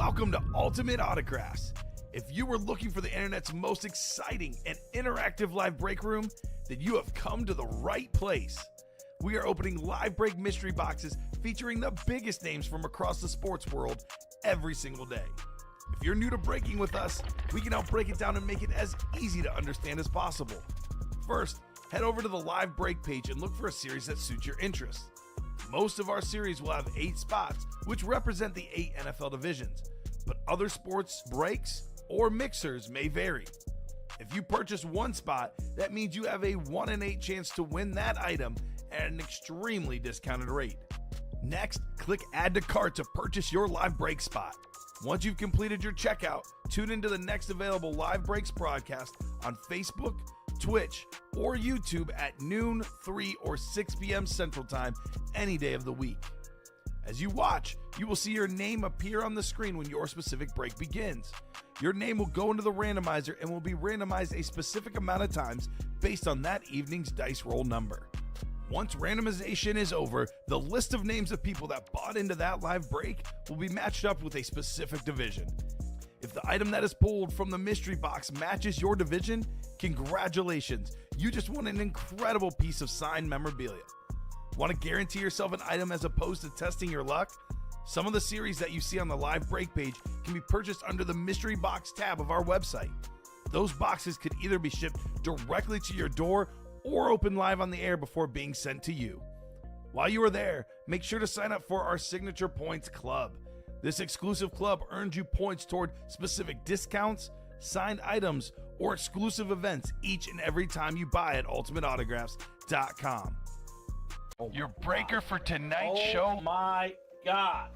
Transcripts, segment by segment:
Welcome to Ultimate Autographs. If you were looking for the internet's most exciting and interactive live break room, then you have come to the right place. We are opening live break mystery boxes featuring the biggest names from across the sports world every single day. If you're new to breaking with us, we can help break it down and make it as easy to understand as possible. First, head over to the live break page and look for a series that suits your interests. Most of our series will have 8 spots, which represent the 8 NFL divisions, but other sports breaks or mixers may vary. If you purchase one spot, that means you have a 1 in 8 chance to win that item at an extremely discounted rate. Next, click Add to Cart to purchase your live break spot. Once you've completed your checkout, tune into the next available live breaks broadcast on Facebook, Twitch, or YouTube at noon, 3, or 6 p.m. Central Time any day of the week. As you watch, you will see your name appear on the screen when your specific break begins. Your name will go into the randomizer and will be randomized a specific amount of times based on that evening's dice roll number. Once randomization is over, the list of names of people that bought into that live break will be matched up with a specific division. If the item that is pulled from the mystery box matches your division, congratulations, you just won an incredible piece of signed memorabilia. Want to guarantee yourself an item as opposed to testing your luck? Some of the series that you see on the live break page can be purchased under the mystery box tab of our website. Those boxes could either be shipped directly to your door or open live on the air before being sent to you. While you are there, make sure to sign up for our Signature Points Club. This exclusive club earns you points toward specific discounts, signed items, or exclusive events each and every time you buy at ultimateautographs.com. Your breaker for tonight's show. Oh my God.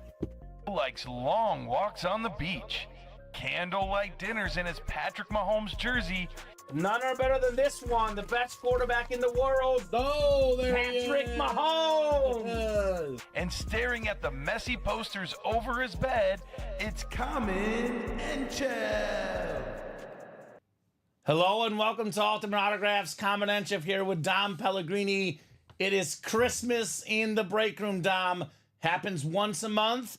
Likes long walks on the beach, candlelight dinners in his Patrick Mahomes jersey. None are better than this one, the best quarterback in the world. Oh, there Patrick he is. Mahomes. And staring at the messy posters over his bed, it's Common and Chev. Hello and welcome to Ultimate Autographs. Common Enchev here with Dom Pellegrini. It is Christmas in the break room, Dom. Happens once a month.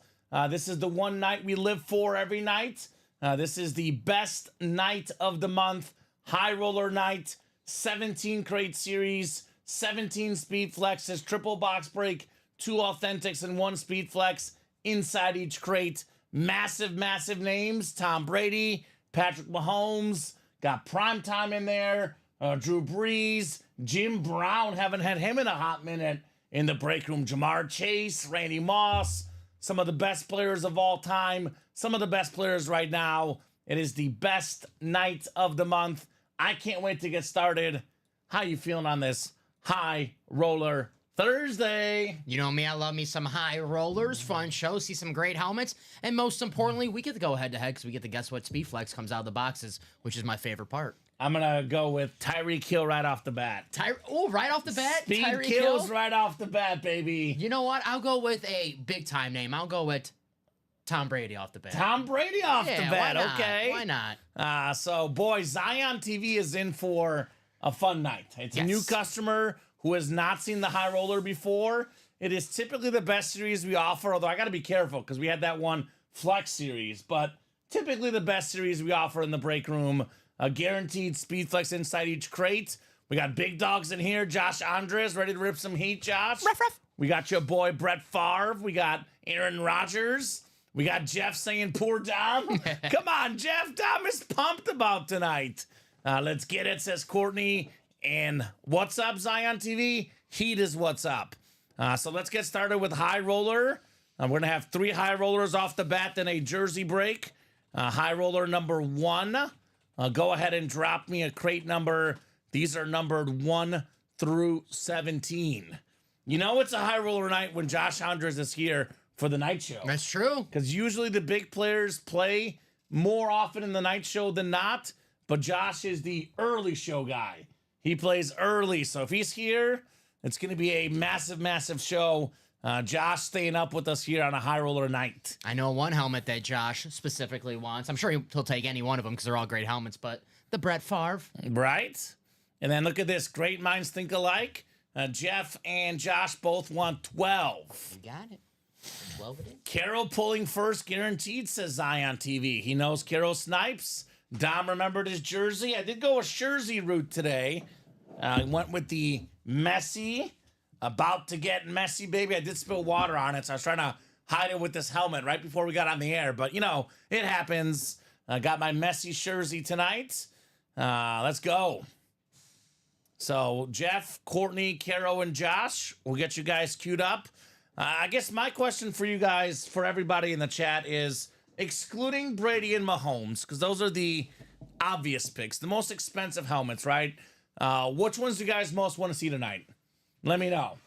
This is the one night we live for every night. This is the best night of the month. High roller night, 17 crate series, 17 speed flexes, triple box break, 2 authentics and 1 speed flex inside each crate. Massive, massive names. Tom Brady, Patrick Mahomes, got primetime in there. Drew Brees, Jim Brown, haven't had him in a hot minute in the break room. Jamar Chase, Randy Moss, some of the best players of all time, some of the best players right now. It is the best night of the month. I can't wait to get started. How you feeling on this High Roller Thursday? You know me, I love me some high rollers, fun show, see some great helmets, and most importantly, we get to go head-to-head because we get to guess what Speedflex comes out of the boxes, which is my favorite part. I'm going to go with Tyreek Hill right off the bat. Right off the bat? Speed Tyreek kills Hill? right off the bat, baby. You know what? I'll go with a big-time name. I'll go with Tom Brady off the bat. Tom Brady off the bat, why not? okay. Why not? So, boy, Zion TV is in for a fun night. It's a new customer who has not seen the High Roller before. It is typically the best series we offer, although I got to be careful because we had that one Flex series, but typically the best series we offer in the break room. A guaranteed speed flex inside each crate. We got big dogs in here. Josh Andres, ready to rip some heat, Josh? Ruff, ruff. We got your boy Brett Favre. We got Aaron Rodgers. We got Jeff saying poor Dom. Come on, Jeff. Dom is pumped about tonight. Let's get it, says Courtney. And what's up, Zion TV? Heat is what's up. So let's get started with High Roller. We're going to have 3 High Rollers off the bat, then a Jersey break. High Roller number 1. Go ahead and drop me a crate number. These are numbered 1 through 17. You know it's a High Roller night when Josh Andres is here for the night show. That's true. Because usually the big players play more often in the night show than not, but Josh is the early show guy. He plays early, so if he's here, it's going to be a massive, massive show. Josh staying up with us here on a High Roller night. I know one helmet that Josh specifically wants. I'm sure he'll take any one of them because they're all great helmets, but the Brett Favre. Right? And then look at this. Great minds think alike. Jeff and Josh both want 12. You got it. 12 it is. Carroll pulling first, guaranteed, says Zion TV. He knows Carroll Snipes. Dom remembered his jersey. I did go a jersey route today. I went with the messy, about to get messy, baby. I did spill water on it, so I was trying to hide it with this helmet right before we got on the air. But, you know, it happens. I got my messy jersey tonight. Let's go. So, Jeff, Courtney, Caro, and Josh, we'll get you guys queued up. I guess my question for you guys, for everybody in the chat, is excluding Brady and Mahomes, because those are the obvious picks, the most expensive helmets, right? Which ones do you guys most want to see tonight? Let me know.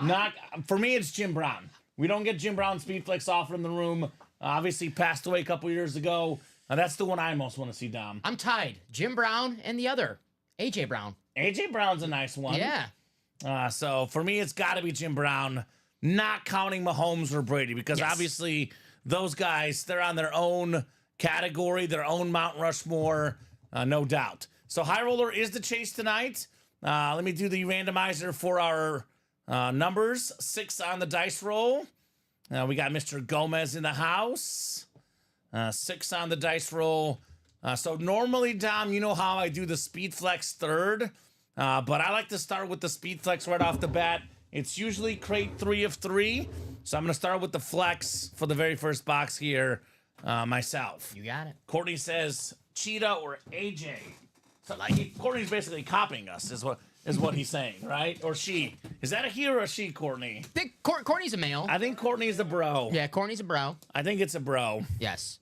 Not for me, it's Jim Brown. We don't get Jim Brown Speedflex offered in the room. Obviously, passed away a couple years ago. That's the one I most want to see, Dom. I'm tied. Jim Brown and the other, AJ Brown. AJ Brown's a nice one. Yeah. So for me, it's got to be Jim Brown, not counting Mahomes or Brady, because obviously those guys, they're on their own category, their own Mount Rushmore, no doubt. So High Roller is the chase tonight. Let me do the randomizer for our numbers. 6 on the dice roll. We got Mr. Gomez in the house. 6 on the dice roll. So normally, Dom, you know how I do the Speed Flex third, but I like to start with the Speed Flex right off the bat. It's usually crate 3 of 3, so I'm going to start with the flex for the very first box here myself. You got it. Courtney says Cheetah or AJ. So Courtney's basically copying us, is what he's saying, right? Or she. Is that a he or a she, Courtney? I think Courtney's a male. I think Courtney's a bro. Yeah, Courtney's a bro. I think it's a bro. Yes.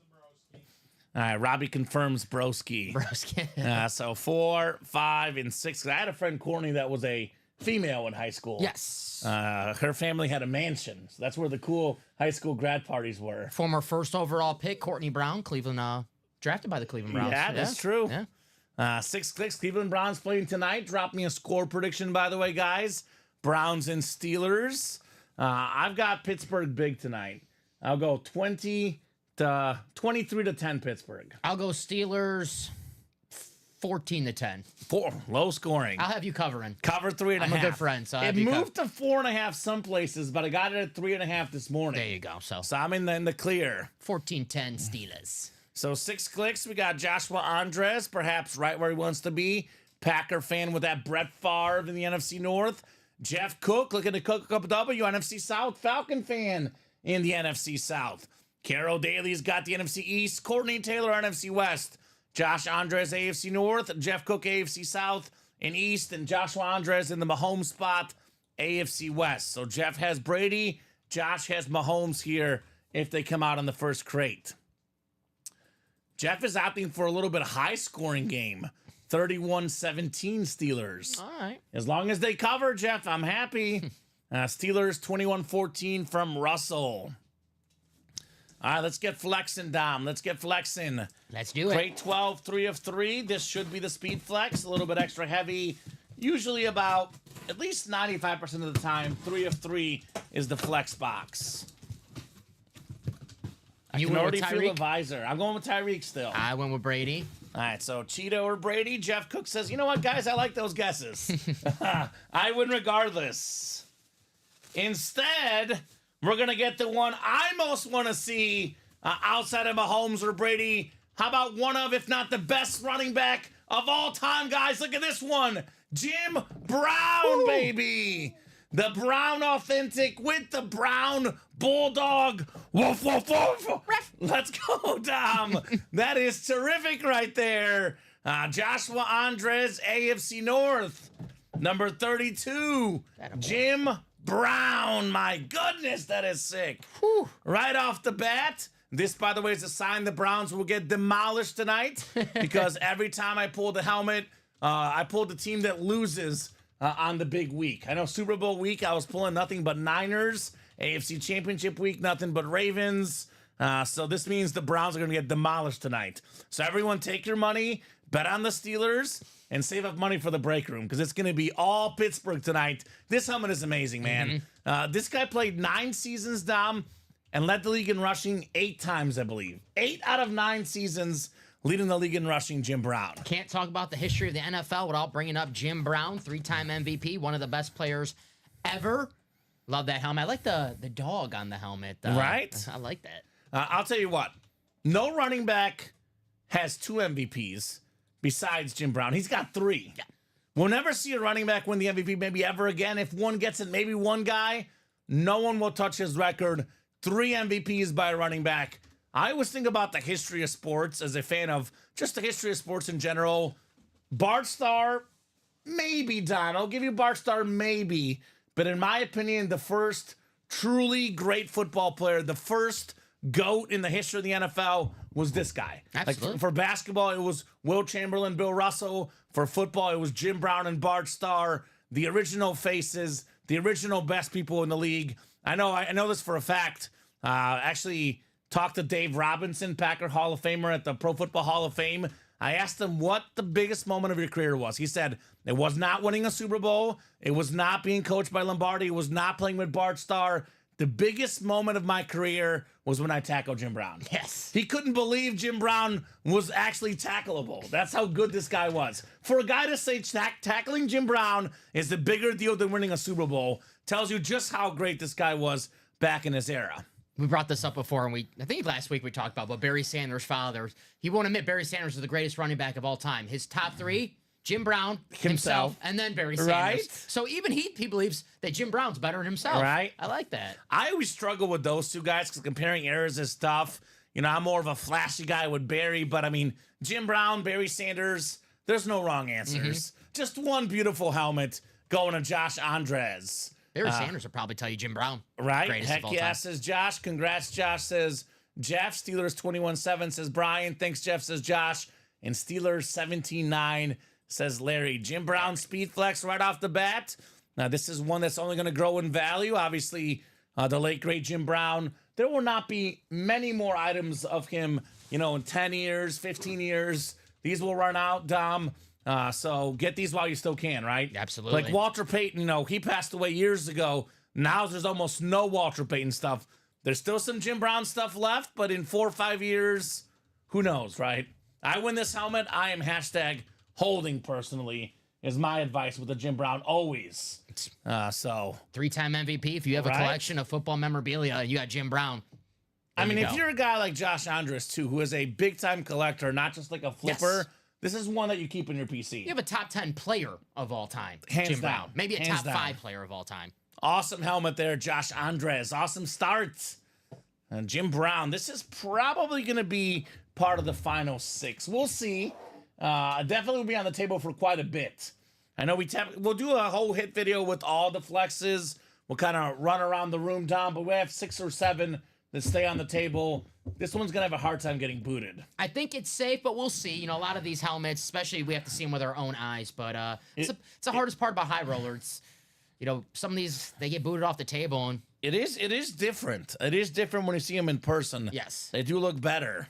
All right, Robbie confirms broski. Broski. So 4, 5, and 6. I had a friend, Courtney, that was a female in high school. Yes. Her family had a mansion. So that's where the cool high school grad parties were. Former first overall pick, Courtney Brown, Cleveland, drafted by the Cleveland Browns. Yeah, that's true. Yeah. 6 clicks. Cleveland Browns playing tonight. Drop me a score prediction, by the way, guys. Browns and Steelers. I've got Pittsburgh big tonight. I'll go 23 to 10 Pittsburgh. I'll go Steelers 14 to 10. 4, low scoring. I'll have you covering. Cover 3.5. I'm a good friend, so it moved to 4.5 some places, but I got it at 3.5 this morning. There you go. So I'm in the clear. 14-10 Steelers. So 6 clicks. We got Joshua Andres, perhaps right where he wants to be. Packer fan with that Brett Favre in the NFC North. Jeff Cook looking to cook up a W. NFC South. Falcon fan in the NFC South. Carol Daly's got the NFC East. Courtney Taylor, NFC West. Josh Andres, AFC North. Jeff Cook, AFC South and East. And Joshua Andres in the Mahomes spot, AFC West. So Jeff has Brady. Josh has Mahomes here if they come out in the first crate. Jeff is opting for a little bit of high-scoring game. 31-17 Steelers. All right. As long as they cover, Jeff, I'm happy. Steelers 21-14 from Russell. All right, let's get flexing, Dom. Let's get flexing. Let's do it. Crate 12, 3 of 3. This should be the speed flex. A little bit extra heavy. Usually about, at least 95% of the time, 3 of 3 is the flex box. I can already feel the visor. I'm going with Tyreek still. I went with Brady. All right, so Cheeto or Brady. Jeff Cook says, you know what, guys? I like those guesses. I win regardless. Instead, we're going to get the one I most want to see outside of Mahomes or Brady. How about one of, if not the best running back of all time, guys? Look at this one. Jim Brown, baby. The Brown authentic with the Brown Bulldog. Woof, woof, woof. Let's go, Dom. That is terrific right there. Joshua Andres, AFC North. Number 32, Jim Brown. My goodness, that is sick. Whew. Right off the bat. This, by the way, is a sign the Browns will get demolished tonight because every time I pull the helmet, I pulled the team that loses on the big week. I know Super Bowl week, I was pulling nothing but Niners. AFC Championship week, nothing but Ravens. So this means the Browns are going to get demolished tonight. So everyone take your money, bet on the Steelers, and save up money for the break room because it's going to be all Pittsburgh tonight. This helmet is amazing, man. This guy played 9 seasons, Dom, and led the league in rushing 8 times, I believe. 8 out of 9 seasons leading the league in rushing, Jim Brown. Can't talk about the history of the NFL without bringing up Jim Brown, 3-time MVP, one of the best players ever. Love that helmet. I like the dog on the helmet. Right? I like that. I'll tell you what. No running back has 2 MVPs besides Jim Brown. He's got 3. Yeah. We'll never see a running back win the MVP maybe ever again. If one gets it, maybe one guy. No one will touch his record. 3 MVPs by a running back. I always think about the history of sports as a fan of just the history of sports in general. Bart Starr, maybe, Don. I'll give you Bart Starr, maybe. But in my opinion, the first truly great football player, the first GOAT in the history of the NFL was this guy. Absolutely. Like for basketball, it was Will Chamberlain, Bill Russell. For football, it was Jim Brown and Bart Starr, the original faces, the original best people in the league. I know this for a fact. Actually talked to Dave Robinson, Packer Hall of Famer at the Pro Football Hall of Fame. I asked him what the biggest moment of your career was. He said it was not winning a Super Bowl. It was not being coached by Lombardi. It was not playing with Bart Starr. The biggest moment of my career was when I tackled Jim Brown. Yes. He couldn't believe Jim Brown was actually tackleable. That's how good this guy was. For a guy to say tackling Jim Brown is a bigger deal than winning a Super Bowl tells you just how great this guy was back in his era. We brought this up before, and I think last week we talked about what Barry Sanders' father. He won't admit Barry Sanders is the greatest running back of all time. His top 3, Jim Brown, himself, and then Barry Sanders. Right? So even he believes that Jim Brown's better than himself. Right. I like that. I always struggle with those two guys because comparing eras is tough. You know, I'm more of a flashy guy with Barry, but I mean, Jim Brown, Barry Sanders, there's no wrong answers. Just one beautiful helmet going to Josh Andres. Barry Sanders would probably tell you Jim Brown. Right? Greatest Heck of all yeah, time. says Josh. Congrats, Josh, says Jeff. Steelers 21-7, says Brian. Thanks, Jeff, says Josh. And Steelers 17-9, says Larry. Jim Brown speed flex right off the bat. Now, this is one that's only going to grow in value. Obviously, the late, great Jim Brown. There will not be many more items of him, you know, in 10 years, 15 years. These will run out, Dom. So get these while you still can, right? Absolutely. Like Walter Payton, you know, he passed away years ago. Now there's almost no Walter Payton stuff. There's still some Jim Brown stuff left, but in 4 or 5 years, who knows, right? I win this helmet. I am hashtag holding personally is my advice with the Jim Brown always. So 3-time MVP. If you have a Right? collection of football memorabilia, you got Jim Brown. I mean, you if go. you're a guy like Josh Andres too, who is a big time collector, not just like a flipper, Yes. this is one that you keep in your PC. You have a top 10 player of all time, Hands Jim down. Brown. Maybe a Hands top down. 5 player of all time. Awesome helmet there, Josh Andres. Awesome start. And Jim Brown, this is probably going to be part of the final 6. We'll see. Definitely will be on the table for quite a bit. I know we'll do a whole hit video with all the flexes. We'll kind of run around the room, Dom, but we have 6 or 7 that stay on the table. This one's going to have a hard time getting booted. I think it's safe, but we'll see. You know, a lot of these helmets, especially we have to see them with our own eyes. But it's the hardest part about high roller. It's, you know, some of these, they get booted off the table. And It is different. It is different when you see them in person. yes. They do look better.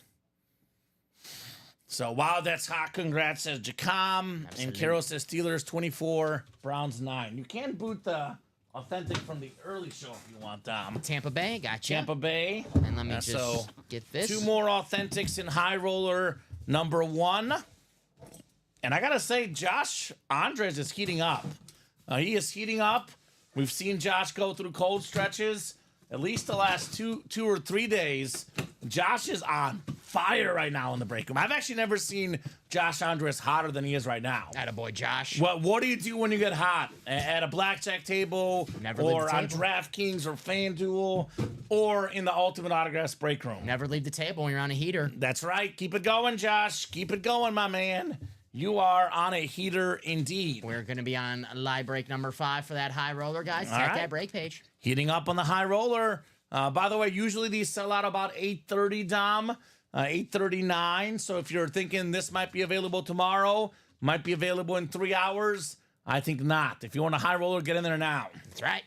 So, wow, that's hot. Congrats, says Jacom. And Absolutely. Carol says Steelers 24, Browns 9. You can boot the authentic from the early show if you want, Dom. Tampa Bay, gotcha. Tampa Bay. And let me just so get this. 2 more authentics in high roller number 1. And I got to say, Josh Andres is heating up. He is heating up. We've seen Josh go through cold stretches. At least the last two or 3 days, Josh is on fire right now in the break room. I've actually never seen Josh Andres hotter than he is right now. Attaboy, Josh. What do you do when you get hot? At a blackjack table, Never leave or the on table. DraftKings or FanDuel, or in the Ultimate Autographs break room? Never leave the table when you're on a heater. That's right. Keep it going, Josh. Keep it going, my man. You are on a heater indeed. We're going to be on live break number 5 for that high roller, guys. All Tap right. that break page. Heating up on the high roller. By the way, usually these sell out about 8:30, Dom. 8:39. So if you're thinking this might be available tomorrow, might be available in 3 hours, I think not. If you want a high roller, get in there now. That's right.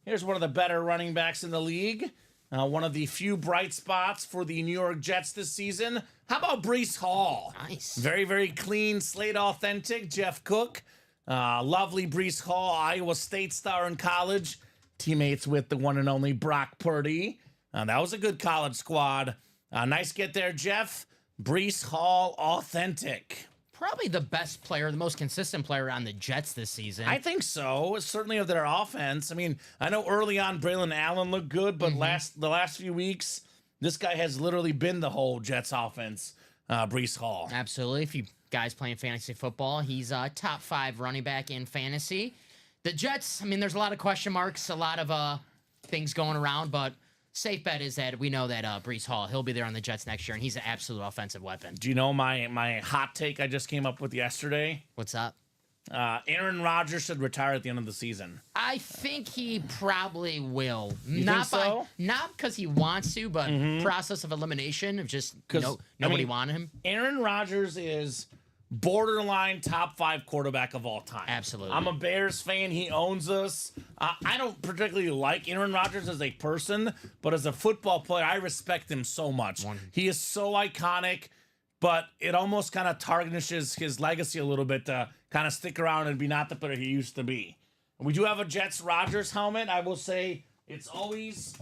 Here's one of the better running backs in the league. One of the few bright spots for the New York Jets this season. How about Breece Hall? Nice. Very, very clean, slate authentic. Jeff Cook. Lovely Breece Hall, Iowa State star in college. Teammates with the one and only Brock Purdy. That was a good college squad. Nice get there, Jeff. Breece Hall authentic. probably the best player, the most consistent player on the Jets this season. I think so. Certainly of their offense. I mean, I know early on Braylon Allen looked good, but the last few weeks, this guy has literally been the whole Jets offense. Breece Hall. Absolutely. If you guys playing fantasy football, he's a top 5 running back in fantasy. The Jets, I mean, there's a lot of question marks, a lot of things going around, but safe bet is that we know that Breece Hall, he'll be there on the Jets next year, and he's an absolute offensive weapon. Do you know my hot take I just came up with yesterday? What's up? Aaron Rodgers should retire at the end of the season. I think he probably will. You think so? Not because he wants to, but process of elimination of just nobody wanted him. Aaron Rodgers is borderline top 5 quarterback of all time. Absolutely. I'm a Bears fan. He owns us. I don't particularly like Aaron Rodgers as a person, but as a football player, I respect him so much. He is so iconic, but it almost kind of tarnishes his legacy a little bit to kind of stick around and be not the player he used to be. We do have a Jets Rodgers helmet. I will say it's always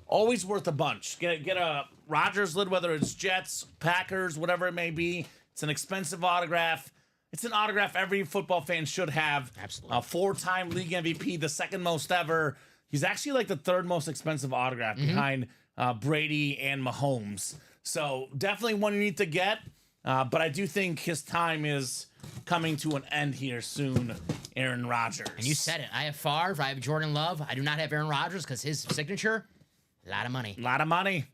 worth a bunch. Get a Rodgers lid, whether it's Jets, Packers, whatever it may be. It's an expensive autograph. It's an autograph every football fan should have. Absolutely. A 4-time league MVP, the second most ever. He's actually like the 3rd most expensive autograph behind Brady and Mahomes. So definitely one you need to get. But I do think his time is coming to an end here soon, Aaron Rodgers. And you said it. I have Favre. I have Jordan Love. I do not have Aaron Rodgers because his signature, a lot of money. A lot of money.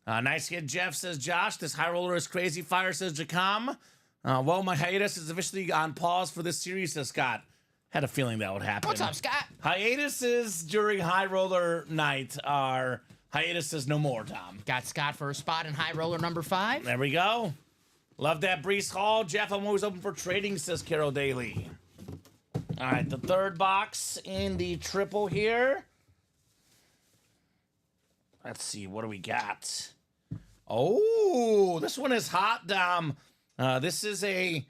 Nice hit, Jeff, says Josh. This high roller is crazy fire, says Jacom. Well, my hiatus is officially on pause for this series, says Scott. Had a feeling that would happen. What's up, Scott? Hiatuses during high roller night are hiatuses no more, Tom. Got Scott for a spot in high roller number 5. There we go. Love that, Breece Hall. Jeff, I'm always open for trading, says Carol Daly. All right, the 3rd box in the triple here. Let's see, what do we got? Oh, this one is hot, Dom. This is a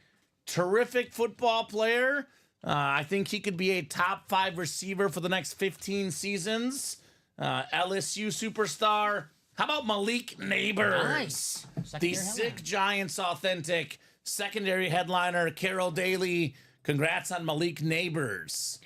terrific football player. I think he could be a top 5 receiver for the next 15 seasons. LSU superstar. How about Malik Neighbors? Nice. The Sick Giants authentic secondary headliner, Carol Daly. Congrats on Malik Neighbors.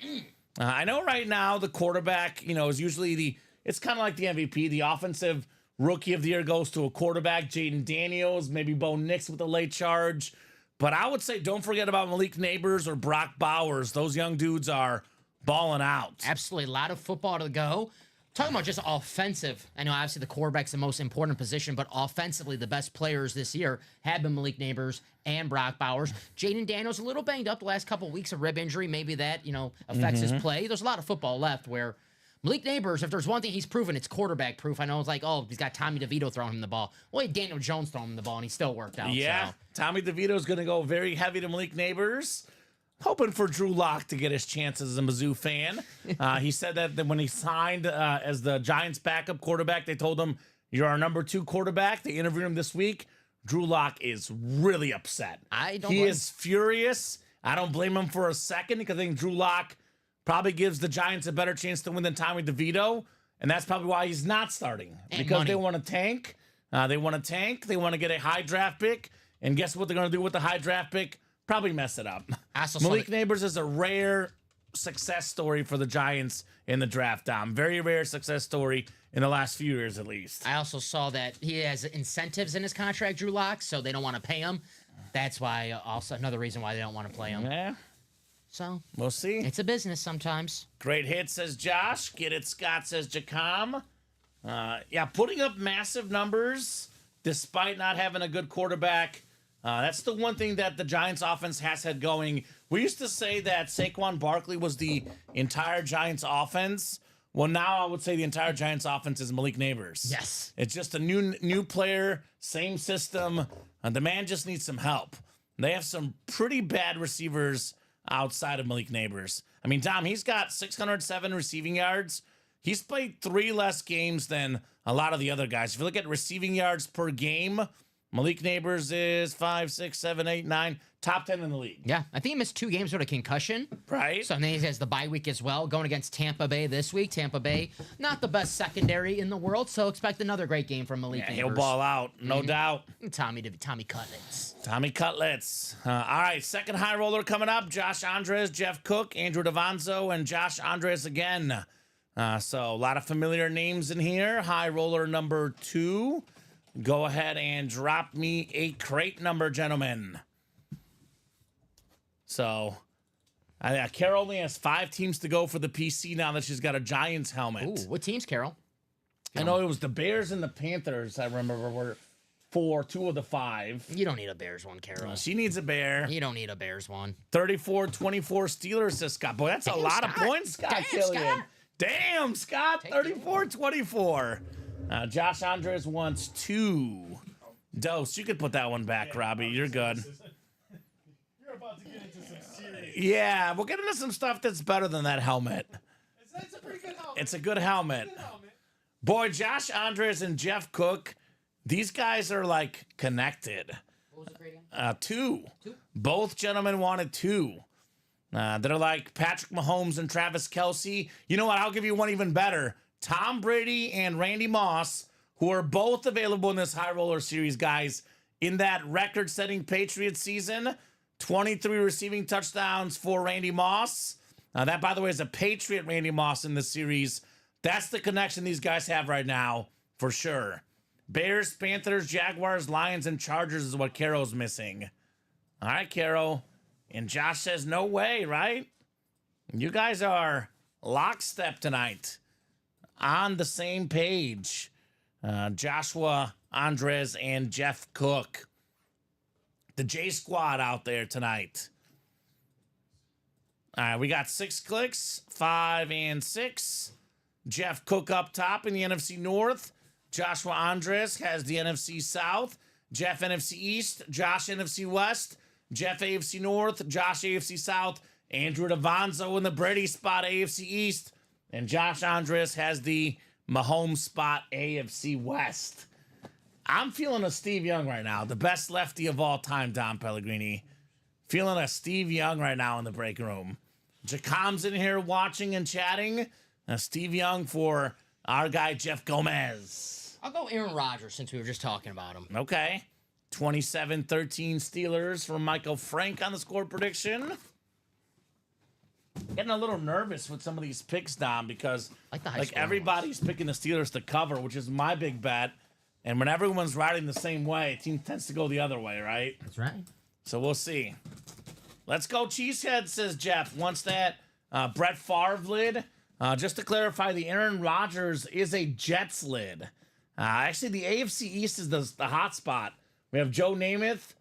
I know right now the quarterback, is usually it's kind of like the MVP. The offensive rookie of the year goes to a quarterback, Jaden Daniels, maybe Bo Nix with a late charge. But I would say don't forget about Malik Neighbors or Brock Bowers. Those young dudes are balling out. Absolutely. A lot of football to go. Talking about just offensive, I know obviously the quarterback's the most important position, but offensively the best players this year have been Malik Neighbors and Brock Bowers. Jaden Daniels a little banged up the last couple of weeks, of rib injury. Maybe that, affects his play. There's a lot of football left where Malik Neighbors, if there's one thing he's proven, it's quarterback proof. I know it's like, he's got Tommy DeVito throwing him the ball. Well, he had Daniel Jones throwing him the ball, and he still worked out. Yeah, so. Tommy DeVito's going to go very heavy to Malik Neighbors. Hoping for Drew Lock to get his chances as a Mizzou fan. He said that when he signed as the Giants' backup quarterback, they told him, "You're our number 2 quarterback." They interviewed him this week. Drew Lock is really upset. He is furious. I don't blame him for a second because I think Drew Lock probably gives the Giants a better chance to win than Tommy DeVito, and that's probably why he's not starting. Because they want to tank. They want to get a high draft pick, and guess what they're going to do with the high draft pick? Probably mess it up. Malik Neighbors is a rare success story for the Giants in the draft, Dom. Very rare success story in the last few years, at least. I also saw that he has incentives in his contract, Drew Lock, so they don't want to pay him. That's why, also another reason why they don't want to play him. Yeah. So we'll see. It's a business sometimes. Great hit, says Josh. Get it, Scott, says Jacom. Putting up massive numbers despite not having a good quarterback. That's the one thing that the Giants offense has had going. We used to say that Saquon Barkley was the entire Giants offense. Well, now I would say the entire Giants offense is Malik Neighbors. Yes. It's just a new player, same system. The man just needs some help. They have some pretty bad receivers outside of Malik Neighbors. I mean, Tom, he's got 607 receiving yards. He's played 3 less games than a lot of the other guys. If you look at receiving yards per game, Malik Neighbors is 5, 6, 7, 8, 9, top 10 in the league. Yeah, I think he missed 2 games with a concussion. Right. So then he has the bye week as well, going against Tampa Bay this week. Tampa Bay, not the best secondary in the world, so expect another great game from Malik Yeah, Neighbors. he'll ball out, no doubt. Tommy Cutlets. Tommy Cutlets. All right, second high roller coming up. Josh Andres, Jeff Cook, Andrew Davanzo, and Josh Andres again. So a lot of familiar names in here. High roller number 2. Go ahead and drop me a crate number, gentlemen. So, Carol only has 5 teams to go for the PC now that she's got a Giants helmet. Ooh, what teams, Carol? I know it was the Bears and the Panthers, I remember, were 2 of the 5. You don't need a Bears one, Carol. She needs a Bear. You don't need a Bears one. 34-24 Steelers to Scott. Boy, that's a lot of points, Scott Damn, Killian. Scott. Damn, Scott. 34-24. Josh Andres wants 2. Dose, you could put that one back, Robbie. You're good. You're about to get into some serious. Yeah, we'll get into some stuff that's better than that helmet. It's a pretty good helmet. It's a good helmet. Boy, Josh Andres and Jeff Cook, these guys are like connected. What was the gradient? 2. Both gentlemen wanted 2. They're like Patrick Mahomes and Travis Kelce. You know what? I'll give you one even better. Tom Brady and Randy Moss, who are both available in this high roller series, guys, in that record-setting Patriots season. 23 receiving touchdowns for Randy Moss. That, by the way, is a Patriot Randy Moss in the series. That's the connection these guys have right now, for sure. Bears, Panthers, Jaguars, Lions, and Chargers is what Carol's missing. All right, Carol. And Josh says, no way, right? You guys are lockstep tonight. On the same page. Joshua Andres and Jeff Cook. The J Squad out there tonight. All right, we got 6 clicks, 5 and 6. Jeff Cook up top in the NFC North. Joshua Andres has the NFC South. Jeff NFC East. Josh NFC West. Jeff AFC North. Josh AFC South. Andrew Davanzo in the Brady spot, AFC East. And Josh Andres has the Mahomes spot, AFC West. I'm feeling a Steve Young right now, the best lefty of all time, Dom Pellegrini. Feeling a Steve Young right now in the break room. Jacom's in here watching and chatting. Steve Young for our guy, Jeff Gomez. I'll go Aaron Rodgers since we were just talking about him. Okay. 27-13 Steelers from Michael Frank on the score prediction. Getting a little nervous with some of these picks, Dom, because Like everybody's picking the Steelers to cover, which is my big bet. And when everyone's riding the same way, a team tends to go the other way, right? That's right. So we'll see. Let's go Cheesehead, says Jeff. Wants that Brett Favre lid. Just to clarify, the Aaron Rodgers is a Jets lid. Actually, the AFC East is the hot spot. We have Joe Namath.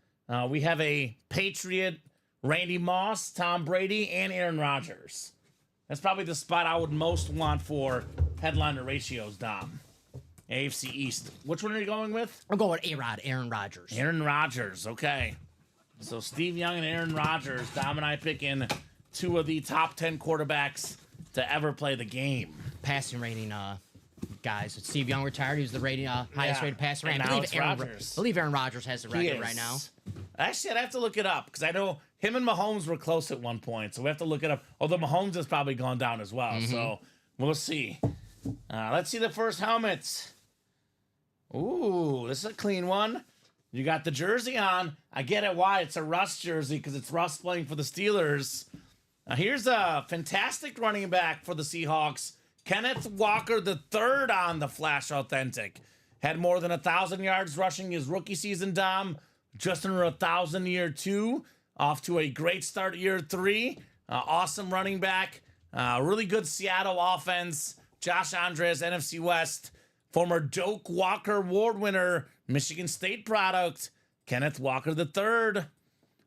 We have a Patriot, Randy Moss, Tom Brady, and Aaron Rodgers. That's probably the spot I would most want for headliner ratios, Dom. AFC East. Which one are you going with? I'll go with A-Rod, Aaron Rodgers. Aaron Rodgers. Okay. So Steve Young and Aaron Rodgers. Dom and I picking 2 of the top 10 quarterbacks to ever play the game. Passing rating guys. Steve Young retired. He was the highest rated passer. And I now it's I Rodgers. believe Aaron Rodgers has the He record is. right now. Actually, I'd have to look it up because I know him and Mahomes were close at one point. So we have to look it up. Although Mahomes has probably gone down as well. So we'll see. Let's see the first helmets. Ooh, this is a clean one. You got the jersey on. I get it why it's a Russ jersey because it's Russ playing for the Steelers. Here's a fantastic running back for the Seahawks. Kenneth Walker III on the Flash Authentic. Had more than 1,000 yards rushing his rookie season, Dom. Just under 1,000 year 2. Off to a great start year 3. Awesome running back. Really good Seattle offense. Josh Andres, NFC West. Former Doak Walker Award winner, Michigan State product, Kenneth Walker III.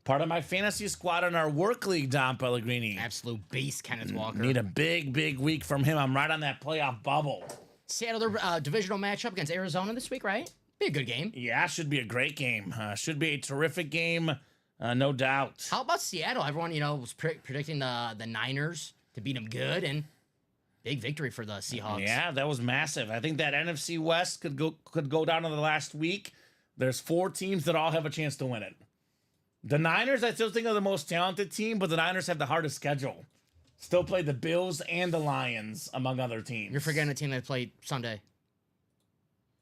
Part of my fantasy squad in our work league, Dom Pellegrini. Absolute beast, Kenneth Walker. Need a big week from him. I'm right on that playoff bubble. Seattle, their divisional matchup against Arizona this week, right? Be a good game. Yeah, should be a great game. Should be a terrific game, no doubt. How about Seattle? Everyone, was predicting the Niners to beat them good, and big victory for the Seahawks. Yeah, that was massive. I think that NFC West could go down to the last week. There's 4 teams that all have a chance to win it. The Niners, I still think, are the most talented team, but the Niners have the hardest schedule. Still play the Bills and the Lions, among other teams. You're forgetting a team that played Sunday.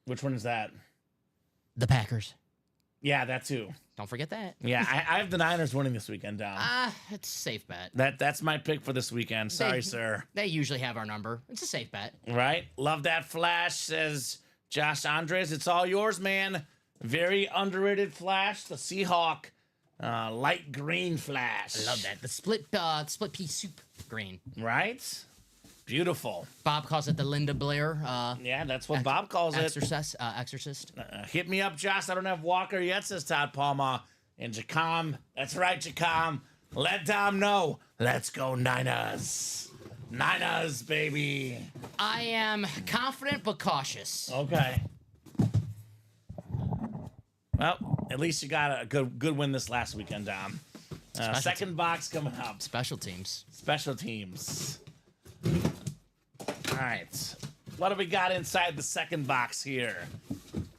Which one is that? The Packers. Yeah, that too. Don't forget that. Yeah, I have the Niners winning this weekend, Dom. It's a safe bet. That's my pick for this weekend. Sorry, sir. They usually have our number. It's a safe bet. Right? Love that flash, says Josh Andres. It's all yours, man. Very underrated flash. The Seahawk light green flash. I love that. The split pea soup green. Right? Beautiful. Bob calls it the Linda Blair. Yeah, that's what Bob calls it. Exorcist. Hit me up, Josh. I don't have Walker yet, says Todd Palma. And Jacom. That's right, Jacom. Let Dom know. Let's go Niners. Niners, baby. I am confident but cautious. Okay. Well, at least you got a good win this last weekend, Dom. Second box coming up. Special teams. Special teams. All right. What do we got inside the second box here?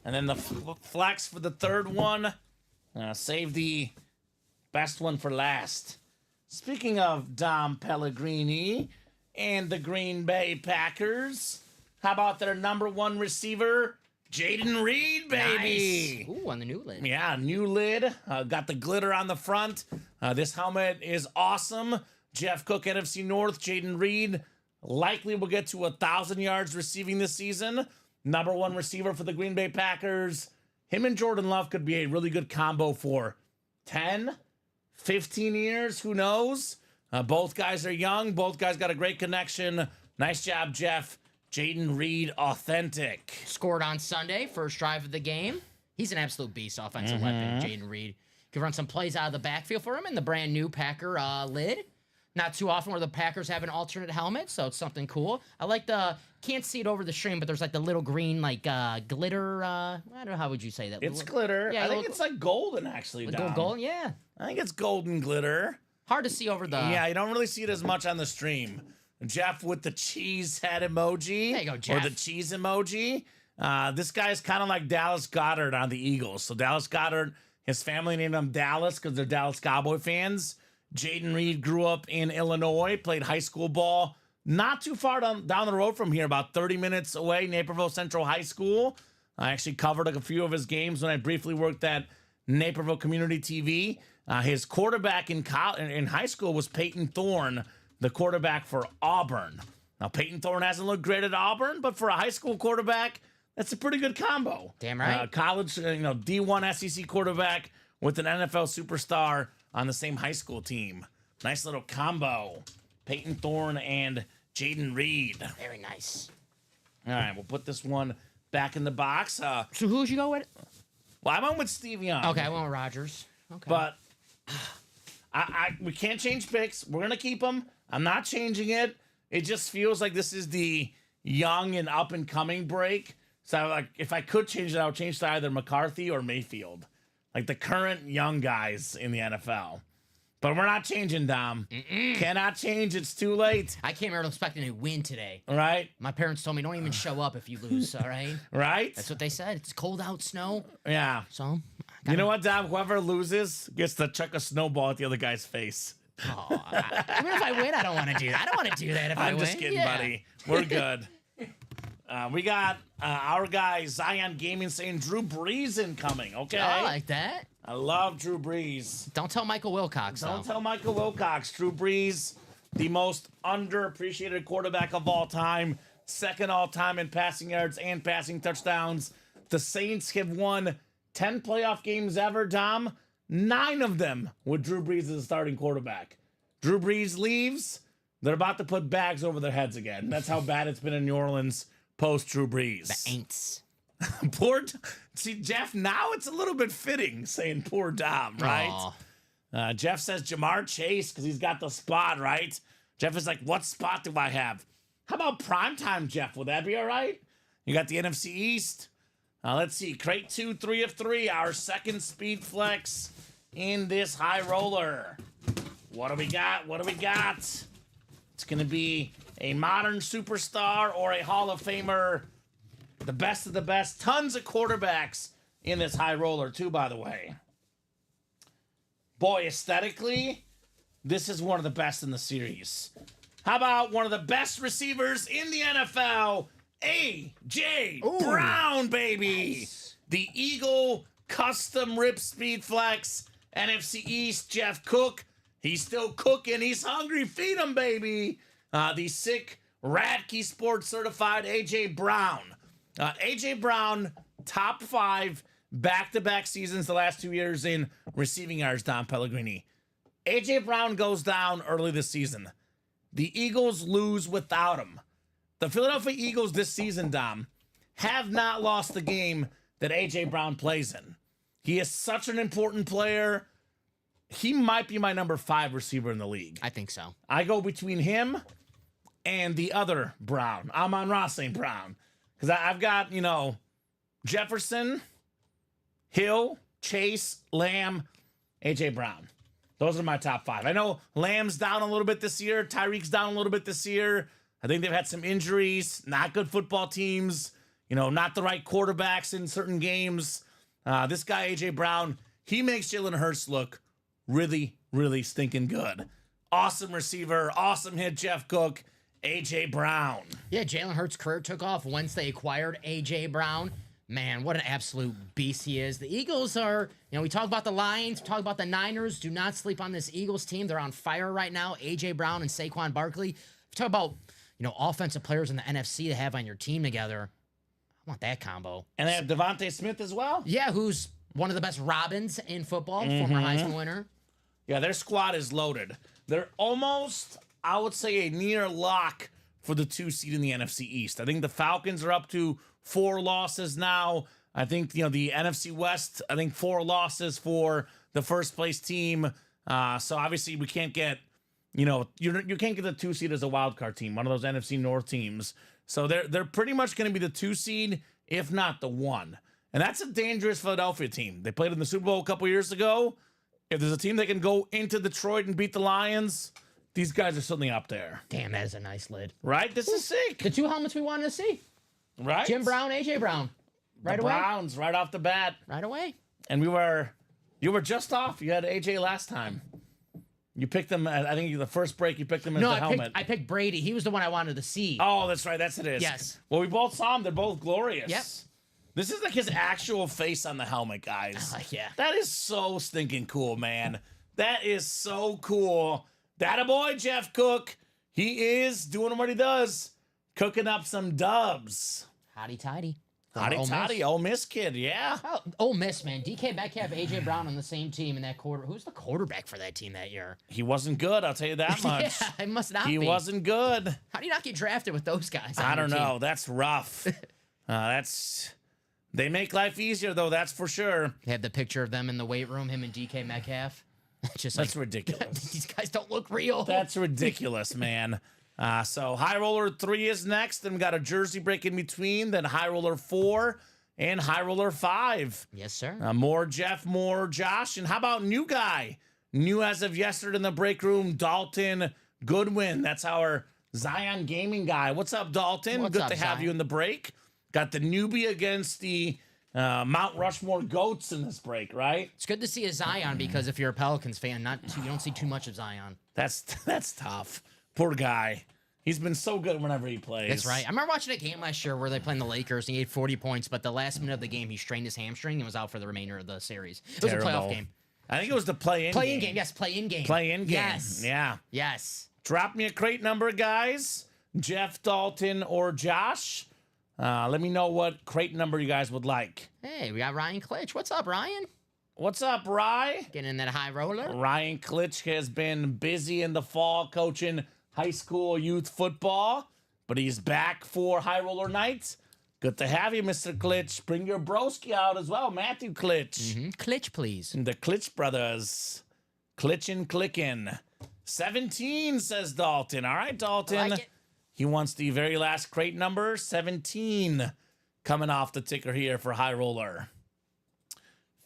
And then the flex for the third one. Save the best one for last. Speaking of Dom Pellegrini and the Green Bay Packers, how about their number 1 receiver, Jaden Reed, baby? Nice. Ooh, on the new lid. Yeah, new lid. Got the glitter on the front. This helmet is awesome. Jeff Cook, NFC North, Jaden Reed. Likely will get to 1,000 yards receiving this season. Number 1 receiver for the Green Bay Packers. Him and Jordan Love could be a really good combo for 10, 15 years. Who knows? Both guys are young. Both guys got a great connection. Nice job, Jeff. Jaden Reed, authentic. Scored on Sunday, first drive of the game. He's an absolute beast, offensive weapon, Jaden Reed. Could run some plays out of the backfield for him in the brand new Packer lid. Not too often where the Packers have an alternate helmet, so it's something cool. I like can't see it over the stream, but there's like the little green, like, glitter, I don't know, how would you say that? It's glitter. Yeah, I think it's like golden, actually, Dom. Gold, yeah. I think it's golden glitter. Hard to see over the... Yeah, you don't really see it as much on the stream. Jeff with the cheese head emoji. There you go, Jeff. Or the cheese emoji. This guy's kind of like Dallas Goedert on the Eagles. So Dallas Goedert, his family named him Dallas because they're Dallas Cowboy fans. Jaden Reed grew up in Illinois, played high school ball not too far down the road from here, about 30 minutes away, Naperville Central High School. I actually covered a few of his games when I briefly worked at Naperville Community TV. His quarterback in high school was Peyton Thorne, the quarterback for Auburn. Now, Peyton Thorne hasn't looked great at Auburn, but for a high school quarterback, that's a pretty good combo. Damn right. College, D1 SEC quarterback with an NFL superstar on the same high school team. Nice little combo. Peyton Thorne and Jaden Reed. Very nice. All right, we'll put this one back in the box. So who'd you go with? Well, I went with Steve Young. Okay, I went with Rodgers. Okay. But we can't change picks. We're going to keep them. I'm not changing it. It just feels like this is the young and up-and-coming break. So, like, if I could change it, I would change to either McCarthy or Mayfield. Like, the current young guys in the NFL. But we're not changing, Dom. Cannot change. It's too late. I came here expecting a win today. All right? My parents told me don't even show up if you lose, all right? Right? That's what they said. It's cold out, snow. Yeah. So, You know what, Dom? Whoever loses gets to chuck a snowball at the other guy's face. even if I win, I don't want to do that. I don't want to do that if I win. I'm just kidding, buddy. We're good. We got our guy, Zion Gaming, saying Drew Brees incoming. Okay. I like that. I love Drew Brees. Don't tell Michael Wilcox, Don't though. tell Michael Wilcox. Drew Brees, the most underappreciated quarterback of all time, second all time in passing yards and passing touchdowns. The Saints have won 10 playoff games ever, Dom. 9 of them with Drew Brees as a starting quarterback. Drew Brees leaves, they're about to put bags over their heads again. That's how bad it's been in New Orleans post Drew Brees. The Aints. See, Jeff, now it's a little bit fitting saying poor Dom, right? Jeff says Jamar Chase because he's got the spot, right? Jeff is like, what spot do I have? How about primetime, Jeff? Will that be all right? You got the NFC East. Let's see. Crate 2, 3 of 3, our second speed flex in this high roller. What do we got? What do we got? It's going to be a modern superstar or a Hall of Famer. The best of the best. Tons of quarterbacks in this high roller, too, by the way. Boy, aesthetically, this is one of the best in the series. How about one of the best receivers in the NFL, A.J. Brown, baby. Nice. The Eagle custom rip speed flex. NFC East, Jeff Cook. He's still cooking. He's hungry. Feed him, baby. The sick Radke Sports certified A.J. Brown. A.J. Brown, top 5 back-to-back seasons the last 2 years in receiving yards, Dom Pellegrini. A.J. Brown goes down early this season. The Eagles lose without him. The Philadelphia Eagles this season, Dom, have not lost the game that A.J. Brown plays in. He is such an important player. He might be my number 5 receiver in the league. I think so. I go between him and the other Brown, Amon-Ra St. Brown. Because I've got, Jefferson, Hill, Chase, Lamb, A.J. Brown. Those are my top 5. I know Lamb's down a little bit this year. Tyreek's down a little bit this year. I think they've had some injuries, not good football teams, not the right quarterbacks in certain games. This guy, A.J. Brown, he makes Jalen Hurts look really, really stinking good. Awesome receiver, awesome hit, Jeff Cook, A.J. Brown. Yeah, Jalen Hurts' career took off once they acquired A.J. Brown. Man, what an absolute beast he is. The Eagles are, we talk about the Lions, we talk about the Niners. Do not sleep on this Eagles team. They're on fire right now. A.J. Brown and Saquon Barkley. We talk about, offensive players in the NFC to have on your team together. I want that combo. And they have Devontae Smith as well. Yeah, who's one of the best Robins in football, former Heisman winner. Yeah, their squad is loaded. They're almost, I would say, a near lock for the 2 seed in the NFC East. I think the Falcons are up to 4 losses now. I think, the NFC West, 4 losses for the first place team. So obviously we can't get, you can't get the 2 seed as a wild card team, one of those NFC North teams. So they're pretty much going to be the 2 seed, if not the 1. And that's a dangerous Philadelphia team. They played in the Super Bowl a couple years ago. If there's a team that can go into Detroit and beat the Lions, these guys are certainly up there. Damn, that is a nice lid. Right? This is sick. The 2 helmets we wanted to see. Right? Jim Brown, A.J. Brown. Right away. Browns, right off the bat. Right away. And you were just off. You had AJ last time. You picked him, I think the first break you picked him as the helmet. I picked Brady. He was the one I wanted to see. Oh, that's right. That's it is. Yes. Well, we both saw him. They're both glorious. Yep. This is like his actual face on the helmet, guys. Yeah. That is so stinking cool, man. That is so cool. That a boy, Jeff Cook. He is doing what he does. Cooking up some dubs. Hotty toddy. Hotty toddy, Ole Miss kid, yeah. Oh, Ole Miss, man. DK Metcalf, A.J. Brown on the same team in that quarter. Who's the quarterback for that team that year? He wasn't good, I'll tell you that much. Yeah, it must not be. He wasn't good. How do you not get drafted with those guys? I don't know. That's rough. They make life easier, though, that's for sure. They have the picture of them in the weight room, him and DK Metcalf. That's ridiculous. These guys don't look real. That's ridiculous, man. So High Roller 3 is next, then we got a jersey break in between, then High Roller 4 and High Roller 5. Yes, sir. More Jeff, more Josh. And how about new guy? New as of yesterday in the break room, Dalton Goodwin. That's our Zion Gaming guy. What's up, Dalton? What's Good up, to have Zion? you in the break. Got the newbie against the Mount Rushmore goats in this break, right? It's good to see a Zion because if you're a Pelicans fan, you don't see too much of Zion. That's tough. Poor guy. He's been so good whenever he plays. That's right. I remember watching a game last year where they played the Lakers and he had 40 points, but the last minute of the game, he strained his hamstring and was out for the remainder of the series. It was a playoff game. I think it was the play-in game. Play-in game. Yes, play-in game. Play-in game. Yes. Yeah. Yes. Drop me a crate number, guys. Jeff, Dalton, or Josh. Let me know what crate number you guys would like. Hey, we got Ryan Klitsch. What's up, Ryan? What's up, Rye? Getting in that high roller. Ryan Klitsch has been busy in the fall coaching high school youth football, but he's back for High Roller Nights. Good to have you, Mr. Klitsch. Bring your broski out as well, Matthew Klitsch. Klitsch, please. The Klitsch brothers. Klitchin' clickin'. 17, says Dalton. All right, Dalton. I like it. He wants the very last crate number, 17, coming off the ticker here for High Roller.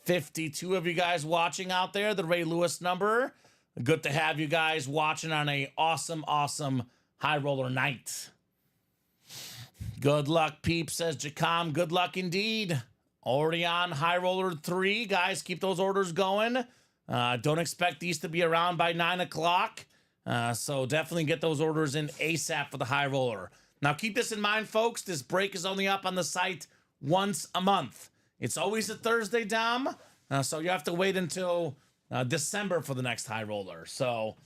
52 of you guys watching out there, the Ray Lewis number. Good to have you guys watching on a awesome, awesome High Roller night. Good luck, peeps, says Jacom. Good luck indeed. Already on High Roller 3. Guys, keep those orders going. Don't expect these to be around by 9 o'clock. So definitely get those orders in ASAP for the High Roller. Now, keep this in mind, folks. This break is only up on the site once a month. It's always a Thursday, Dom. So you have to wait until December for the next High Roller. So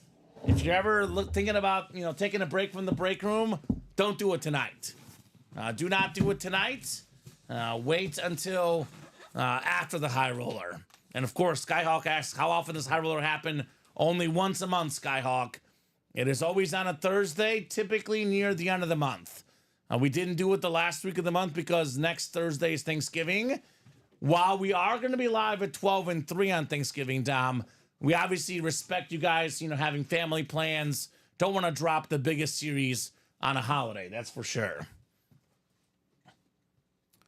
if you're ever thinking about, taking a break from the break room, don't do it tonight. Do not do it tonight. Wait until after the High Roller. And of course, Skyhawk asks, how often does High Roller happen? Only once a month, Skyhawk. It is always on a Thursday, typically near the end of the month. We didn't do it the last week of the month because next Thursday is Thanksgiving. While we are going to be live at 12 and 3 on Thanksgiving, Dom, we obviously respect you guys, having family plans. Don't want to drop the biggest series on a holiday, that's for sure.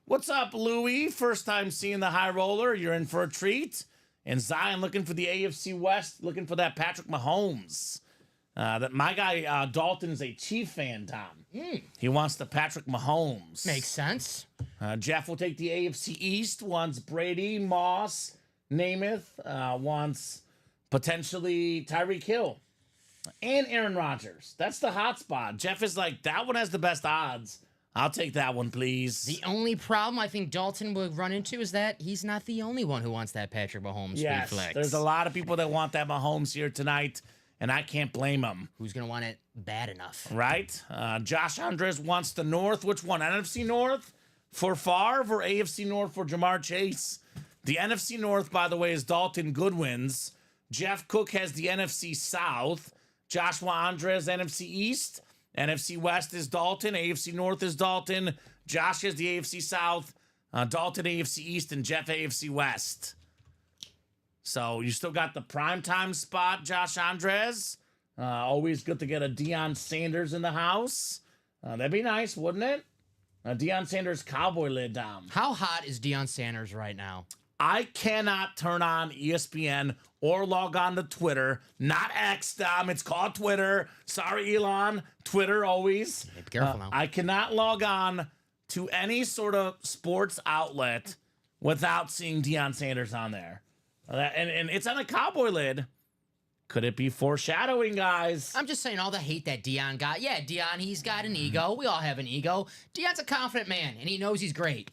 What's up, Louie? First time seeing the High Roller. You're in for a treat. And Zion looking for the AFC West, looking for that Patrick Mahomes. That my guy Dalton is a Chief fan, Tom. He wants the Patrick Mahomes. Makes sense. Jeff will take the AFC East. Wants Brady, Moss, Namath. Wants potentially Tyreek Hill and Aaron Rodgers. That's the hot spot. Jeff is like, that one has the best odds. I'll take that one, please. The only problem I think Dalton would run into is that he's not the only one who wants that Patrick Mahomes speed flex. There's a lot of people that want that Mahomes here tonight, and I can't blame them. Who's going to want it bad enough? Right? Josh Andres wants the North. Which one? NFC North for Favre or AFC North for Jamar Chase? The NFC North, by the way, is Dalton Goodwin's. Jeff Cook has the NFC South. Joshua Andres, NFC East. NFC West is Dalton. AFC North is Dalton. Josh is the AFC South. Dalton AFC East and Jeff AFC West. So you still got the primetime spot, Josh Andres. Always good to get a Deion Sanders in the house. That'd be nice, wouldn't it? Deion Sanders cowboy lid down. How hot is Deion Sanders right now? I cannot turn on ESPN or log on to Twitter. Not X, Dom. It's called Twitter. Sorry, Elon. Twitter always. Be careful now. I cannot log on to any sort of sports outlet without seeing Deion Sanders on there. And it's on a cowboy lid. Could it be foreshadowing, guys? I'm just saying all the hate that Deion got. Yeah, Deion, he's got an ego. We all have an ego. Deion's a confident man, and he knows he's great.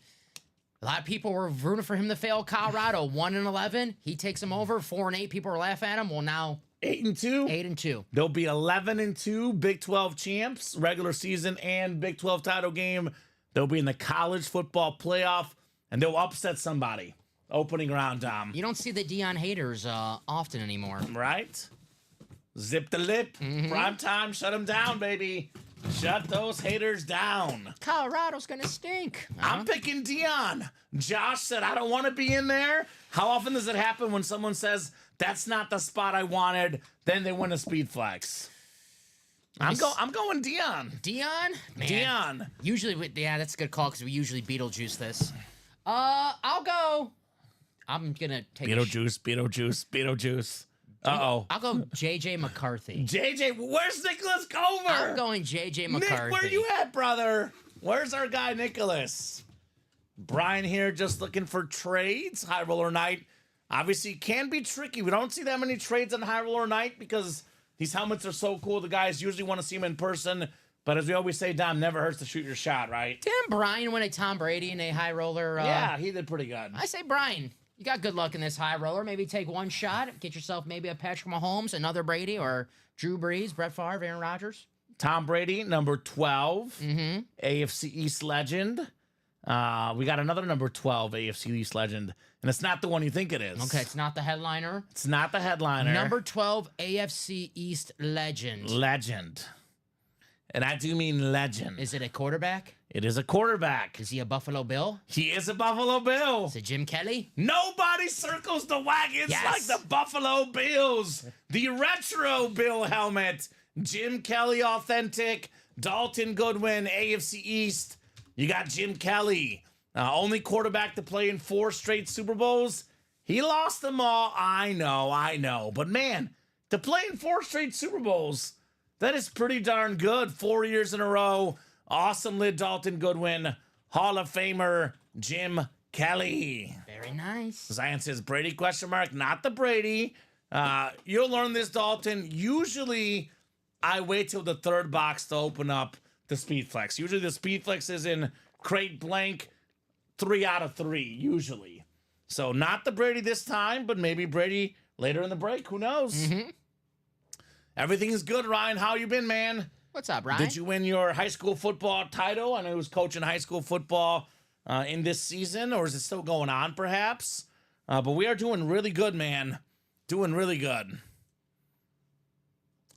A lot of people were rooting for him to fail Colorado. 1-11. He takes them over. 4-8. People are laughing at him. Well, now 8-2. 8-2. They'll be 11-2 Big 12 champs, regular season and Big 12 title game. They'll be in the college football playoff, and they'll upset somebody. Opening round, Dom. You don't see the Deion haters often anymore. Right? Zip the lip. Prime time. Shut them down, baby. Shut those haters down. Colorado's going to stink. I'm picking Deion. Josh said, I don't want to be in there. How often does it happen when someone says, that's not the spot I wanted, then they win a speed flex? I'm going Deion. Deion? Man. Deion. Usually, yeah, that's a good call because we usually Beetlejuice this. I'll go. I'm going to take Beetlejuice. Uh-oh. I'll go J.J. McCarthy. JJ, where's Nicholas Cover? I'm going J.J. McCarthy. Nick, where you at, brother? Where's our guy, Nicholas? Brian here just looking for trades. High Roller Night obviously can be tricky. We don't see that many trades on High Roller Night because these helmets are so cool. The guys usually want to see them in person. But as we always say, Dom, never hurts to shoot your shot, right? Didn't Brian win a Tom Brady in a High Roller? Yeah, he did pretty good. I say Brian. You got good luck in this High Roller. Maybe take one shot. Get yourself maybe a Patrick Mahomes, another Brady, or Drew Brees, Brett Favre, Aaron Rodgers. Tom Brady, number 12. AFC East legend. We got another number 12 AFC East legend. And it's not the one you think it is. Okay, it's not the headliner. It's not the headliner. Number 12 AFC East legend. Legend. And I do mean legend. Is it a quarterback? It is a quarterback. Is he a Buffalo Bill? He is a Buffalo Bill. Is it Jim Kelly? Nobody circles the wagons like the Buffalo Bills. The retro Bill helmet. Jim Kelly authentic. Dalton Goodwin, AFC East. You got Jim Kelly. Only quarterback to play in 4 straight Super Bowls. He lost them all. I know. But man, to play in 4 straight Super Bowls, that is pretty darn good. 4 years in a row. Awesome lid Dalton Goodwin. Hall of Famer Jim Kelly. Very nice. Zion says Brady question mark, not the Brady. You'll learn this, Dalton. Usually, I wait till the third box to open up the Speed Flex. Usually, the Speed Flex is in crate blank, 3 out of 3, usually. So, not the Brady this time, but maybe Brady later in the break. Who knows? Everything is good, Ryan. How you been, man? What's up, Ryan? Did you win your high school football title? I know he was coaching high school football in this season, or is it still going on, perhaps? But we are doing really good, man. Doing really good.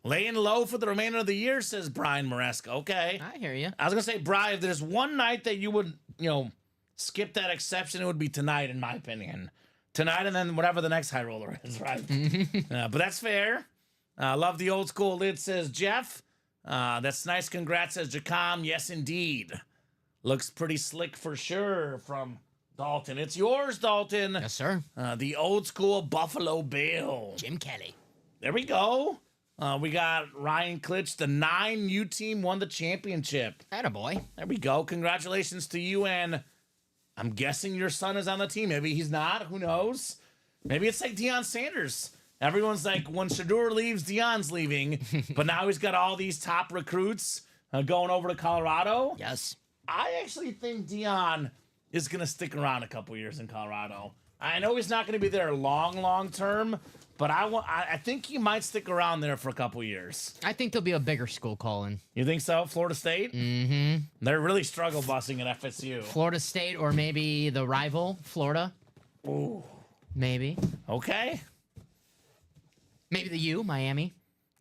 Laying low for the remainder of the year, says Brian Maresca. Okay. I hear you. I was going to say, Brian, if there's one night that you would, skip that exception, it would be tonight, in my opinion. Tonight and then whatever the next high roller is, right? But that's fair. Love the old school lid, says Jeff. That's nice. Congrats, says Jacom. Yes, indeed. Looks pretty slick for sure from Dalton. It's yours, Dalton. Yes, sir. The old school Buffalo Bill. Jim Kelly. There we go. We got Ryan Klitsch. The 9U team won the championship. Attaboy. There we go. Congratulations to you. And I'm guessing your son is on the team. Maybe he's not. Who knows? Maybe it's like Deion Sanders. Everyone's like, when Shedeur leaves, Deion's leaving. But now he's got all these top recruits going over to Colorado. Yes. I actually think Deion is going to stick around a couple years in Colorado. I know he's not going to be there long term, but I think he might stick around there for a couple years. I think there'll be a bigger school calling. You think so? Florida State? Mm-hmm. They're really struggle busing at FSU. Florida State or maybe the rival, Florida. Ooh. Maybe. Okay. Maybe the U, Miami.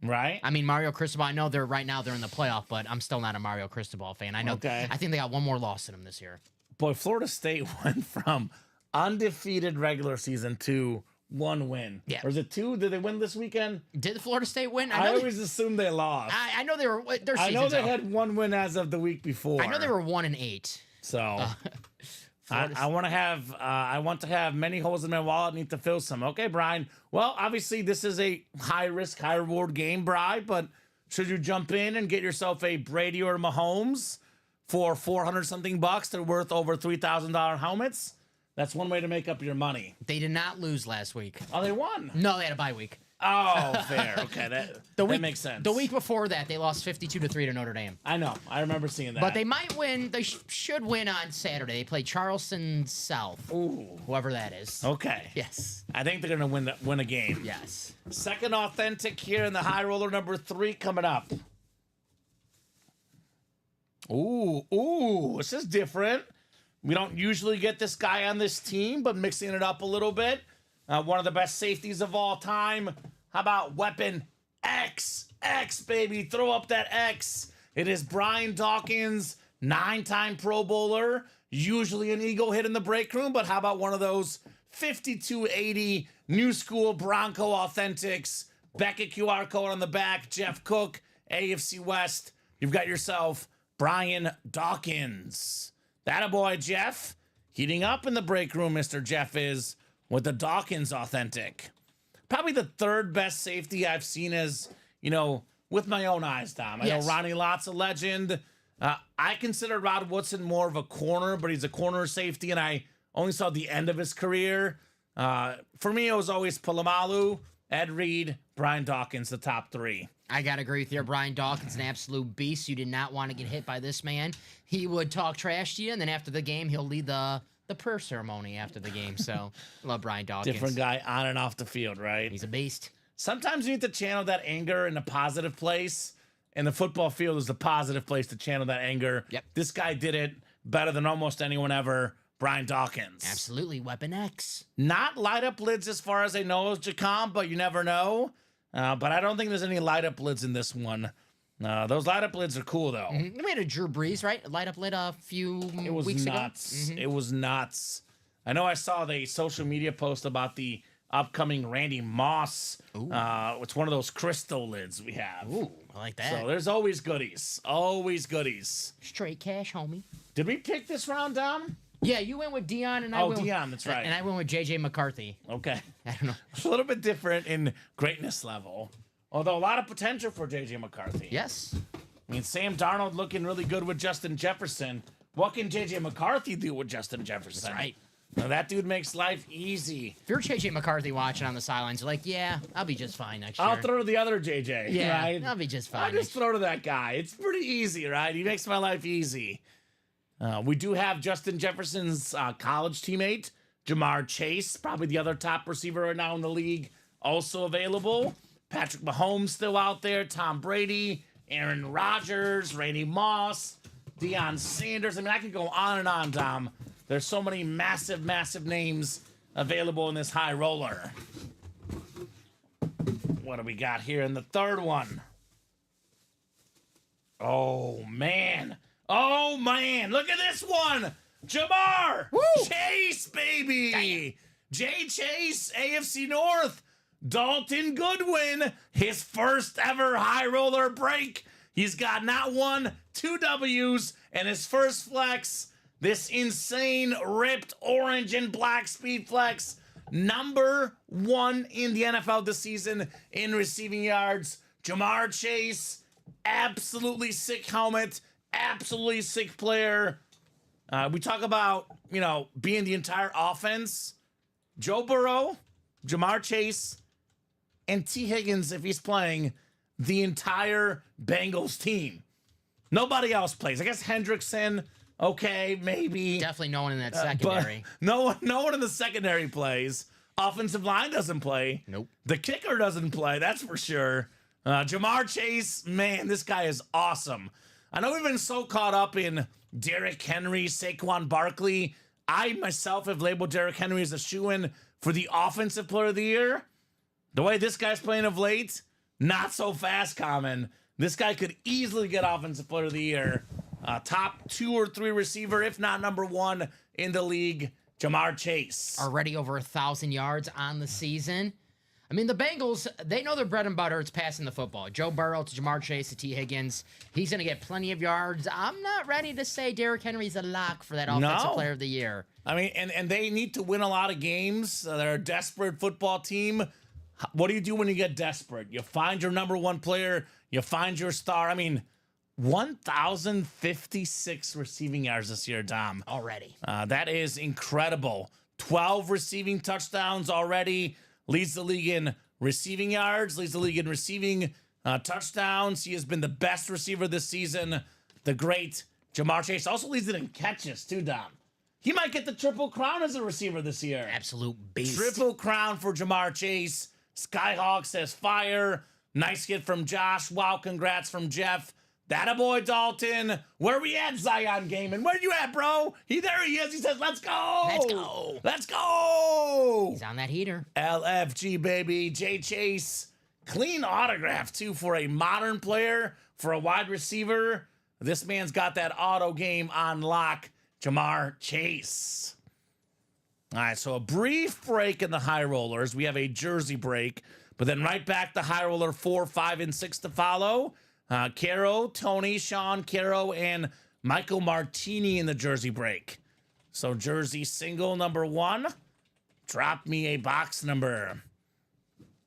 Right. I mean, Mario Cristobal, I know they're in the playoff, but I'm still not a Mario Cristobal fan. I know. Okay. I think they got one more loss in them this year. Boy, Florida State went from undefeated regular season to 1 win. Yeah. Or is it 2? Did they win this weekend? Did Florida State win? I always assumed they lost. I know they were. Their I know they season's had 1 win as of the week before. I know they were 1-8. So I want to have many holes in my wallet. Need to fill some. Okay, Brian. Well, obviously this is a high risk, high reward game, Brian. But should you jump in and get yourself a Brady or Mahomes for $400 something bucks? They're worth over $3,000 helmets. That's one way to make up your money. They did not lose last week. Oh, they won. No, they had a bye week. Oh, fair. Okay, that makes sense. The week before that, they lost 52-3 to Notre Dame. I know. I remember seeing that. But they might win. They should win on Saturday. They play Charleston South. Ooh. Whoever that is. Okay. Yes. I think they're going to win a game. Yes. Second authentic here in the high roller number 3 coming up. Ooh, this is different. We don't usually get this guy on this team, but mixing it up a little bit. One of the best safeties of all time. How about Weapon X? X, baby. Throw up that X. It is Brian Dawkins, 9-time Pro Bowler. Usually an ego hit in the break room, but how about one of those 5280 new school Bronco Authentics? Beckett QR code on the back. Jeff Cook, AFC West. You've got yourself Brian Dawkins. That boy, Jeff. Heating up in the break room, Mr. Jeff is, with the Dawkins Authentic. Probably the 3rd best safety I've seen as, with my own eyes, Dom. I know Ronnie Lott's a legend. I consider Rod Woodson more of a corner, but he's a corner safety, and I only saw the end of his career. For me, it was always Polamalu, Ed Reed, Brian Dawkins, the top 3. I got to agree with you. Brian Dawkins, an absolute beast. You did not want to get hit by this man. He would talk trash to you, and then after the game, he'll lead the prayer ceremony after the game. So, love Brian Dawkins. Different guy on and off the field, right? He's a beast. Sometimes you need to channel that anger in a positive place, and the football field is the positive place to channel that anger. Yep. This guy did it better than almost anyone ever. Brian Dawkins. Absolutely. Weapon X. Not light up lids as far as I know, Jacom, but you never know. But I don't think there's any light up lids in this one. Those light up lids are cool, though. Mm-hmm. We had a Drew Brees, right? Light up lid a few weeks nuts. ago. It was nuts. I know I saw the social media post about the upcoming Randy Moss. It's one of those crystal lids we have. Ooh, I like that. So there's always goodies. Always goodies. Straight cash, homie. Did we pick this round, Dom? Yeah, you went with Deion, and I went Deion, that's right. And I went with J.J. McCarthy. Okay. I don't know. It's a little bit different in greatness level. Although a lot of potential for J.J. McCarthy. Yes. I mean, Sam Darnold looking really good with Justin Jefferson. What can J.J. McCarthy do with Justin Jefferson? That's right. Now, that dude makes life easy. If you're JJ McCarthy watching on the sidelines, you're like, yeah, I'll be just fine next year. I'll throw to the other JJ, yeah, right? I'll be just I'll fine. just throw to that guy. It's pretty easy, right? He makes my life easy. We do have Justin Jefferson's college teammate, Jamar Chase, probably the other top receiver right now in the league, also available. Patrick Mahomes still out there. Tom Brady, Aaron Rodgers, Randy Moss, Deion Sanders. I mean, I could go on and on, Dom. There's so many massive, massive names available in this high roller. What do we got here in the third one? Oh, man. Oh, man. Look at this one. Jamar Chase, baby. Jay Chase, AFC North. Dalton Goodwin, his first ever high roller break. He's got not one, 2 W's, and his first flex. This insane ripped orange and black speed flex. Number 1 in the NFL this season in receiving yards. Jamar Chase, absolutely sick helmet, absolutely sick player. We talk about, being the entire offense. Joe Burrow, Jamar Chase, and T. Higgins, if he's playing, the entire Bengals team. Nobody else plays. I guess Hendrickson, okay, maybe. Definitely no one in that secondary. But no one in the secondary plays. Offensive line doesn't play. Nope. The kicker doesn't play, that's for sure. Jamar Chase, man, this guy is awesome. I know we've been so caught up in Derrick Henry, Saquon Barkley. I myself have labeled Derrick Henry as a shoo-in for the Offensive Player of the Year. The way this guy's playing of late, not so fast, Common. This guy could easily get Offensive Player of the Year. Top 2 or 3 receiver, if not number 1 in the league, Jamar Chase. Already over 1,000 yards on the season. I mean, the Bengals, they know their bread and butter. It's passing the football. Joe Burrow to Jamar Chase to T. Higgins. He's going to get plenty of yards. I'm not ready to say Derrick Henry's a lock for that Offensive Player of the Year. I mean, and they need to win a lot of games. They're a desperate football team. What do you do when you get desperate? You find your number 1 player. You find your star. I mean, 1,056 receiving yards this year, Dom. Already. That is incredible. 12 receiving touchdowns already. Leads the league in receiving yards. Leads the league in receiving touchdowns. He has been the best receiver this season. The great Jamar Chase. Also leads it in catches, too, Dom. He might get the triple crown as a receiver this year. Absolute beast. Triple crown for Jamar Chase. Skyhawk says fire. Nice hit from Josh. Wow, congrats from Jeff. That a boy, Dalton. Where we at, Zion Gaiman? Where you at, bro? There he is. He says, let's go. Let's go. Let's go. He's on that heater. LFG, baby. Jay Chase. Clean autograph, too, for a modern player, for a wide receiver. This man's got that auto game on lock. Jamar Chase. All right, so a brief break in the high rollers. We have a jersey break, but then right back to high roller 4, 5, and 6 to follow. Caro, Tony, Sean, Caro, and Michael Martini in the jersey break. So jersey single number 1. Drop me a box number.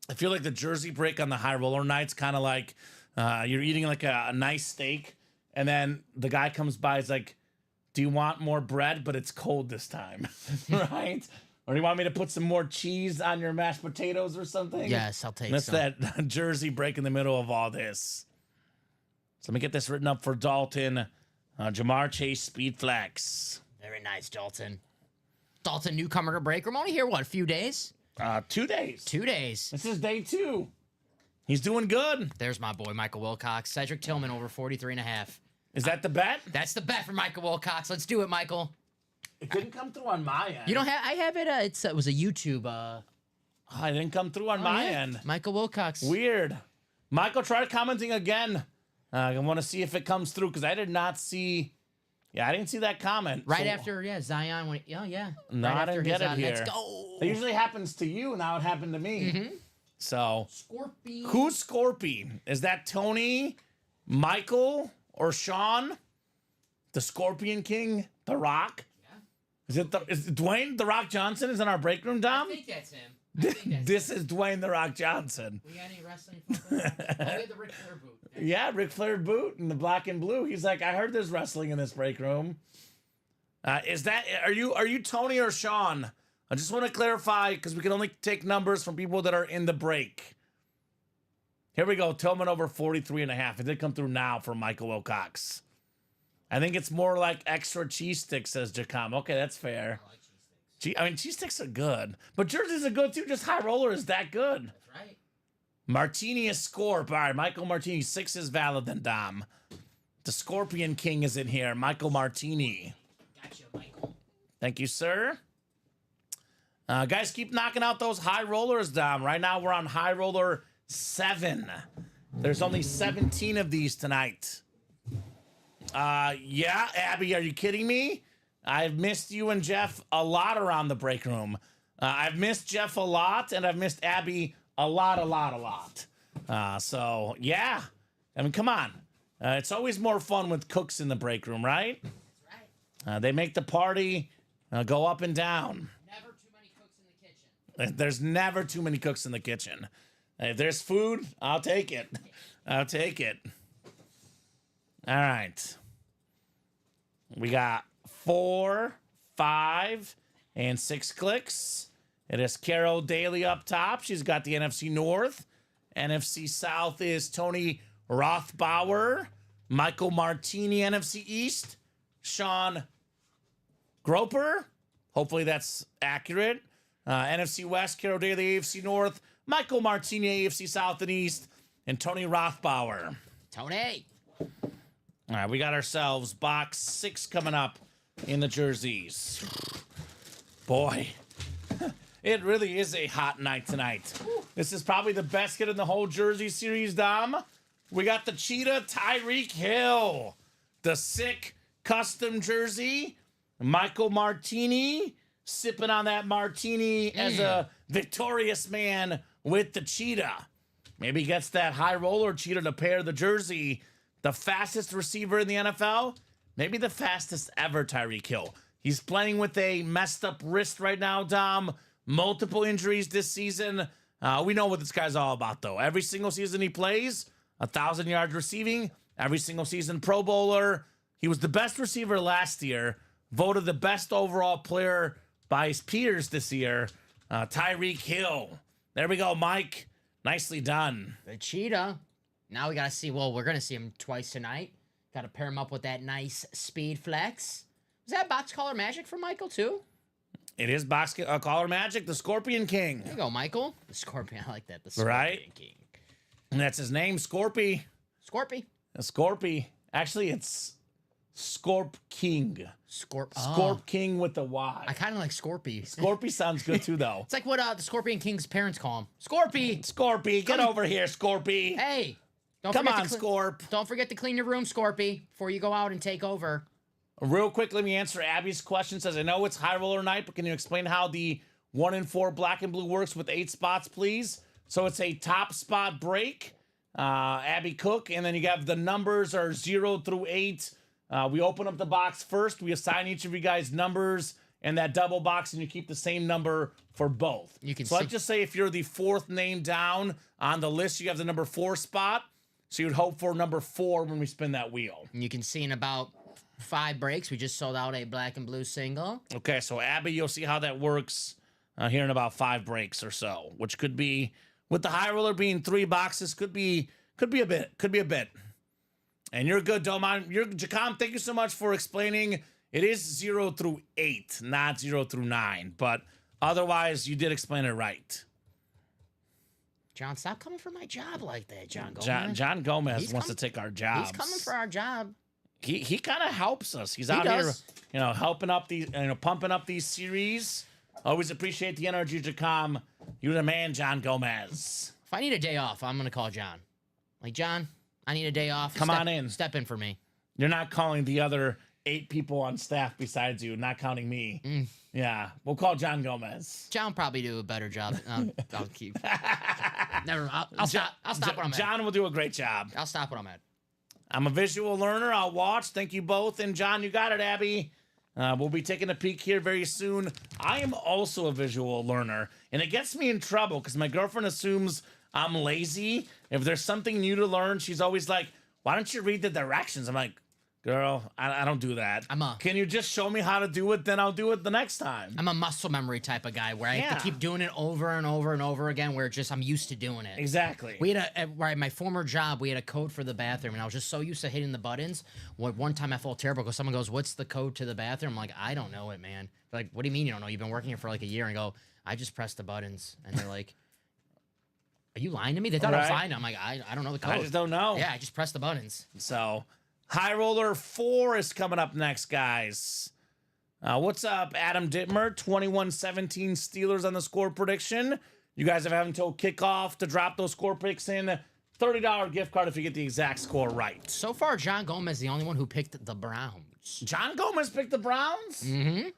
I feel like the jersey break on the high roller night's kind of like you're eating like a nice steak, and then the guy comes by, is like, do you want more bread, but it's cold this time, right? Or do you want me to put some more cheese on your mashed potatoes or something? Yes, I'll take That's some. that jersey break in the middle of all this. So let me get this written up for Dalton. Jamar Chase, Speed Flex. Very nice, Dalton. Dalton, newcomer to break room. Only here, what, a few days? 2 days. 2 days. This is day 2. He's doing good. There's my boy, Michael Wilcox. Cedric Tillman over 43.5. Is that the bet? That's the bet for Michael Wilcox. Let's do it, Michael. It didn't come through on my end. You don't have? I have it. It was a YouTube. It didn't come through on my yeah. end. Michael Wilcox. Weird. Michael, try commenting again. I want to see if it comes through because I did not see. Yeah, I didn't see that comment. Right after, Zion went. Oh yeah. No, right I after didn't get his, it here. Let's go. It usually happens to you. Now it happened to me. So, Scorpion. who's Scorpion? Is that Tony, Michael, or Sean? The Scorpion King, The Rock? Yeah. Is Dwayne The Rock Johnson is in our break room, Dom? I think that's him. This is Dwayne The Rock Johnson. We got any wrestling? We had the Ric Flair boot. Yeah, Ric Flair boot in the black and blue. He's like, I heard there's wrestling in this break room. Are you Tony or Sean? I just want to clarify because we can only take numbers from people that are in the break. Here we go. Tillman over 43.5. It did come through now for Michael Wilcox. I think it's more like extra cheese sticks, says Jacom. Okay, that's fair. I like cheese sticks. I mean, cheese sticks are good, but jerseys are good too. Just high roller is that good. That's right. Martini is Scorp. All right, Michael Martini. 6 is valid then, Dom. The Scorpion King is in here. Michael Martini. Gotcha, Michael. Thank you, sir. Guys, keep knocking out those high rollers, Dom. Right now, we're on high roller 7. There's only 17 of these tonight. Yeah, Abby, are you kidding me? I've missed you and Jeff a lot around the break room. I've missed Jeff a lot, and I've missed Abby a lot. So, yeah. I mean, come on. It's always more fun with cooks in the break room, right? That's right. They make the party go up and down. Never too many cooks in the kitchen. There's never too many cooks in the kitchen. If there's food, I'll take it. I'll take it. All right. We got 4, 5, and 6 clicks. It is Carol Daly up top. She's got the NFC North. NFC South is Tony Rothbauer. Michael Martini, NFC East. Sean Groper. Hopefully that's accurate. NFC West, Carol Daly, AFC North. Michael Martini, AFC South and East. And Tony Rothbauer. Tony. All right, we got ourselves box 6 coming up in the jerseys. Boy, it really is a hot night tonight. This is probably the best hit in the whole jersey series, Dom. We got the Cheetah Tyreek Hill, the sick custom jersey. Michael Martini sipping on that martini as a victorious man with the Cheetah. Maybe he gets that high roller Cheetah to pair the jersey. The fastest receiver in the NFL, maybe the fastest ever, Tyreek Hill. He's playing with a messed up wrist right now, Dom. Multiple injuries this season. We know what this guy's all about, though. Every single season he plays, 1,000 yards receiving. Every single season, Pro Bowler. He was the best receiver last year. Voted the best overall player by his peers this year. Tyreek Hill. There we go, Mike. Nicely done. The Cheetah. Now we got to see, well, we're going to see him twice tonight. Got to pair him up with that nice speed flex. Was that box collar magic for Michael, too? It is box collar magic, the Scorpion King. There you go, Michael. The Scorpion, I like that. The Scorpion Right? King. And that's his name, Scorpy. Scorpy. Scorpy. Actually, it's Scorp King. Scorp King with the Y. I kind of like Scorpy. Scorpy sounds good too, though. It's like what the Scorpion King's parents call him. Scorpy. Scorpy, get over here, Scorpy. Hey. Come on, Scorp. Don't forget to clean your room, Scorpy, before you go out and take over. Real quick, let me answer Abby's question. Says, I know it's high roller night, but can you explain how the 1 in 4 black and blue works with 8 spots, please? So it's a top spot break, Abby Cook, and then you have the numbers are 0 through 8. We open up the box first. We assign each of you guys numbers and that double box, and you keep the same number for both. You can so let's just say if you're the 4th name down on the list, you have the number 4 spot. So you'd hope for number 4 when we spin that wheel. And you can see in about 5 breaks, we just sold out a black and blue single. Okay, so Abby, you'll see how that works here in about 5 breaks or so, which could be, with the high roller being 3 boxes, could be a bit. And you're good, Domon. Jacom, thank you so much for explaining. It is 0 through 8, not 0 through 9. But otherwise, you did explain it right. John, stop coming for my job like that, John Gomez. John Gomez wants to take our jobs. He's coming for our job. He kind of helps us. He's out here, helping up these, pumping up these series. Always appreciate the energy, Jacom. You're the man, John Gomez. If I need a day off, I'm going to call John. Like, John, I need a day off. Come on in. Step in for me. You're not calling the other 8 people on staff besides you, not counting me. Yeah, we'll call John Gomez. John probably do a better job. I'll keep. Never mind. I'll stop. I'll stop what I'm at. John will do a great job. I'll stop what I'm at. I'm a visual learner. I'll watch. Thank you both. And John, you got it, Abby. We'll be taking a peek here very soon. I am also a visual learner, and it gets me in trouble because my girlfriend assumes I'm lazy. If there's something new to learn, she's always like, why don't you read the directions? I'm like, Girl, I don't do that. Can you just show me how to do it? Then I'll do it the next time. I'm a muscle memory type of guy where I have to keep doing it over and over and over again. Where just I'm used to doing it. Exactly. We had at my former job, we had a code for the bathroom, and I was just so used to hitting the buttons. One time I felt terrible because someone goes, "What's the code to the bathroom?" I'm like, "I don't know it, man." They're like, "What do you mean you don't know? You've been working here for like a year." And I go, "I just press the buttons," and they're like, "Are you lying to me?" They thought I was lying. I'm like, I don't know the code. I just don't know. Yeah, I just press the buttons. So, High Roller 4 is coming up next, guys. What's up, Adam Dittmer? 21-17 Steelers on the score prediction. You guys have until kickoff to drop those score picks in. $30 gift card if you get the exact score right. So far, John Gomez is the only one who picked the Browns. John Gomez picked the Browns? Mm-hmm.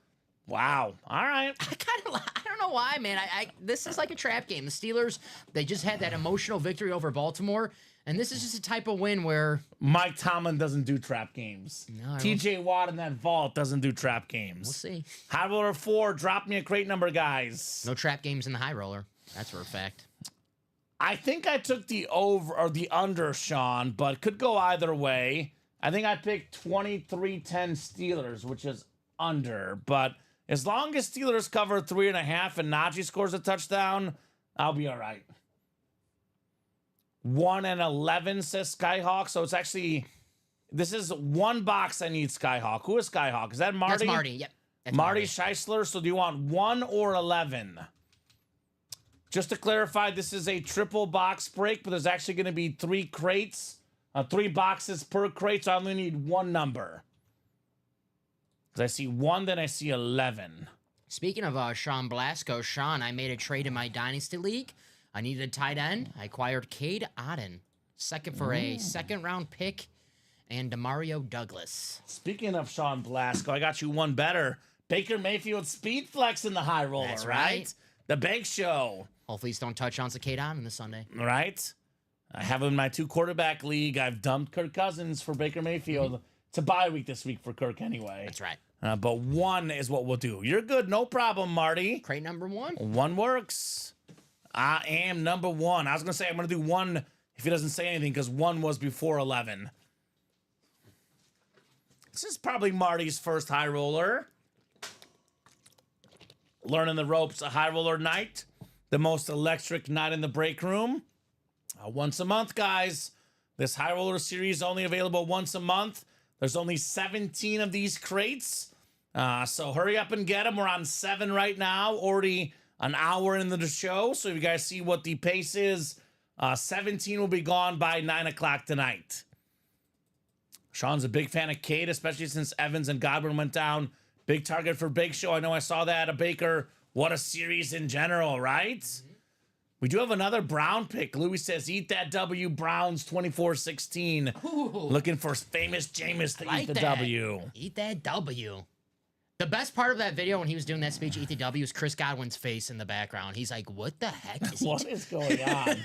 Wow. All right. I don't know why, man. This is like a trap game. The Steelers, they just had that emotional victory over Baltimore. And this is just a type of win where Mike Tomlin doesn't do trap games. No, TJ Watt in that vault doesn't do trap games. We'll see. High Roller 4, drop me a crate number, guys. No trap games in the High Roller. That's for a fact. I think I took the over or the under, Sean, but could go either way. I think I picked 23-10 Steelers, which is under. But as long as Steelers cover 3.5 and Najee scores a touchdown, I'll be all right. 1-11 says Skyhawk. So it's actually, this is one box I need Skyhawk. Who is Skyhawk? Is that Marty? That's Marty, yep. That's Marty Scheisler. So do you want 1 or 11? Just to clarify, this is a triple box break, but there's actually going to be 3 crates, 3 boxes per crate. So I only need 1 number. Because I see 1, then I see 11. Speaking of Sean Blasco, Sean, I made a trade in my Dynasty League. I needed a tight end. I acquired Cade Otton, a second-round pick, and Demario Douglas. Speaking of Sean Blasco, I got you one better. Baker Mayfield speed flex in the High Roller, That's right? The Bank Show. Hopefully he's throwing touchdowns to Cade Otton this Sunday. Right? I have him in my 2-quarterback league. I've dumped Kirk Cousins for Baker Mayfield. It's a bye week this week for Kirk anyway. That's right. But 1 is what we'll do. You're good. No problem, Marty. Crate number 1. 1 works. I am number 1. I was going to say I'm going to do 1 if he doesn't say anything because 1 was before 11. This is probably Marty's first High Roller. Learning the ropes, a High Roller night. The most electric night in the break room. Once a month, guys. This High Roller series only available once a month. There's only 17 of these crates. So hurry up and get them. We're on 7 right now. Already an hour into the show. So if you guys see what the pace is, 17 will be gone by 9 o'clock tonight. Sean's a big fan of Cade, especially since Evans and Godwin went down. Big target for Big Show. I know I saw that at Baker. What a series in general, right? Mm-hmm. We do have another Brown pick. Louis says, eat that W, Browns 24-16. Looking for famous Jameis to eat the W. Eat that W. The best part of that video when he was doing that speech, eat the W, is Chris Godwin's face in the background. He's like, what the heck is he What is going on?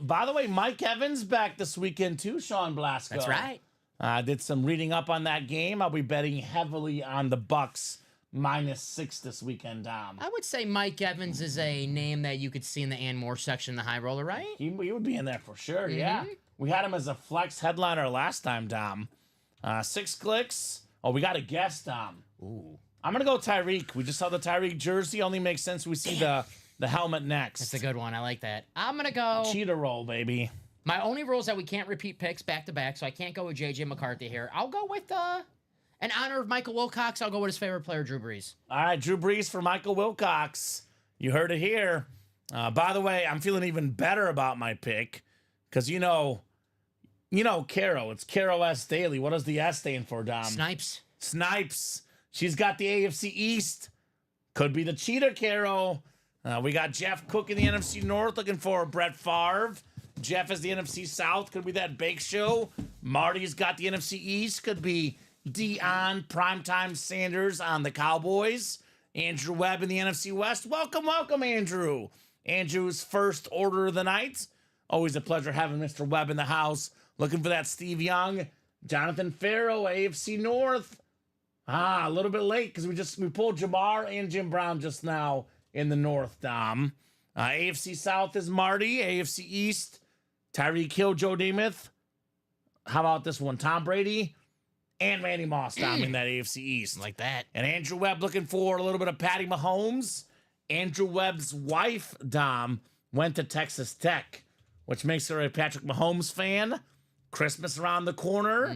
By the way, Mike Evans back this weekend too, Sean Blasco. That's right. Did some reading up on that game. I'll be betting heavily on the Bucks -6 this weekend, Dom. I would say Mike Evans is a name that you could see in the Ann Moore section of the High Roller, right? He would be in there for sure, yeah. We had him as a flex headliner last time, Dom. 6 clicks. Oh, we got a guest, Dom. Ooh. I'm going to go Tyreek. We just saw the Tyreek jersey. Only makes sense we see the helmet next. That's a good one. I like that. I'm going to go... Cheetah roll, baby. My only rule is that we can't repeat picks back-to-back, so I can't go with J.J. McCarthy here. I'll go with, in honor of Michael Wilcox, I'll go with his favorite player, Drew Brees. All right, Drew Brees for Michael Wilcox. You heard it here. By the way, I'm feeling even better about my pick because, you know Caro. It's Caro S. Daly. What does the S stand for, Dom? Snipes. She's got the AFC East. Could be the cheater, Caro. We got Jeff Cook in the NFC North looking for Brett Favre. Jeff is the NFC South. Could be that Bake Show. Marty's got the NFC East. Could be Deion Primetime Sanders on the Cowboys. Andrew Webb in the NFC West. Welcome, Andrew. Andrew's first order of the night. Always a pleasure having Mr. Webb in the house. Looking for that Steve Young. Jonathan Farrow, AFC North. A little bit late because we pulled Jamar and Jim Brown just now in the North, Dom. AFC South is Marty. AFC East, Tyreek Hill, Joe Namath. How about this one? Tom Brady. and Randy Moss down in that AFC East. Like that. And Andrew Webb looking for a little bit of Patty Mahomes. Andrew Webb's wife, Dom, went to Texas Tech, which makes her a Patrick Mahomes fan. Christmas around the corner.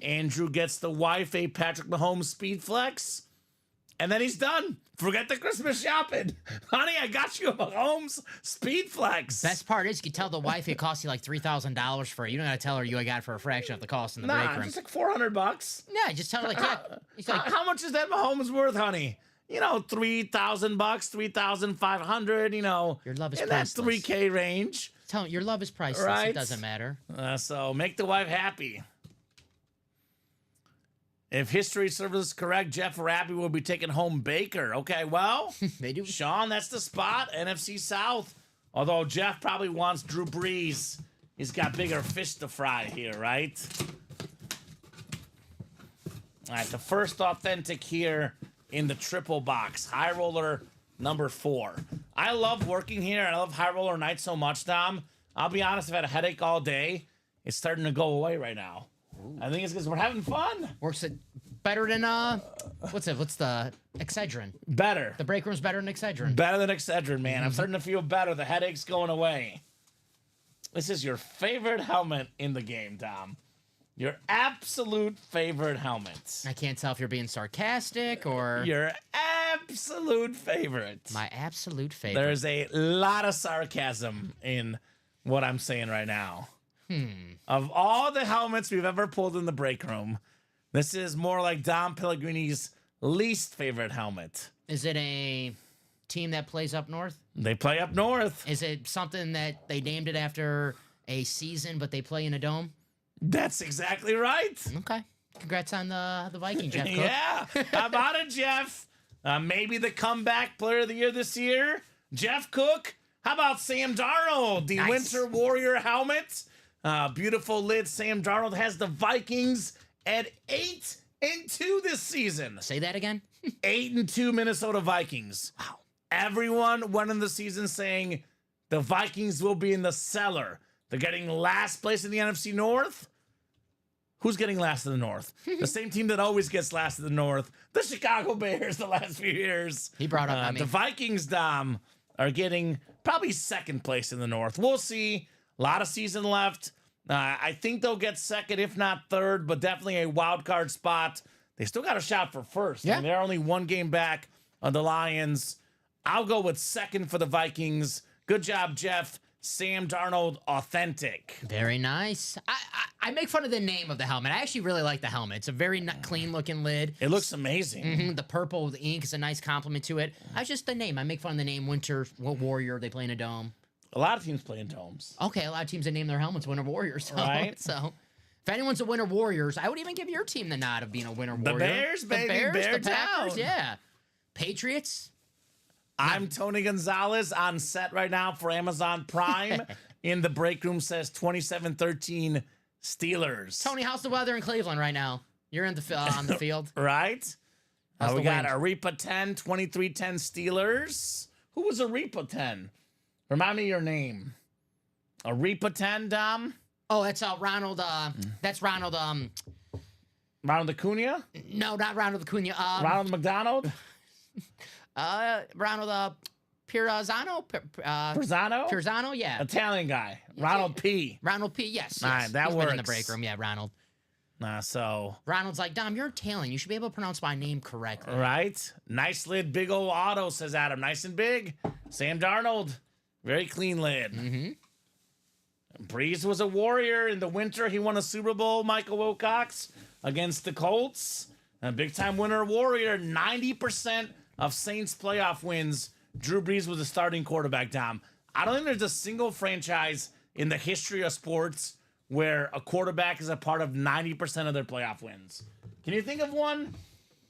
Andrew gets the wife a Patrick Mahomes speed flex. And then he's done. Forget the Christmas shopping. Honey, I got you a Mahomes speed flex. Best part is you can tell the wife it costs you like $3,000 for it. You don't gotta tell her you got it for a fraction of the cost in the break room. Just like $400. Yeah, just tell her like, yeah. He's like, How much is that Mahomes worth, honey? You know, $3,000, $3,500. You know, Your love is in that priceless. $3K range. tell her your love is priceless. Right. It doesn't matter. So make the wife happy. If history serves us correct, Jeff Arabi will be taking home Baker. Okay, well, They do. Sean, that's the spot. NFC South. Although Jeff probably wants Drew Brees. He's got bigger fish to fry here, right? All right, the first authentic here in the triple box. High roller number 4. I love working here. I love high roller night so much, Dom. I'll be honest, I've had a headache all day. It's starting to go away right now. I think it's because we're having fun. Works it better than what's the Excedrin? Better. The break room's better than Excedrin. Better than Excedrin, man. I'm starting to feel better. The headache's going away. This is your favorite helmet in the game, Dom. Your absolute favorite helmet. I can't tell if you're being sarcastic or Your absolute favorite. my absolute favorite. There's a lot of sarcasm in what I'm saying right now. Of all the helmets we've ever pulled in the break room, this is more like Dom Pellegrini's least favorite helmet. Is it a team that plays up north? They play up north. Is it something that they named it after a season, but they play in a dome? That's exactly right. Okay. Congrats on the Viking, Jeff Cook. Yeah. How about it, Jeff? Maybe the comeback player of the year this year, Jeff Cook. How about Sam Darnold, the Nice. Winter Warrior helmet? Beautiful lid. Sam Darnold has the Vikings at 8-2 this season. Say that again. 8-2 Minnesota Vikings. Wow. Everyone went in the season saying the Vikings will be in the cellar. They're getting last place in the NFC North. Who's getting last in the North? The same team that always gets last in the North, the Chicago Bears, the last few years. He brought up, The Vikings, Dom, are getting probably second place in the North. We'll see. A lot of season left. I think they'll get second, if not third, but definitely a wild card spot. They still got a shot for first. I Yeah. mean, they're only one game back of the Lions. I'll go with second for the Vikings. Good job, Jeff. Sam Darnold, authentic. Very nice. I make fun of the name of the helmet. I actually really like the helmet. It's a very clean looking lid. It looks amazing. The purple with the ink is a nice compliment to it. I just the name. I make fun of the name Winter Warrior. They play in a dome. A lot of teams play in domes. Okay, a lot of teams that name their helmets Winter Warriors. So, Right. So if anyone's a Winter Warriors, I would even give your team the nod of being a Winter Warrior. Bears, baby. Bear the Packers, town. yeah. Patriots. I'm Tony Gonzalez on set right now for Amazon Prime. In the break room says 27-13 Steelers. Tony, how's the weather in Cleveland right now? You're in the on the field. Right? How's We the got wind? Arepa 10, 23-10 Steelers. Who was Arepa 10? Remind me your name. Arepa 10, Dom? Oh, that's Ronald. That's Ronald. Ronald Acuna? No, not Ronald Acuna. Ronald McDonald? Ronald Pirzano. Pirzano? Pirzano, yeah. Italian guy. Ronald P. Ronald P. Yes. All right, yes. that He's been in the works. break room. Yeah, Ronald. So, Ronald's like, Dom, you're Italian. You should be able to pronounce my name correctly. right? Nice lid, big old auto, says Adam. Nice and big. Sam Darnold. Very clean lid. Breeze was a warrior. In the winter, he won a Super Bowl, Michael Wilcox, against the Colts. A big-time winner warrior. 90% of Saints playoff wins. Drew Brees was a starting quarterback, Dom. I don't think there's a single franchise in the history of sports where a quarterback is a part of 90% of their playoff wins. Can you think of one?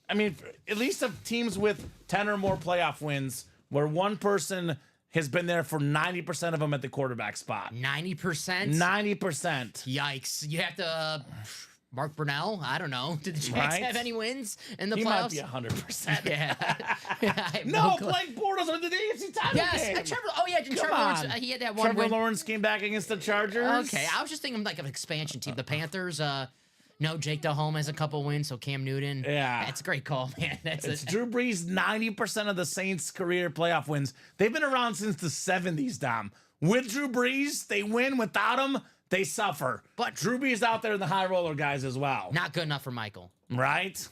I mean, at least of teams with 10 or more playoff wins where one person has been there for 90% of them at the quarterback spot. 90%? 90%. Yikes. You have to... Mark Brunell? I don't know. Did the Jags Right? have any wins in the He might playoffs? be 100%. Yeah. I have No, clue. Blake Bortles went to the AFC title Yes, game. Trevor. Oh yeah, Trevor Lawrence. on. He had that one Trevor win. Lawrence came back against the Chargers. Okay, I was just thinking like of an expansion team, the Panthers. No, Jake Delhomme has a couple wins, so Cam Newton. Yeah. That's a great call, man. It's Drew Brees, 90% of the Saints' career playoff wins. They've been around since the 70s, Dom. With Drew Brees, they win. Without him, they suffer. But Drew Brees out there in the high roller guys as well. not good enough for Michael. Right?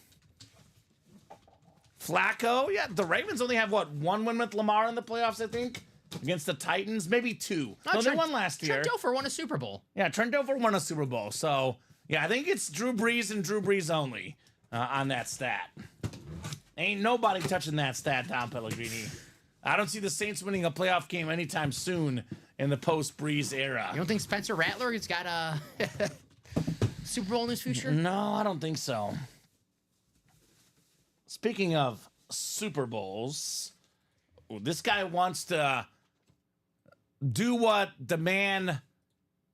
Flacco, yeah, the Ravens only have, one win with Lamar in the playoffs, I think? Against the Titans? Maybe two. No, they won last year. Trent Dilfer won a Super Bowl. Yeah, Trent Dilfer won a Super Bowl. So, yeah, I think it's Drew Brees and Drew Brees only on that stat. Ain't nobody touching that stat, Tom Pellegrini. I don't see the Saints winning a playoff game anytime soon in the post-Brees era. You don't think Spencer Rattler has got a Super Bowl in his future? No, I don't think so. Speaking of Super Bowls, this guy wants to do what the man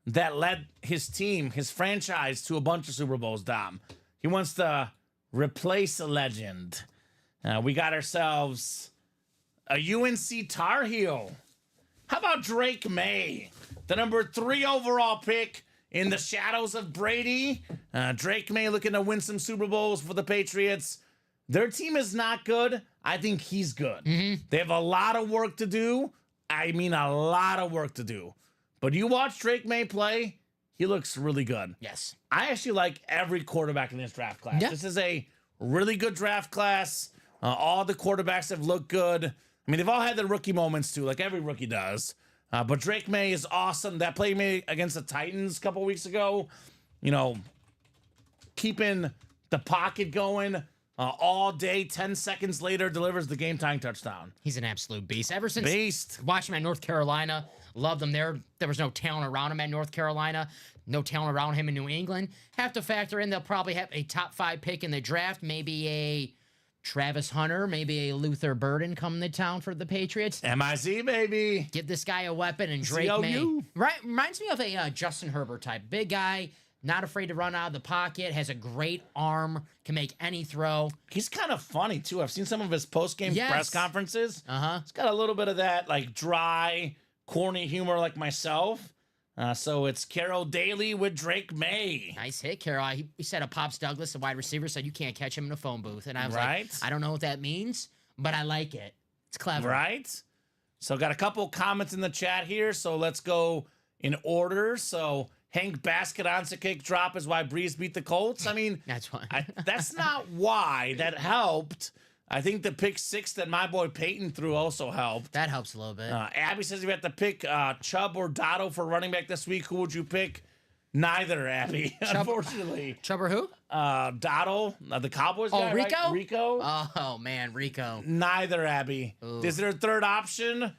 that led his team, his franchise, to a bunch of Super Bowls, Dom. He wants to replace a legend. We got ourselves a UNC Tar Heel. How about Drake May, the number 3 overall pick in the shadows of Brady? Drake May looking to win some Super Bowls for the Patriots. Their team is not good. I think he's good. They have a lot of work to do. I mean, a lot of work to do. But you watch Drake May play, he looks really good. Yes. I actually like every quarterback in this draft class. Yeah. This is a really good draft class. All the quarterbacks have looked good. I mean, they've all had their rookie moments too, like every rookie does. But Drake May is awesome. That play made against the Titans a couple weeks ago, keeping the pocket going all day, 10 seconds later, delivers the game-tying touchdown. He's an absolute beast. Ever since Beast. watching him at North Carolina, loved him there. There was no talent around him at North Carolina. No talent around him in New England. Have to factor in they'll probably have a top 5 pick in the draft. Maybe a Travis Hunter, maybe a Luther Burden coming to town for the Patriots. MIC, baby. Give this guy a weapon, and Drake May. COU. Right, reminds me of a Justin Herbert type. Big guy, not afraid to run out of the pocket, has a great arm, can make any throw. He's kind of funny, too. I've seen some of his post-game Yes. press conferences. Uh-huh. He's got a little bit of that, like, dry, corny humor like myself. So it's Carroll Daly with Drake May. Nice hit, Carol. He said a Pops Douglas, a wide receiver, said you can't catch him in a phone booth. And I was Right. like, I don't know what that means, but I like it. It's clever. Right? So got a couple comments in the chat here, so let's go in order. So Hank Basket kick drop is why Breeze beat the Colts. I mean, That's why. that's not why. That helped. I think the pick 6 that my boy Peyton threw also helped. That helps a little bit. Abby says if you had to pick Chubb or Dotto for running back this week, who would you pick? Neither, Abby, unfortunately. Chubb or who? Dotto, the Cowboys guy, Rico? right? Rico? Oh, man, Rico. Neither, Abby. Ooh. Is there a third option?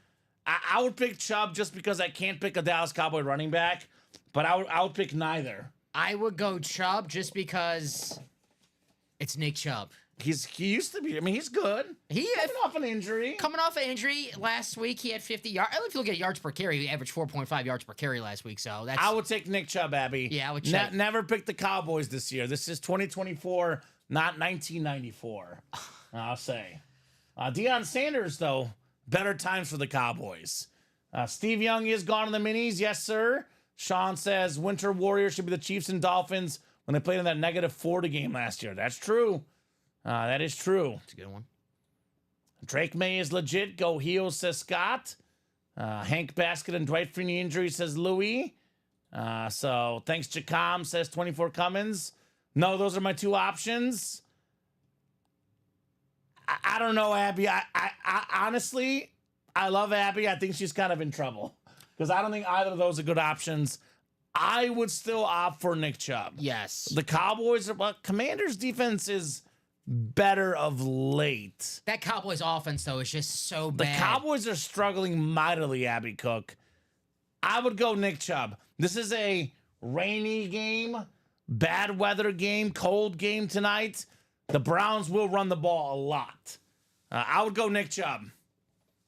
I would pick Chubb just because I can't pick a Dallas Cowboy running back, but I would pick neither. I would go Chubb just because it's Nick Chubb. He used to be. I mean, he's good. He Coming off an injury. Coming off an injury last week, he had 50 yards. If you look at yards per carry, he averaged 4.5 yards per carry last week. So that's. I would take Nick Chubb, Abby. Yeah, I would check. Never pick the Cowboys this year. This is 2024, not 1994. I'll say. Deion Sanders, though, better times for the Cowboys. Steve Young is gone in the minis. Yes, sir. Sean says Winter Warriors should be the Chiefs and Dolphins when they played in that -40 game last year. That's true. That is true. That's a good one. Drake May is legit. Go Heels, says Scott. Hank Basket and Dwight Freeney injury, says Louie. So thanks, Jacom, says 24 Cummins. No, those are my 2 options. I don't know, Abby. I honestly, I love Abby. I think she's kind of in trouble because I don't think either of those are good options. I would still opt for Nick Chubb. Yes. The Cowboys, Commanders' defense is better of late. That Cowboys offense, though, is just so The bad. Cowboys are struggling mightily, Abby Cook. I would go Nick Chubb. This is a rainy game, bad weather game, cold game tonight. The Browns will run the ball a lot. I would go Nick Chubb.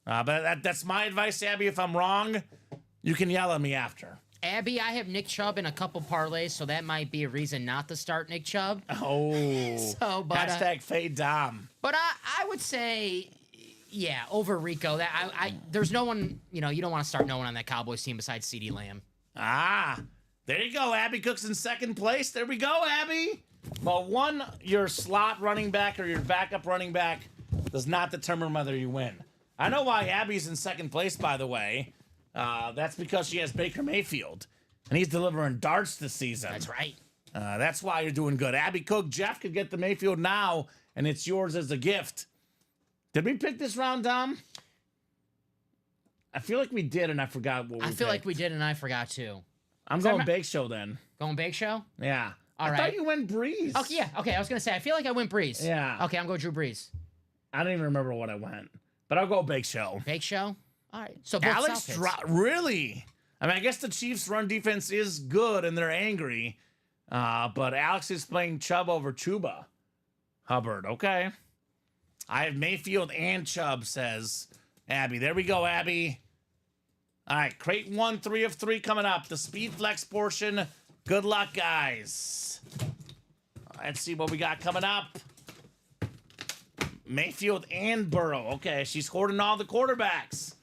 But that's my advice, Abby. If I'm wrong, you can yell at me after. Abby, I have Nick Chubb in a couple parlays, so that might be a reason not to start Nick Chubb. Oh. So, but Hashtag fade Dom. But I would say, yeah, over Rico. That there's no one, you don't want to start no one on that Cowboys team besides CeeDee Lamb. There you go. Abby Cook's in second place. There we go, Abby. Well, your slot running back or your backup running back does not determine whether you win. I know why Abby's in second place, by the way. That's because she has Baker Mayfield, and he's delivering darts this season. That's right. That's why you're doing good. Abby Cook, Jeff could get the Mayfield now, and it's yours as a gift. Did we pick this round, Dom? I feel like we did, and I forgot what we I feel like picked. we did, and I forgot too. I'm going Bake Show then. Going Bake Show? Yeah. All I right. thought you went Breeze. Okay, yeah. Okay, I was gonna say I feel like I went Breeze. Yeah. Okay, I'm going Drew Brees. I don't even remember what I went, but I'll go Bake Show. Bake Show. All right. So both Alex, South hits. really? I mean, I guess the Chiefs' run defense is good, and they're angry. But Alex is playing Chubb over Chuba Hubbard. Okay. I have Mayfield and Chubb, says Abby. There we go, Abby. All right, crate 1, 3 of 3 coming up. The speed flex portion. Good luck, guys. Let's see what we got coming up. Mayfield and Burrow. Okay, she's hoarding all the quarterbacks.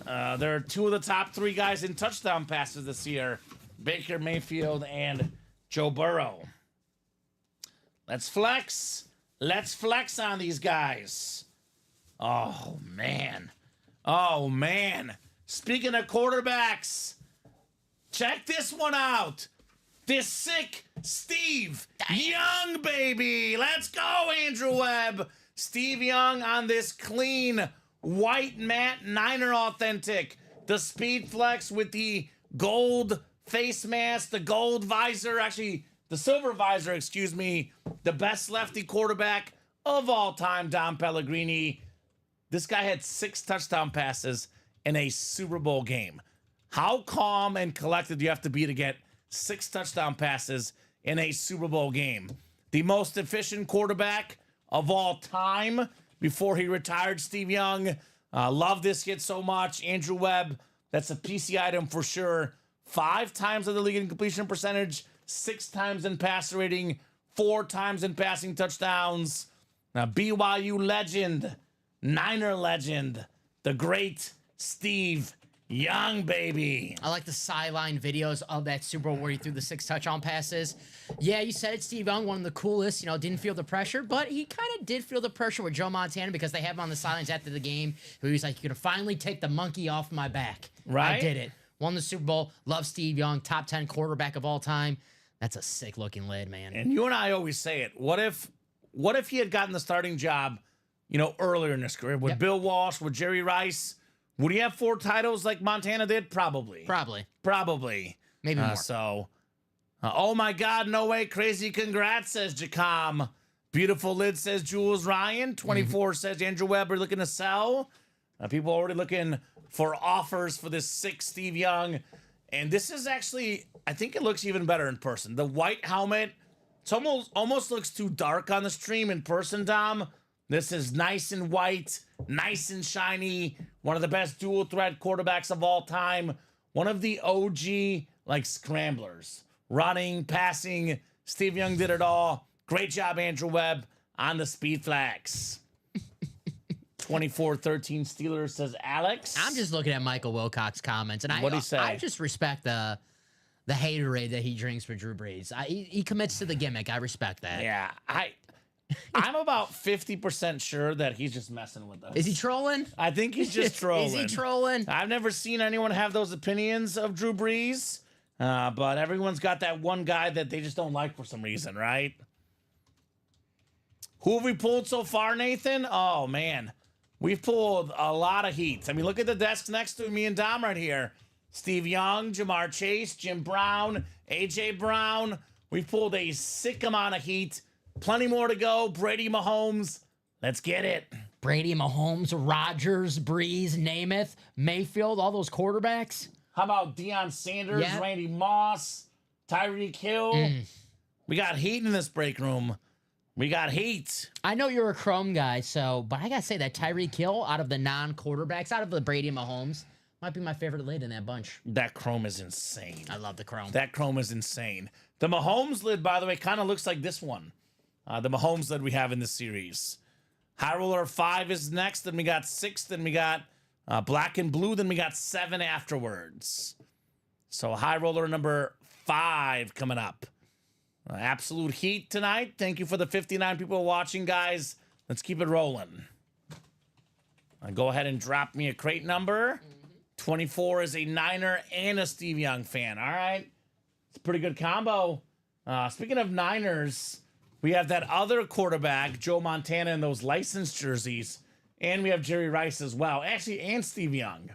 There are 2 of the top 3 guys in touchdown passes this year. Baker Mayfield and Joe Burrow. Let's flex. Let's flex on these guys. Oh, man. Oh, man. Speaking of quarterbacks, check this one out. This sick Steve Young, baby. Let's go, Andrew Webb. Steve Young on this clean white matte Niner Authentic. The Speed Flex with the gold face mask, the gold visor, actually the silver visor, excuse me. The best lefty quarterback of all time, Dom Pellegrini. This guy had 6 touchdown passes in a Super Bowl game. How calm and collected do you have to be to get 6 touchdown passes in a Super Bowl game? The most efficient quarterback of all time before he retired, Steve Young. Love this hit so much. Andrew Webb, that's a PC item for sure. 5 times in the league in completion percentage, 6 times in passer rating, 4 times in passing touchdowns. Now, BYU legend, Niner legend, the great Steve Young, baby. I like the sideline videos of that Super Bowl where he threw the 6 touchdown passes. Yeah, you said it, Steve Young, one of the coolest, didn't feel the pressure, but he kind of did feel the pressure with Joe Montana because they have him on the sidelines after the game. He was like, you're going to finally take the monkey off my back. Right. I did it. Won the Super Bowl. Love Steve Young, top 10 quarterback of all time. That's a sick looking lid, man. And you and I always say it. What if he had gotten the starting job, earlier in his career with Bill Walsh, with Jerry Rice? Would he have 4 titles like Montana did? Probably. Maybe more. Oh my God, no way, crazy congrats, says Jacom. Beautiful lid, says Jules Ryan. 24 says Andrew Webb, looking to sell. People already looking for offers for this sick Steve Young. And this is actually, I think it looks even better in person. The white helmet, it's almost looks too dark on the stream. In person, Dom. This is nice and white, nice and shiny. One of the best dual threat quarterbacks of all time. One of the OG scramblers. Running, passing. Steve Young did it all. Great job, Andrew Webb, on the speed flags. 24-13 Steelers, says Alex. I'm just looking at Michael Wilcox comments, and What'd he say? I just respect the haterade that he drinks for Drew Brees. He commits to the gimmick. I respect that. Yeah, I'm about 50% sure that he's just messing with us. Is he trolling? I think he's just trolling. Is he trolling? I've never seen anyone have those opinions of Drew Brees, but everyone's got that one guy that they just don't like for some reason, right? Who have we pulled so far, Nathan? Oh, man. We've pulled a lot of heat. I mean, look at the desk next to me and Dom right here. Steve Young, Jamar Chase, Jim Brown, A.J. Brown. We've pulled a sick amount of heat. Plenty more to go. Brady Mahomes. Let's get it. Brady, Mahomes, Rodgers, Breeze, Namath, Mayfield, all those quarterbacks. How about Deion Sanders, Yeah. Randy Moss, Tyreek Hill? We got heat in this break room. We got heat. I know you're a Chrome guy, but I gotta say that Tyreek Hill, out of the non-quarterbacks, out of the Brady and Mahomes, might be my favorite lid in that bunch. That chrome is insane. I love the Chrome. That chrome is insane. The Mahomes lid, by the way, kind of looks like this one. The Mahomes lid we have in this series. High Roller 5 is next. Then we got 6. Then we got Black and Blue. Then we got 7 afterwards. So High Roller number 5 coming up. Absolute heat tonight. Thank you for the 59 people watching, guys. Let's keep it rolling. Go ahead and drop me a crate number. 24 is a Niner and a Steve Young fan. All right. It's a pretty good combo. Speaking of Niners, we have that other quarterback, Joe Montana, in those licensed jerseys. And we have Jerry Rice as well. Actually, and Steve Young.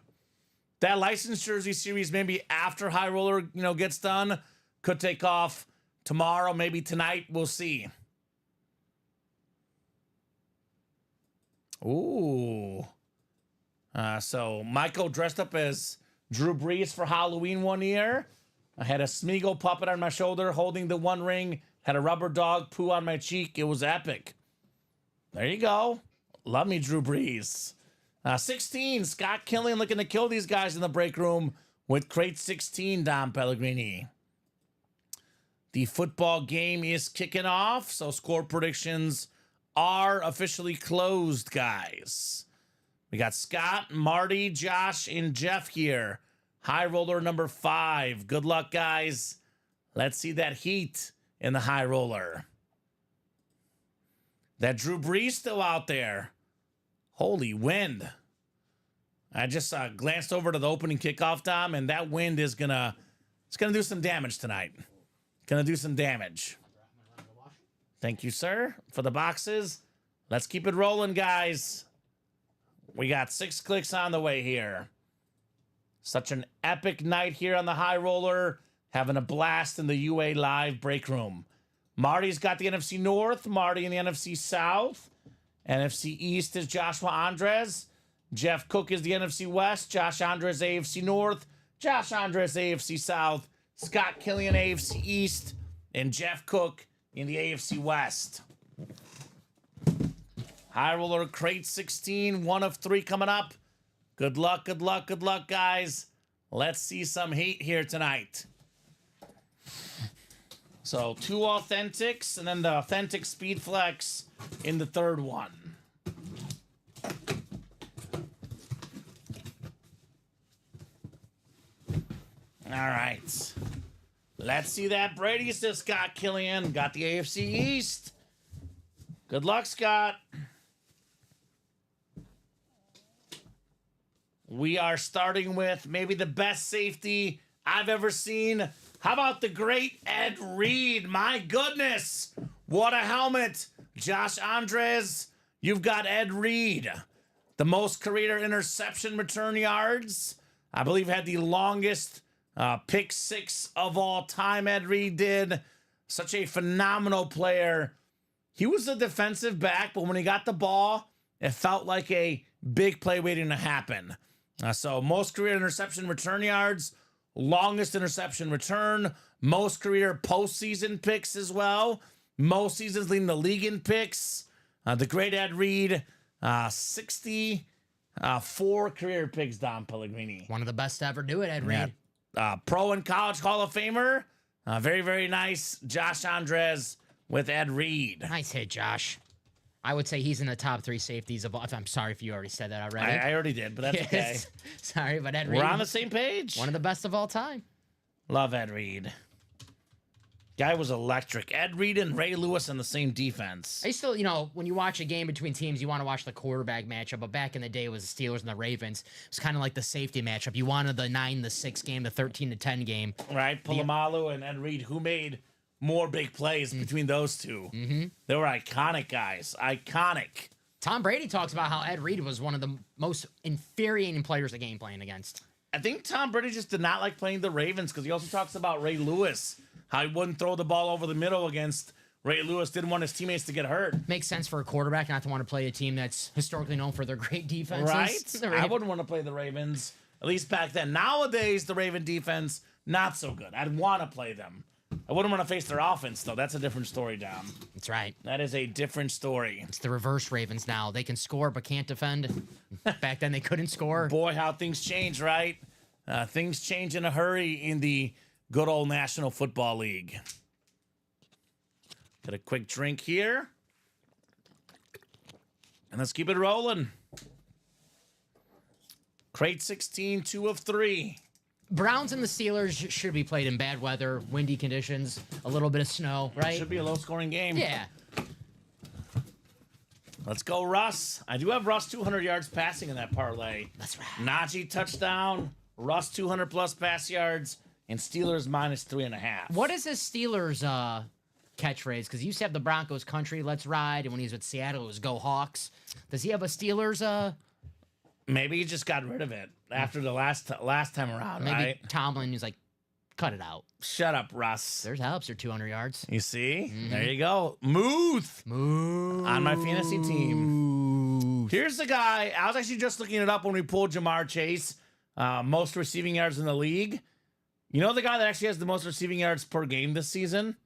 That licensed jersey series, maybe after High Roller, gets done, could take off tomorrow, maybe tonight. We'll see. Ooh. So Michael dressed up as Drew Brees for Halloween one year. I had a Smeagol puppet on my shoulder holding the One Ring. Had a rubber dog poo on my cheek. It was epic. There you go. Love me, Drew Brees. 16, Scott Killian looking to kill these guys in the break room with crate 16, Dom Pellegrini. The football game is kicking off, so score predictions are officially closed, guys. We got Scott, Marty, Josh, and Jeff here. High roller number 5. Good luck, guys. Let's see that heat in the high roller. That Drew Brees still out there. Holy wind. I just glanced over to the opening kickoff, Dom, and that wind is it's gonna do some damage tonight. Gonna do some damage. Thank you, sir, for the boxes. Let's keep it rolling, guys. We got 6 clicks on the way here. Such an epic night here on the high roller. Having a blast in the UA Live break room. Marty's got the NFC North. Marty in the NFC South. NFC East is Joshua Andres. Jeff Cook is the NFC West. Josh Andres, AFC North. Josh Andres, AFC South. Scott Killian, AFC East. And Jeff Cook in the AFC West. High roller crate 16. 1 of 3 coming up. Good luck, good luck, good luck, guys. Let's see some heat here tonight. So 2 authentics and then the authentic speed flex in the third one. All right. Let's see that. Brady says Scott Killian got the AFC East. Good luck, Scott. We are starting with maybe the best safety I've ever seen. How about the great Ed Reed? My goodness. What a helmet. Josh Andres, you've got Ed Reed. The most career interception return yards. I believe had the longest pick 6 of all time, Ed Reed did. Such a phenomenal player. He was a defensive back, but when he got the ball, it felt like a big play waiting to happen. So most career interception return yards, longest interception return, most career postseason picks as well, most seasons leading the league in picks. The great Ed Reed, 64 career picks, Dom Pellegrini. One of the best to ever do it, Ed Reed. Pro and college Hall of Famer. Very, very nice. Josh Andres with Ed Reed. Nice hit, Josh. I would say he's in the top 3 safeties of all. I'm sorry if you already said that already. I already did, but that's okay. Sorry, but Ed Reed. We're on the same page. One of the best of all time. Love Ed Reed. Guy was electric. Ed Reed and Ray Lewis on the same defense. I still, when you watch a game between teams, you want to watch the quarterback matchup. But back in the day, it was the Steelers and the Ravens. It was kind of like the safety matchup. You wanted the 9-6 game, the 13-10 game. Right, Polamalu and Ed Reed, who made more big plays between those two. Mm-hmm. They were iconic guys. Iconic. Tom Brady talks about how Ed Reed was one of the most infuriating players the game playing against. I think Tom Brady just did not like playing the Ravens because he also talks about Ray Lewis, how he wouldn't throw the ball over the middle against Ray Lewis, didn't want his teammates to get hurt. Makes sense for a quarterback not to want to play a team that's historically known for their great defenses. Right? I wouldn't want to play the Ravens, at least back then. Nowadays, the Raven defense, not so good. I'd want to play them. I wouldn't want to face their offense, though. That's a different story, Dom. That's right. That is a different story. It's the reverse Ravens now. They can score but can't defend. Back then, they couldn't score. Boy, how things change, right? Things change in a hurry in the good old National Football League. Get a quick drink here. And let's keep it rolling. Crate 16, 2 of 3. Browns and the Steelers should be played in bad weather, windy conditions, a little bit of snow, right? Should be a low-scoring game. Yeah. Let's go, Russ. I do have Russ 200 yards passing in that parlay. That's right. Najee touchdown, Russ 200-plus pass yards, and Steelers -3.5. What is his Steelers catchphrase? Because he used to have the Broncos country, let's ride, and when he was with Seattle, it was go Hawks. Does he have a Steelers? Maybe he just got rid of it after the last time around, Maybe right? Tomlin was like, cut it out. Shut up, Russ. There's helps or 200 yards. You see? There you go. Muth on my fantasy team. Here's the guy. I was actually just looking it up when we pulled Jamar Chase, most receiving yards in the league. You know the guy that actually has the most receiving yards per game this season?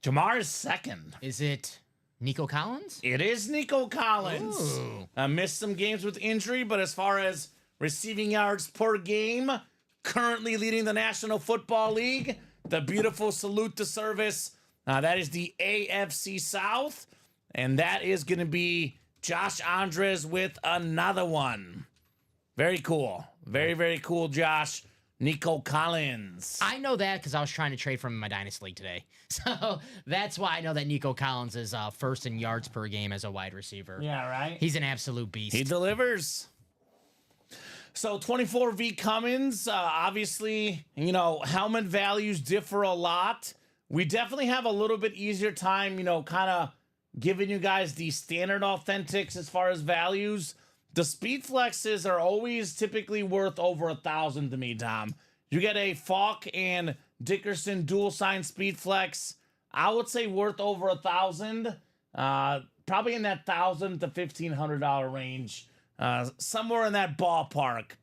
Jamar is second. Is it Nico Collins? It is Nico Collins. Ooh. Missed some games with injury, but as far as receiving yards per game, currently leading the National Football League. The beautiful salute to service. That is the AFC South. And that is going to be Josh Andres with another one. Very cool. Very, very cool, Josh. Nico Collins. I know that because I was trying to trade from my Dynasty League today. So that's why I know that Nico Collins is first in yards per game as a wide receiver. Yeah, right? He's an absolute beast. He delivers. So 24V Cummins, obviously, helmet values differ a lot. We definitely have a little bit easier time, kind of giving you guys the standard authentics as far as values. The speed flexes are always typically worth over 1,000 to me, Dom. You get a Falk and Dickerson dual sign speed flex, I would say worth over 1,000. Probably in that $1,000 to $1,500 range. Somewhere in that ballpark,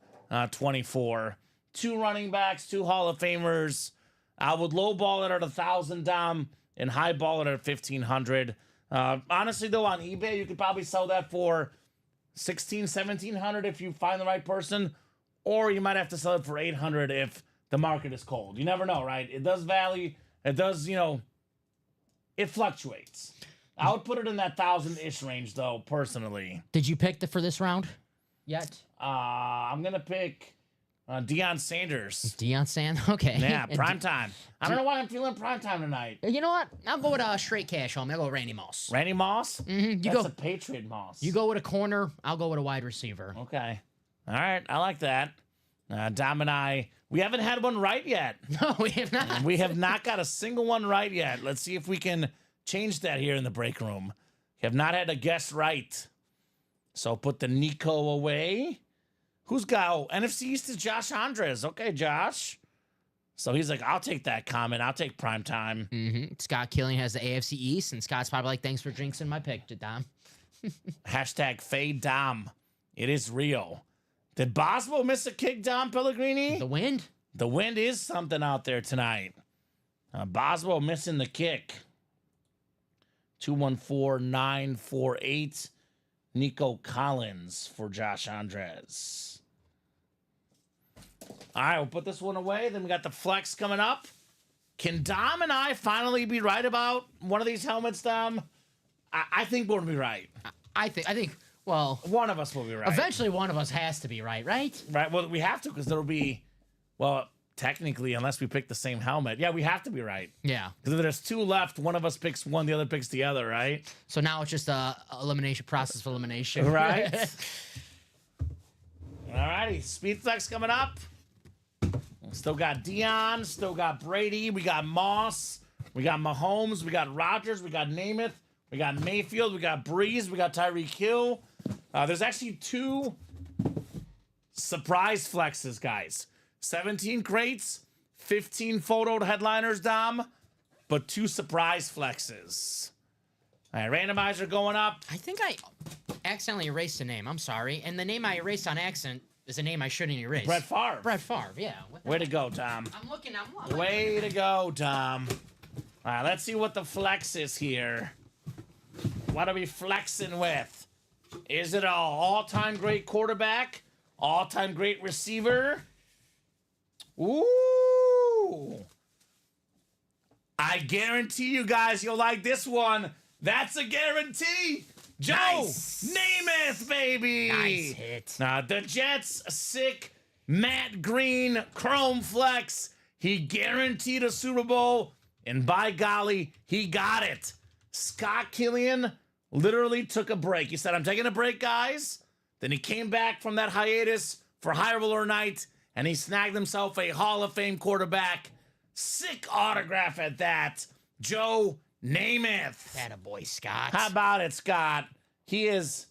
24. 2 running backs, 2 Hall of Famers. I would lowball it at 1,000, Dom, and highball it at 1,500. Honestly, though, on eBay, you could probably sell that for 1,600, 1,700 if you find the right person, or you might have to sell it for 800 if the market is cold. You never know, right? It does valley. It does, it fluctuates. I would put it in that 1,000-ish range, though, personally. Did you pick for this round yet? I'm going to pick Deion Sanders. Deion Sanders? Okay. Yeah, prime time. I don't know why I'm feeling prime time tonight. You know what? I'll go with straight cash home. I'll go with Randy Moss. Randy Moss? Mm-hmm. That's a Patriot Moss. You go with a corner. I'll go with a wide receiver. Okay. All right. I like that. Dom and I, we haven't had one right yet. No, we have not. We have not got a single one right yet. Let's see if we can change that here in the break room. We have not had a guess right. So put the Nico away. Who's got NFC East is Josh Andres. Okay, Josh. So he's like, I'll take that comment. I'll take prime time. Mm-hmm. Scott Killian has the AFC East, and Scott's probably like, thanks for jinxing my pick, Dom. Hashtag fade Dom. It is real. Did Boswell miss a kick, Dom Pellegrini? The wind? The wind is something out there tonight. Boswell missing the kick. 214-948. Nico Collins for Josh Andres. All right, we'll put this one away. Then we got the flex coming up. Can Dom and I finally be right about one of these helmets, Dom? I think we'll be right. I think, well, one of us will be right. Eventually one of us has to be right? Right, well, we have to because there'll be, well, technically, unless we pick the same helmet. Yeah, we have to be right. Yeah. Because if there's 2 left, one of us picks one, the other picks the other, right? So now it's just a elimination process for elimination. Right? All righty, Speed Flex coming up. Still got Deion, still got Brady, we got Moss, we got Mahomes, we got Rodgers, we got Namath, we got Mayfield, we got Breeze, we got Tyreek Hill. There's actually 2 surprise flexes, guys. 17 crates, 15 photoed headliners, Dom, but 2 surprise flexes. All right, randomizer going up. I think I accidentally erased a name. I'm sorry. And the name I erased on accident is a name I shouldn't erase. Brett Favre. Brett Favre, yeah. Way to go, Tom. I'm looking. Way to go, Tom. All right, let's see what the flex is here. What are we flexing with? Is it an all-time great quarterback? All-time great receiver? Ooh. I guarantee you guys you'll like this one. That's a guarantee. Joe Nice. Namath, baby. Nice hit. Now, the Jets, sick Matt Green, Chrome Flex. He guaranteed a Super Bowl, and by golly, he got it. Scott Killian literally took a break. He said, I'm taking a break, guys. Then he came back from that hiatus for High Roller Night, and he snagged himself a Hall of Fame quarterback. Sick autograph at that. Joe Namath. Attaboy, Scott. How about it, Scott? He is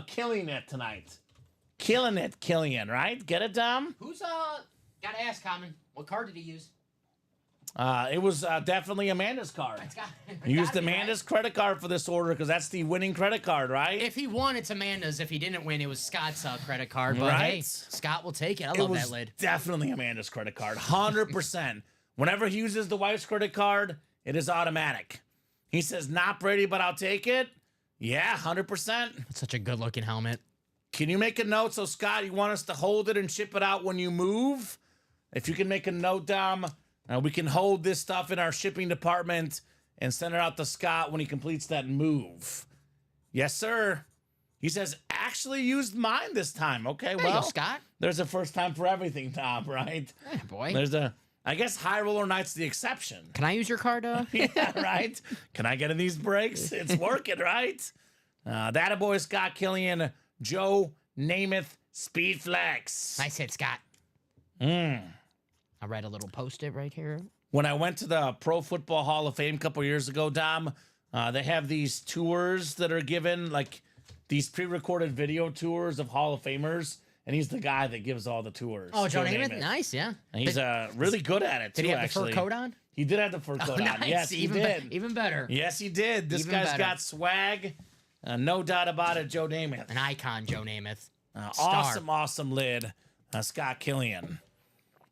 killing it tonight. Killing it, Killian, right? Get it, Dom? Who's gotta ask, Common? What card did he use? It was definitely Amanda's card. It's got, Used Amanda's credit card for this order because that's the winning credit card, right? If he won, it's Amanda's. If he didn't win, it was Scott's credit card. But Right. hey, Scott will take it. I It love was that lid. definitely Amanda's credit card, 100%. Whenever he uses the wife's credit card, it is automatic. He says, not Brady, but I'll take it. Yeah, 100%. It's such a good looking helmet. Can you make a note? So, Scott, you want us to hold it and ship it out when you move? If you can make a note, Dom, we can hold this stuff in our shipping department and send it out to Scott when he completes that move. Yes, sir. He says, actually used mine this time. Okay, There you well, go, Scott. there's a first time for everything, Tom, right? Yeah, boy. There's I guess High Roller Night's the exception. Can I use your card? Yeah, right? Can I get in these breaks? It's working, right? That boy, Scott Killian, Joe Namath, Speed Flex. Nice hit, Scott. I read a little post-it right here. When I went to the Pro Football Hall of Fame a couple years ago, Dom, they have these tours that are given, like these pre-recorded video tours of Hall of Famers, and he's the guy that gives all the tours. Oh, Joe Namath? Nice, yeah. And he's really good at it, too, Did he have actually. the fur coat on? He did have the fur coat on. Nice. Yes, he even did. Even better. Yes, he did. This Even guy's better. got swag. No doubt about it, Joe Namath. An icon, Joe Namath. Awesome, awesome lid. Scott Killian.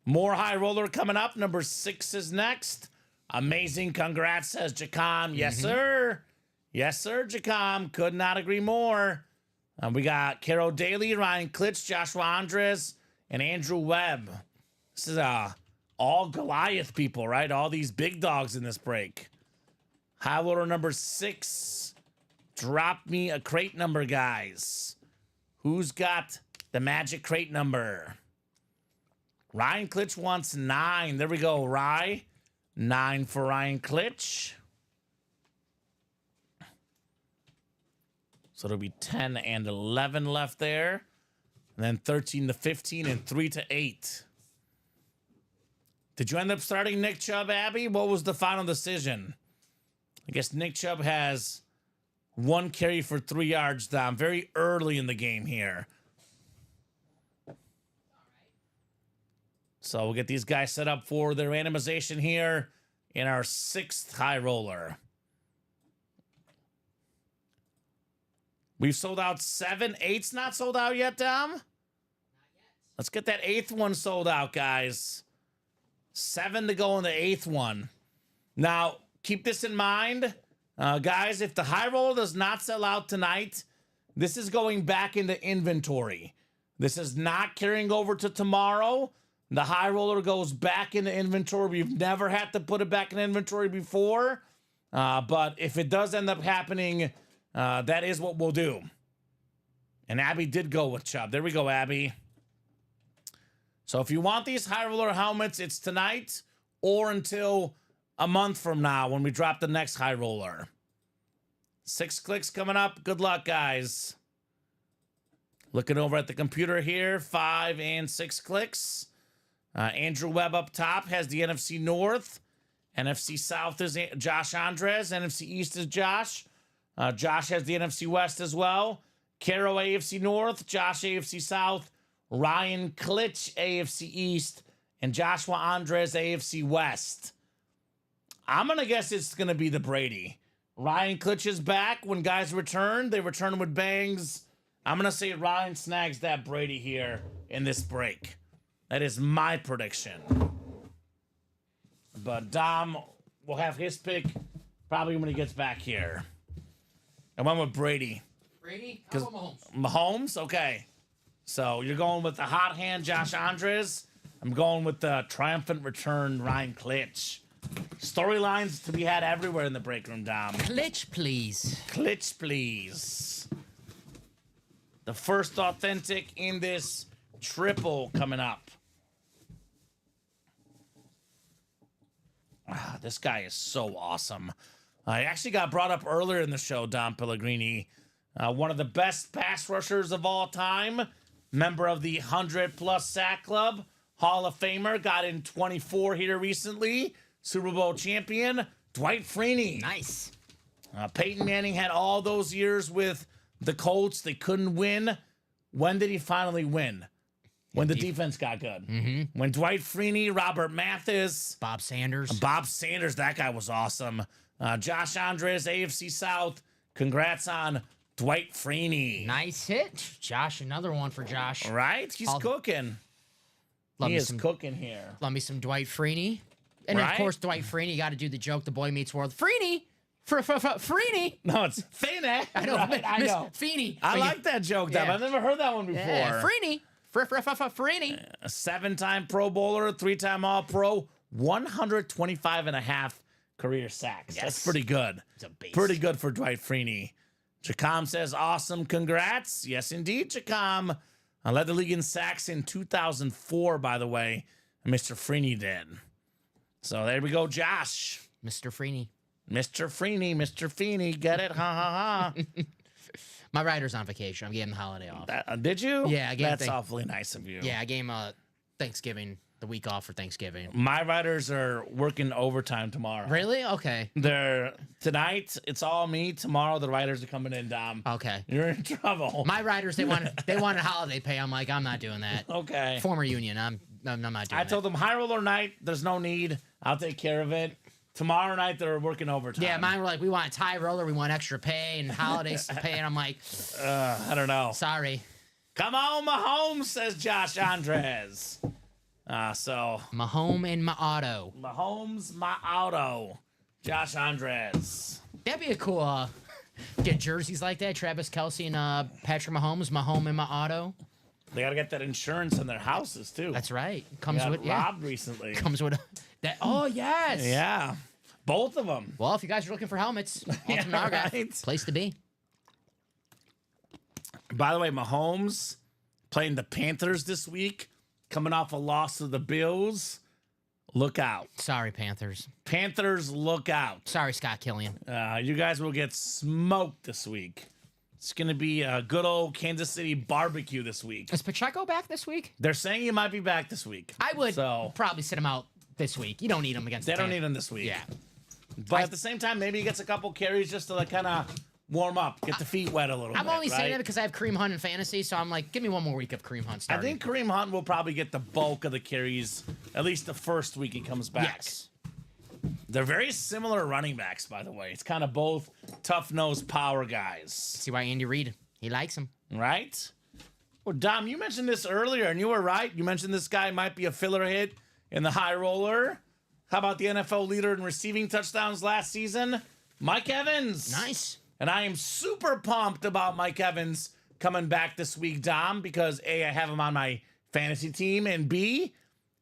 More High Roller coming up. Number 6 is next. Amazing. Congrats, says Jacom. Yes, sir. Yes, sir, Jacom. Could not agree more. We got Carol Daly, Ryan Klitsch, Joshua Andres, and Andrew Webb. This is all Goliath people, right? All these big dogs in this break. High Roller number 6. Drop me a crate number, guys. Who's got the magic crate number? Ryan Klitsch wants 9. There we go, Rye. 9 for Ryan Klitsch. So it'll be 10 and 11 left there. And then 13 to 15 and 3 to 8. Did you end up starting Nick Chubb, Abby? What was the final decision? I guess Nick Chubb has 1 carry for 3 yards down. Very early in the game here. So we'll get these guys set up for their randomization here in our 6th High Roller. We've sold out 7. 8's not sold out yet, Dom? Not yet. Let's get that 8th one sold out, guys. 7 to go in the 8th one. Now, keep this in mind. Guys, if the High Roller does not sell out tonight, this is going back into inventory. This is not carrying over to tomorrow. The High Roller goes back into inventory. We've never had to put it back in inventory before. But if it does end up happening, that is what we'll do. And Abby did go with Chubb. There we go, Abby. So if you want these High Roller helmets, it's tonight or until a month from now when we drop the next High Roller. 6 clicks coming up. Good luck, guys. Looking over at the computer here. 5 and 6 clicks. Andrew Webb up top has the NFC North. NFC South is Josh Andres. NFC East is Josh. Josh has the NFC West as well. Caro AFC North. Josh AFC South. Ryan Klitsch AFC East. And Joshua Andres AFC West. I'm going to guess it's going to be the Brady. Ryan Klitsch is back. When guys return, they return with bangs. I'm going to say Ryan snags that Brady here in this break. That is my prediction. But Dom will have his pick probably when he gets back here. I went with Brady. Brady? How about Mahomes? Mahomes? Okay. So you're going with the hot hand, Josh Andres. I'm going with the triumphant return, Ryan Klitsch. Storylines to be had everywhere in the break room, Dom. Klitsch, please. Klitsch, please. The first authentic in this triple coming up. This guy is so awesome. I actually got brought up earlier in the show, Dom Pellegrini. One of the best pass rushers of all time. Member of the 100-plus sack club. Hall of Famer. Got in 24 here recently. Super Bowl champion. Dwight Freeney. Nice. Peyton Manning had all those years with the Colts. They couldn't win. When did he finally win? When the defense got good. Mm-hmm. When Dwight Freeney, Robert Mathis, Bob Sanders. that guy was awesome. Josh Andres, AFC South. Congrats on Dwight Freeney. Nice hit. Josh, another one for Josh. Right? He's cooking. Love He me is some, cooking here. love me some Dwight Freeney. And Right? of course, Dwight Freeney, you got to do the joke, the Boy Meets World. Freeney! Freeney! No, it's Freeney. I know. Right, I Miss know. Feeney. I But like that joke, Dom. Yeah. I've never heard that one before. Yeah, Freeney. Freeney. A 7-time Pro Bowler, 3-time All-Pro, 125 and a half career sacks. That's Yes. pretty good. It's a beast. Pretty good for Dwight Freeney. Jacom says, awesome, congrats. Yes, indeed, Jacom. I led the league in sacks in 2004, by the way. Mr. Freeney did. So there we go, Josh. Mr. Freeney. Mr. Feeney, get it? Ha, ha, ha. My rider's on vacation. I'm getting the holiday off. Did you? Yeah, I gave That's the- awfully nice of you. Yeah, I gave him Thanksgiving, the week off for Thanksgiving. My riders are working overtime tomorrow. Really? Okay. They're tonight. It's all me. Tomorrow, the writers are coming in. Dom, Okay. you're in trouble. My riders, they wanted holiday pay. I'm like, I'm not doing that. Okay. Former union. I'm not doing I that. told them high roller night. There's no need. I'll take care of it. Tomorrow night they're working overtime. Yeah, mine were like, we want a tie roller, we want extra pay and holiday pay, and I'm like, I don't know. sorry. Come on, Mahomes, says Josh Andres. So My home and my auto. Mahomes, my auto. Josh Andres. That'd be a cool get jerseys like that. Travis Kelce and Patrick Mahomes, my home and my auto. They gotta get that insurance in their houses too. That's right. They Comes got with robbed recently. Comes with that. Oh yes. Yeah, both of them. Well, if you guys are looking for helmets, Ultimate Autograph, right. place to be. By the way, Mahomes playing the Panthers this week, coming off a loss to the Bills. Look out. Sorry, Panthers. Panthers, look out. Sorry, Scott Killian. You guys will get smoked this week. It's going to be a good old Kansas City barbecue this week. Is Pacheco back this week? They're saying he might be back this week. I would So probably sit him out this week. You don't need him against they the don't Pan- need him this week. Yeah. But at the same time, maybe he gets a couple carries just to like kind of warm up, get the feet wet a little bit. I'm only saying right? that because I have Kareem Hunt in fantasy, so I'm like, give me one more week of Kareem Hunt I starting. think Kareem Hunt will probably get the bulk of the carries, at least the first week he comes back. Yes. They're very similar running backs, by the way. It's kind of both tough-nosed power guys, See why Andy Reid, he likes him. right? Well, Dom, you mentioned this earlier, and you were right. You mentioned this guy might be a filler hit in the high roller. How about the NFL leader in receiving touchdowns last season? Mike Evans. Nice. And I am super pumped about Mike Evans coming back this week, Dom, because A, I have him on my fantasy team, and B,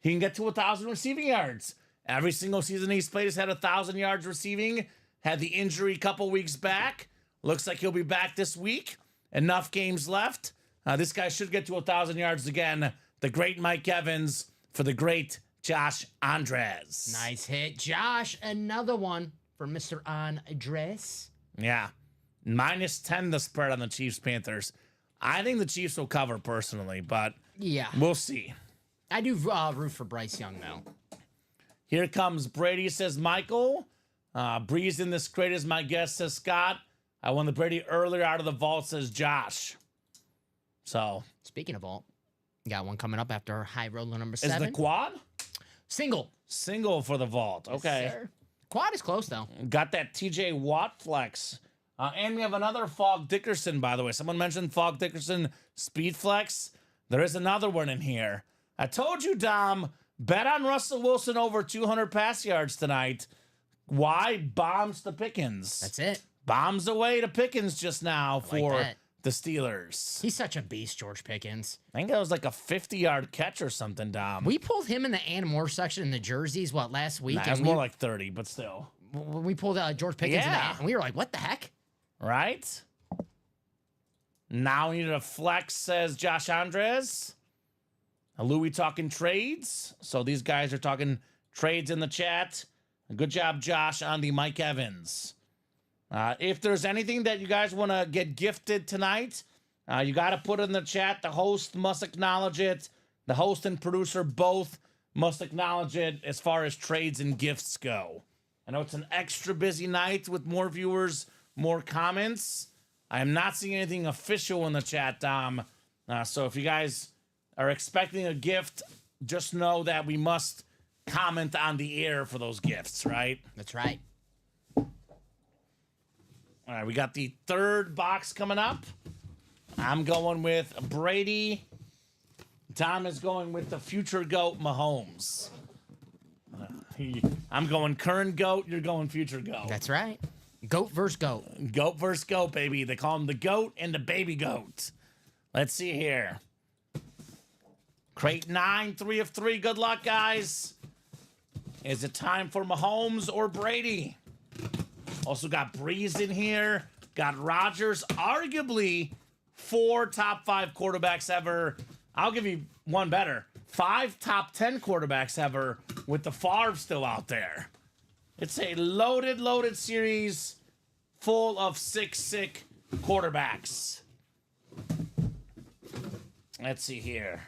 he can get to 1,000 receiving yards. Every single season he's played has had 1,000 yards receiving. Had the injury a couple weeks back. Looks like he'll be back this week. Enough games left. This guy should get to 1,000 yards again. The great Mike Evans for the great Josh Andres. Nice hit. Josh, another one for Mr. Andres. Yeah. -10 the spread on the Chiefs Panthers. I think the Chiefs will cover personally, but Yeah. we'll see. I do root for Bryce Young, though. Here comes Brady, says Michael. Breeze in this crate is my guest, says Scott. I won the Brady earlier out of the vault, says Josh. So, Speaking of all, got one coming up after high roller number is 7. the quad? Single. Single for the vault. Okay. Sir. Quad is close, though. Got that TJ Watt flex. And we have another Fog Dickerson, by the way. Someone mentioned Fog Dickerson speed flex. There is another one in here. I told you, Dom, bet on Russell Wilson over 200 pass yards tonight. Why? Bombs to Pickens. That's it. Bombs away to Pickens just now for that. the Steelers. He's such a beast, George Pickens. I think that was like a 50-yard catch or something, Dom. We pulled him in the Ann Moore section in the jerseys, last week? Nah, it was and more like 30, but still. we pulled George Pickens in Yeah. the and we were like, what the heck? Right? Now we need a flex, says Josh Andres. Louis talking trades. So these guys are talking trades in the chat. Good job, Josh, on the Mike Evans. If there's anything that you guys want to get gifted tonight, you got to put it in the chat. The host must acknowledge it. The host and producer both must acknowledge it as far as trades and gifts go. I know it's an extra busy night with more viewers, more comments. I am not seeing anything official in the chat, Dom. So if you guys are expecting a gift, just know that we must comment on the air for those gifts, right? That's right. All right, we got the third box coming up. I'm going with Brady. Tom is going with the future GOAT, Mahomes. I'm going current GOAT, you're going future GOAT. That's right. Goat versus goat. GOAT versus GOAT, baby. They call him the GOAT and the baby GOAT. Let's see here. Crate 9, 3 of 3. Good luck, guys. Is it time for Mahomes or Brady? Also got Breeze in here. Got Rodgers. Arguably 4 top 5 quarterbacks ever. I'll give you one better. 5 top 10 quarterbacks ever with the Favre still out there. It's a loaded series full of sick quarterbacks. Let's see here.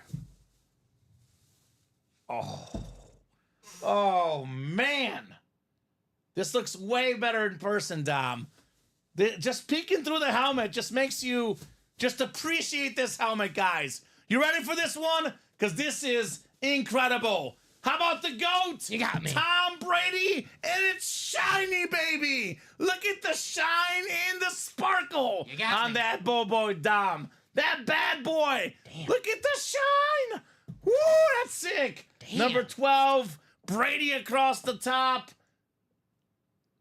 Oh, man. This looks way better in person, Dom. Just peeking through the helmet just makes you just appreciate this helmet, guys. You ready for this one? Because this is incredible. How about the GOAT? You got me. Tom Brady, and it's shiny, baby. Look at the shine and the sparkle You got on me. that boy, Dom. That bad boy. Damn. Look at the shine. Woo, that's sick. Damn. Number 12, Brady across the top.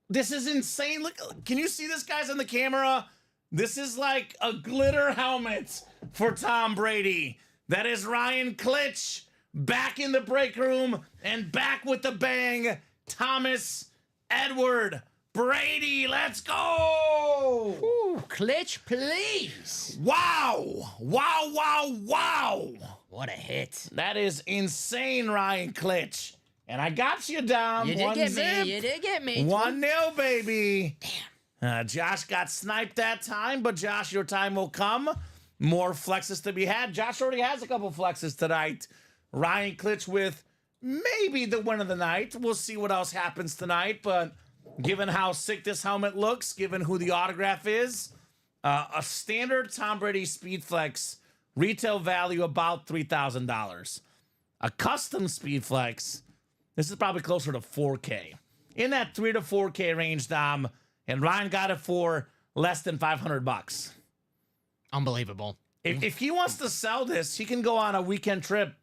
This is insane. Look, can you see this, guys, on the camera? This is like a glitter helmet for Tom Brady. That is Ryan Klitsch back in the break room and back with the bang. Thomas Edward Brady, let's go! Ooh, Klitsch, please. Wow! What a hit. That is insane, Ryan Klitsch. And I got you down. You did One get zip. me. You did get me. 1-0, baby. Damn. Josh got sniped that time, but Josh, your time will come. More flexes to be had. Josh already has a couple flexes tonight. Ryan Klitsch with maybe the win of the night. We'll see what else happens tonight, but given how sick this helmet looks, given who the autograph is, a standard Tom Brady Speed Flex retail value about $3,000. A custom Speed Flex, this is probably closer to 4K. In that 3 to 4K range, Dom, and Ryan got it for less than $500. Unbelievable. If he wants to sell this, he can go on a weekend trip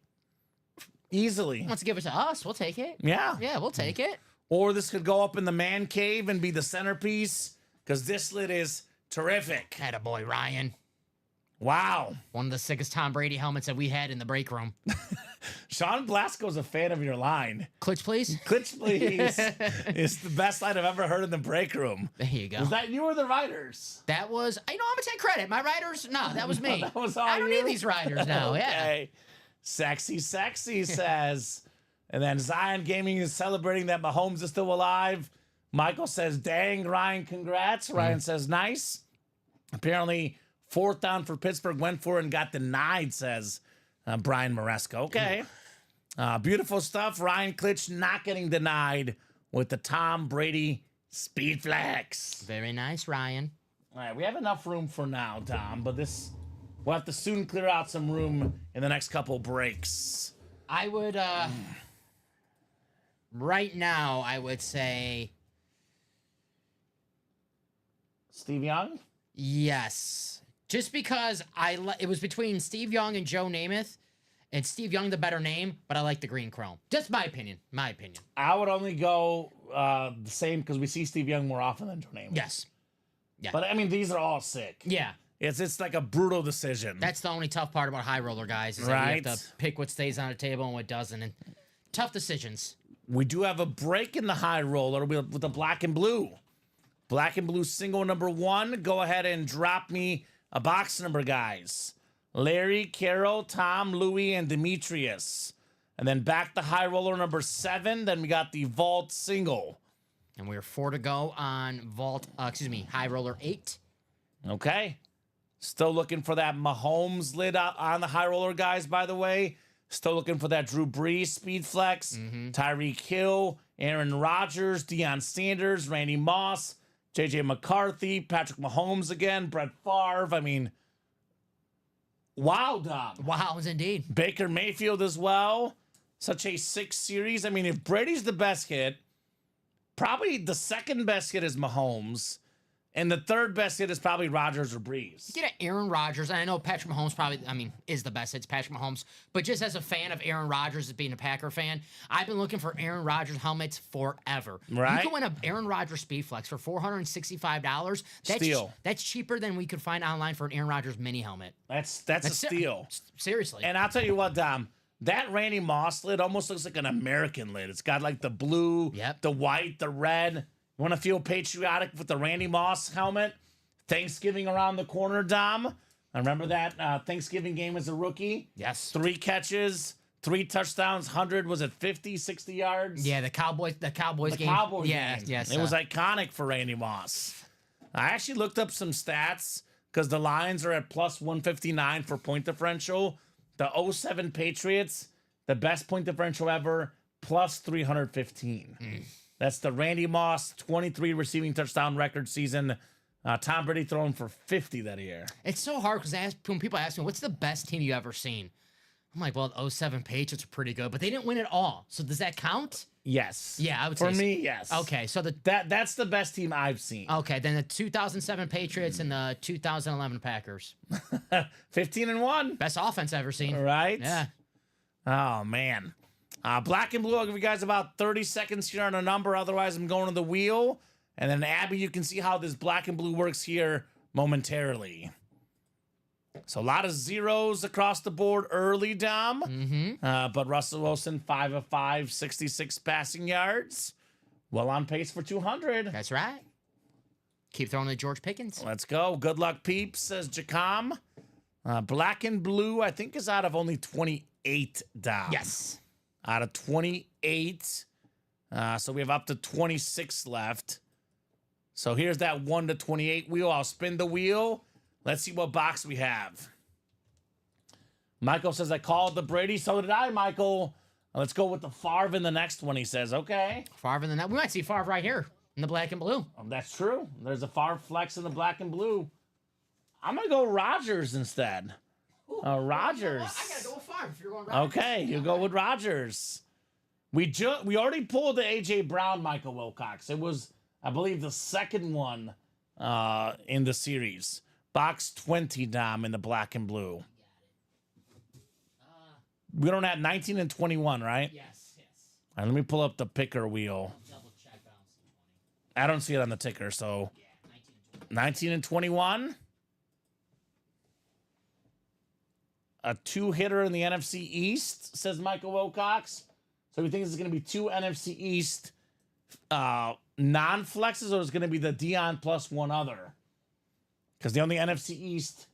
easily. Wants to give it to us. We'll take it. Yeah. Yeah, we'll take it. Or this could go up in the man cave and be the centerpiece because this lid is terrific. Attaboy, Ryan. Wow. One of the sickest Tom Brady helmets that we had in the break room. Sean Blasco's a fan of your line. Klitsch, please. Klitsch, please. It's the best line I've ever heard in the break room. There you go. Was that you or the writers? That was, I'm going to take credit. My riders, no, that was me. That was all I don't you? need these riders now. Yeah. Okay. Sexy says. And then Zion Gaming is celebrating that Mahomes is still alive. Michael says, dang, Ryan, congrats. Ryan says, nice. Apparently, 4th down for Pittsburgh, went for it and got denied, says Brian Maresca. Okay. Beautiful stuff. Ryan Klitsch not getting denied with the Tom Brady Speed Flex. Very nice, Ryan. All right, we have enough room for now, Tom, but we'll have to soon clear out some room in the next couple breaks. I would, right now, I would say Steve Young? yes. Just because it was between Steve Young and Joe Namath. And Steve Young, the better name, but I like the green chrome. Just my opinion. My opinion. I would only go the same because we see Steve Young more often than Joe Namath. Yes. Yeah. But, I mean, these are all sick. Yeah. It's like a brutal decision. That's the only tough part about high roller guys is that you Right. have to pick what stays on the table and what doesn't. And tough decisions. We do have a break in the high roller with the black and blue. Black and blue single number 1. Go ahead and drop me a box number, guys. Larry, Carroll, Tom, Louie, and Demetrius. And then back to high roller number 7. Then we got the vault single. And we're 4 to go on high roller 8. Okay. Still looking for that Mahomes lid on the high roller, guys, by the way. Still looking for that Drew Brees speed flex. Tyreek Hill, Aaron Rodgers, Deion Sanders, Randy Moss, J.J. McCarthy, Patrick Mahomes again, Brett Favre. I mean, wow, Dom. Wow, indeed. Baker Mayfield as well. Such a 6 series. I mean, if Brady's the best hit, probably the second best hit is Mahomes. And the third best hit is probably Rodgers or Brees. Get Aaron Rodgers, and I know Patrick Mahomes is the best. It's Patrick Mahomes. But just as a fan of Aaron Rodgers, as being a Packer fan, I've been looking for Aaron Rodgers helmets forever. Right. You can win an Aaron Rodgers Speed Flex for $465. Steal. That's cheaper than we could find online for an Aaron Rodgers mini helmet. That's a steal. Seriously. And I'll tell you what, Dom, that Randy Moss lid almost looks like an American lid. It's got like the blue, the white, the red. You want to feel patriotic with the Randy Moss helmet? Thanksgiving around the corner, Dom. I remember that Thanksgiving game as a rookie. Yes. 3 catches, 3 touchdowns, 100, was it 50, 60 yards? Yeah, the Cowboys game. Cowboys yeah, game. Yes. It was iconic for Randy Moss. I actually looked up some stats because the Lions are at plus 159 for point differential. The 07 Patriots, the best point differential ever, plus 315. That's the Randy Moss 23 receiving touchdown record season. Tom Brady throwing for 50 that year. It's so hard because when people ask me, what's the best team you ever seen? I'm like, well, the 07 Patriots are pretty good, but they didn't win it all. So does that count? Yes. Yeah, I would say so. For me, yes. Okay, so that's the best team I've seen. Okay, then the 2007 Patriots and the 2011 Packers. 15-1. Best offense I've ever seen. Right? Yeah. Oh, man. Black and blue, I'll give you guys about 30 seconds here on a number. Otherwise, I'm going to the wheel. And then, Abby, you can see how this black and blue works here momentarily. So, a lot of zeros across the board early, Dom. But Russell Wilson, 5 of 5, 66 passing yards. Well on pace for 200. That's right. Keep throwing to George Pickens. Let's go. Good luck, peeps, says Jacom. Black and blue, I think, is out of only 28, Dom. Yes. Out of 28. So we have up to 26 left. So here's that 1 to 28 wheel. I'll spin the wheel. Let's see what box we have. Michael says, I called the Brady. So did I, Michael. Let's go with the Favre in the next one, he says. Okay. Favre in the next. We might see Favre right here in the black and blue. That's true. There's a Favre flex in the black and blue. I'm going to go Rodgers instead. Rodgers. I gotta go with Favre if you're going Rodgers. Okay, you go with Rodgers. We already pulled the A.J. Brown, Michael Wilcox. It was, I believe, the second one in the series. Box 20, Dom, in the black and blue. We don't have 19 and 21, right? Yes. All right, let me pull up the picker wheel. Double check bounce. I don't see it on the ticker, so. 19 and 21. A 2-hitter in the NFC East, says Michael Wilcox. So he thinks it's going to be 2 NFC East non-flexes, or it's going to be the Deion plus one other. Because the only NFC East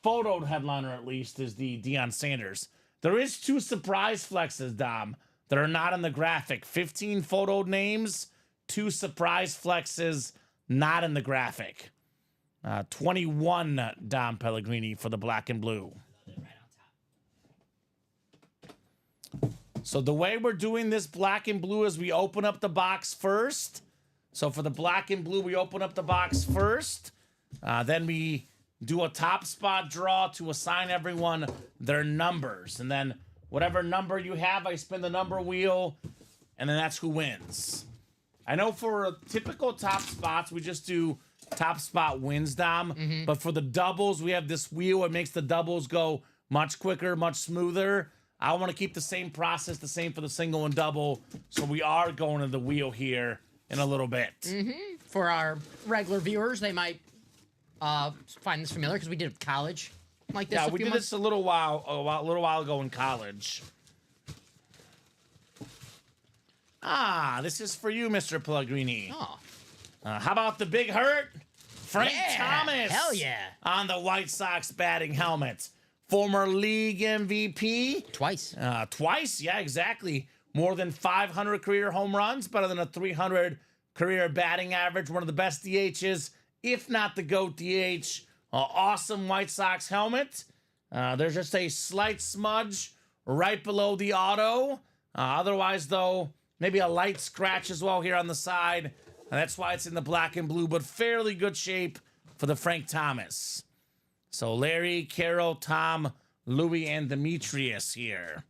photoed headliner, at least, is the Deion Sanders. There is 2 surprise flexes, Dom, that are not in the graphic. 15 photoed names, 2 surprise flexes not in the graphic. 21, Dom Pellegrini for the black and blue. So the way we're doing this black and blue is we open up the box first. So for the black and blue, we open up the box first. Then we do a top spot draw to assign everyone their numbers. And then whatever number you have, I spin the number wheel, and then that's who wins. I know for typical top spots, we just do top spot wins, Dom. But for the doubles, we have this wheel. It makes the doubles go much quicker, much smoother. I want to keep the same process, the same for the single and double. So we are going to the wheel here in a little bit. For our regular viewers, they might find this familiar because we did college like this. Yeah, we did this a little while ago in college. This is for you, Mr. Pellegrini. Oh. How about the big hurt? Frank Yeah, Thomas. hell yeah. On the White Sox batting helmet. former league MVP. Twice. Twice, yeah, exactly. More than 500 career home runs, better than a 300 career batting average. One of the best DHs, if not the GOAT DH. Awesome White Sox helmet. There's just a slight smudge right below the auto. Otherwise, though, maybe a light scratch as well here on the side. And that's why it's in the black and blue, but fairly good shape for the Frank Thomas. So Larry, Carroll, Tom, Louis, and Demetrius here.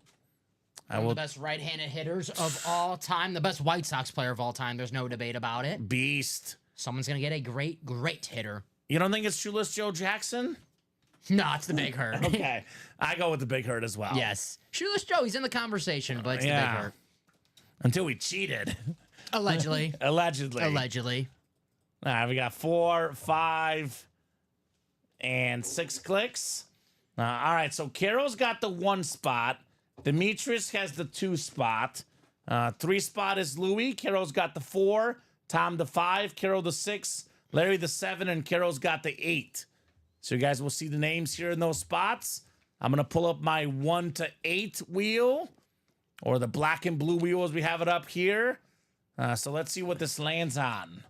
One of the best right-handed hitters of all time. The best White Sox player of all time. There's no debate about it. Beast. Someone's going to get a great, great hitter. You don't think it's Shoeless Joe Jackson? No, it's the Big Hurt. Okay. I go with the Big Hurt as well. Yes. Shoeless Joe, he's in the conversation, but it's the Big Hurt. Until we cheated. Allegedly. Allegedly. Allegedly. All right, we got 4, 5, and 6 clicks. All right, so Carol's got the 1 spot. Demetrius has the 2 spot. 3 spot is Louis. Carol's got the 4. Tom the 5. Carol the 6. Larry the 7. And Carol's got the 8. So you guys will see the names here in those spots. I'm going to pull up my 1 to 8 wheel, or the black and blue wheel as we have it up here. So let's see what this lands on.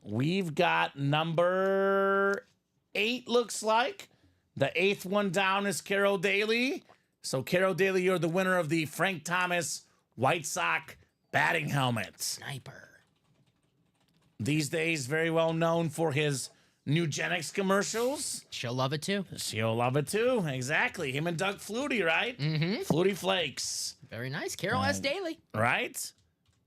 We've got number 8, looks like. The 8th one down is Carol Daly. So Carol Daly, you're the winner of the Frank Thomas White Sox batting helmet. Sniper. These days, very well known for his Nugenics commercials. She'll love it too. She'll love it too. Exactly. Him and Doug Flutie, right? Mm-hmm. Flutie Flakes. Very nice. Carol S. Daly. Right?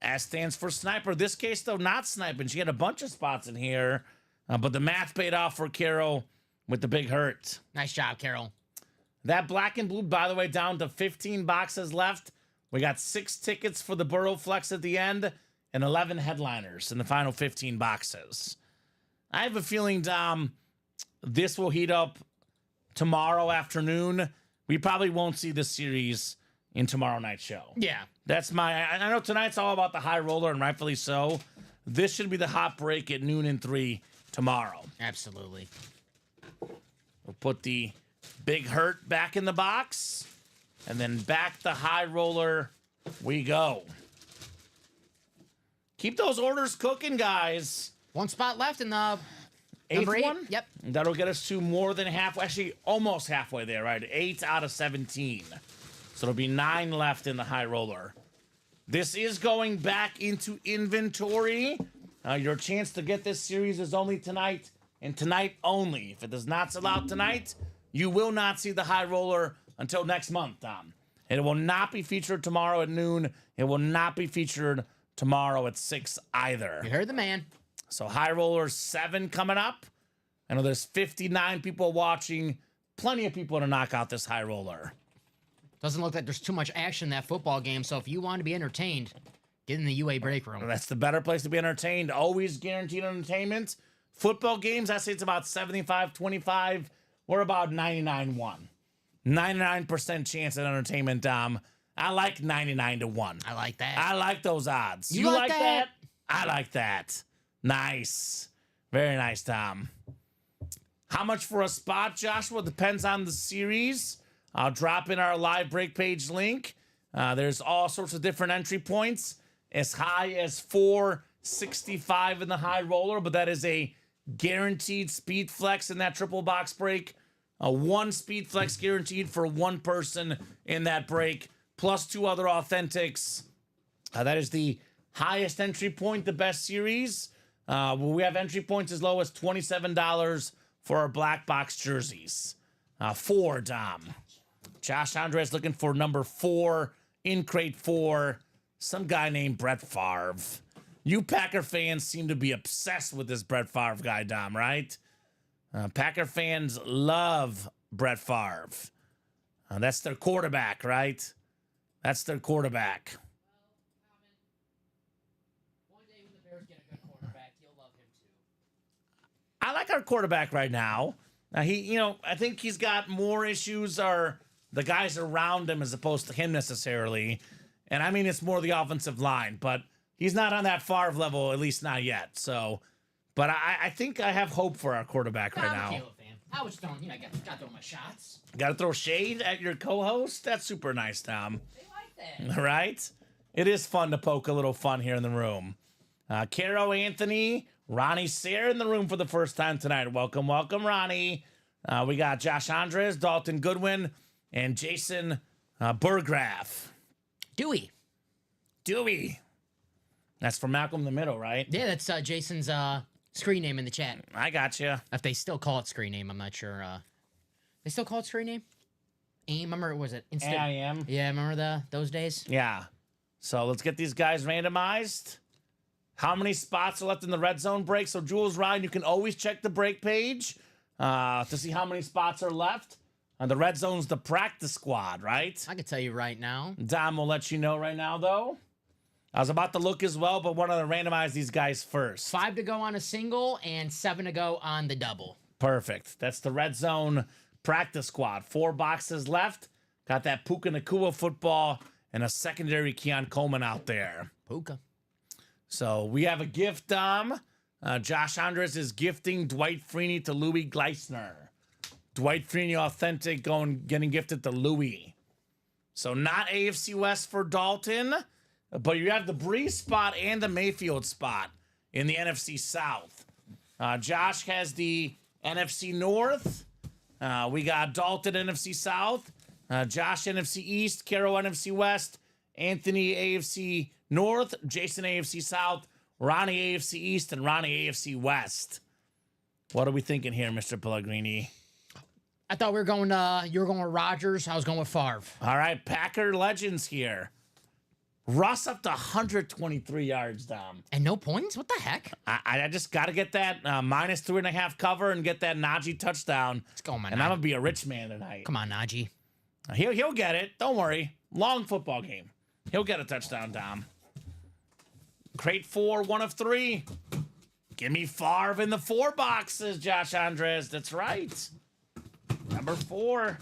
S stands for sniper. This case, though, not sniping. She had a bunch of spots in here, but the math paid off for Carol with the Big Hurt. Nice job, Carol. That black and blue, by the way, down to 15 boxes left. We got 6 tickets for the Burrow Flex at the end and 11 headliners in the final 15 boxes. I have a feeling, Dom, this will heat up tomorrow afternoon. We probably won't see this series in tomorrow night's show. Yeah. That's I know tonight's all about the high roller, and rightfully so. This should be the hot break at noon and 3 tomorrow. Absolutely. We'll put the Big Hurt back in the box, and then back the high roller we go. Keep those orders cooking, guys. 1 spot left in the 8th one? Yep. That'll get us to more than halfway. Actually, almost halfway there, right? 8 out of 17. So it'll be 9 left in the high roller. This is going back into inventory. Your chance to get this series is only tonight and tonight only. If it does not sell out tonight, you will not see the high roller until next month, Tom. It will not be featured tomorrow at noon. It will not be featured tomorrow at 6 either. You heard the man. So high roller 7 coming up. I know there's 59 people watching. Plenty of people to knock out this high roller. Doesn't look like there's too much action in that football game, so if you want to be entertained, get in the UA break room. That's the better place to be entertained. Always guaranteed entertainment. Football games, I say it's about 75-25. We're about 99-1. 99% chance at entertainment, Dom. I like 99-1. I like that. I like those odds. You like that? I like that. Nice. Very nice, Tom. How much for a spot, Joshua? Depends on the series. I'll drop in our live break page link. There's all sorts of different entry points, as high as 465 in the high roller, but that is a guaranteed speed flex in that triple box break. 1 speed flex guaranteed for 1 person in that break, plus 2 other authentics. That is the highest entry point, the best series. We have entry points as low as $27 for our black box jerseys. 4, Dom. Josh Andres looking for number 4 in crate 4. Some guy named Brett Favre. You Packer fans seem to be obsessed with this Brett Favre guy, Dom, right? Packer fans love Brett Favre. That's their quarterback, right? That's their quarterback. One day when the Bears get a good quarterback, you'll love him too. I like our quarterback right now. I think he's got more issues are the guys around him as opposed to him necessarily. And I mean, it's more the offensive line, but he's not on that Favre level, at least not yet. So, but I think I have hope for our quarterback right now. I'm a Caleb fan. I was throwing, got throwing my shots. Got to throw shade at your co-host? That's super nice, Tom. They like that. Right? It is fun to poke a little fun here in the room. Caro Anthony, Ronnie Sayre in the room for the first time tonight. Welcome, welcome, Ronnie. We got Josh Andres, Dalton Goodwin, and Jason Burgraff. Dewey. That's from Malcolm in the Middle, right? Yeah, that's Jason's screen name in the chat. I got you. If they still call it screen name, I'm not sure. They still call it screen name? Remember, was it instant? AIM. Yeah, remember those days? Yeah. So let's get these guys randomized. How many spots are left in the red zone break? So Jules Ryan, you can always check the break page to see how many spots are left. And the red zone's the practice squad, right? I can tell you right now. Dom will let you know right now, though. I was about to look as well, but wanted to randomize these guys first. 5 to go on a single and 7 to go on the double. Perfect. That's the red zone practice squad. 4 boxes left. Got that Puka Nacua football and a secondary Keon Coleman out there. Puka. So we have a gift, Dom. Josh Andres is gifting Dwight Freeney to Louis Gleisner. Dwight Freeney authentic getting gifted to Louis. So not AFC West for Dalton, but you have the Breeze spot and the Mayfield spot in the NFC South. Josh has the NFC North. We got Dalton NFC South. Josh NFC East. Caro NFC West. Anthony AFC North. Jason AFC South. Ronnie AFC East. And Ronnie AFC West. What are we thinking here, Mr. Pellegrini? I thought you were going with Rodgers. I was going with Favre. All right, Packer legends here. Russ up to 123 yards, Dom. And no points? What the heck? I just got to get that minus 3.5 cover and get that Najee touchdown. Let's go, man. And I'm going to be a rich man tonight. Come on, Najee. He'll get it. Don't worry. Long football game. He'll get a touchdown, Dom. Crate 4, 1 of 3. Give me Favre in the 4 boxes, Josh Andres. That's right. Number 4.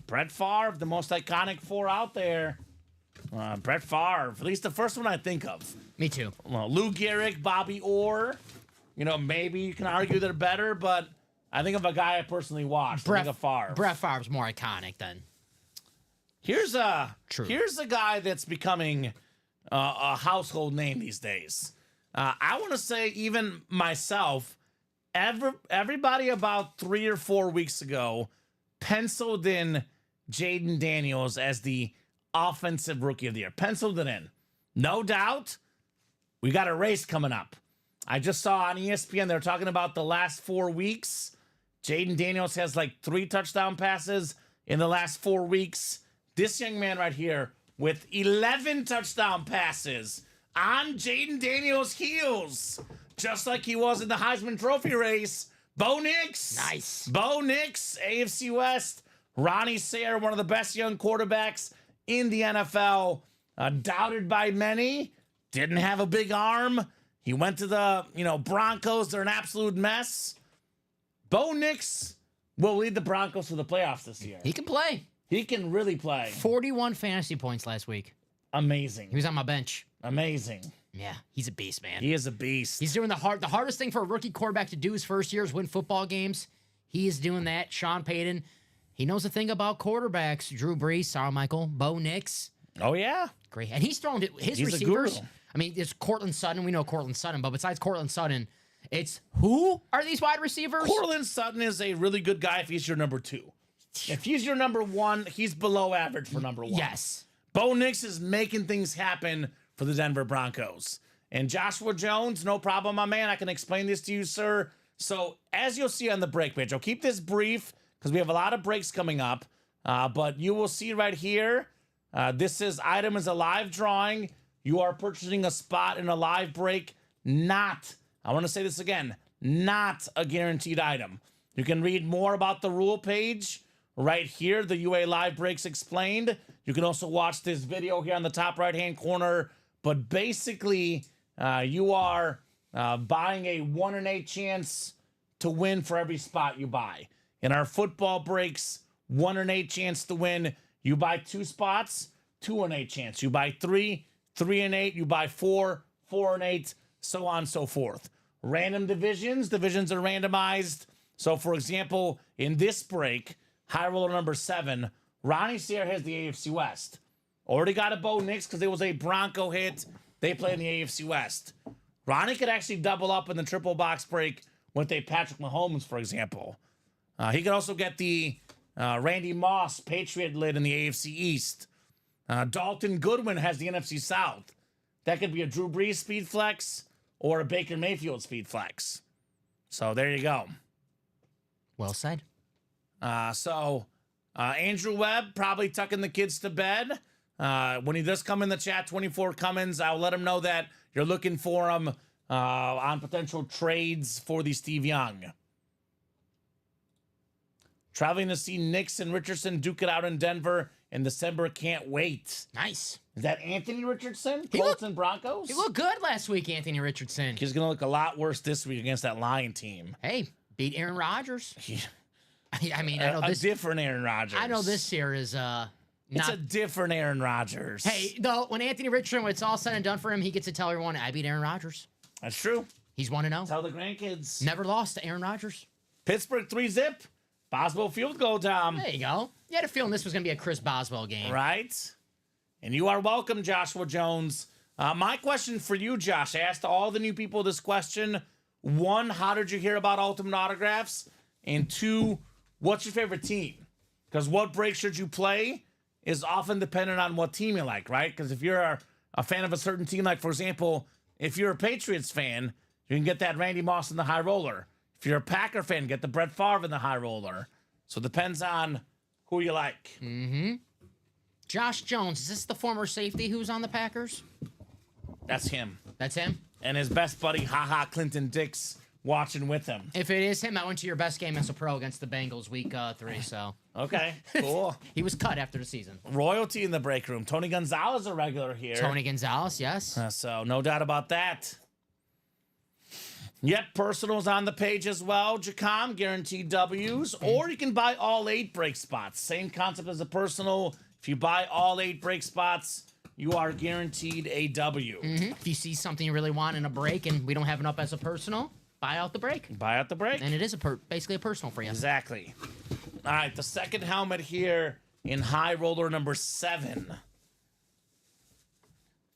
Brett Favre, the most iconic 4 out there. Brett Favre, at least the first one I think of. Me too. Well, Lou Gehrig, Bobby Orr. Maybe you can argue they're better, but I think of a guy I personally watched. I think of Favre. Brett Favre's more iconic than. Here's a True. guy that's becoming a household name these days. I want to say even myself, everybody about 3 or 4 weeks ago penciled in Jaden Daniels as the offensive rookie of the year. Penciled it in. No doubt. We got a race coming up. I just saw on ESPN, they're talking about the last 4 weeks. Jaden Daniels has like 3 touchdown passes in the last 4 weeks. This young man right here with 11 touchdown passes on Jaden Daniels' heels, just like he was in the Heisman Trophy race. Bo Nix. Nice. Bo Nix, AFC West. Ronnie Sayre, one of the best young quarterbacks in the NFL. Doubted by many. Didn't have a big arm. He went to the, Broncos. They're an absolute mess. Bo Nix will lead the Broncos to the playoffs this year. He can play. He can really play. 41 fantasy points last week. Amazing. He was on my bench. Amazing. Yeah, he's a beast, man. He is a beast. He's doing the hardest thing for a rookie quarterback to do his first year is win football games. He is doing that. Sean Payton, he knows a thing about quarterbacks. Drew Brees, Sarah Michael, Bo Nix. Oh, yeah. Great. And he's thrown his He's receivers. a guru. I mean, it's Cortland Sutton. We know Cortland Sutton, but besides Cortland Sutton, it's who are these wide receivers? Cortland Sutton is a really good guy if he's your number 2. If he's your number 1, he's below average for number 1. Yes. Bo Nix is making things happen for the Denver Broncos. And Joshua Jones, no problem, my man. I can explain this to you, sir. So as you'll see on the break page, I'll keep this brief because we have a lot of breaks coming up. But you will see right here, this item is a live drawing. You are purchasing a spot in a live break. Not, I want to say this again, not a guaranteed item. You can read more about the rule page right here, the UA Live Breaks Explained. You can also watch this video here on the top right-hand corner. But basically, you are buying a 1 in 8 chance to win for every spot you buy. In our football breaks, 1 in 8 chance to win. You buy 2 spots, 2 in 8 chance. You buy 3, 3 in 8. You buy 4, 4 in 8, so on and so forth. Random divisions. Divisions are randomized So, for example, in this break, high roller number 7, Ronnie Sayre has the AFC West. Already got a Bo Nix because there was a Bronco hit. They play in the AFC West. Ronnie could actually double up in the triple box break with a Patrick Mahomes, for example. He could also get the Randy Moss Patriot lid in the AFC East. Dalton Goodwin has the NFC South. That could be a Drew Brees speed flex or a Baker Mayfield speed flex. So there you go. Well said. Andrew Webb probably tucking the kids to bed. When he does come in the chat, 24 Cummins, I'll let him know that you're looking for him on potential trades for the Steve Young. Traveling to see Knicks and Richardson duke it out in Denver in December. Can't wait. Nice. Is that Anthony Richardson? He Colts and Broncos? He looked good last week, Anthony Richardson. He's going to look a lot worse this week against that Lion team. Hey, beat Aaron Rodgers. I mean, a different Aaron Rodgers. I know this year is It's a different Aaron Rodgers. Hey, though, when Anthony Richardson, when it's all said and done for him, he gets to tell everyone, I beat Aaron Rodgers. That's true. He's 1-0. Tell the grandkids. Never lost to Aaron Rodgers. Pittsburgh 3-zip. Boswell field goal, Tom. There you go. You had a feeling this was going to be a Chris Boswell game. Right? And you are welcome, Joshua Jones. My question for you, Josh, I asked all the new people this question. 1, how did you hear about Ultimate Autographs? And 2, what's your favorite team? Because what break should you play is often dependent on what team you like, right? Because if you're a fan of a certain team, like, for example, if you're a Patriots fan, you can get that Randy Moss in the high roller. If you're a Packer fan, get the Brett Favre in the high roller. So it depends on who you like. Mm-hmm. Josh Jones, is this the former safety who's on the Packers? That's him. That's him? And his best buddy, Clinton Dix, watching with him. If it is him, I went to your best game as a pro against the Bengals week 3, so. Okay, cool. He was cut after the season. Royalty in the break room. Tony Gonzalez, a regular here. Tony Gonzalez, yes. So no doubt about that. Yep, personals on the page as well. Jacom, guaranteed W's. Or you can buy all 8 break spots. Same concept as a personal. If you buy all 8 break spots, you are guaranteed a W. Mm-hmm. If you see something you really want in a break and we don't have it up as a personal, buy out the break. Buy out the break. And it is basically a personal for you. Exactly. All right, the second helmet here in high roller number 7.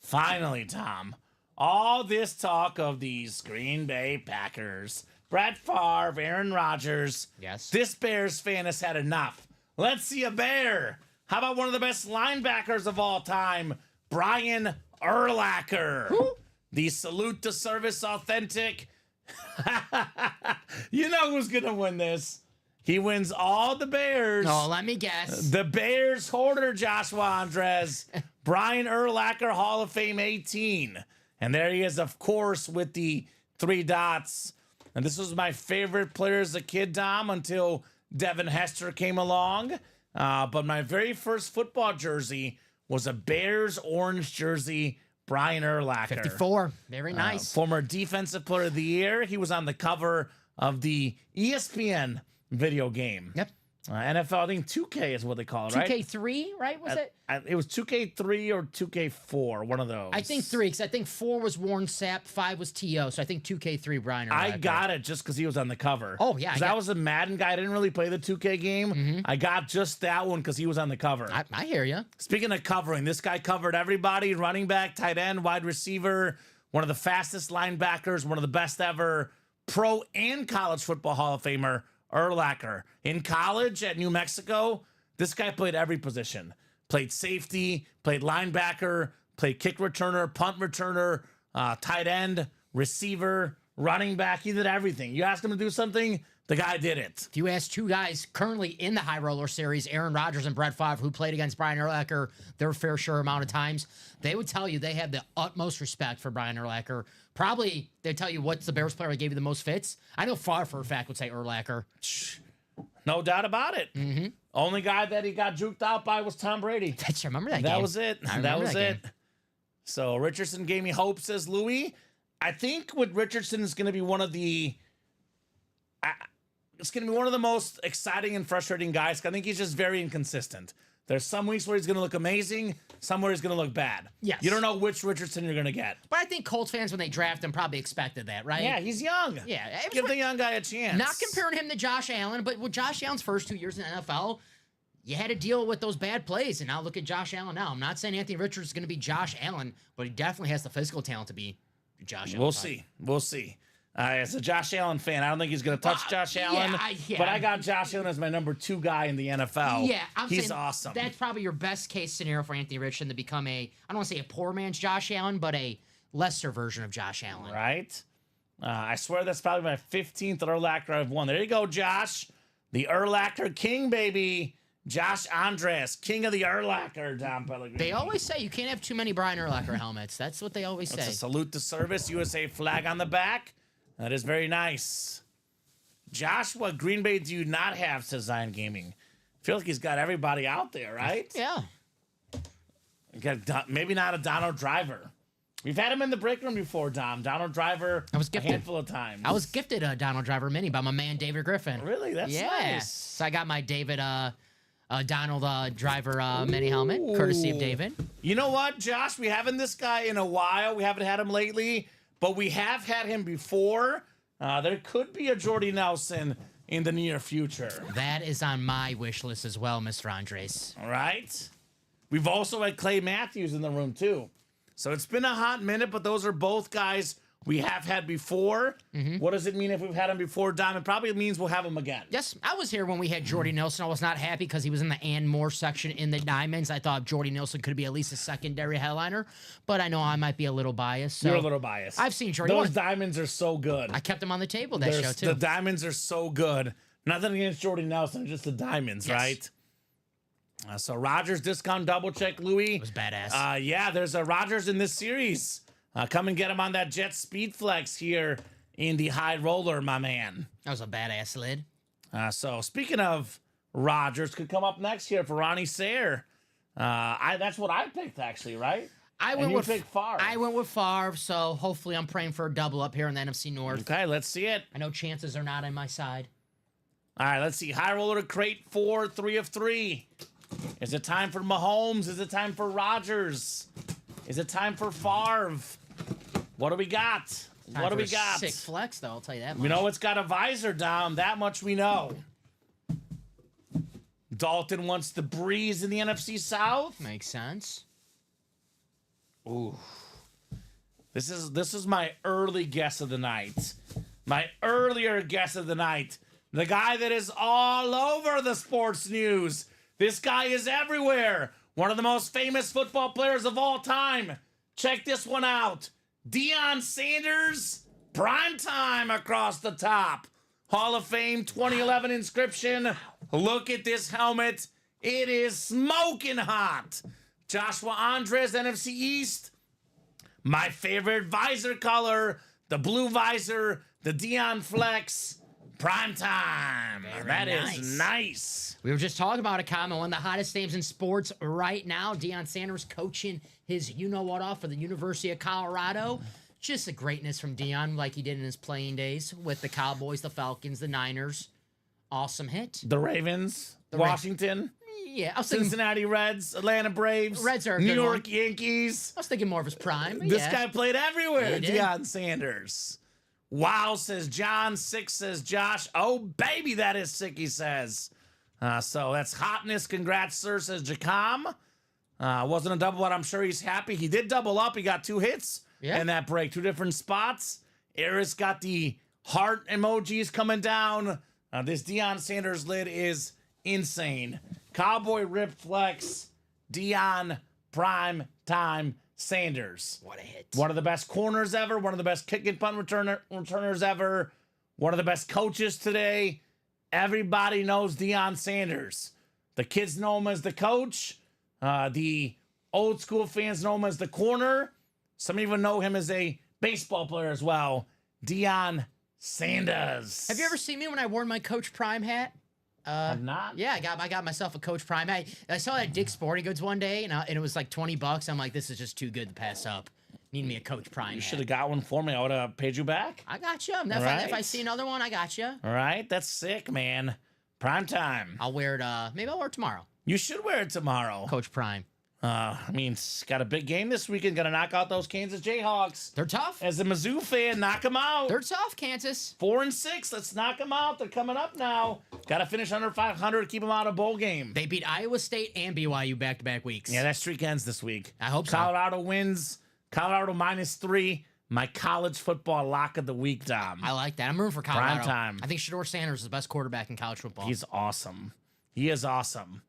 Finally, Tom. All this talk of these Green Bay Packers, Brett Favre, Aaron Rodgers. Yes. This Bears fan has had enough. Let's see a Bear. How about one of the best linebackers of all time, Brian Urlacher? Who? The salute to service authentic. You know who's going to win this. He wins all the Bears. Oh, let me guess. The Bears hoarder, Joshua Andres. Brian Urlacher, Hall of Fame 18. And there he is, of course, with the 3 dots. And this was my favorite player as a kid, Dom, until Devin Hester came along. But my very first football jersey was a Bears orange jersey, Brian Urlacher. 54. Very nice. Former Defensive Player of the Year. He was on the cover of the ESPN video game. Yep. NFL, I think 2K is what they call it, right? 2K3, right? Was it? It was 2K3 or 2K4, one of those. I think 3, because I think 4 was Warren Sapp, 5 was T.O., so I think 2K3, Brian Urlacher. I got it just because he was on the cover. Oh, yeah. Because I was a Madden guy. I didn't really play the 2K game. I got just that one because he was on the cover. I hear you. Speaking of covering, this guy covered everybody, running back, tight end, wide receiver, one of the fastest linebackers, one of the best ever pro and college football Hall of Famer, Urlacher. In college at New Mexico, this guy played every position. Played safety, played linebacker, played kick returner, punt returner, tight end, receiver, running back. He did everything. You asked him to do something, the guy did it. If you ask 2 guys currently in the high roller series, Aaron Rodgers and Brett Favre, who played against Brian Urlacher their fair share amount of times, they would tell you they have the utmost respect for Brian Urlacher. Probably they'd tell you what's the Bears player that gave you the most fits. I know Favre for a fact would say Urlacher. No doubt about it. Only guy that he got juked out by was Tom Brady. I remember that game. That was it. That was it. game. So Richardson gave me hope, says Louis. I think with Richardson is going to be one of the... it's going to be one of the most exciting and frustrating guys. I think he's just very inconsistent. There's some weeks where he's going to look amazing, some where he's going to look bad. Yes. You don't know which Richardson you're going to get. But I think Colts fans, when they draft him, probably expected that, right? Yeah, he's young. Yeah. It was Give the young guy a chance. Not comparing him to Josh Allen, but with Josh Allen's first 2 years in the NFL, you had to deal with those bad plays. And now look at Josh Allen now. I'm not saying Anthony Richards is going to be Josh Allen, but he definitely has the physical talent to be Josh Allen. We'll see. We'll see. As a Josh Allen fan, I don't think he's going to touch Josh Allen. But I got Josh Allen as my number 2 guy in the NFL. Yeah, he's awesome. That's probably your best case scenario for Anthony Richardson to become I don't want to say a poor man's Josh Allen, but a lesser version of Josh Allen. Right? I swear that's probably my 15th Urlacher I've won. There you go, Josh. The Urlacher King, baby. Josh Andres, king of the Urlacher, Dom Pellegrini. They always say you can't have too many Brian Urlacher helmets. That's what they always say. It's a salute to service, USA flag on the back. That is very nice. Josh, what Green Bay do you not have, says Zion Gaming? I feel like he's got everybody out there, right? Yeah. Maybe not a Donald Driver. We've had him in the break room before, Dom. Donald Driver, I was gifted. a handful of times. I was gifted a Donald Driver Mini by my man David Griffin. Really? That's nice. So I got my David Donald Driver Mini helmet, courtesy of David. You know what, Josh? We haven't this guy in a while. We haven't had him lately, but we have had him before. There could be a Jordy Nelson in the near future. That is on my wish list as well, Mr. Andres. All right. We've also had Clay Matthews in the room, too. So it's been a hot minute, but those are both guys we have had before. What does it mean if we've had him before, Dom? It probably means we'll have him again. Yes, I was here when we had Jordy Nelson. I was not happy because he was in the and more section in the Diamonds. I thought Jordy Nelson could be at least a secondary headliner, but I know I might be a little biased. So You're a little biased. I've seen Jordy. Those diamonds are so good. I kept him on the table that show, too. The diamonds are so good. Nothing against Jordy Nelson, just the diamonds, Yes. right? So Rogers discount double check, Louis. It was badass. Yeah, there's a Rogers in this series. Come and get him on that Jet Speed Flex here in the high roller, my man. That was a badass lid. So speaking of Rogers, could come up next here for Ronnie Sayre. That's what I picked, actually, right? I went you with picked Favre. I went with Favre, so hopefully I'm praying for a double up here in the NFC North. Okay, let's see it. I know chances are not on my side. All right, let's see. High roller to crate 4, 3 of 3. Is it time for Mahomes? Is it time for Rodgers? Is it time for Favre? What do we got? Time What do for we a got? sick flex, though, I'll tell you that much. We know it's got a visor down. That much we know. Dalton wants the breeze in the NFC South. Makes sense. Ooh. This is my early guess of the night. My earlier guess of the night. The guy that is all over the sports news. This guy is everywhere. One of the most famous football players of all time. Check this one out. Deion Sanders, prime time across the top. Hall of Fame 2011 inscription. Look at this helmet. It is smoking hot. Joshua Andres, NFC East. My favorite visor color, the blue visor, the Deion Flex. Prime time. That is nice. We were just talking about it, Common. One of the hottest names in sports right now. Deion Sanders coaching his you-know-what off for the University of Colorado. Just a greatness from Deion like he did in his playing days with the Cowboys, the Falcons, the Niners. Awesome hit. The Ravens, Washington, Yeah, I was thinking Cincinnati Reds, Atlanta Braves, Reds are a New good York one. Yankees. I was thinking more of his prime. But This yeah. guy played everywhere, He did. Deion Sanders. Wow, says John. 6 says Josh. Oh, baby, that is sick, he says. So that's hotness. Congrats, sir, says Jacom. Wasn't a double, but I'm sure he's happy. He did double up. He got 2 hits in that break, 2 different spots. Eris got the heart emojis coming down. This Deion Sanders lid is insane. Cowboy Rip Flex, Deion Prime Time Sanders. What a hit. One of the best corners ever. One of the best kick and punt returners ever. One of the best coaches today. Everybody knows Deion Sanders. The kids know him as the coach. The old school fans know him as the corner. Some even know him as a baseball player as well. Deion Sanders. Have you ever seen me when I wore my Coach Prime hat? I've not. Yeah, I got myself a Coach Prime hat. I saw that at Dick's Sporting Goods one day, and it was like $20. I'm like, this is just too good to pass up. Need me a Coach Prime You hat. should have got one for me. I would have paid you back. I got you. If right. I see another one, I got you. All right. That's sick, man. Prime time. I'll wear it. Maybe I'll wear it tomorrow. You should wear it tomorrow. Coach Prime. I mean, it's got a big game this weekend. Got to knock out those Kansas Jayhawks. They're tough. As a Mizzou fan, knock them out. They're tough, Kansas. 4-6. Let's knock them out. They're coming up now. Got to finish under 500. Keep them out of bowl game. They beat Iowa State and BYU back-to-back weeks. Yeah, that streak ends this week. I hope so. Colorado wins. Colorado -3. My college football lock of the week, Dom. I like that. I'm rooting for Colorado. Prime time. I think Shador Sanders is the best quarterback in college football. He's awesome. He is awesome.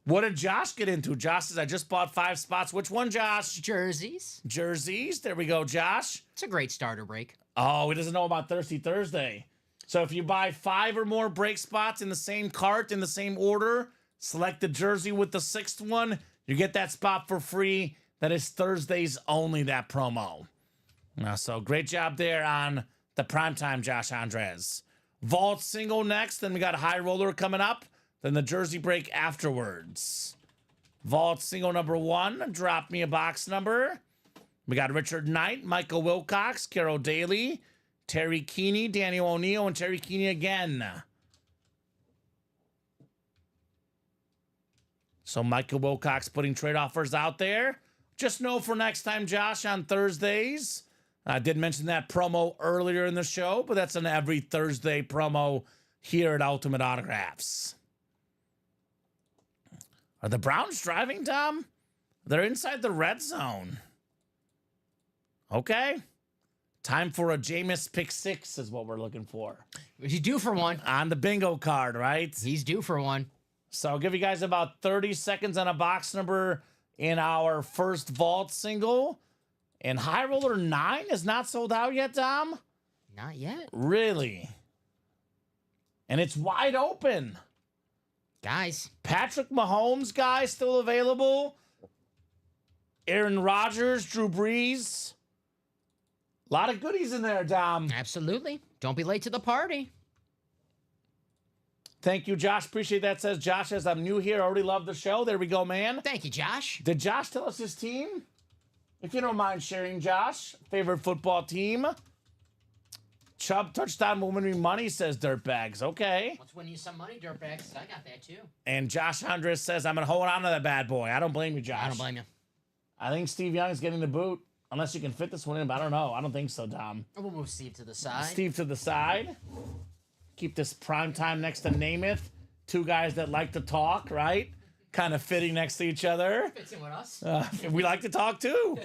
What did Josh get into? Josh says, I just bought 5 spots. Which one, Josh? Jerseys. Jerseys. There we go, Josh. It's a great starter break. Oh, he doesn't know about Thirsty Thursday. So if you buy 5 or more break spots in the same cart, in the same order, select the jersey with the 6th one, you get that spot for free. That is Thursdays only, that promo. So great job there on the primetime, Josh Andres. Vault single next, then we got High Roller coming up, then the jersey break afterwards. Vault single number 1, drop me a box number. We got Richard Knight, Michael Wilcox, Carol Daly, Terry Keeney, Daniel O'Neill, and Terry Keeney again. So Michael Wilcox putting trade offers out there. Just know for next time, Josh, on Thursdays. I did mention that promo earlier in the show, but that's an every Thursday promo here at Ultimate Autographs. Are the Browns driving, Tom? They're inside the red zone. Okay. Time for a Jameis pick 6 is what we're looking for. He's due for one. On the bingo card, right? He's due for one. So I'll give you guys about 30 seconds on a box number in our first vault single. And High Roller 9 is not sold out yet, Dom? Not yet. Really? And it's wide open. Guys. Patrick Mahomes, guy, still available. Aaron Rodgers, Drew Brees. A lot of goodies in there, Dom. Absolutely. Don't be late to the party. Thank you, Josh. Appreciate that. Says Josh, as I'm new here, already love the show. There we go, man. Thank you, Josh. Did Josh tell us his team? If you don't mind sharing, Josh. Favorite football team? Chubb touchdown will win me money, says Dirtbags. Okay. Let's win you some money, Dirtbags. I got that, too. And Josh Andres says, I'm going to hold on to that bad boy. I don't blame you, Josh. I don't blame you. I think Steve Young is getting the boot. Unless you can fit this one in, but I don't know. I don't think so, Dom. We'll move Steve to the side. Steve to the side. Keep this prime time next to Namath. 2 guys that like to talk, right? Kind of fitting next to each other. Fits in with us. We like to talk too.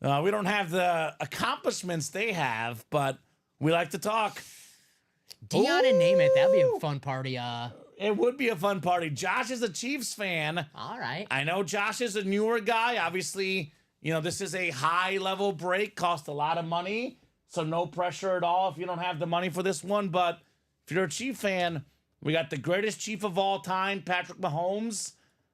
We don't have the accomplishments they have, but we like to talk. Dion and Namath, that'd be a fun party. It would be a fun party. Josh is a Chiefs fan. All right. I know Josh is a newer guy. Obviously, you know, this is a high-level break. Cost a lot of money, so no pressure at all if you don't have the money for this one. But if you're a Chief fan, we got the greatest Chief of all time, Patrick Mahomes.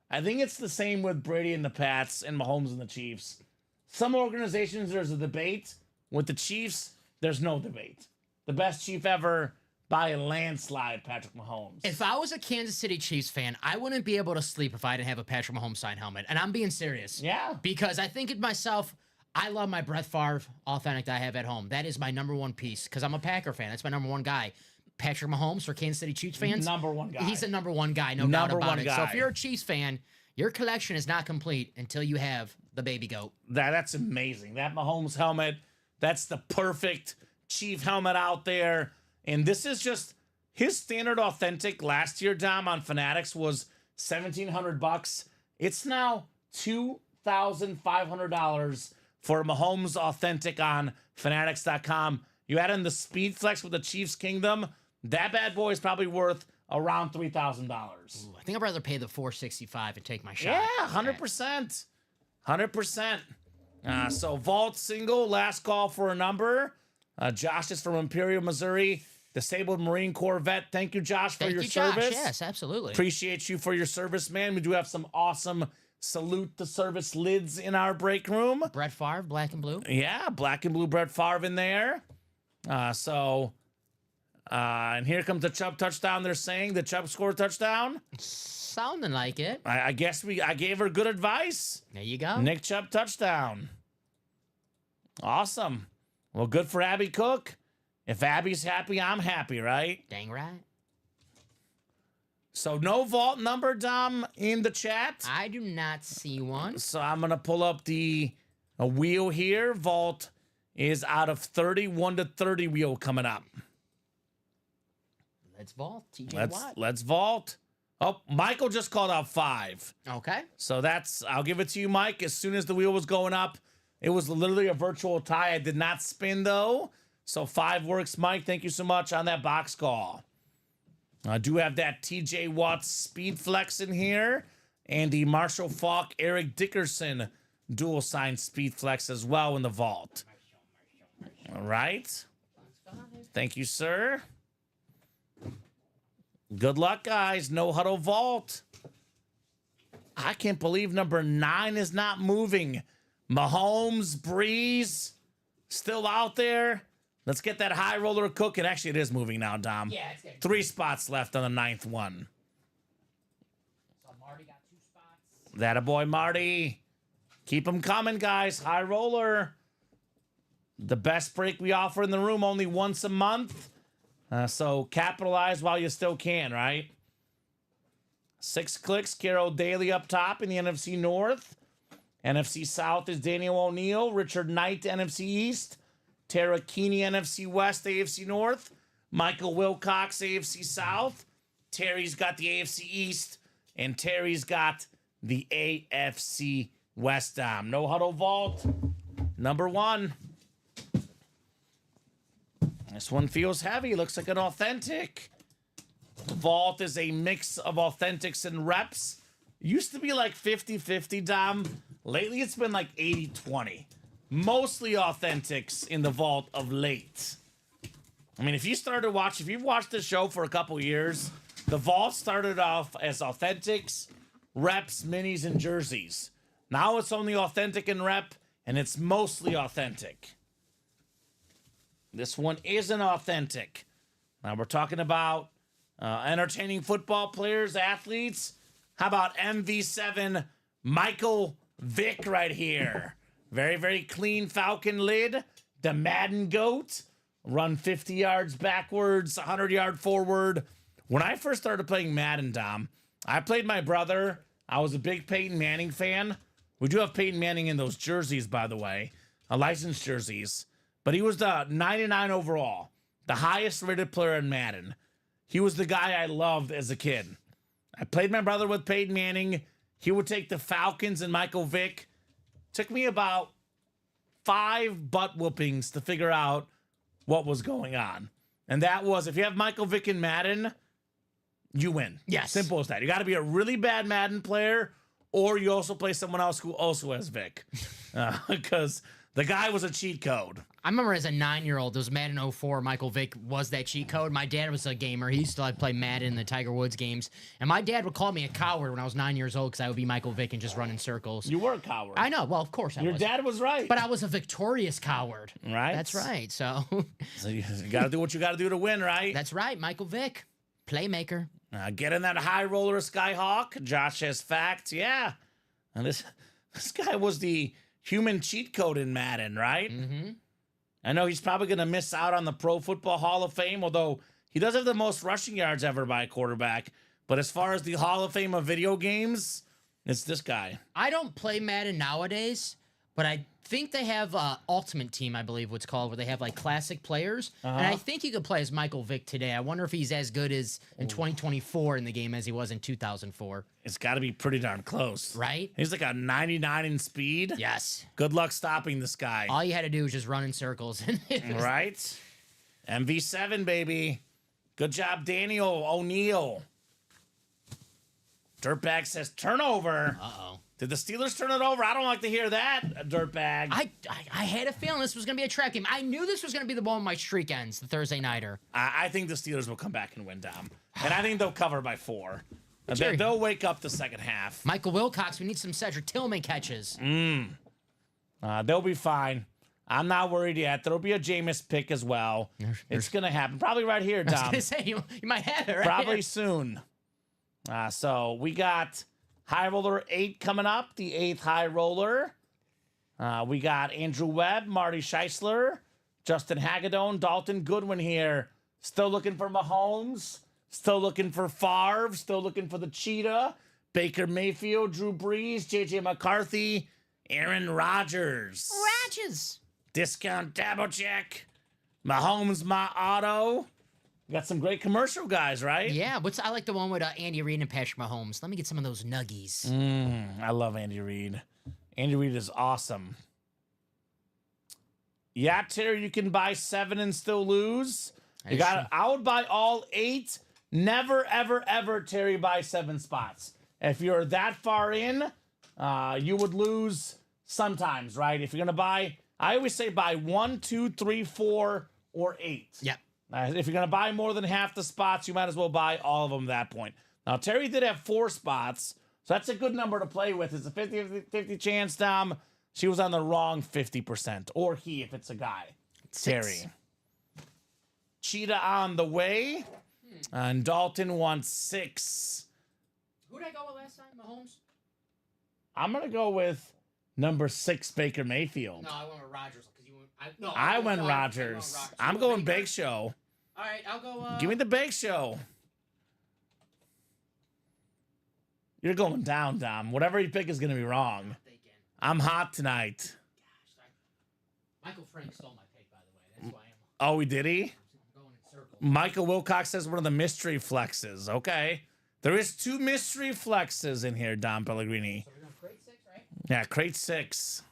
I think it's the same with Brady and the Pats and Mahomes and the Chiefs. Some organizations, there's a debate. With the Chiefs, there's no debate. The best Chief ever by a landslide, Patrick Mahomes. If I was a Kansas City Chiefs fan, I wouldn't be able to sleep if I didn't have a Patrick Mahomes signed helmet. And I'm being serious. Yeah. Because I think it myself, I love my Brett Favre authentic that I have at home. That is my number one piece because I'm a Packer fan. That's my number one guy. Patrick Mahomes for Kansas City Chiefs fans. Number one guy. He's the number one guy, no doubt about it. So if you're a Chiefs fan, your collection is not complete until you have the baby goat. That's amazing. That Mahomes helmet, that's the perfect Chief helmet out there. And this is just his standard authentic last year, Dom, on Fanatics was $1,700. It's now $2,500 for Mahomes authentic on Fanatics.com. You add in the Speed Flex with the Chiefs Kingdom, that bad boy is probably worth around $3,000. I think I'd rather pay the $465 and take my shot. Yeah, 100%. 100%. So Vault single, last call for a number. Josh is from Imperial, Missouri. Disabled Marine Corps vet. Thank you, Josh, for your service. Josh. Yes, absolutely. Appreciate you for your service, man. We do have some awesome salute the service lids in our break room. Brett Favre, black and blue. Yeah, black and blue Brett Favre in there. And here comes the Chubb touchdown. They're saying the Chubb scored touchdown. Sounding like it. I guess I gave her good advice. There you go. Nick Chubb touchdown. Awesome. Well, good for Abby Cook. If Abby's happy, I'm happy, right? Dang right. So no vault number, Dom, in the chat. I do not see one. So I'm going to pull up a wheel here. Vault is out of 30, 1 to 30 wheel coming up. Let's vault. TJ Watt. Let's vault. Oh, Michael just called out 5. Okay. So I'll give it to you, Mike. As soon as the wheel was going up, it was literally a virtual tie. I did not spin, though. So 5 works, Mike. Thank you so much on that box call. I do have that TJ Watt speed flex in here and the Marshall Faulk Eric Dickerson dual sign speed flex as well in the vault. All right. Thank you, sir. Good luck, guys. No huddle vault. I can't believe number 9 is not moving. Mahomes, Breeze, still out there. Let's get that high roller cooking. Actually, it is moving now, Dom. Yeah, it's good. 3 spots left on the 9th one. So Marty got 2 spots. That a boy, Marty. Keep them coming, guys. High roller. The best break we offer in the room, only once a month. So capitalize while you still can, right? 6 clicks. Carol Daly up top in the NFC North. NFC South is Daniel O'Neill. Richard Knight, NFC East. Tara Keeney, NFC West, AFC North. Michael Wilcox, AFC South. Terry's got the AFC East. And Terry's got the AFC West. No huddle vault. Number 1. This one feels heavy. Looks like an authentic. Vault is a mix of authentics and reps. Used to be like 50-50, Dom. Lately, it's been like 80-20. Mostly authentics in the vault of late. I mean, if you've watched the show for a couple years, the vault started off as authentics, reps, minis, and jerseys. Now it's only authentic and rep, and it's mostly authentic. This one isn't authentic. Now we're talking about entertaining football players, athletes. How about MV7 Michael Vick right here? Very, very clean Falcon lid. The Madden GOAT. Run 50 yards backwards, 100-yard forward. When I first started playing Madden, Dom, I played my brother. I was a big Peyton Manning fan. We do have Peyton Manning in those jerseys, by the way. Licensed jerseys. But he was the 99 overall. The highest rated player in Madden. He was the guy I loved as a kid. I played my brother with Peyton Manning. He would take the Falcons and Michael Vick. Took me about 5 butt whoopings to figure out what was going on. And that was, if you have Michael Vick in Madden, you win. Yes. Simple as that. You got to be a really bad Madden player, or you also play someone else who also has Vick. Because the guy was a cheat code. I remember as a 9-year-old, there was Madden 04. Michael Vick was that cheat code. My dad was a gamer. He used to play Madden in the Tiger Woods games. And my dad would call me a coward when I was 9 years old because I would be Michael Vick and just run in circles. You were a coward. I know. Well, of course I Your was. dad was right. But I was a victorious coward. Right. That's right. So So you got to do what you got to do to win, right? that's right. Michael Vick, playmaker. Get in that high roller Skyhawk. Josh has facts. Yeah. And this guy was the human cheat code in Madden, right? Mm-hmm. I know he's probably going to miss out on the Pro Football Hall of Fame, although he does have the most rushing yards ever by a quarterback. But as far as the Hall of Fame of video games, it's this guy. I don't play Madden nowadays, but I think they have Ultimate Team, I believe what's called, where they have like classic players. And I think you could play as Michael Vick today. I wonder if he's as good as in 2024 in the game as he was in 2004. It's got to be pretty darn close. Right? He's like a 99 in speed. Yes. Good luck stopping this guy. All you had to do was just run in circles. And Right? MV7, baby. Good job, Daniel O'Neill. Dirtbag says turnover. Uh-oh. Did the Steelers turn it over? I don't like to hear that, Dirtbag. I had a feeling this was going to be a trap game. I knew this was going to be the one my streak ends, the Thursday Nighter. I think the Steelers will come back and win, Dom. And I think they'll cover by 4. Jerry. They'll wake up the second half. Michael Wilcox, we need some Cedric Tillman catches. They'll be fine. I'm not worried yet. There'll be a Jameis pick as well. It's going to happen. Probably right here, I was Dom. going to say, you might have it right Probably here. soon. So we got High Roller 8 coming up, the 8th High Roller. We got Andrew Webb, Marty Scheisler, Justin Hagedorn, Dalton Goodwin here. Still looking for Mahomes. Still looking for Favre. Still looking for the Cheetah. Baker Mayfield, Drew Brees, J.J. McCarthy, Aaron Rodgers. Ratches. Discount double check. Mahomes, my auto. We got some great commercial guys, right? Yeah, I like the one with Andy Reid and Patrick Mahomes. Let me get some of those nuggies. I love Andy Reid. Andy Reid is awesome. Yeah, Terry, you can buy 7 and still lose. You got. I would buy all 8. Never, ever, ever, Terry, buy 7 spots. If you're that far in, you would lose sometimes, right? If you're gonna buy, I always say buy 1, 2, 3, 4, or 8. Yep. If you're going to buy more than half the spots, you might as well buy all of them at that point. Now, Terry did have 4 spots, so that's a good number to play with. It's a 50-50 chance, Dom. She was on the wrong 50%. Or he, if it's a guy. 6. Terry. Cheetah on the way. And Dalton wants 6. Who did I go with last time? Mahomes? I'm going to go with number 6, Baker Mayfield. No, I went with Rodgers. I went Rodgers. I'm going Bake Show. All right, I'll go. Give me the Bake Show. You're going down, Dom. Whatever you pick is going to be wrong. I'm hot tonight. Michael Frank stole my pick, by the way. That's why Oh, did he? I'm going in circles. Michael Wilcox says one of the mystery flexes. Okay. There is 2 mystery flexes in here, Dom Pellegrini. So we're going crate 6, right? Yeah, crate 6.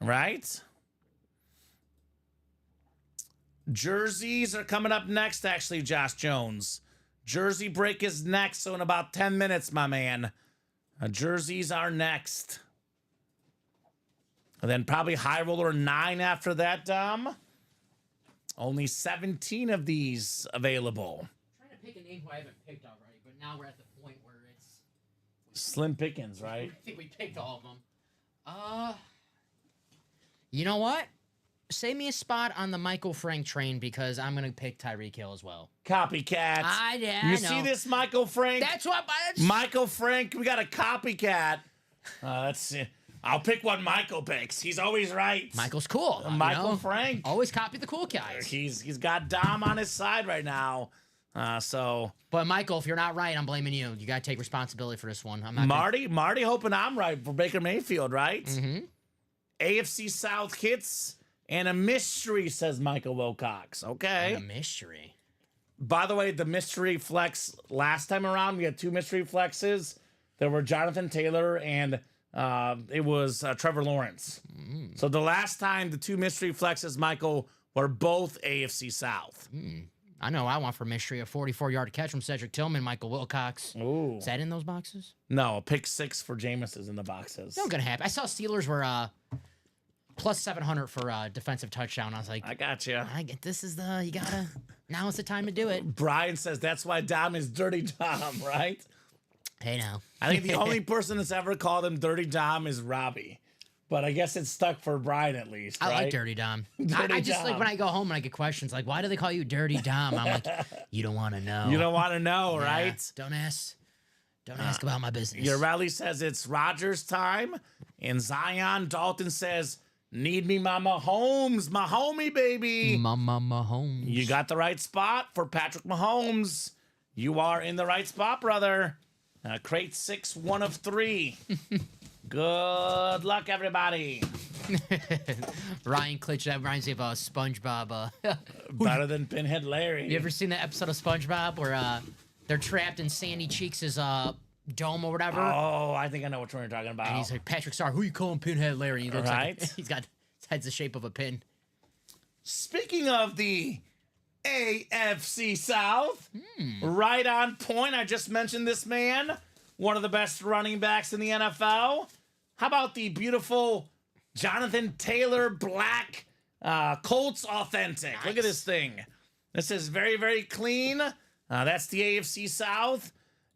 Right? Jerseys are coming up next, actually, Josh Jones. Jersey break is next, so in about 10 minutes, my man. Jerseys are next. And then probably High Roller 9 after that, Dom. Only 17 of these available. I'm trying to pick a name who I haven't picked already, but now we're at the point where it's... Slim pickings, right? I think we picked all of them. You know what? Save me a spot on the Michael Frank train because I'm going to pick Tyreek Hill as well. Copycat. I You know. see this, Michael Frank? That's what... Michael Frank, we got a copycat. Let's see. I'll pick what Michael picks. He's always right. Michael's cool. Michael Frank. Always copy the cool guys. He's got Dom on his side right now. So But Michael, if you're not right, I'm blaming you. You got to take responsibility for this one. I'm not Marty hoping I'm right for Baker Mayfield, right? Mm-hmm. AFC South hits and a mystery, says Michael Wilcox. Okay. A mystery. By the way, the mystery flex last time around, we had 2 mystery flexes. There were Jonathan Taylor and it was Trevor Lawrence. So the last time the 2 mystery flexes, Michael, were both AFC South. I know I want for mystery a 44-yard catch from Cedric Tillman, Michael Wilcox. Ooh. Is that in those boxes? No, a pick 6 for Jameis is in the boxes. Not gonna happen. I saw Steelers were plus 700 for defensive touchdown. I was like, I got you. I get this is you gotta. Now is the time to do it. Brian says that's why Dom is Dirty Dom, right? Hey now. I think the only person that's ever called him Dirty Dom is Robbie. But I guess it's stuck for Brian at least, I right? like Dirty Dom. Dirty I just Dom. like when I go home and I get questions like, why do they call you Dirty Dom? I'm like, you don't want to know. You don't want to know, Yeah, right? Don't ask. Don't ask about my business. Your rally says it's Rodgers time. And Zion Dalton says, need me my Mahomes, my homie, baby. Mama Mahomes. You got the right spot for Patrick Mahomes. You are in the right spot, brother. Crate 6, 1 of 3. Good luck, everybody. Ryan Klitsch, that reminds me of SpongeBob. Better than Pinhead Larry. You ever seen that episode of SpongeBob where they're trapped in Sandy Cheeks' dome or whatever? Oh, I think I know which one you're talking about. And he's like, Patrick Star, who you calling Pinhead Larry? He looks Right. like he's got his head's the shape of a pin. Speaking of the AFC South, right on point. I just mentioned this man, one of the best running backs in the NFL. How about the beautiful Jonathan Taylor Black Colts Authentic? Nice. Look at this thing. This is very, very clean. That's the AFC South.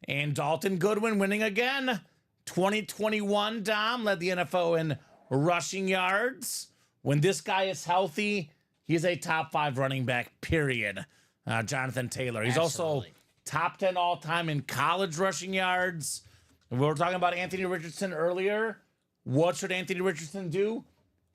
And Dalton Goodwin winning again. 2021, Dom led the NFL in rushing yards. When this guy is healthy, he's a top 5 running back, period. Jonathan Taylor. He's also Absolutely. top 10 all-time in college rushing yards. We were talking about Anthony Richardson earlier. What should Anthony Richardson do?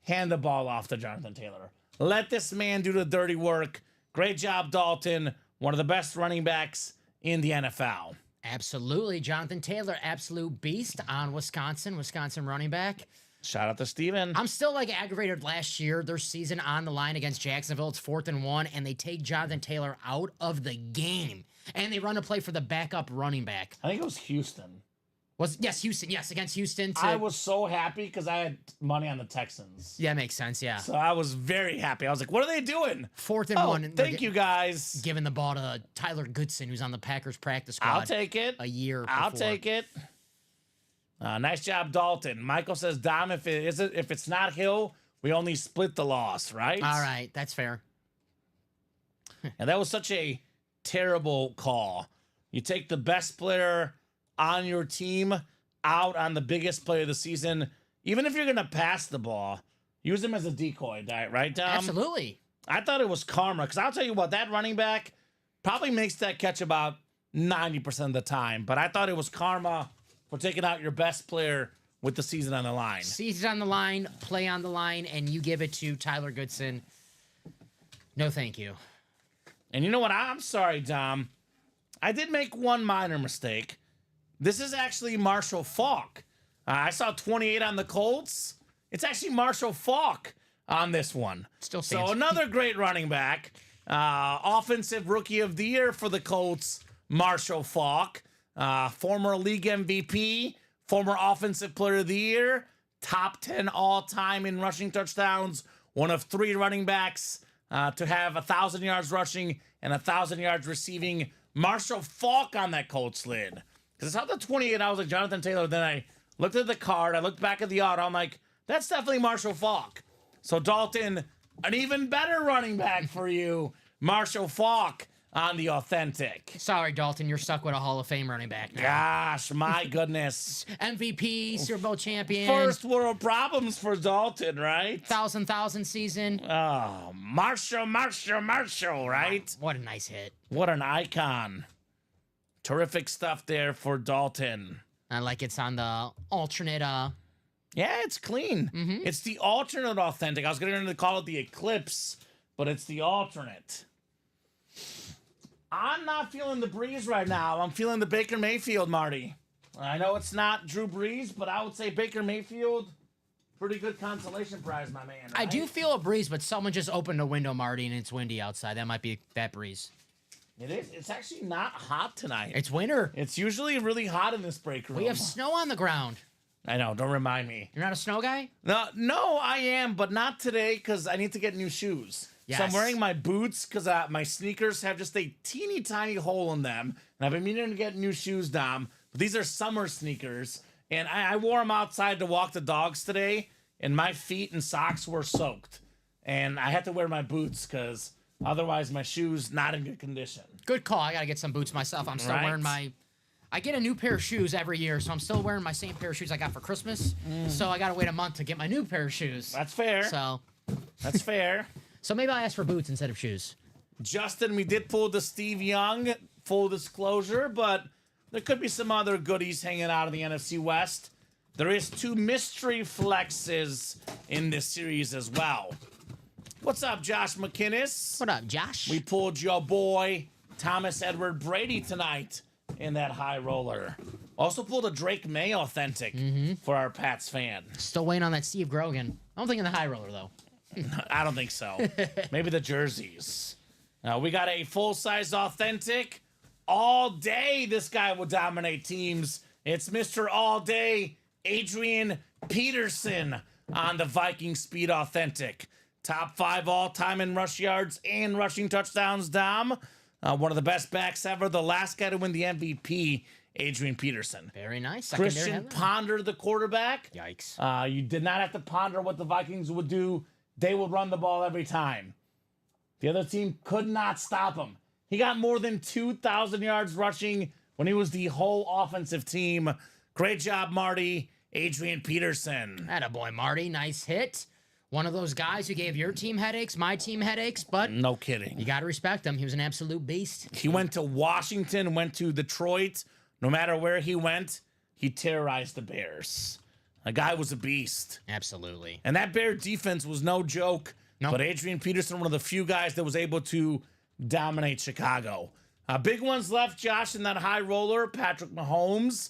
Hand the ball off to Jonathan Taylor. Let this man do the dirty work. Great job, Dalton. one of the best running backs in the NFL. Absolutely. Jonathan Taylor, absolute beast on Wisconsin running back. Shout out to Steven. I'm still like aggravated last year. Their season on the line against Jacksonville. It's 4th and 1, and they take Jonathan Taylor out of the game. And they run a play for the backup running back. I think it was Houston. Houston. Yes, against Houston. I was so happy because I had money on the Texans. Yeah, makes sense, yeah. So I was very happy. I was like, what are they doing? 4th and 1. And Thank you, guys. giving the ball to Tyler Goodson, who's on the Packers practice squad. I'll take it. A year I'll before. take it. Nice job, Dalton. Michael says, Dom, if it's not Hill, we only split the loss, right? All right, that's fair. And that was such a terrible call. You take the best player on your team out on the biggest play of the season. Even if you're going to pass the ball, use him as a decoy, right, Dom? Absolutely. I thought it was karma, because I'll tell you what, that running back probably makes that catch about 90% of the time. But I thought it was karma for taking out your best player with the season on the line. Season on the line, play on the line, and you give it to Tyler Goodson. No, thank you. And you know what? I'm sorry, Dom. I did make one minor mistake. This is actually Marshall Faulk. I saw 28 on the Colts. It's actually Marshall Faulk on this one. Still So stands. another great running back. Offensive Rookie of the Year for the Colts, Marshall Faulk. Former league MVP, former Offensive Player of the Year, top 10 all-time in rushing touchdowns, one of 3 running backs to have 1,000 yards rushing and 1,000 yards receiving. Marshall Faulk on that Colts lid. Because I saw the 28, I was like, Jonathan Taylor. Then I looked at the card, I looked back at the auto, I'm like, that's definitely Marshall Faulk. So Dalton, an even better running back for you, Marshall Faulk on the authentic. Sorry, Dalton, you're stuck with a Hall of Fame running back now. Gosh, my goodness. MVP, Super Bowl champion. First world problems for Dalton, right? 1,000 season. Oh, Marshall, right? What a nice hit. What an icon. Terrific stuff there for Dalton. Like it's on the alternate. Yeah, it's clean. It's the alternate authentic. I was going to call it the Eclipse, but it's the alternate. I'm not feeling the Breeze right now. I'm feeling the Baker Mayfield, Marty. I know it's not Drew Brees, but I would say Baker Mayfield, pretty good consolation prize, my man. I right? do feel a breeze, but someone just opened a window, Marty, and it's windy outside. That might be that breeze. It is. It's actually not hot tonight. It's winter. It's usually really hot in this break room. We have snow on the ground. I know. Don't remind me. You're not a snow guy? No, I am, but not today because I need to get new shoes. Yes. So I'm wearing my boots because my sneakers have just a teeny tiny hole in them. And I've been meaning to get new shoes, Dom. But these are summer sneakers. And I wore them outside to walk the dogs today. And my feet and socks were soaked. And I had to wear my boots because otherwise my shoes not in good condition. Good call. I got to get some boots myself. I'm still Right. wearing my... I get a new pair of shoes every year, so I'm still wearing my same pair of shoes I got for Christmas. So I got to wait a month to get my new pair of shoes. That's fair. So That's fair. maybe I'll ask for boots instead of shoes. Justin, we did pull the Steve Young, full disclosure, but there could be some other goodies hanging out in the NFC West. There is 2 mystery flexes in this series as well. What's up, Josh McInnes? What up, Josh? We pulled your boy, Thomas Edward Brady, tonight in that high roller. Also pulled a Drake May authentic for our Pats fan. Still waiting on that Steve Grogan. I don't think in the high roller, though. I don't think so. Maybe the jerseys. We got a full-size authentic. All day, this guy will dominate teams. It's Mr. All Day, Adrian Peterson on the Viking Speed Authentic. Top 5 all-time in rush yards and rushing touchdowns, Dom. One of the best backs ever. The last guy to win the MVP, Adrian Peterson. Very nice. Secondary Christian headline. Ponder, the quarterback. Yikes. You did not have to ponder what the Vikings would do. They would run the ball every time. The other team could not stop him. He got more than 2,000 yards rushing when he was the whole offensive team. Great job, Marty. Adrian Peterson. Attaboy, Marty. Nice hit. One of those guys who gave your team headaches, my team headaches, but No kidding. you got to respect him. He was an absolute beast. He went to Washington, went to Detroit. No matter where he went, he terrorized the Bears. The guy was a beast. Absolutely. And that Bear defense was no joke. No. But Adrian Peterson, one of the few guys that was able to dominate Chicago. Big ones left, Josh, in that high roller. Patrick Mahomes,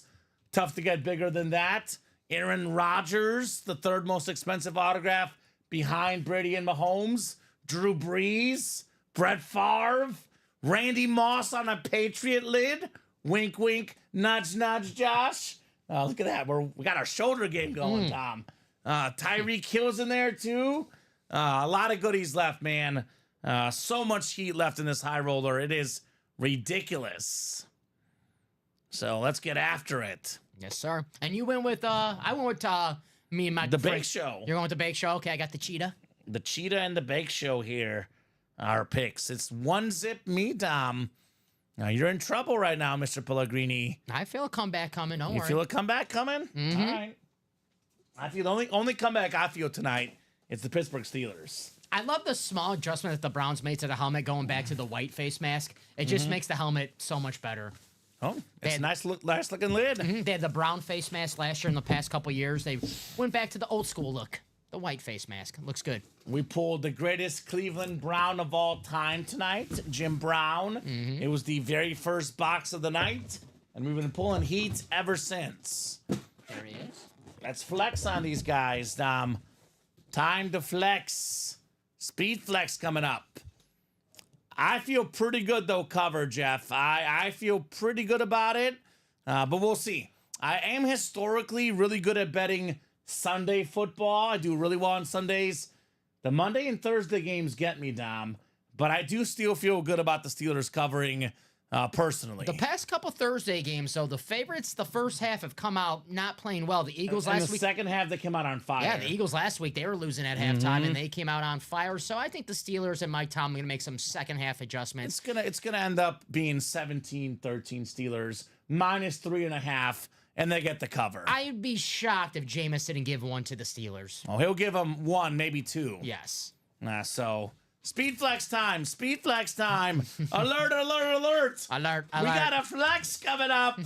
tough to get bigger than that. Aaron Rodgers, the third most expensive autograph behind Brady and Mahomes. Drew Brees, Brett Favre, Randy Moss on a Patriot lid. Wink, wink, nudge, nudge, Josh. Look at that. We got our shoulder game going, Tom. Tyreek Hill's in there, too. A lot of goodies left, man. So much heat left in this high roller. It is ridiculous. So let's get after it. Yes, sir. And you went with, I went with me and my The Bake Show. You're going with the Bake Show? Okay, I got the cheetah. The Cheetah and the Bake Show here are picks. It's one zip me, Dom. Now you're in trouble right now, Mr. Pellegrini. I feel a comeback coming. Don't You worry. feel a comeback coming? Mm-hmm. All right. I feel the only comeback I feel tonight is the Pittsburgh Steelers. I love the small adjustment that the Browns made to the helmet going back to the white face mask. It just makes the helmet so much better. Oh, it's had- nice looking lid. They had the brown face mask last year. In the past couple years, they went back to the old school look. The white face mask. Looks good. We pulled the greatest Cleveland Brown of all time tonight, Jim Brown. It was the very first box of the night, and we've been pulling heat ever since. There he is. Let's flex on these guys, Dom. Time to flex. Speed flex coming up. I feel pretty good, though, cover, Jeff. I feel pretty good about it, but we'll see. I am historically really good at betting Sunday football. I do really well on Sundays. The Monday and Thursday games get me, Dom, but I do still feel good about the Steelers covering personally. The past couple Thursday games, though, the favorites, the first half have come out not playing well. The Eagles and last the week. second half, they came out on fire. Yeah, the Eagles last week, they were losing at halftime, and they came out on fire. So I think the Steelers and Mike Tomlin are going to make some second half adjustments. It's gonna end up being 17-13 Steelers, minus 3.5, and they get the cover. I'd be shocked if Jameis didn't give one to the Steelers. Oh, he'll give them one, maybe two. Yes. So, speed flex time. Speed flex time. Alert, alert, alert. Alert, We alert. got a flex coming up.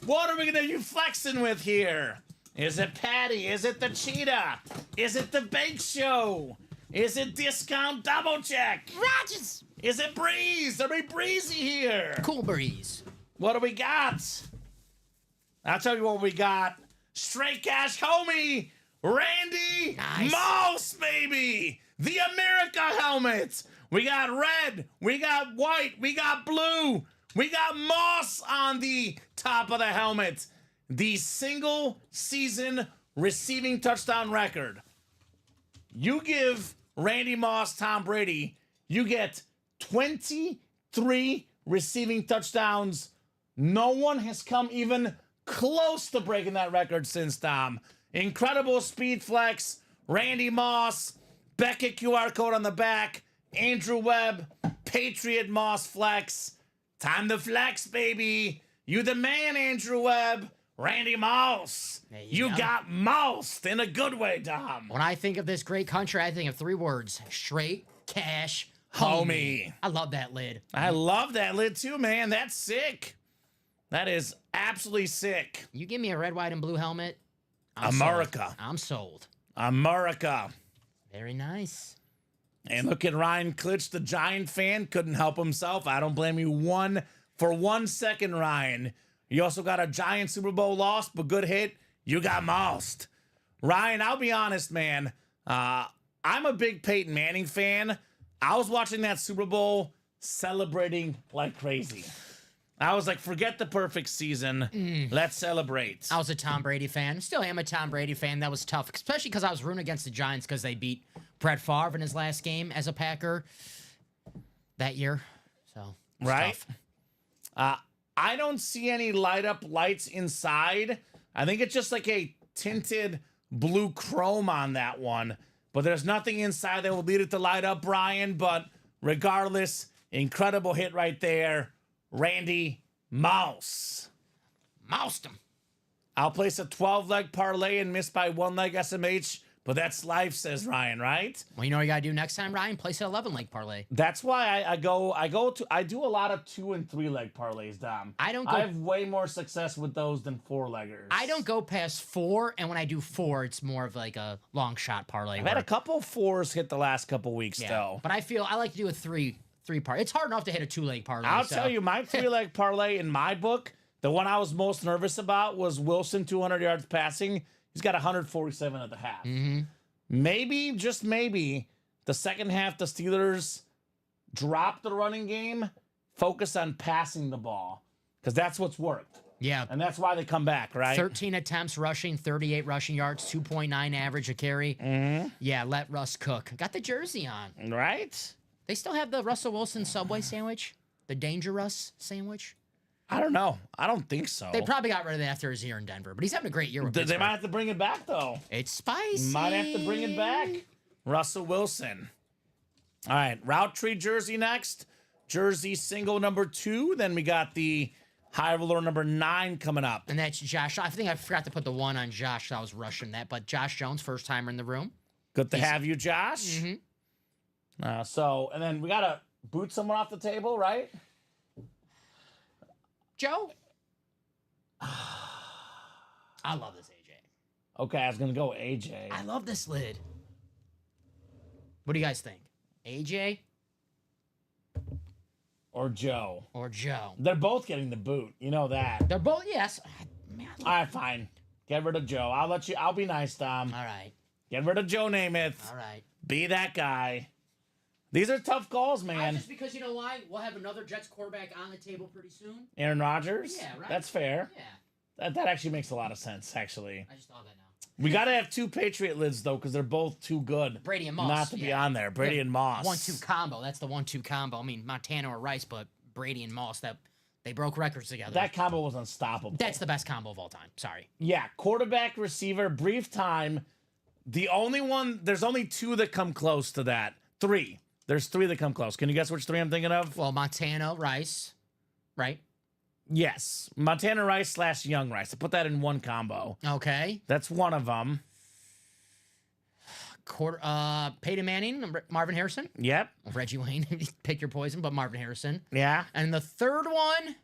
What are we going to be flexing with here? Is it Patty? Is it the Cheetah? Is it the Bake Show? Is it Discount Double Check? Rodgers. Is it Breeze? Are we breezy here? Cool breeze. What do we got? I'll tell you what we got. Straight cash homie, Randy Nice. Moss, baby. The America helmet. We got red, we got white, we got blue. We got Moss on the top of the helmet. The single season receiving touchdown record. You give Randy Moss Tom Brady, you get 23 receiving touchdowns. No one has come even close to breaking that record since, Tom. Incredible speed flex. Randy Moss, Beckett QR code on the back. Andrew Webb, Patriot Moss flex. Time to flex, baby. You the man, Andrew Webb. Randy Moss. There you go. got mossed in a good way, Tom. When I think of this great country, I think of three words: straight cash Homie. I love that lid. I love that lid too, man. That's sick. That is absolutely sick. You give me a red, white, and blue helmet. I'm America. Sold. I'm sold. America. Very nice. And look at Ryan Klitsch, the Giant fan, couldn't help himself. I don't blame you for 1 second, Ryan. You also got a Giant Super Bowl loss, but good hit. You got mossed. Ryan, I'll be honest, man. I'm a big Peyton Manning fan. I was watching that Super Bowl celebrating like crazy. I was like, forget the perfect season. Let's celebrate. I was a Tom Brady fan. Still am a Tom Brady fan. That was tough, especially because I was rooting against the Giants because they beat Brett Favre in his last game as a Packer that year. So, it was Right? tough. I don't see any light up lights inside. I think it's just like a tinted blue chrome on that one. But there's nothing inside that will lead it to light up, Brian. But regardless, incredible hit right there. Randy Mouse. Moused him. I'll place a 12-leg parlay and miss by 1 leg SMH. But that's life, says Ryan, right? Well, you know what you got to do next time, Ryan? Place an 11-leg parlay. That's why I do a lot of 2 and 3 leg parlays, Dom. I don't go- I have way more success with those than 4-leggers. I don't go past 4, and when I do 4, it's more of like a long shot parlay. I've had where- a couple 4s hit the last couple weeks, though. But I like to do a 3 3 part. It's hard enough to hit a 2-leg parlay. I'll so. tell you, my 3-leg parlay in my book, the one I was most nervous about was Wilson 200 yards passing. He's got 147 at the half. Maybe, just maybe, the second half, the Steelers drop the running game, focus on passing the ball, because that's what's worked. Yeah. And that's why they come back, right? 13 attempts rushing, 38 rushing yards, 2.9 average a carry. Yeah, let Russ cook. Got the jersey on. Right? They still have the Russell Wilson Subway sandwich? The Danger Russ sandwich? I don't know. I don't think so. They probably got rid of that after his year in Denver, but he's having a great year with They Pittsburgh. might have to bring it back, though. It's spicy. Might have to bring it back. Russell Wilson. All right, route tree jersey next. Jersey single number 2. Then we got the high roller number 9 coming up. And that's Josh. I think I forgot to put the 1 on Josh. I was rushing that, but Josh Jones, first timer in the room. Good to have you, Josh. And then we got to boot someone off the table, right? Joe? I love this AJ. Okay, I was going to go AJ. I love this lid. What do you guys think? AJ Or Joe. or Joe? They're both getting the boot. You know that. They're both, yes. Man, All right, fine. Get rid of Joe. I'll be nice, Tom. all right. Get rid of Joe Namath. All right. Be that guy. These are tough calls, man. Just because, you know why? We'll have another Jets quarterback on the table pretty soon. Aaron Rodgers? Yeah, right. That's fair. Yeah. That actually makes a lot of sense, actually. I just thought that now. We got to have 2 Patriot lids, though, because they're both too good. Brady and Moss. Not to be on there. Brady and Moss. 1-2 combo. That's the 1-2 combo. I mean, Montana or Rice, but Brady and Moss, they broke records together. That combo was unstoppable. That's the best combo of all time. Sorry. Yeah, quarterback, receiver, brief time. There's only 2 that come close to that. 3. There's 3 that come close. Can you guess which 3 I'm thinking of? Well, Montana, Rice, right? Yes. Montana Rice / Young Rice. I put that in one combo. Okay. That's one of them. Peyton Manning, Marvin Harrison. Yep. Reggie Wayne, pick your poison, but Marvin Harrison. Yeah. And the third one,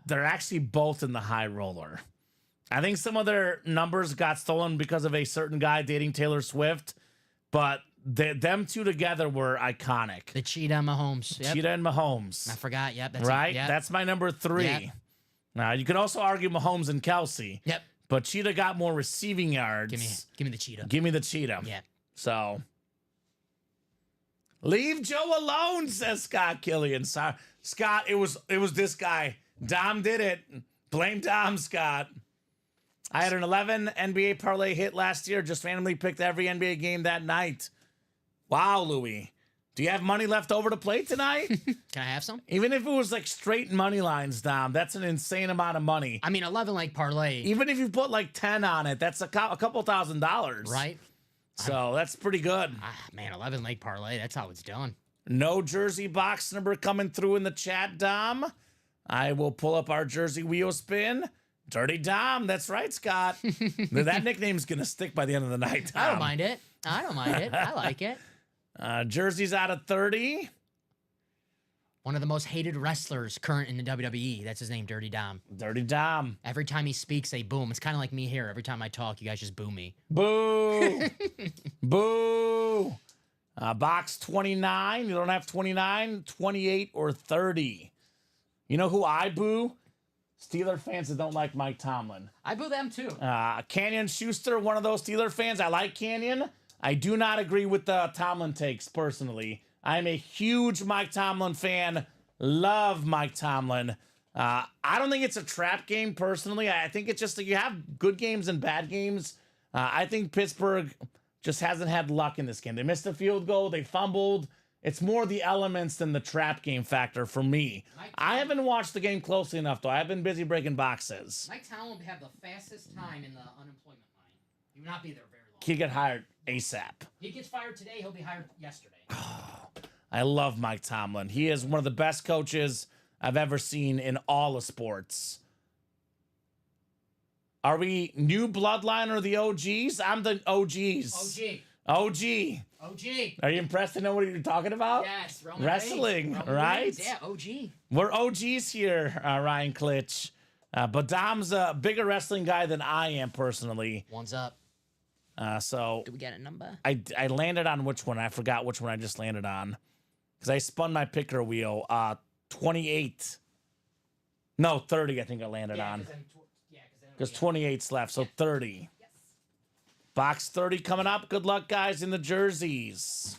They're actually both in the high roller. I think some of their numbers got stolen because of a certain guy dating Taylor Swift, but them 2 together were iconic. the Cheetah Mahomes. Yep. Cheetah and Mahomes. I forgot. Yep. That's Right? It. Yep. That's my number 3. Yep. Now, you could also argue Mahomes and Kelsey, Yep. but Cheetah got more receiving yards. Give me the Cheetah. Give me the Cheetah. Yeah. So, leave Joe alone, says Scott Killian. Sorry, Scott, it was this guy. Dom did it. Blame Dom, Scott. I had an 11 NBA parlay hit last year. Just randomly picked every NBA game that night. Wow, Louie. Do you have money left over to play tonight? Can I have some? Even if it was like straight money lines, Dom, that's an insane amount of money. I mean, 11 leg parlay, Even if you put like 10 on it, that's a couple $1,000s. right? So that's pretty good. Man, 11 leg parlay. That's how it's done. No jersey box number coming through in the chat, Dom. I will pull up our jersey wheel spin. Dirty Dom. That's right, Scott. That nickname's going to stick by the end of the night, Dom. I don't mind it. I like it. Jerseys out of 30. One of the most hated wrestlers current in the WWE. That's his name, Dirty Dom. Dirty Dom. Every time he speaks, they boom. It's kind of like me here. Every time I talk, you guys just boo me. Boo. Boo. Box 29. You don't have 29, 28, or 30. You know who I boo? Steeler fans that don't like Mike Tomlin. I boo them too. Canyon Schuster, one of those Steeler fans. I like Canyon. I do not agree with the Tomlin takes personally. I'm a huge Mike Tomlin fan. Love Mike Tomlin. I don't think it's a trap game personally. I think it's just that you have good games and bad games. I think Pittsburgh just hasn't had luck in this game. They missed a field goal. They fumbled. It's more the elements than the trap game factor for me. I haven't watched the game closely enough, though. I've been busy breaking boxes. Mike Tomlin would have the fastest time in the unemployment line. He would not be there very long. He get hired ASAP. He gets fired today. He'll be hired yesterday. I love Mike Tomlin. He is one of the best coaches I've ever seen in all of sports. Are we new bloodline or the OGs? I'm the OGs. OG. Are you impressed to know what you're talking about? Yes. Roman Wrestling, Reigns. right? Yeah, OG. We're OGs here, Ryan Klitsch. But Dom's a bigger wrestling guy than I am personally. One's up. So Do we get a number? I landed on which one? I forgot which one I just landed on. because I spun my picker wheel. 28. No, 30, I think I landed on. Because 28's left, so 30. Box 30 coming up. Good luck, guys, in the jerseys.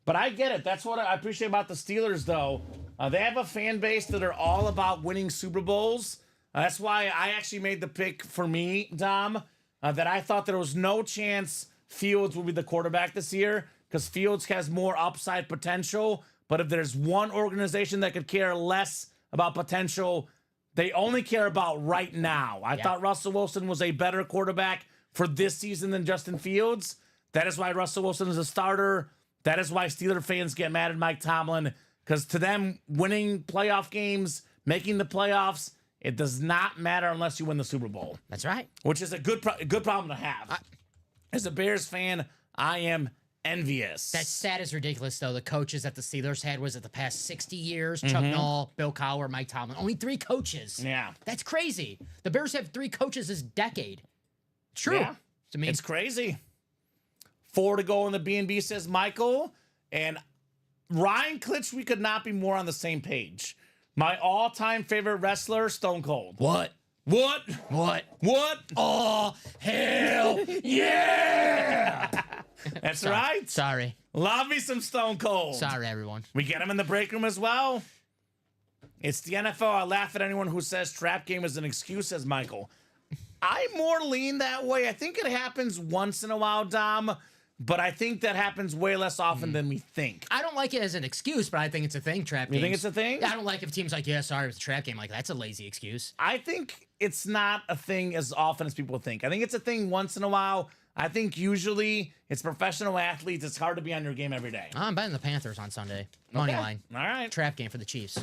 But I get it. That's what I appreciate about the Steelers, though. They have a fan base that are all about winning Super Bowls. That's why I actually made the pick for me, Dom, that I thought there was no chance Fields will be the quarterback this year because Fields has more upside potential. But if there's one organization that could care less about potential, they only care about right now. I thought Russell Wilson was a better quarterback for this season than Justin Fields. That is why Russell Wilson is a starter. That is why Steeler fans get mad at Mike Tomlin, because to them, winning playoff games, making the playoffs, it does not matter unless you win the Super Bowl. That's right. Which is a good problem to have. As a Bears fan, I am envious. That stat is ridiculous, though. The coaches that the Steelers had was it the past 60 years? Chuck Noll, Bill Cowher, Mike Tomlin. Only 3 coaches. Yeah. That's crazy. The Bears have 3 coaches this decade. It's true. Yeah. I mean, It's crazy. 4 to go in the B&B, says Michael. And Ryan Klitsch, we could not be more on the same page. My all-time favorite wrestler, Stone Cold. what? What? What? What? Oh, hell yeah! That's right. Sorry. Love me some Stone Cold. Sorry, everyone. We get him in the break room as well. It's the NFL. I laugh at anyone who says trap game is an excuse, says Michael. I more lean that way. I think it happens once in a while, Dom, but I think that happens way less often than we think. I don't like it as an excuse, but I think it's a thing, trap games. You think it's a thing? I don't like if teams like, yeah, sorry, it's a trap game. Like, that's a lazy excuse. I think it's not a thing as often as people think. I think it's a thing once in a while. I think usually it's professional athletes. It's hard to be on your game every day. I'm betting the Panthers on Sunday. Money line. All right. Trap game for the Chiefs.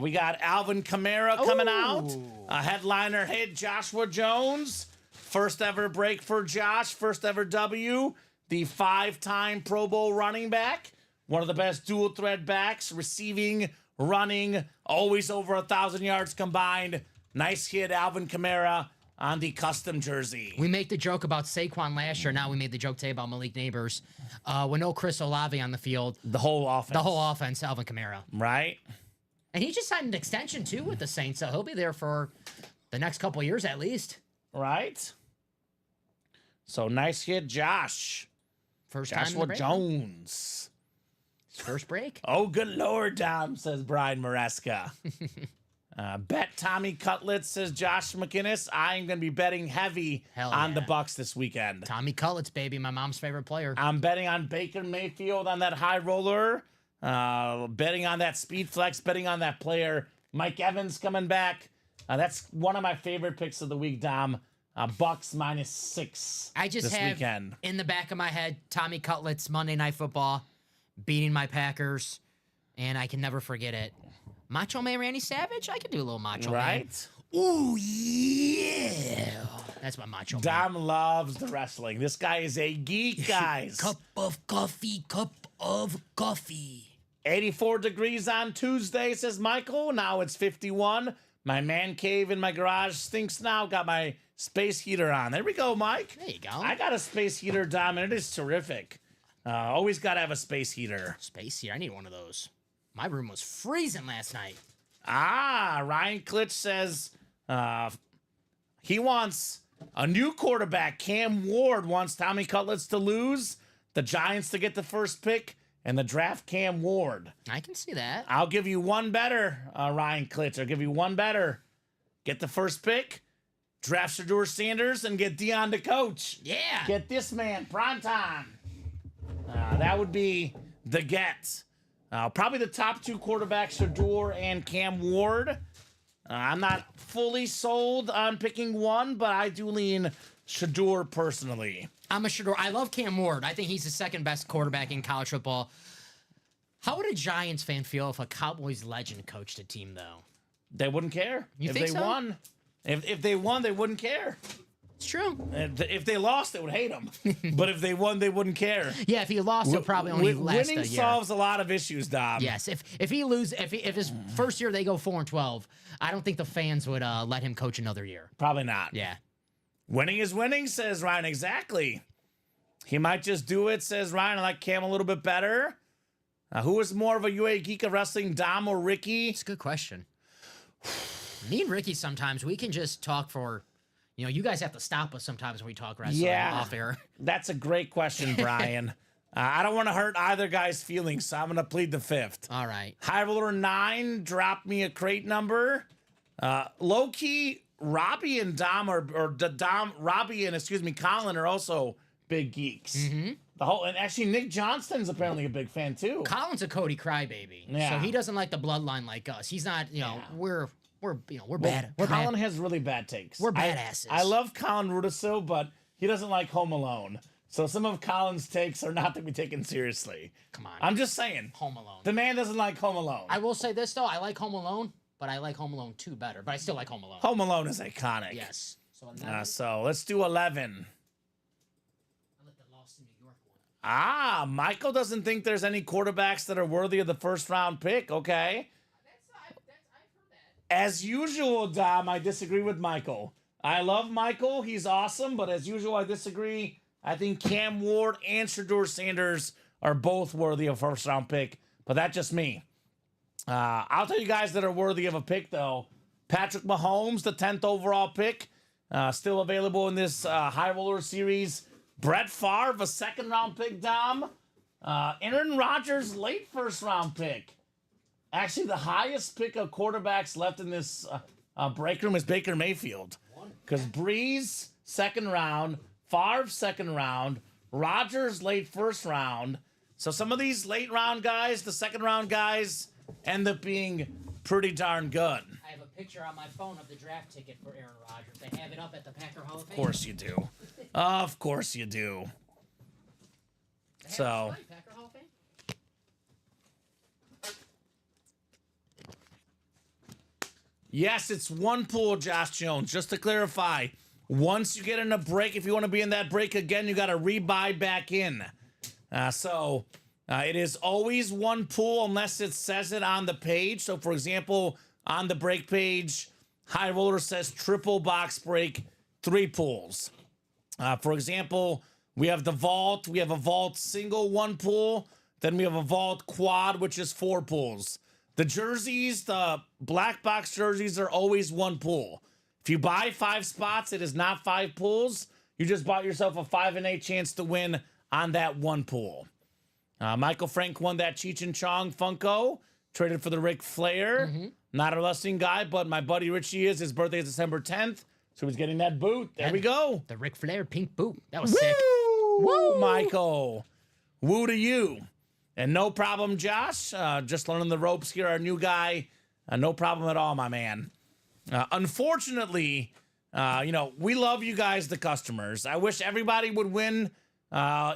We got Alvin Kamara coming out. Ooh. A headliner hit Joshua Jones. First ever break for Josh. First ever W. The 5-time Pro Bowl running back. One of the best dual threat backs. Receiving, running, always over 1,000 yards combined. Nice hit, Alvin Kamara on the custom jersey. We make the joke about Saquon last year. Now we made the joke today about Malik Neighbors. With no Chris Olave on the field. The whole offense. Alvin Kamara. Right? And he just signed an extension, too, with the Saints, so he'll be there for the next couple of years at least. Right? So nice hit, Josh. First time in the Joshua break. Jones. His first break. Oh, good Lord, Dom, says Brian Maresca. Bet Tommy Cutlets, says Josh McInnes. I am going to be betting heavy Hell on the yeah. Bucks this weekend. Tommy Cutlets, baby, my mom's favorite player. I'm betting on Baker Mayfield on that high roller. Betting on that speed flex. Betting on that player. Mike Evans coming back. That's one of my favorite picks of the week, Dom. Bucks -6 I just this have weekend. in the back of my head Tommy Cutlets, Monday Night Football, beating my Packers, and I can never forget it. Macho Man Randy Savage? I could do a little Macho Man. Right? Ooh, yeah. That's my Macho Man. Dom loves the wrestling. This guy is a geek, guys. Cup of coffee, cup of coffee. 84 degrees on Tuesday, says Michael. Now it's 51. My man cave in my garage stinks now. Got my space heater on. There we go, Mike. There you go. I got a space heater, Dom, and it is terrific. Always got to have a space heater. Space here. I need one of those. My room was freezing last night. Ryan Klitsch says he wants a new quarterback. Cam Ward wants Tommy Cutlets to lose, the Giants to get the first pick, and the draft Cam Ward. I can see that. I'll give you one better, Ryan Klitsch. I'll give you one better. Get the first pick, draft Shedeur Sanders, and get Dion to coach. Yeah. Get this man, prime time. That would be the get. Probably the top 2 quarterbacks, Shedeur and Cam Ward. I'm not fully sold on picking one, but I do lean Shedeur personally. I'm a Shedeur. I love Cam Ward. I think he's the second best quarterback in college football. How would a Giants fan feel if a Cowboys legend coached a team, though? They wouldn't care. You if think they so? won. If they won, they wouldn't care. It's true. If they lost, they would hate them. But if they won, they wouldn't care. Yeah, if he lost, he'll probably only last Winning a year. solves a lot of issues, Dom. Yes, if he lose, if his first year they go 4-12, I don't think the fans would let him coach another year. Probably not. Yeah. Winning is winning, says Ryan. Exactly. He might just do it, says Ryan. I like Cam a little bit better. Who is more of a UA geek of wrestling, Dom or Ricky? It's a good question. Me and Ricky, sometimes we can just talk for, you guys have to stop us sometimes when we talk wrestling off air. That's a great question, Brian. I don't want to hurt either guy's feelings, so I'm going to plead the fifth. All right. High Roller 9 dropped me a crate number. Low key, Robbie and Dom Robbie and Colin are also big geeks. Mm-hmm. And actually Nick Johnston's apparently a big fan too. Colin's a Cody crybaby, so he doesn't like the bloodline like us. He's not, we're bad. We're Colin bad. has really bad takes. We're badasses. I love Colin Rudisil, but he doesn't like Home Alone. So some of Colin's takes are not to be taken seriously. Come on. I'm just saying. Home Alone. The man doesn't like Home Alone. I will say this though, I like Home Alone, but I like Home Alone 2 better. But I still like Home Alone. Home Alone is iconic. Yes. So let's do 11. Michael doesn't think there's any quarterbacks that are worthy of the first round pick. Okay. I've heard that. As usual, Dom, I disagree with Michael. I love Michael. He's awesome. But as usual, I disagree. I think Cam Ward and Shedeur Sanders are both worthy of first round pick. But that's just me. I'll tell you guys that are worthy of a pick, though. Patrick Mahomes, the 10th overall pick. Still available in this High Roller series. Brett Favre, a second-round pick, Dom. Aaron Rodgers, late first-round pick. Actually, the highest pick of quarterbacks left in this break room is Baker Mayfield. Because Breeze, second round. Favre, second round. Rodgers, late first round. So some of these late-round guys, the second-round guys, end up being pretty darn good. I have a picture on my phone of the draft ticket for Aaron Rodgers. They have it up at the Packer Hall of Fame. Of course you do. Of course you do. So, Packer Hall of Fame? yes, it's one pool, Josh Jones. Just to clarify, once you get in a break, if you want to be in that break again, you got to rebuy back in. It is always one pool unless it says it on the page. So, for example, on the break page, High Roller says triple box break, 3 pools. For example, we have the vault. We have a vault single, 1 pool. Then we have a vault quad, which is 4 pools. The jerseys, the black box jerseys, are always 1 pool. If you buy 5 spots, it is not 5 pools. You just bought yourself a 5 and 8 chance to win on that 1 pool. Michael Frank won that Cheech and Chong Funko, traded for the Ric Flair. Not a wrestling guy, but my buddy Richie is. His birthday is December 10th, so he's getting that boot. There we go. The Ric Flair pink boot. That was Woo! sick. Woo, Michael. Woo to you. And no problem, Josh. Just learning the ropes here. Our new guy. No problem at all, my man. Unfortunately, we love you guys, the customers. I wish everybody would win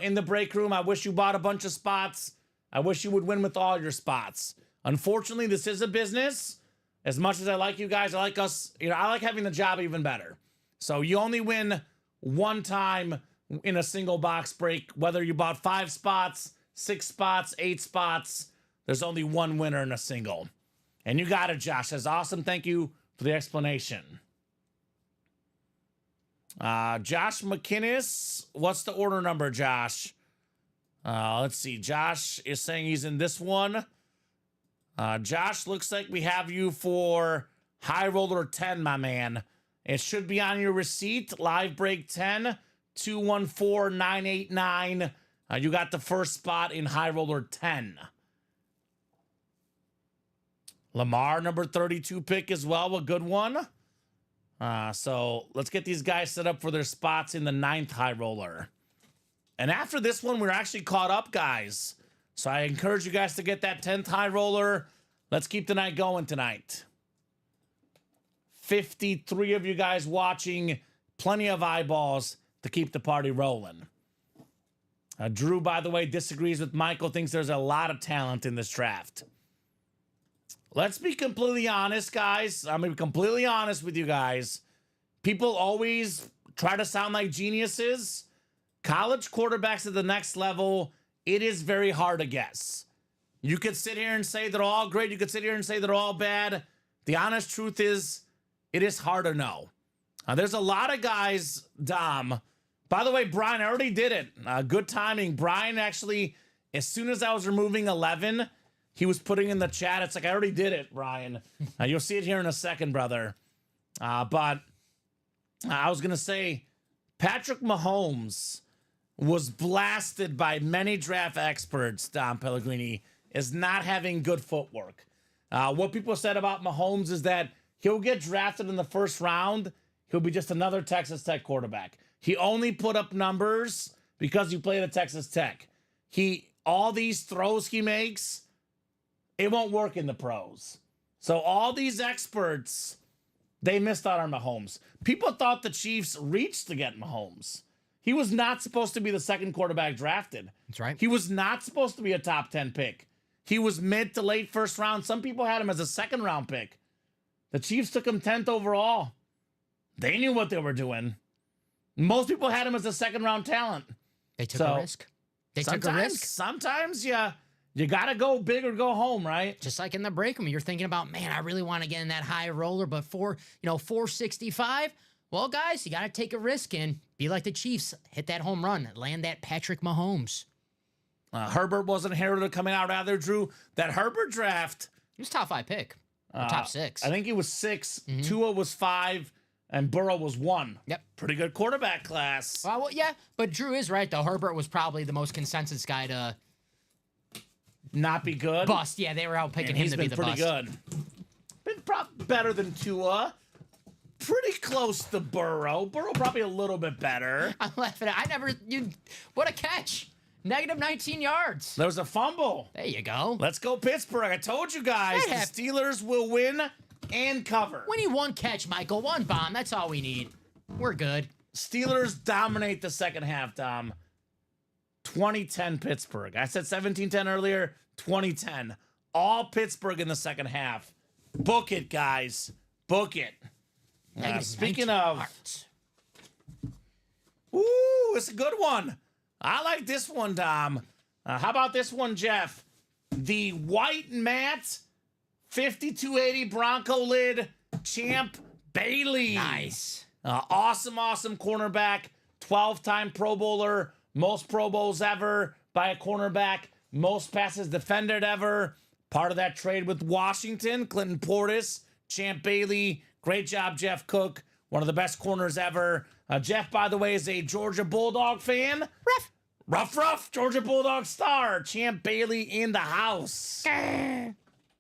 in the break room. I wish you bought a bunch of spots. I wish you would win with all your spots. Unfortunately, this is a business. As much as I like you guys, I like us. I like having the job even better. So you only win one time in a single box break, whether you bought 5 spots, 6 spots, 8 spots. There's only one winner in a single. And you got it, Josh. That's awesome. Thank you for the explanation. Josh McInnes. What's the order number, Josh? Let's see. Josh is saying he's in this one. Josh, looks like we have you for High Roller 10, my man. It should be on your receipt. Live break 10, 214989. You got the first spot in High Roller 10. Lamar, number 32 pick as well. A good one. So let's get these guys set up for their spots in the 9th High Roller. And after this one, we're actually caught up, guys. So I encourage you guys to get that 10th High Roller. Let's keep the night going tonight. 53 of you guys watching. Plenty of eyeballs to keep the party rolling. Drew, by the way, disagrees with Michael, thinks there's a lot of talent in this draft. Let's be completely honest, guys. I'm going to be completely honest with you guys. People always try to sound like geniuses. College quarterbacks at the next level, it is very hard to guess. You could sit here and say they're all great. You could sit here and say they're all bad. The honest truth is, it is hard to know. There's a lot of guys, Dom, By the way, Brian, I already did it. Good timing. Brian actually, as soon as I was removing 11, he was putting in the chat. It's like, I already did it, Brian. You'll see it here in a second, brother. But I was going to say, Patrick Mahomes was blasted by many draft experts, Dom Pellegrini, as not having good footwork. What people said about Mahomes is that he'll get drafted in the first round. He'll be just another Texas Tech quarterback. He only put up numbers because he played at Texas Tech. All these throws he makes, it won't work in the pros. So all these experts, they missed out on Mahomes. People thought the Chiefs reached to get Mahomes. He was not supposed to be the second quarterback drafted. That's right. He was not supposed to be a top 10 pick. He was mid to late first round. Some people had him as a second round pick. The Chiefs took him 10th overall. They knew what they were doing. Most people had him as a second round talent. They took a risk. They took a risk. Sometimes you got to go big or go home, right? Just like in the break room, you're thinking about, man, I really want to get in that high roller, but 465. Well, guys, you got to take a risk and be like the Chiefs. Hit that home run. Land that Patrick Mahomes. Herbert wasn't heralded coming out either, Drew. That Herbert draft. He was top 5 pick. Or top 6. I think he was 6. Tua was 5. And Burrow was 1. Yep. Pretty good quarterback class. Well, yeah, but Drew is right, though. Herbert was probably the most consensus guy to not be good. Bust. Yeah, they were out picking him to be the bust. He's been pretty good. Better than Tua. Pretty close to Burrow. Burrow probably a little bit better. I'm laughing at what a catch. Negative 19 yards. There was a fumble. There you go. Let's go Pittsburgh. I told you guys the Steelers will win and cover. We need one catch, Michael. One bomb. That's all we need. We're good. Steelers dominate the second half, Dom. 2010 Pittsburgh. I said 17-10 earlier. 2010. All Pittsburgh in the second half. Book it, guys. Book it. Speaking of... Ooh, it's a good one. I like this one, Dom. How about this one, Jeff? The white matte 5280 Bronco lid Champ Bailey. Nice. Awesome cornerback. 12-time Pro Bowler. Most Pro Bowls ever by a cornerback. Most passes defended ever. Part of that trade with Washington. Clinton Portis. Champ Bailey. Great job, Jeff Cook. One of the best corners ever. Jeff, by the way, is a Georgia Bulldog fan. Rough. Georgia Bulldog star. Champ Bailey in the house. Grr.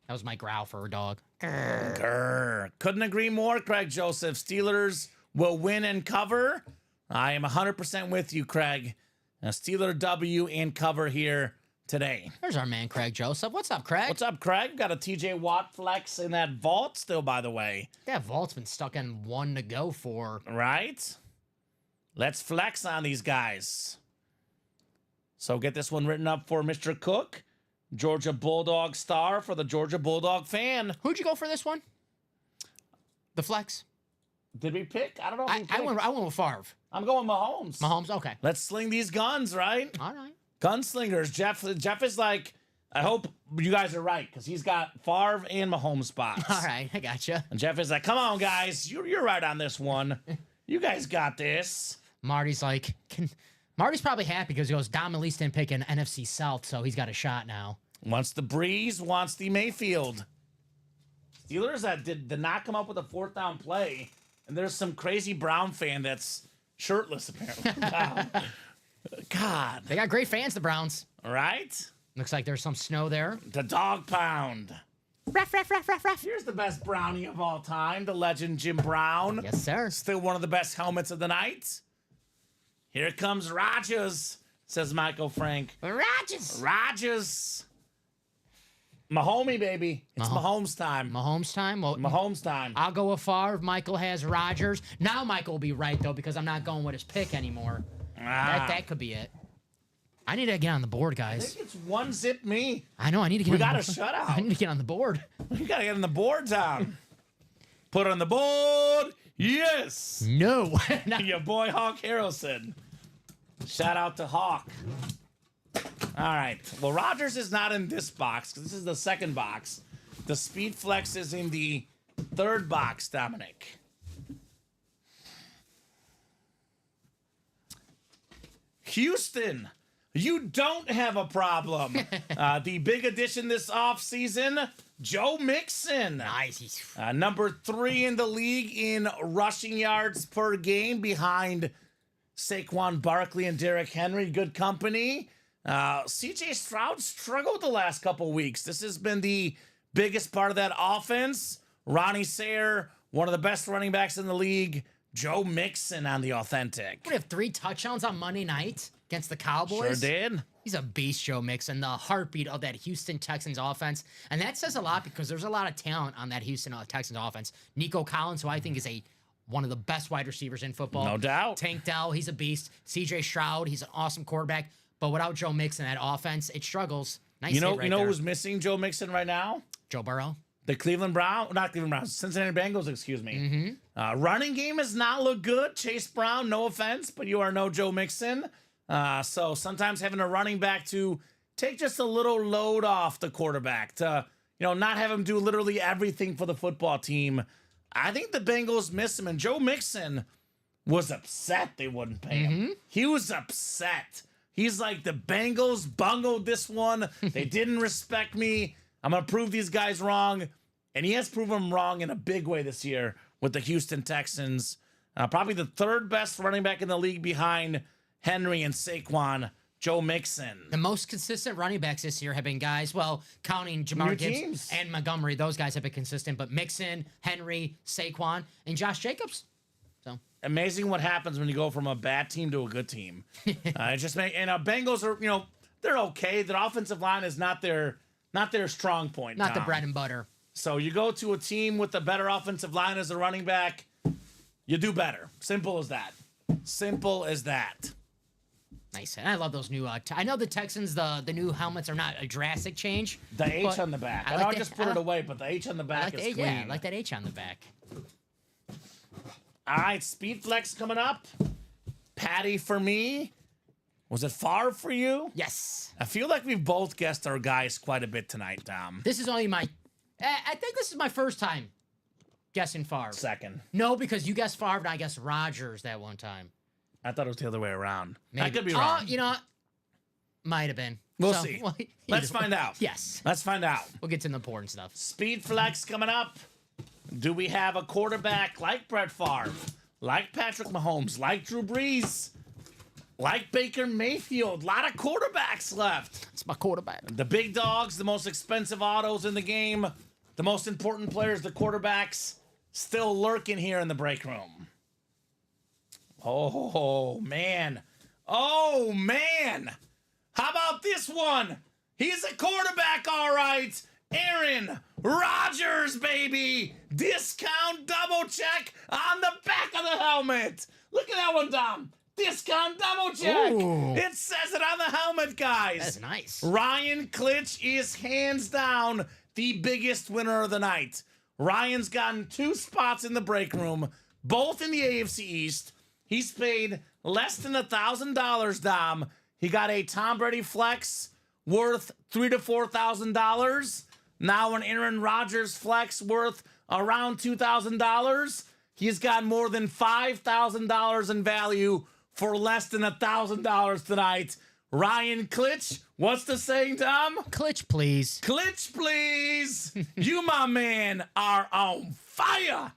That was my growl for a dog. Grr. Grr. Couldn't agree more, Craig Joseph. Steelers will win and cover. I am 100% with you, Craig. A Steeler W and cover here today. There's our man, Craig Joseph. What's up, Craig? What's up, Craig? Got a TJ Watt flex in that vault still, by the way. That vault's been stuck in one to go for. Right? Let's flex on these guys. So get this one written up for Mr. Cook. Georgia Bulldog star for the Georgia Bulldog fan. Who'd you go for this one? The flex? Did we pick? I don't know. I went with Favre. I'm going Mahomes. Mahomes, okay. Let's sling these guns, right? All right. Gunslingers. Jeff is like, I hope you guys are right, because he's got Favre and Mahomes spots. All right, I gotcha. And Jeff is like, come on, guys. You're right on this one. You guys got this. Marty's like, Marty's probably happy because he goes, Dom at least didn't pick an NFC South, so he's got a shot now. Wants the Breeze, wants the Mayfield. Steelers that did not come up with a 4th down play, and there's some crazy Brown fan that's shirtless, apparently. Wow. God. They got great fans, the Browns. All right. Looks like there's some snow there. The dog pound. Ruff. Here's the best brownie of all time, the legend Jim Brown. Yes, sir. Still one of the best helmets of the night. Here comes Rodgers, says Michael Frank. Rodgers. Mahomie, baby. It's Mahomes time. Mahomes time? Well, Mahomes time. I'll go with Favre. Michael has Rodgers. Now Michael will be right, though, because I'm not going with his pick anymore. That could be it. I need to get on the board, I guys. think it's 1-zip me. I know. I need to get We on got the a shutout. I need to get on the board. We got to get on the board, Tom. Put it on the board. Yes. No. Your boy Hawk Harrelson. Shout out to Hawk. All right. Well, Rodgers is not in this box because this is the second box. The Speed Flex is in the third box, Dominic. Houston, you don't have a problem. The big addition this offseason, Joe Mixon. Nice. Number 3 in the league in rushing yards per game behind Saquon Barkley and Derrick Henry. Good company. CJ Stroud struggled the last couple weeks. This has been the biggest part of that offense. Ronnie Sayer, one of the best running backs in the league. Joe Mixon on the authentic. We have 3 touchdowns on Monday night against the Cowboys. Sure did. He's a beast, Joe Mixon, the heartbeat of that Houston Texans offense. And that says a lot because there's a lot of talent on that Houston Texans offense. Nico Collins, who I think is one of the best wide receivers in football. No doubt. Tank Dell, he's a beast. CJ Stroud, he's an awesome quarterback. But without Joe Mixon, that offense, it struggles. Nice You know there. who's missing Joe Mixon right now? Joe Burrow. The not Cleveland Browns, Cincinnati Bengals, excuse me. Running game has not looked good. Chase Brown, no offense, but you are no Joe Mixon. So sometimes having a running back to take just a little load off the quarterback to, not have him do literally everything for the football team. I think the Bengals miss him, and Joe Mixon was upset they wouldn't pay him. He was upset. He's like, the Bengals bungled this one. They didn't respect me. I'm going to prove these guys wrong. And he has proven them wrong in a big way this year with the Houston Texans. Probably the 3rd best running back in the league behind Henry and Saquon, Joe Mixon. The most consistent running backs this year have been guys, well, counting Jamar Gibbs teams. and Montgomery. Those guys have been consistent. But Mixon, Henry, Saquon, and Josh Jacobs. So Amazing what happens when you go from a bad team to a good team. Bengals are, they're okay. Their offensive line is not their strong point. not the Tom. bread and butter. So you go to a team with a better offensive line as a running back, you do better. Simple as that. Simple as that. Nice. And I love those new. I know the Texans, the new helmets are not a drastic change. The H but on the back. I like know I that- just put it away, but the H on the I back like is the, clean. yeah, I like that H on the back. All right, Speed Flex coming up. Patty for me. Was it Favre for you? Yes. I feel like we've both guessed our guys quite a bit tonight, Tom. This is only my. I think this is my first time guessing Favre. Second. No, because you guessed Favre and I guessed Rodgers that one time. I thought it was the other way around. Maybe. I could be wrong. You know what? Might have been. We'll see. Well, Let's find out. Yes. Let's find out. We'll get to the important stuff. Speed Flex coming up. Do we have a quarterback like Brett Favre, like Patrick Mahomes, like Drew Brees, like Baker Mayfield? A lot of quarterbacks left. It's my quarterback. The big dogs, the most expensive autos in the game, the most important players, the quarterbacks, still lurking here in the break room. Oh, man. Oh, man. How about this one? He's a quarterback, all right. Aaron Rodgers, baby. Discount double check on the back of the helmet. Look at that one, Dom. Discount double check. Ooh. It says it on the helmet, guys. That's nice. Ryan Klitsch is hands down the biggest winner of the night. Ryan's gotten 2 spots in the break room, both in the AFC East. He's paid less than $1,000, Dom. He got a Tom Brady flex worth $3,000 to $4,000. Now an Aaron Rodgers flex worth around $2,000. He's got more than $5,000 in value for less than $1,000 tonight. Ryan Klitsch, what's the saying, Tom? Klitsch, please. Klitsch, please. You, my man, are on fire.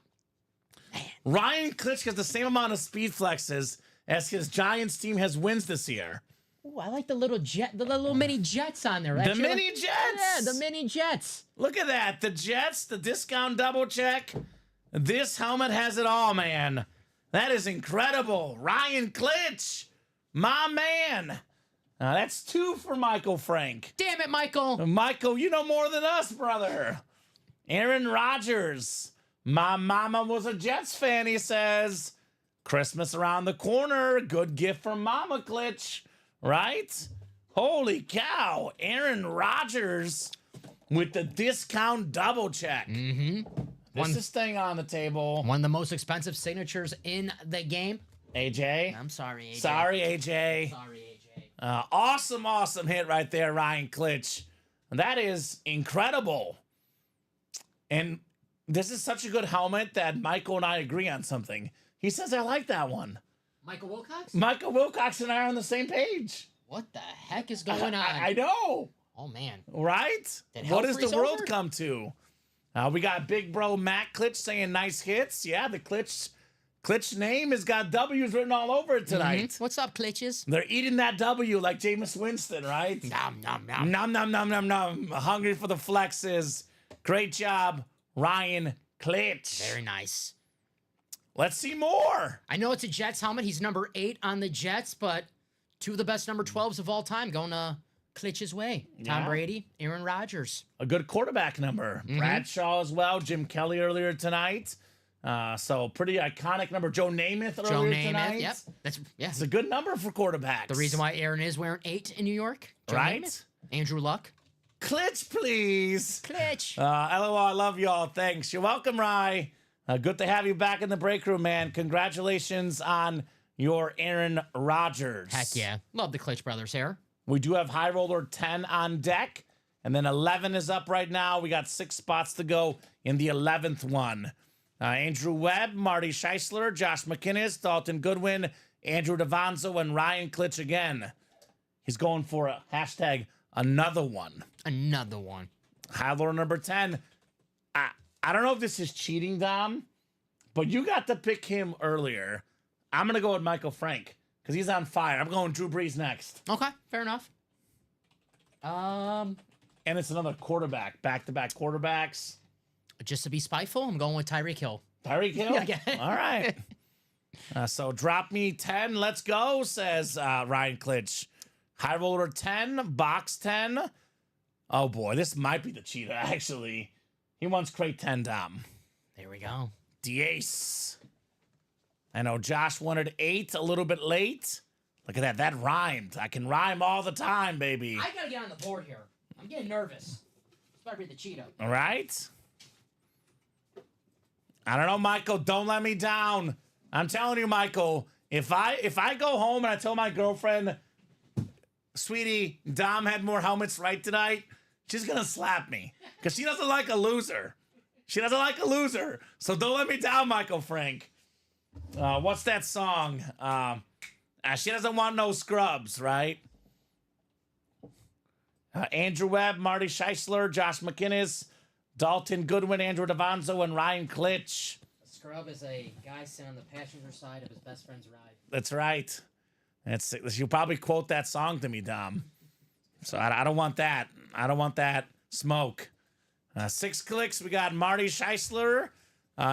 Ryan Klitsch has the same amount of speed flexes as his Giants team has wins this year. Ooh, I like the little mini jets on there. The Actually, mini jets. Yeah, the mini jets. Look at that. The Jets, the discount double check. This helmet has it all, man. That is incredible. Ryan Klitsch, my man. That's 2 for Michael Frank. Damn it, Michael. Michael, you know more than us, brother. Aaron Rodgers. My mama was a Jets fan, he says. Christmas around the corner. Good gift from Mama Klitsch, right? Holy cow. Aaron Rodgers with the discount double check. This is staying on the table. One of the most expensive signatures in the game. AJ. I'm sorry, AJ. Sorry, AJ. Sorry, AJ. Awesome hit right there, Ryan Klitsch. That is incredible. And this is such a good helmet that Michael and I agree on something. He says, I like that one. Michael Wilcox? Michael Wilcox and I are on the same page. What the heck is going on? I know. Oh, man. Right? Did What hell does the freeze world over? come to? We got big bro Matt Klitsch saying nice hits. Yeah, the Klitsch name has got W's written all over it tonight. What's up, Klitches? They're eating that W like Jameis Winston, right? Nom, nom, nom. Nom, nom, nom, nom, nom. Hungry for the flexes. Great job, Ryan Klitsch. Very nice. Let's see more. I know it's a Jets helmet. He's number 8 on the Jets, but two of the best number 12s of all time going Klitsch's way. Tom Yeah. Brady, Aaron Rodgers. A good quarterback number. Bradshaw as well. Jim Kelly earlier tonight. So pretty iconic number. Joe Namath Joe earlier Namath. tonight. Yep. It's a good number for quarterbacks. The reason why Aaron is wearing 8 in New York. Joe Right? Namath. Andrew Luck. Klitsch, please. Klitsch. LOL, I love y'all. Thanks. You're welcome, Rye. Good to have you back in the break room, man. Congratulations on your Aaron Rodgers. Heck yeah. Love the Klitsch brothers here. We do have High Roller 10 on deck, and then 11 is up right now. We got 6 spots to go in the 11th one. Andrew Webb, Marty Scheisler, Josh McInnes, Dalton Goodwin, Andrew Davanzo, and Ryan Klitsch again. He's going for a hashtag another one. Another one. High Roller number 10. I don't know if this is cheating, Dom, but you got to pick him earlier. I'm going to go with Michael Frank because he's on fire. I'm going Drew Brees next. Okay, fair enough. And it's another quarterback, back-to-back quarterbacks. Just to be spiteful, I'm going with Tyreek Hill. Tyreek Hill? Yeah. All right. So drop me 10. Let's go, says Ryan Klitsch. High Roller 10, box 10. Oh, boy, this might be the cheetah, actually. He wants crate 10, Dom. There we go. D-Ace. I know Josh wanted 8 a little bit late. Look at that. That rhymed. I can rhyme all the time, baby. I gotta get on the board here. I'm getting nervous. This better be the Cheetah. All right. I don't know, Michael. Don't let me down. I'm telling you, Michael, if I go home and I tell my girlfriend, sweetie, Dom had more helmets right tonight, she's going to slap me because she doesn't like a loser. She doesn't like a loser. So don't let me down, Michael Frank. What's that song? She doesn't want no scrubs, right? Andrew Webb, Marty Scheisler, Josh McInnes, Dalton Goodwin, Andrew Davanzo, and Ryan Klitsch. A scrub is a guy sitting on the passenger side of his best friend's ride. That's right. You'll probably quote that song to me, Dom. So I don't want that. I don't want that smoke. 6 clicks. We got Marty Scheisler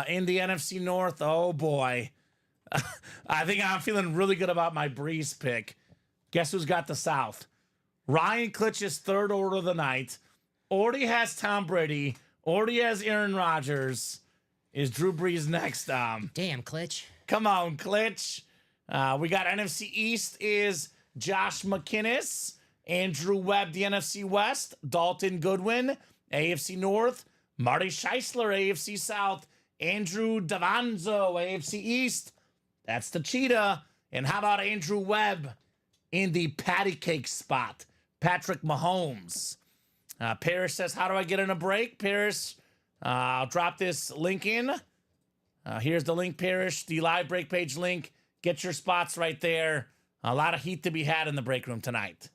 in the NFC North. Oh, boy. I think I'm feeling really good about my Breeze pick. Guess who's got the South? Ryan Klitsch's third order of the night. Already has Tom Brady. Already has Aaron Rodgers. Is Drew Brees next, Dom? Damn, Klitsch. Come on, Klitsch. We got NFC East is Josh McInnes, Andrew Webb, the NFC West, Dalton Goodwin, AFC North, Marty Scheisler, AFC South, Andrew Davanzo, AFC East. That's the cheetah. And how about Andrew Webb in the patty cake spot? Patrick Mahomes. Paris says, how do I get in a break? Paris, I'll drop this link in. Here's the link, Parrish, the live break page link. Get your spots right there. A lot of heat to be had in the break room tonight.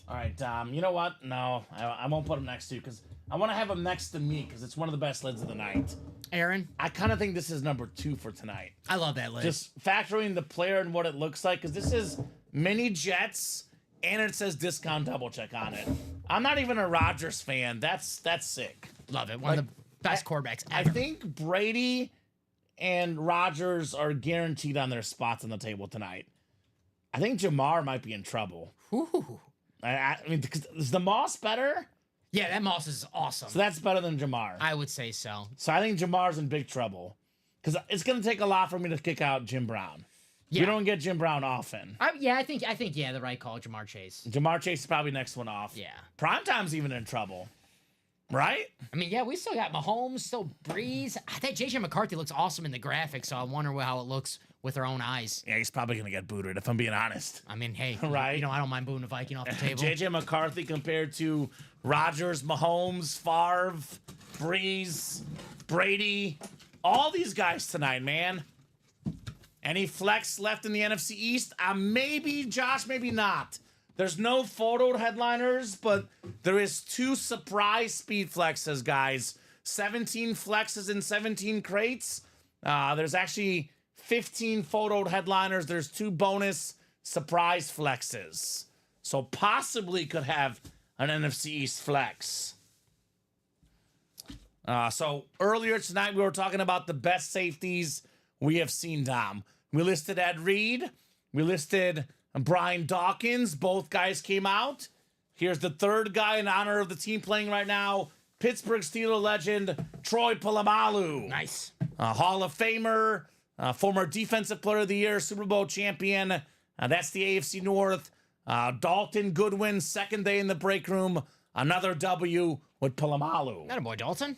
All right, Dom, you know what? No, I won't put him next to you because I want to have him next to me because it's one of the best lids of the night. Aaron, I kind of think this is number 2 for tonight. I love that lid. Just factoring the player and what it looks like because this is mini Jets and it says discount double check on it. I'm not even a Rodgers fan. That's sick. Love it. One of the best quarterbacks I ever. think Brady and Rodgers are guaranteed on their spots on the table tonight. I think Jamar might be in trouble. Ooh. I mean, is the Moss better? Yeah, that Moss is awesome. So that's better than Jamar. I would say so. So I think Jamar's in big trouble because it's going to take a lot for me to kick out Jim Brown. Yeah. We don't get Jim Brown often. I think the right call, Jamar Chase. Jamar Chase is probably next one off. Yeah. Primetime's even in trouble, right? I mean, yeah, we still got Mahomes, still Breeze. I think JJ McCarthy looks awesome in the graphics, so I wonder how it looks with our own eyes. Yeah, he's probably going to get booted if I'm being honest. I mean, hey, Right. You know, I don't mind booing a Viking off the table. JJ McCarthy compared to Rodgers, Mahomes, Favre, Breeze, Brady, all these guys tonight, man. Any flex left in the NFC East? Maybe, Josh, maybe not. There's no photo headliners, but there is 2 surprise speed flexes, guys. 17 flexes in 17 crates. There's actually 15 photo headliners. There's 2 bonus surprise flexes. So possibly could have an NFC East flex. So earlier tonight, we were talking about the best safeties we have seen, Dom. We listed Ed Reed. We listed Brian Dawkins. Both guys came out. Here's the third guy in honor of the team playing right now. Pittsburgh Steelers legend, Troy Polamalu. Nice. Hall of Famer, former Defensive Player of the Year, Super Bowl champion. That's the AFC North. Dalton Goodwin, second day in the break room. Another W with Polamalu. That a boy, Dalton.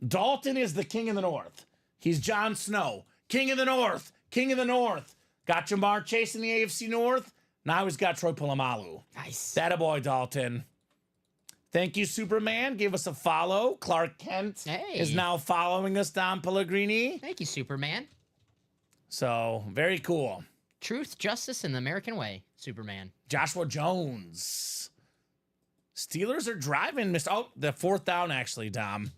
Dalton is the king of the North. He's Jon Snow. King of the North. King of the North. Got Jamar Chase in the AFC North. Now he's got Troy Polamalu. Nice. That a boy, Dalton. Thank you, Superman. Give us a follow. Clark Kent is now following us, Dom Pellegrini. Thank you, Superman. So, very cool. Truth, justice, and the American way, Superman. Joshua Jones. Steelers are driving. Oh, the 4th down, actually, Dom.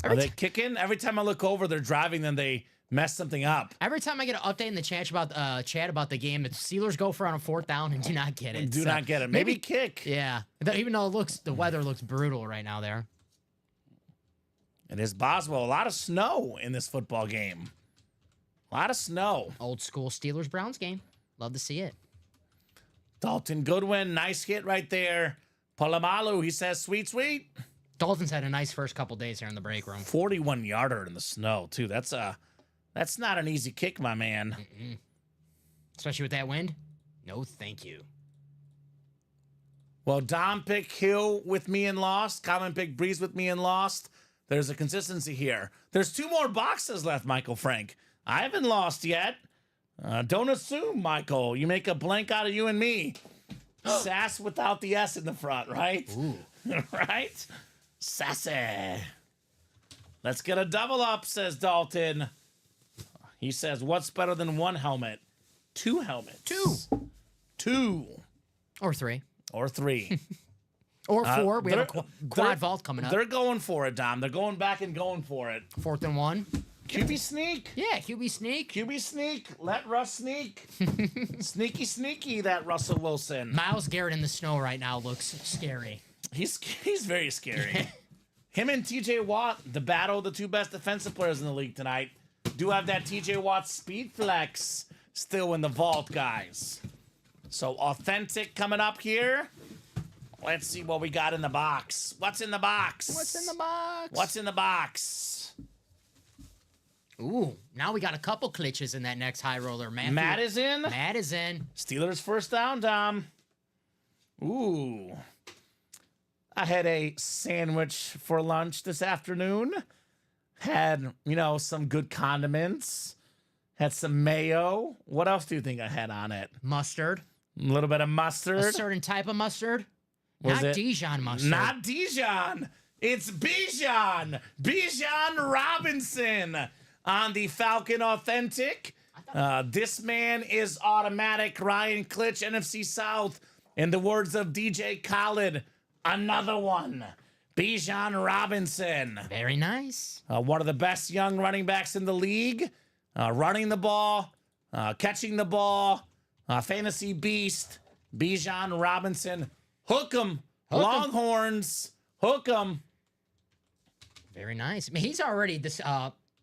Are they kicking? Every time I look over, they're driving, then they mess something up. Every time I get an update in the chat about the game, the Steelers go for on a 4th down and do not get it. Do not get it. Maybe kick. Yeah. Even though the weather looks brutal right now there. It is Boswell. A lot of snow in this football game. A lot of snow. Old school Steelers-Browns game. Love to see it. Dalton Goodwin, nice hit right there. Polamalu, he says, sweet, sweet. Dalton's had a nice first couple days here in the break room. 41-yarder in the snow, too. That's not an easy kick, my man. Especially with that wind. No, thank you. Well, Dom picked Hill with me and lost. Colin picked Breeze with me and lost. There's a consistency here. There's 2 more boxes left, Michael Frank. I haven't lost yet. Don't assume, Michael. You make a blank out of you and me. Sass without the S in the front, right? Ooh. Right? Sassy. Let's get a double up, says Dalton. He says, what's better than 1 helmet? 2 helmets. 2. Or 3. Or 3. Or 4. We have a quad vault coming up. They're going for it, Dom. They're going back and going for it. 4th and 1. QB sneak. Yeah, QB sneak. QB sneak. Let Russ sneak. Sneaky, sneaky, that Russell Wilson. Myles Garrett in the snow right now looks scary. He's very scary. Him and TJ Watt, the battle of the 2 best defensive players in the league tonight. Do have that TJ Watt speed flex still in the vault, guys. So authentic coming up here. Let's see what we got in the box. What's in the box? What's in the box? What's in the box? Ooh, now we got a couple glitches in that next high roller. Matt is in. Matt is in. Steelers first down, Dom. Ooh. I had a sandwich for lunch this afternoon. Had, some good condiments. Had some mayo. What else do you think I had on it? Mustard. A little bit of mustard. A certain type of mustard. Not Dijon mustard. Not Dijon. It's Bijan. Bijan Robinson on the Falcon Authentic. This man is automatic. Ryan Klitsch, NFC South. In the words of DJ Khaled, another one. Bijan Robinson. Very nice. One of the best young running backs in the league. Running the ball, catching the ball. Fantasy beast. Bijan Robinson. Hook 'em. Longhorns. Hook 'em. Very nice. I mean, he's already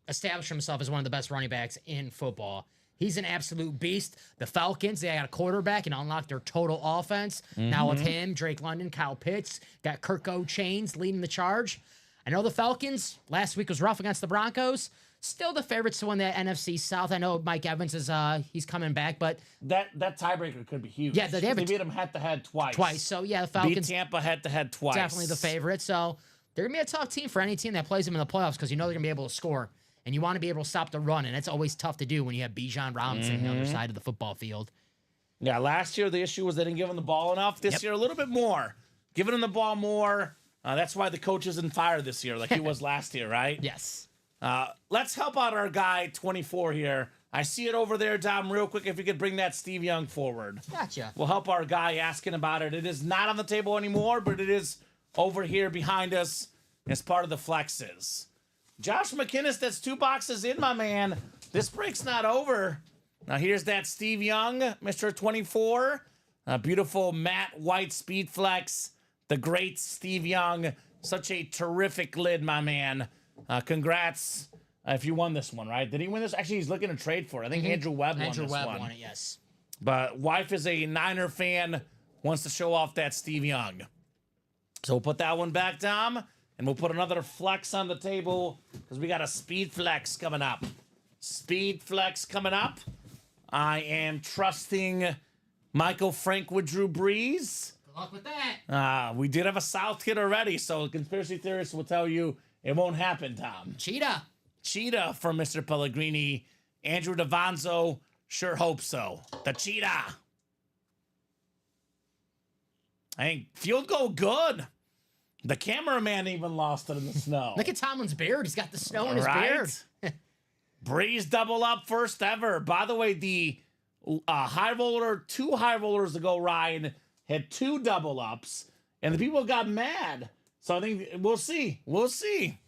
established himself as one of the best running backs in football. He's an absolute beast. The Falcons, they got a quarterback and unlocked their total offense. Now with him, Drake London, Kyle Pitts, got Kirko Chains leading the charge. I know the Falcons, last week was rough against the Broncos. Still the favorites to win the NFC South. I know Mike Evans is he's coming back, but that tiebreaker could be huge. Yeah, they beat him head-to-head twice. So, yeah, the Falcons beat Tampa head-to-head twice. Definitely the favorite. So, they're going to be a tough team for any team that plays them in the playoffs because they're going to be able to score. And you want to be able to stop the run, and it's always tough to do when you have Bijan Robinson on the other side of the football field. Yeah, last year the issue was they didn't give him the ball enough. This year a little bit more. Giving him the ball more. That's why the coach isn't fired this year like he was last year, right? Yes. Let's help out our guy 24 here, I see it over there, Dom, real quick. If you could bring that Steve Young forward. Gotcha. We'll help our guy asking about it. It is not on the table anymore, but it is over here behind us as part of the flexes. Josh McInnes, that's 2 boxes in, my man. This break's not over. Now here's that Steve Young, Mr. 24. A beautiful matte white speed flex. The great Steve Young. Such a terrific lid, my man. Congrats if you won this one, right? Did he win this? Actually, he's looking to trade for it. I think Andrew Webb won this one. Andrew Webb won it, yes. But wife is a Niner fan, wants to show off that Steve Young. So we'll put that one back, Dom, and we'll put another flex on the table because we got a speed flex coming up. Speed flex coming up. I am trusting Michael Frank with Drew Brees. Good luck with that. We did have a South kid already, so conspiracy theorists will tell you it won't happen, Tom. Cheetah from Mr. Pellegrini. Andrew DeVonzo, sure hope so. The Cheetah. I think field goal good. The cameraman even lost it in the snow. Look at Tomlin's beard. He's got the snow in his beard. Breeze double up first ever. By the way, the high roller, 2 high rollers ago, Ryan had 2 double ups, and the people got mad. So I think we'll see. We'll see.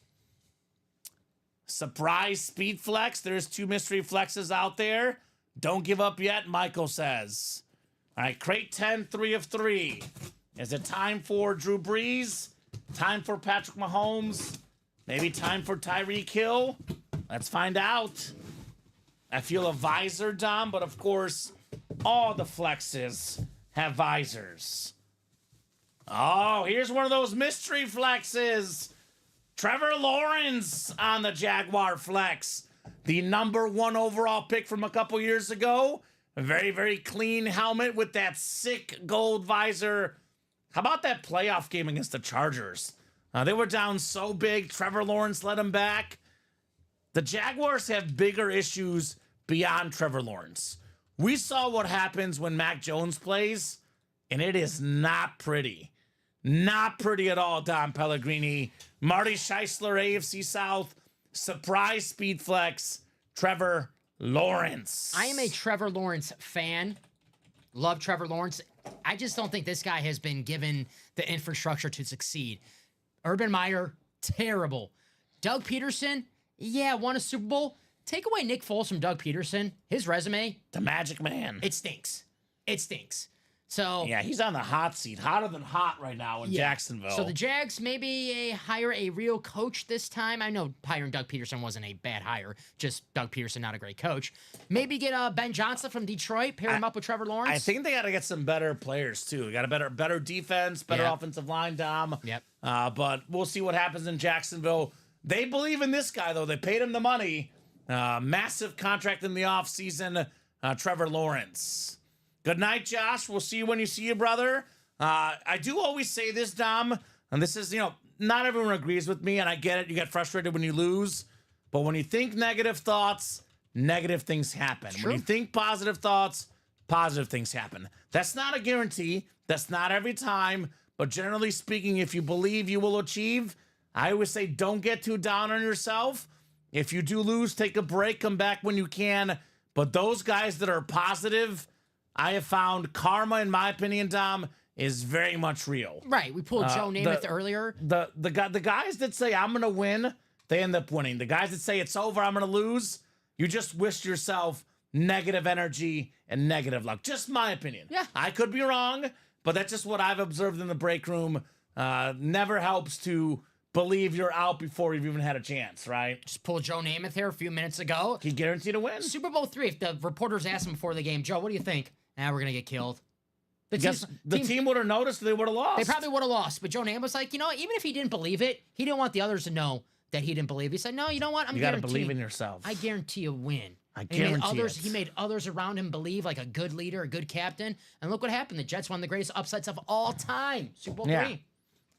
Surprise speed flex. There's 2 mystery flexes out there. Don't give up yet, Michael says. All right, crate 10, 3 of 3. Is it time for Drew Brees? Time for Patrick Mahomes? Maybe time for Tyreek Hill? Let's find out. I feel a visor, Dom, but of course, all the flexes have visors. Oh, here's one of those mystery flexes. Trevor Lawrence on the Jaguar flex. The number 1 overall pick from a couple years ago. A very, very clean helmet with that sick gold visor. How about that playoff game against the Chargers? They were down so big. Trevor Lawrence led them back. The Jaguars have bigger issues beyond Trevor Lawrence. We saw what happens when Mac Jones plays, and it is not pretty. Not pretty at all, Dom Pellegrini. Marty Scheisler, AFC South. Surprise speed flex. Trevor Lawrence. I am a Trevor Lawrence fan. Love Trevor Lawrence. I just don't think this guy has been given the infrastructure to succeed. Urban Meyer, terrible. Doug Peterson, yeah, won a Super Bowl. Take away Nick Foles from Doug Peterson. His resume. The Magic Man. It stinks. It stinks. So yeah, he's on the hot seat. Hotter than hot right now in Jacksonville. So the Jags maybe hire a real coach this time. I know hiring Doug Peterson wasn't a bad hire. Just Doug Peterson, not a great coach. Maybe get Ben Johnson from Detroit, pair him up with Trevor Lawrence. I think they got to get some better players too. Got a better defense, better offensive line, Dom. Yep. But we'll see what happens in Jacksonville. They believe in this guy though. They paid him the money. Massive contract in the offseason. Trevor Lawrence. Good night, Josh. We'll see you when you see you, brother. I do always say this, Dom, and this is, not everyone agrees with me, and I get it. You get frustrated when you lose. But when you think negative thoughts, negative things happen. True. When you think positive thoughts, positive things happen. That's not a guarantee. That's not every time. But generally speaking, if you believe you will achieve, I always say don't get too down on yourself. If you do lose, take a break, come back when you can. But those guys that are positive, I have found karma, in my opinion, Dom, is very much real. Right. We pulled Joe Namath earlier. The guys that say I'm going to win, they end up winning. The guys that say it's over, I'm going to lose, you just wish yourself negative energy and negative luck. Just my opinion. Yeah. I could be wrong, but that's just what I've observed in the break room. Never helps to believe you're out before you've even had a chance, right? Just pulled Joe Namath here a few minutes ago. He guaranteed to win. Super Bowl III, if the reporters asked him before the game, Joe, what do you think? We're going to get killed. The team would have noticed, they would have lost. They probably would have lost. But Joe Namath was like, even if he didn't believe it, he didn't want the others to know that he didn't believe. He said, no, you know what? You got to believe in yourself. I guarantee a win. I guarantee it. He made others around him believe, like a good leader, a good captain. And look what happened. The Jets won the greatest upsets of all time. Super Bowl III.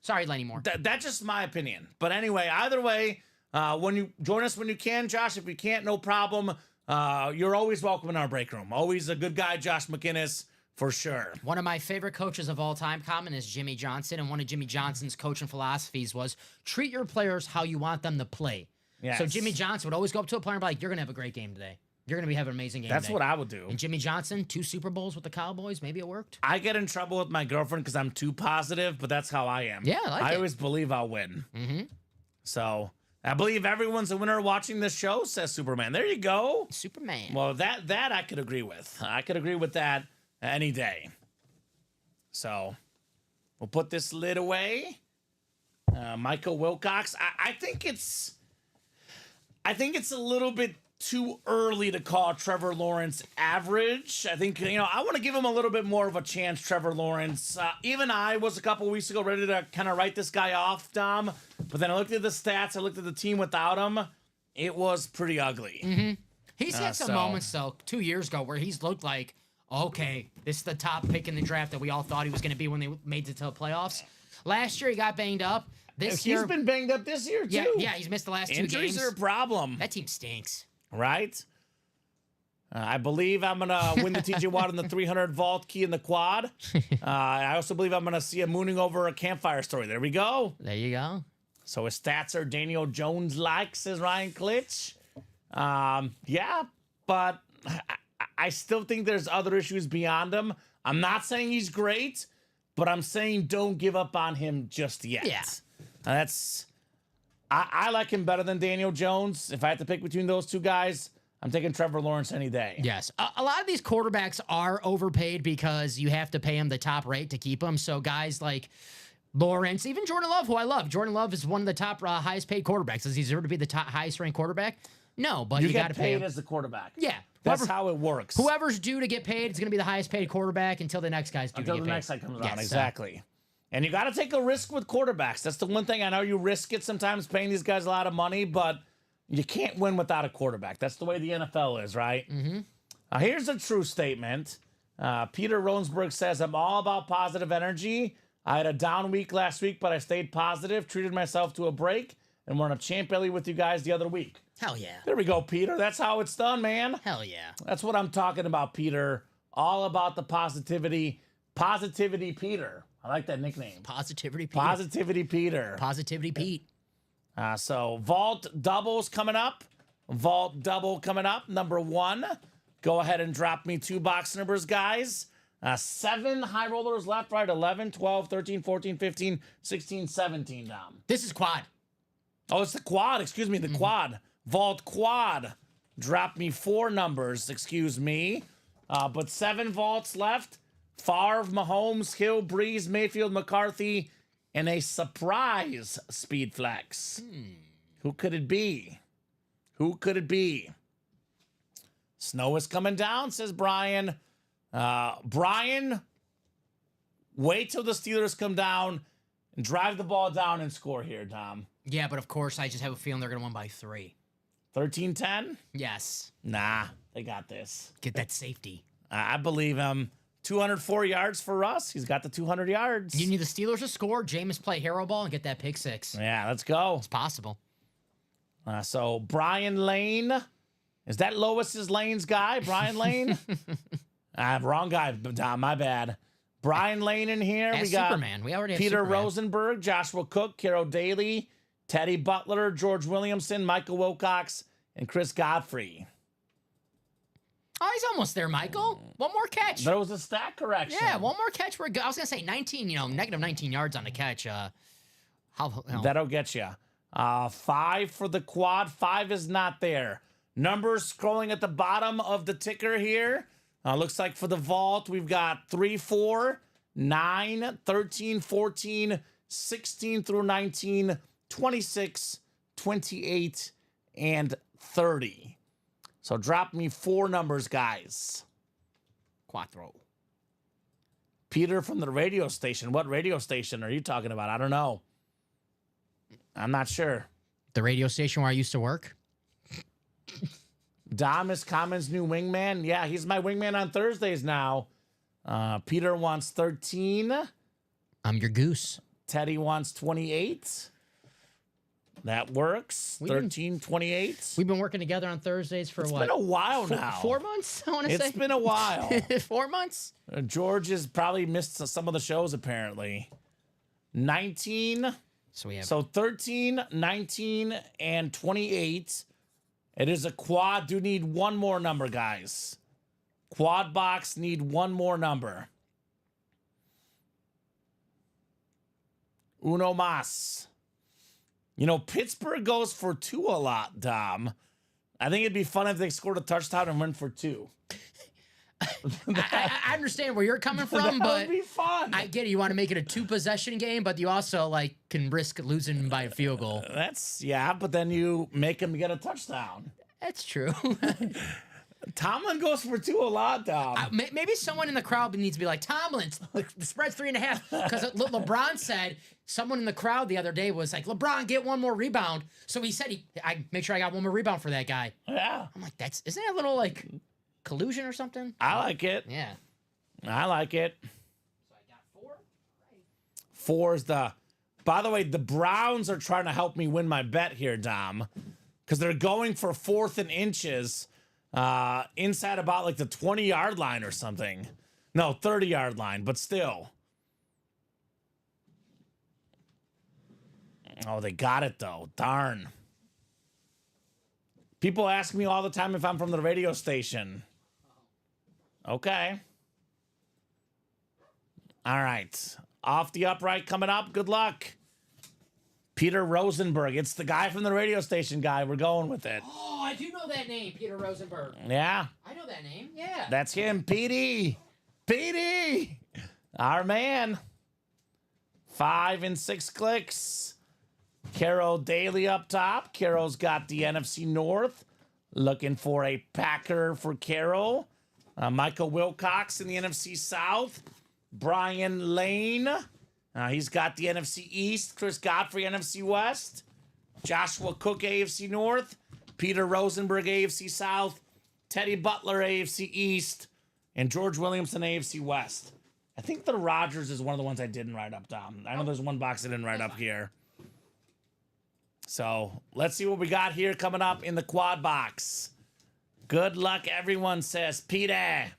Sorry, Lenny Moore. That's just my opinion. But anyway, either way, when you join us when you can, Josh. If you can't, no problem. You're always welcome in our break room. Always a good guy, Josh McInnes, for sure. One of my favorite coaches of all time, Common, is Jimmy Johnson. And one of Jimmy Johnson's coaching philosophies was treat your players how you want them to play. Yes. So Jimmy Johnson would always go up to a player and be like, you're going to have a great game today. You're going to be having an amazing game That's day. what I would do. And Jimmy Johnson, 2 Super Bowls with the Cowboys. Maybe it worked. I get in trouble with my girlfriend because I'm too positive, but that's how I am. Yeah, I like it. always believe I'll win. Mm-hmm. So I believe everyone's a winner watching this show, says Superman. There you go. Superman. Well, that I could agree with. I could agree with that any day. So we'll put this lid away. Michael Wilcox. I think it's a little bit too early to call Trevor Lawrence average. I think, I want to give him a little bit more of a chance, Trevor Lawrence. Even I was a couple weeks ago ready to kind of write this guy off, Dom. But then I looked at the stats. I looked at the team without him. It was pretty ugly. Mm-hmm. He's had some moments, though, 2 years ago where he's looked like, okay, this is the top pick in the draft that we all thought he was going to be when they made it to the playoffs. Last year, he got banged up. This year, He's been banged up this year, too. Yeah, he's missed the last 2 games. Injuries are a problem. That team stinks. Right? I believe I'm going to win the TJ Watt in the 300 vault key in the quad. I also believe I'm going to see a mooning over a campfire story. There we go. There you go. So his stats are Daniel Jones-like, says Ryan Klitsch. Yeah, but I still think there's other issues beyond him. I'm not saying he's great, but I'm saying don't give up on him just yet. Yeah. I like him better than Daniel Jones. If I had to pick between those two guys, I'm taking Trevor Lawrence any day. Yes. A lot of these quarterbacks are overpaid because you have to pay them the top rate to keep them. So guys like Lawrence, even Jordan Love, who I love. Jordan Love is one of the top highest paid quarterbacks. Does he deserve to be the top highest ranked quarterback? No, but you got to pay him. as the quarterback. Yeah. That's how it works. Whoever's due to get paid is going to be the highest paid quarterback until the next guy's due Until to get the paid. next guy comes on. Yes, Exactly. And you got to take a risk with quarterbacks. That's the one thing. I know you risk it sometimes paying these guys a lot of money, but you can't win without a quarterback. That's the way the NFL is, right? Mm-hmm. Here's a true statement. Peter Ronsberg says, I'm all about positive energy. I had a down week last week, but I stayed positive, treated myself to a break, and won a champ belly with you guys the other week. Hell yeah. There we go, Peter. That's how it's done, man. Hell yeah. That's what I'm talking about, Peter. All about the positivity. Positivity Peter. I like that nickname. Positivity Pete. Positivity Peter. Positivity Pete. So Vault doubles coming up. Vault double coming up. Number 1. Go ahead and drop me 2 box numbers, guys. 7 high rollers left, right? 11, 12, 13, 14, 15, 16, 17, Dom. This is quad. Oh, it's the quad. Excuse me, the quad. Vault quad. Drop me 4 numbers. Excuse me. But 7 vaults left. Favre, Mahomes, Hill, Breeze, Mayfield, McCarthy, and a surprise speed flex. Who could it be? Who could it be? Snow is coming down, says Brian. Brian, wait till the Steelers come down and drive the ball down and score here, Tom. Yeah, but of course, I just have a feeling they're going to win by 3. 13-10? Yes. Nah, they got this. Get that safety. I believe him. 204 yards for Russ. He's got the 200 yards. You need the Steelers to score, Jameis play hero ball, and get that pick 6. Yeah, let's go. It's possible. So Brian Lane. Is that Lois's Lane's guy? Brian Lane? Wrong guy, Dom. My bad. Brian Lane in here. And we got Superman. We already have Peter Superman. Rosenberg, Joshua Cook, Carol Daly, Teddy Butler, George Williamson, Michael Wilcox, and Chris Godfrey. Oh, he's almost there, Michael. One more catch. There was a stat correction. Yeah, one more catch. We're good. I was going to say 19, negative 19 yards on the catch. That'll get you. 5 for the quad. 5 is not there. Numbers scrolling at the bottom of the ticker here. Looks like for the vault, we've got 3, 4, 9, 13, 14, 16 through 19, 26, 28, and 30. So drop me 4 numbers, guys. Quattro. Peter from the radio station. What radio station are you talking about? I don't know. I'm not sure. The radio station where I used to work. Dom is Common's new wingman. Yeah, he's my wingman on Thursdays now. Peter wants 13. I'm your goose. Teddy wants 28. That works. 13, 28. We've been working together on Thursdays for It's what? been a while now. 4 months, I want to say. It's been a while. 4 months? George has probably missed some of the shows, apparently. 19. So we have So 13, 19, and 28 It is a quad. Do need one more number, guys. Quad box need one more number. Uno más. You know, Pittsburgh goes for 2 a lot, Dom. I think it'd be fun if they scored a touchdown and went for 2. I understand where you're coming from, That but would be fun. I get it. You want to make it a 2-possession game, but you also like can risk losing by a field goal. But then you make him get a touchdown. That's true. Tomlin goes for 2 a lot, Dom. Maybe someone in the crowd needs to be like, Tomlin, the spread's 3.5. Because LeBron said, someone in the crowd the other day was like, LeBron, get one more rebound. So he said, I make sure I got one more rebound for that guy. Yeah. I'm like, isn't that a little like collusion or something? I like it. Yeah. I like it. So I got 4. 4 is the... By the way, the Browns are trying to help me win my bet here, Dom. Because they're going for 4th and inches inside about like the 20-yard line or something. No, 30-yard line, but still. Oh, they got it, though. Darn. People ask me all the time if I'm from the radio station. Okay. All right. Off the upright coming up. Good luck. Peter Rosenberg. It's the guy from the radio station guy. We're going with it. Oh, I do know that name, Peter Rosenberg. Yeah. I know that name. Yeah. That's him. Petey. Petey. Our man. 5 and 6 clicks. Carol Daly up top. Carol's got the NFC North. Looking for a Packer for Carol. Michael Wilcox in the NFC South. Brian Lane. He's got the NFC East. Chris Godfrey, NFC West. Joshua Cook, AFC North. Peter Rosenberg, AFC South. Teddy Butler, AFC East. And George Williamson, AFC West. I think the Rodgers is one of the ones I didn't write up, Dom. I know there's one box I didn't write up here. So let's see what we got here coming up in the quad box. Good luck, everyone, says Peter.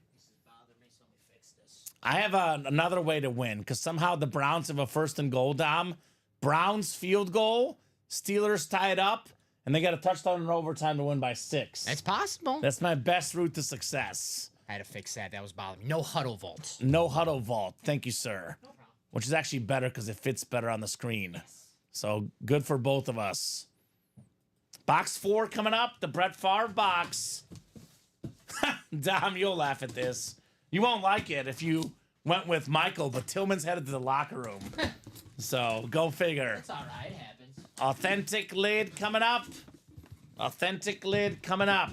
I have another way to win because somehow the Browns have a 1st and goal, Dom. Browns field goal, Steelers tie it up, and they got a touchdown in overtime to win by 6. That's possible. That's my best route to success. I had to fix that. That was bothering me. No huddle vault. No huddle vault. Thank you, sir. No problem. Which is actually better because it fits better on the screen. So good for both of us. Box 4 coming up, the Brett Favre box. Dom, you'll laugh at this. You won't like it if you went with Michael, but Tillman's headed to the locker room. So go figure. It's all right. It happens. Authentic lid coming up. Authentic lid coming up.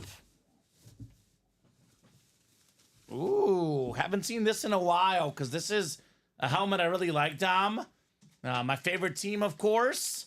Ooh, haven't seen this in a while because this is a helmet I really like, Dom. My favorite team, of course.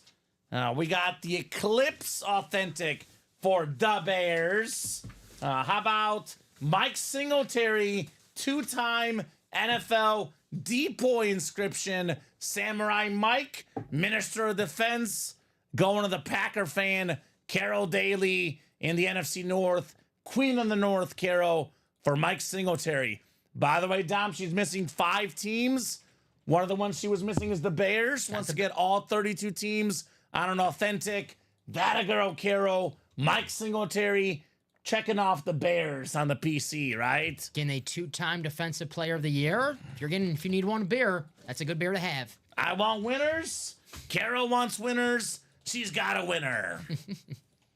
We got the Eclipse Authentic for the Bears. How about Mike Singletary, 2-time NFL DPOY inscription, Samurai Mike, Minister of Defense, going to the Packer fan, Carol Daly in the NFC North, Queen of the North, Carol, for Mike Singletary. By the way, Dom, she's missing 5 teams. One of the ones she was missing is the Bears. Wants to get all 32 teams on an authentic. That a girl, Carol. Mike Singletary checking off the Bears on the PC, right? Getting a 2-time Defensive Player of the Year. If you need one beer, that's a good beer to have. I want winners. Carol wants winners. She's got a winner.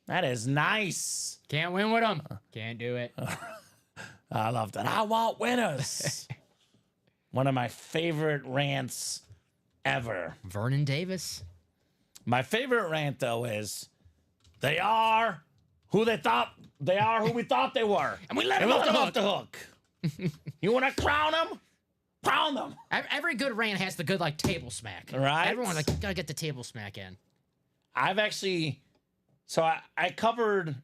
That is nice. Can't win with them. Can't do it. I love that. I want winners. One of my favorite rants ever. Vernon Davis. My favorite rant, though, is they are who they thought they are, who we thought they were. And we let them off the hook. You want to crown them? Crown them. Every good rant has the good, like, table smack. Right? Everyone's like, gotta get the table smack in. I've actually, so I covered,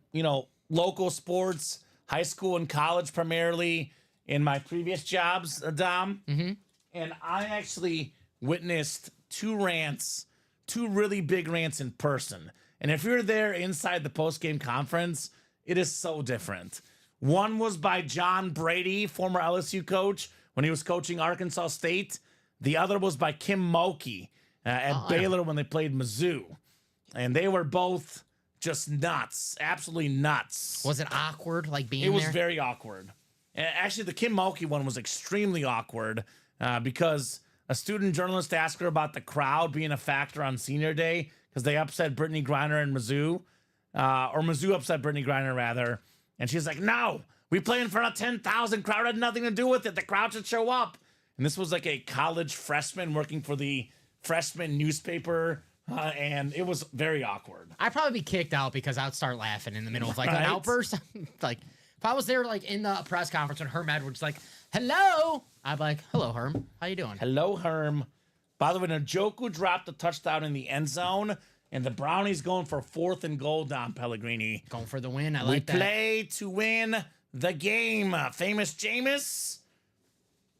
local sports, high school and college primarily in my previous jobs, Dom. Mm-hmm. And I actually witnessed 2 really big rants in person. And if you're there inside the post-game conference, it is so different. One was by John Brady, former LSU coach, when he was coaching Arkansas State. The other was by Kim Mulkey at Baylor when they played Mizzou. And they were both just nuts, absolutely nuts. Was it awkward, like being It was there? very awkward. And actually, the Kim Mulkey one was extremely awkward because a student journalist asked her about the crowd being a factor on senior day because they upset Brittany Griner and Mizzou, or Mizzou upset Brittany Griner rather. And she's like, "No, we play in front of 10,000. Crowd had nothing to do with it. The crowd should show up." And this was like a college freshman working for the freshman newspaper, and it was very awkward. I'd probably be kicked out because I'd start laughing in the middle of like an Right. outburst. Like if I was there like in the press conference when Herm Edwards like, "Hello," I'd be like, "Hello, Herm. How you doing?" Hello, Herm. By the way, Njoku dropped a touchdown in the end zone, and the Brownies going for 4th and goal, Dom Pellegrini. Going for the win. I We like that. play to win the game. Famous Jameis.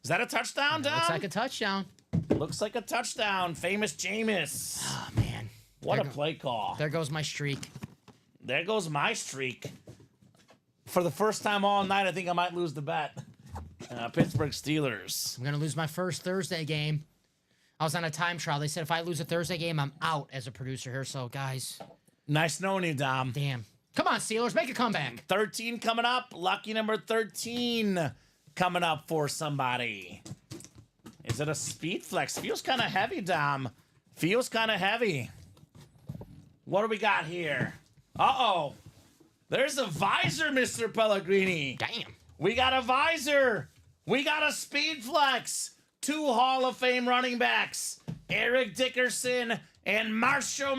Is that a touchdown, Dom? Looks like a touchdown. Looks like a touchdown. Famous Jameis. Oh man. What There a go- play call. There goes my streak. There goes my streak. For the first time all night, I think I might lose the bet. Pittsburgh Steelers. I'm gonna lose my first Thursday game. I was on a time trial. They said if I lose a Thursday game, I'm out as a producer here. So guys, Nice knowing you, Dom. damn. Come on, Steelers, make a comeback. 13 coming up. Lucky number 13 coming up for somebody. Is it a speed flex? Feels kind of heavy, Dom. Feels kind of heavy. What do we got here? Uh-oh. There's a visor, Mr. Pellegrini. Damn. We got a visor. We got a speed flex. 2 Hall of Fame running backs. Eric Dickerson and Marshall.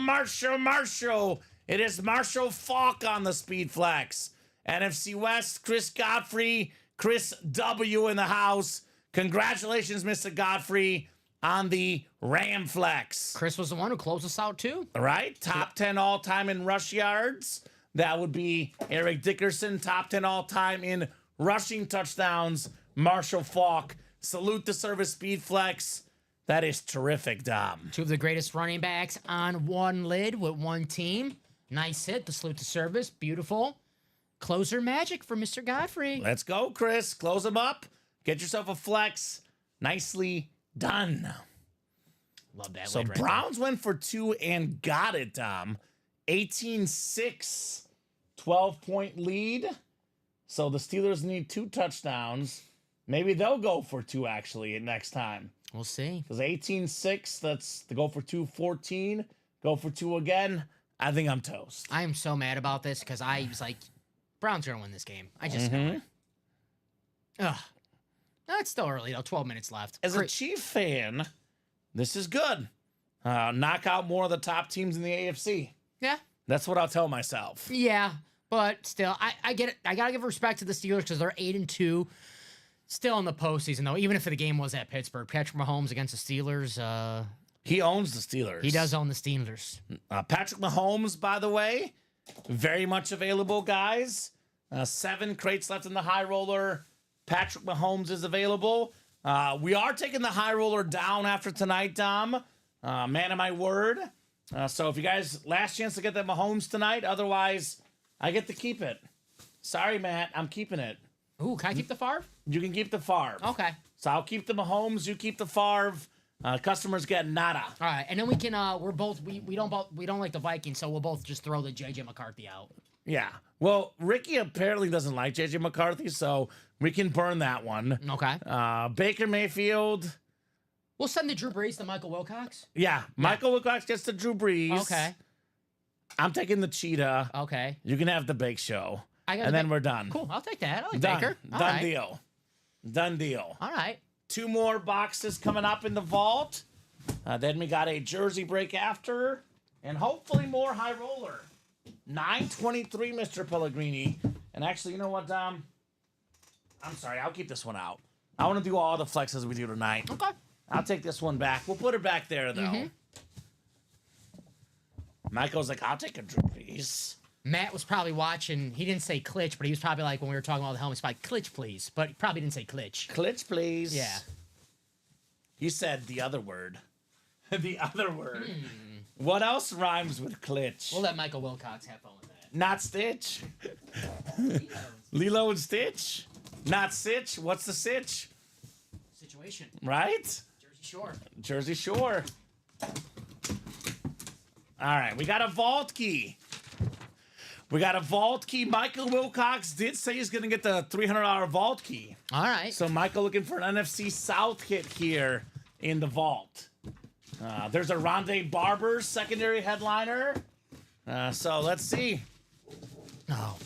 It is Marshall Faulk on the speed flex. NFC West, Chris Godfrey, Chris W in the house. Congratulations, Mr. Godfrey, on the Ram flex. Chris was the one who closed us out too. All right, top 10 all-time in rush yards. That would be Eric Dickerson, top 10 all-time in rushing touchdowns. Marshall Faulk, salute the service speed flex. That is terrific, Dom. 2 of the greatest running backs on one lid with one team. Nice hit. The salute to service. Beautiful. Closer magic for Mr. Godfrey. Let's go, Chris. Close them up. Get yourself a flex. Nicely done. Love that. So lid right Browns went for 2 and got it, Dom. 18-6, 12-point lead. So the Steelers need 2 touchdowns. Maybe they'll go for 2 actually next time. there. We'll see. Because 18-6, that's to go for 2, 14. Go for 2 again. I think I'm toast. I am so mad about this because I was like, Browns are going to win this game. I just know it. Ugh. No, it's still early, though. 12 minutes left. As a Chief fan, this is good. Knock out more of the top teams in the AFC. Yeah. That's what I'll tell myself. Yeah. But still, I get it. I got to give respect to the Steelers because they're 8-2. Still in the postseason, though. Even if the game was at Pittsburgh. Patrick Mahomes against the Steelers. He owns the Steelers. He does own the Steelers. Patrick Mahomes, by the way, very much available, guys. 7 crates left in the high roller. Patrick Mahomes is available. We are taking the high roller down after tonight, Dom. Man of my word. So if you guys, last chance to get that Mahomes tonight. Otherwise, I get to keep it. Sorry, Matt. I'm keeping it. Ooh, can I keep the Favre? You can keep the Favre. Okay. So I'll keep the Mahomes. You keep the Favre. Customers get nada. All right, and then we can we're both we don't like the Vikings, so we'll both just throw the JJ McCarthy out. Yeah. Well, Ricky apparently doesn't like JJ McCarthy, so we can burn that one. Okay. Baker Mayfield. We'll send the Drew Brees to Michael Wilcox. Yeah. Michael Wilcox gets the Drew Brees. Okay. I'm taking the Cheetah. Okay. You can have the Bake Show. I got And the then Ba- we're done. Cool. I'll take that. I like Done. Baker. All Done right. deal. Done deal. All right. 2 more boxes coming up in the vault. Then we got a jersey break after. And hopefully more high roller. 923, Mr. Pellegrini. And actually, you know what, Dom? I'm sorry. I'll keep this one out. I want to do all the flexes we do tonight. Okay. I'll take this one back. We'll put it back there, though. Michael's like, I'll take a Drew Brees. Matt was probably watching. He didn't say Klitsch, but he was probably like when we were talking about the helmets, like Klitsch, please. But he probably didn't say Klitsch. Klitsch, please. Yeah. You said the other word. The other word. What else rhymes with Klitsch? We'll let Michael Wilcox have fun with that. Not Stitch. Lilo and Stitch. Not Sitch. What's the Sitch? Situation. Right? Jersey Shore. Jersey Shore. All right, we got a vault key. We got a vault key. Michael Wilcox did say he's going to get the $300 vault key. All right. So Michael looking for an NFC South hit here in the vault. There's a Rondé Barber secondary headliner. So let's see. Oh,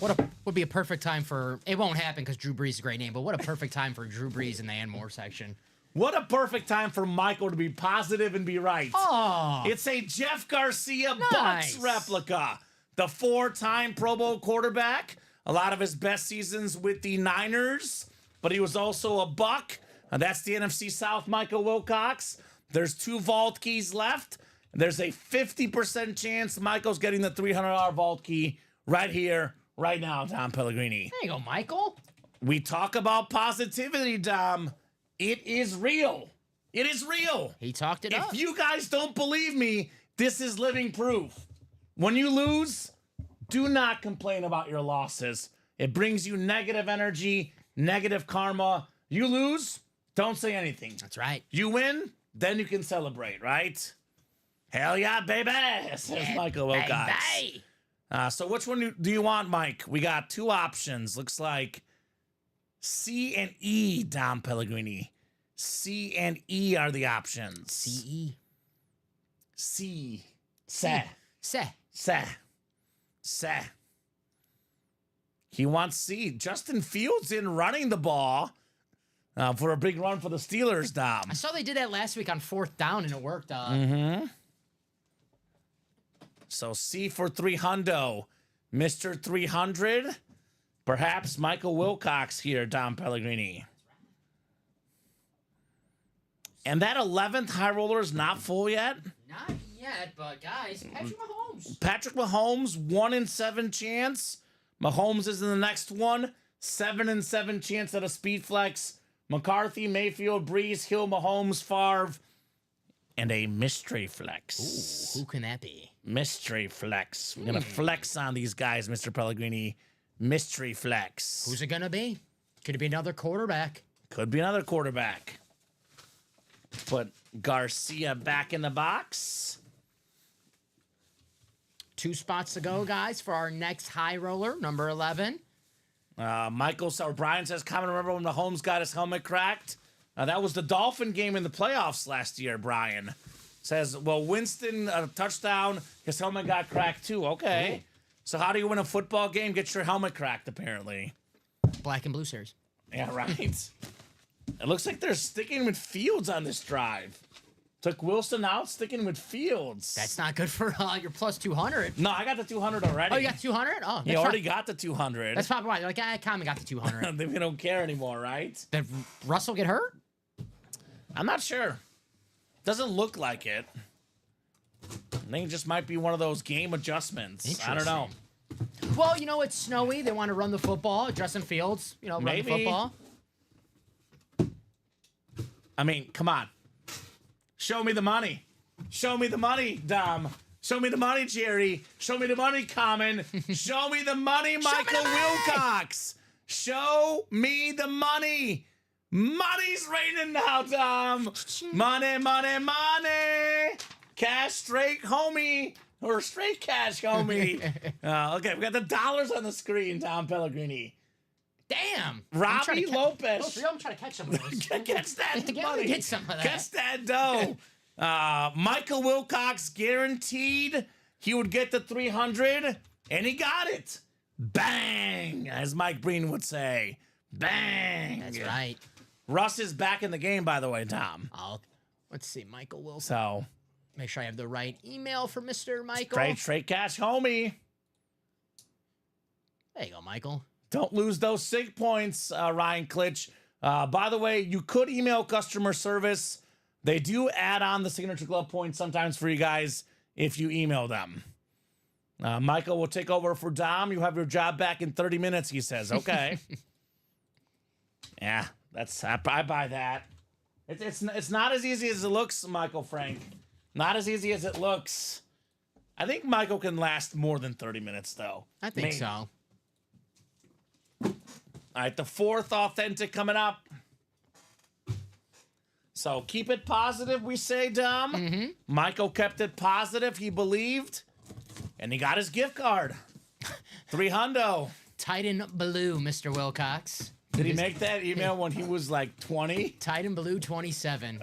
would be a perfect time for, it won't happen because Drew Brees is a great name, but what a perfect time for Drew Brees in the Anmore section. What a perfect time for Michael to be positive and be right. Oh, It's a Jeff Garcia Nice. Bucks replica. The 4-time Pro Bowl quarterback. A lot of his best seasons with the Niners, but he was also a Buck. That's the NFC South, Michael Wilcox. There's 2 vault keys left. There's a 50% chance Michael's getting the $300 vault key right here, right now, Dom Pellegrini. there you go, Michael. We talk about positivity, Dom. It is real. It is real. He talked it up. If you guys don't believe me, this is living proof. When you lose, do not complain about your losses. It brings you negative energy, negative karma. You lose, don't say anything. That's right. You win, then you can celebrate, right? Hell yeah, baby, says Michael Wilcox. Bye. So which one do you want, Mike? We got 2 options. Looks like C and E, Dom Pellegrini. C and E are the options. C-E. C. Sa. Say. Sa. Sa. He wants C. Justin Fields in running the ball for a big run for the Steelers, Dom. I saw they did that last week on 4th down and it worked. So C for 300. Mr. 300. Perhaps Michael Wilcox here, Dom Pellegrini. And that 11th high roller is not full yet. Not yet, but guys, Patrick Mahomes. Patrick Mahomes, 1 in 7 chance. Mahomes is in the next one. 7 in 7 chance at a speed flex. McCarthy, Mayfield, Breeze, Hill, Mahomes, Favre, and a mystery flex. Who can that be? Mystery flex. We're gonna flex on these guys, Mr. Pellegrini. Mystery flex. Who's it gonna be? Could it be another quarterback? Could be another quarterback. Put Garcia back in the box. 2 spots to go, guys, for our next high roller, number 11. Brian says, "Common remember when Mahomes got his helmet cracked? That was the Dolphin game in the playoffs last year." Brian says, "Well, Winston touchdown, his helmet got cracked too." Okay, so how do you win a football game? Get your helmet cracked, apparently. Black and blue series. Yeah, right. It looks like they're sticking with Fields on this drive. Took Wilson out, sticking with Fields. That's not good for your plus 200. No, I got the 200 already. Oh, you got 200? Oh, You already got the 200. That's probably why. They're like, Common got the 200. They don't care anymore, right? Did Russell get hurt? I'm not sure. Doesn't look like it. I think it just might be one of those game adjustments. I don't know. Well, you know, it's snowy. They want to run the football. Justin Fields, run Maybe. the football. I mean, come on. Show me the money. Show me the money, Dom. Show me the money, Jerry. Show me the money, Common. Show me the money, Michael Wilcox. Show me the money. Money's raining now, Dom. Money, money, money. Cash straight, homie. Or straight cash, homie. Okay, we got the dollars on the screen, Dom Pellegrini. Damn. Robbie Lopez. I'm trying to catch some of those. Catch that money. Get some of that. Catch that dough. Michael Wilcox guaranteed he would get the 300, and he got it. Bang, as Mike Breen would say. Bang. That's right. Russ is back in the game, by the way, Tom. Let's see, Michael Wilson. So Make sure I have the right email for Mr. Michael. straight cash, homie. There you go, Michael. Don't lose those SIG points, Ryan Klitsch. By the way, you could email customer service. They do add on the Signature Glove points sometimes for you guys if you email them. Michael will take over for Dom. You have your job back in 30 minutes, he says. Okay. Yeah, I buy that. It's not as easy as it looks, Michael Frank. Not as easy as it looks. I think Michael can last more than 30 minutes, though. I think Maybe. so. All right, the 4th authentic coming up. So keep it positive, we say, Dom. Mm-hmm. Michael kept it positive. He believed, and he got his gift card. 300. Titan Blue, Mr. Wilcox. Did he make that email when he was like 20? Titan Blue 27.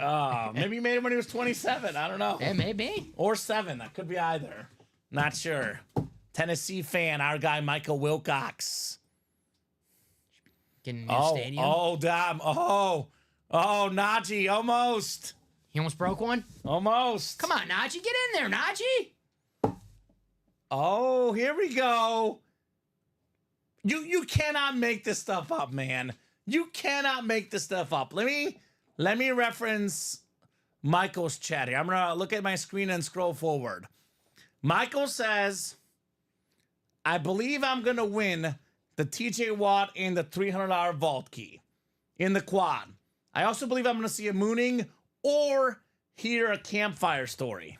Maybe he made it when he was 27. I don't know. It may be. Or 7. That could be either. Not sure. Tennessee fan, our guy Michael Wilcox. Getting a new stadium. Dom. Najee, almost. He almost broke one? Almost. Come on, Najee. Get in there, Najee. Oh, here we go. You cannot make this stuff up, man. You cannot make this stuff up. Let me reference Michael's chat here. I'm gonna look at my screen and scroll forward. Michael says, I believe I'm gonna win the TJ Watt and the $300 vault key in the quad. I also believe I'm gonna see a mooning or hear a campfire story.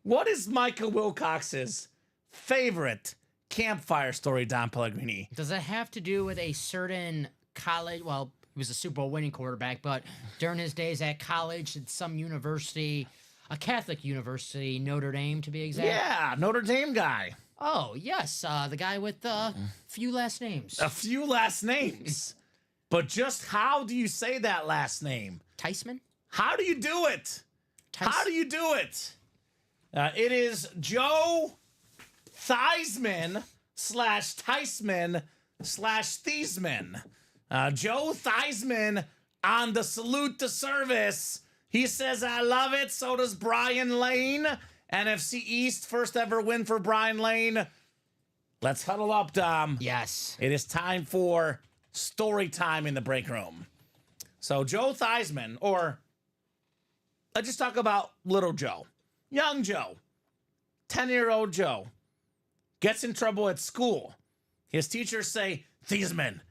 What is Michael Wilcox's favorite campfire story, Don Pellegrini? Does it have to do with a certain college? Well, he was a Super Bowl winning quarterback, but during his days at college at some university, a Catholic university, Notre Dame to be exact. Yeah, Notre Dame guy. Oh, yes. The guy with few last names. A few last names. But just how do you say that last name? Theismann? How do you do it? How do you do it? It is Joe Theismann / Theismann / Thiesman. Joe Theismann on the salute to service. He says, I love it. So does Brian Lane. NFC East, first ever win for Brian Lane. Let's huddle up, Dom. Yes. It is time for story time in the break room. So Joe Theismann, or let's just talk about little Joe. Young Joe. 10-year-old Joe. Gets in trouble at school. His teachers say, Thiesman,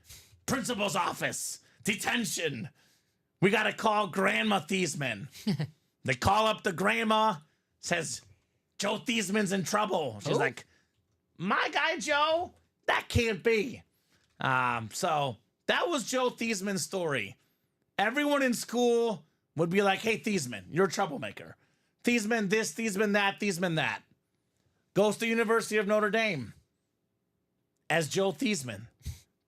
principal's office, detention. We got to call Grandma Thiesman. They call up the grandma, says, Joe Thiesman's in trouble. She's like, my guy Joe? That can't be. So that was Joe Thiesman's story. Everyone in school would be like, hey, Thiesman, you're a troublemaker. Thiesman this, Thiesman that, Thiesman that. Goes to University of Notre Dame as Joe Thiesman.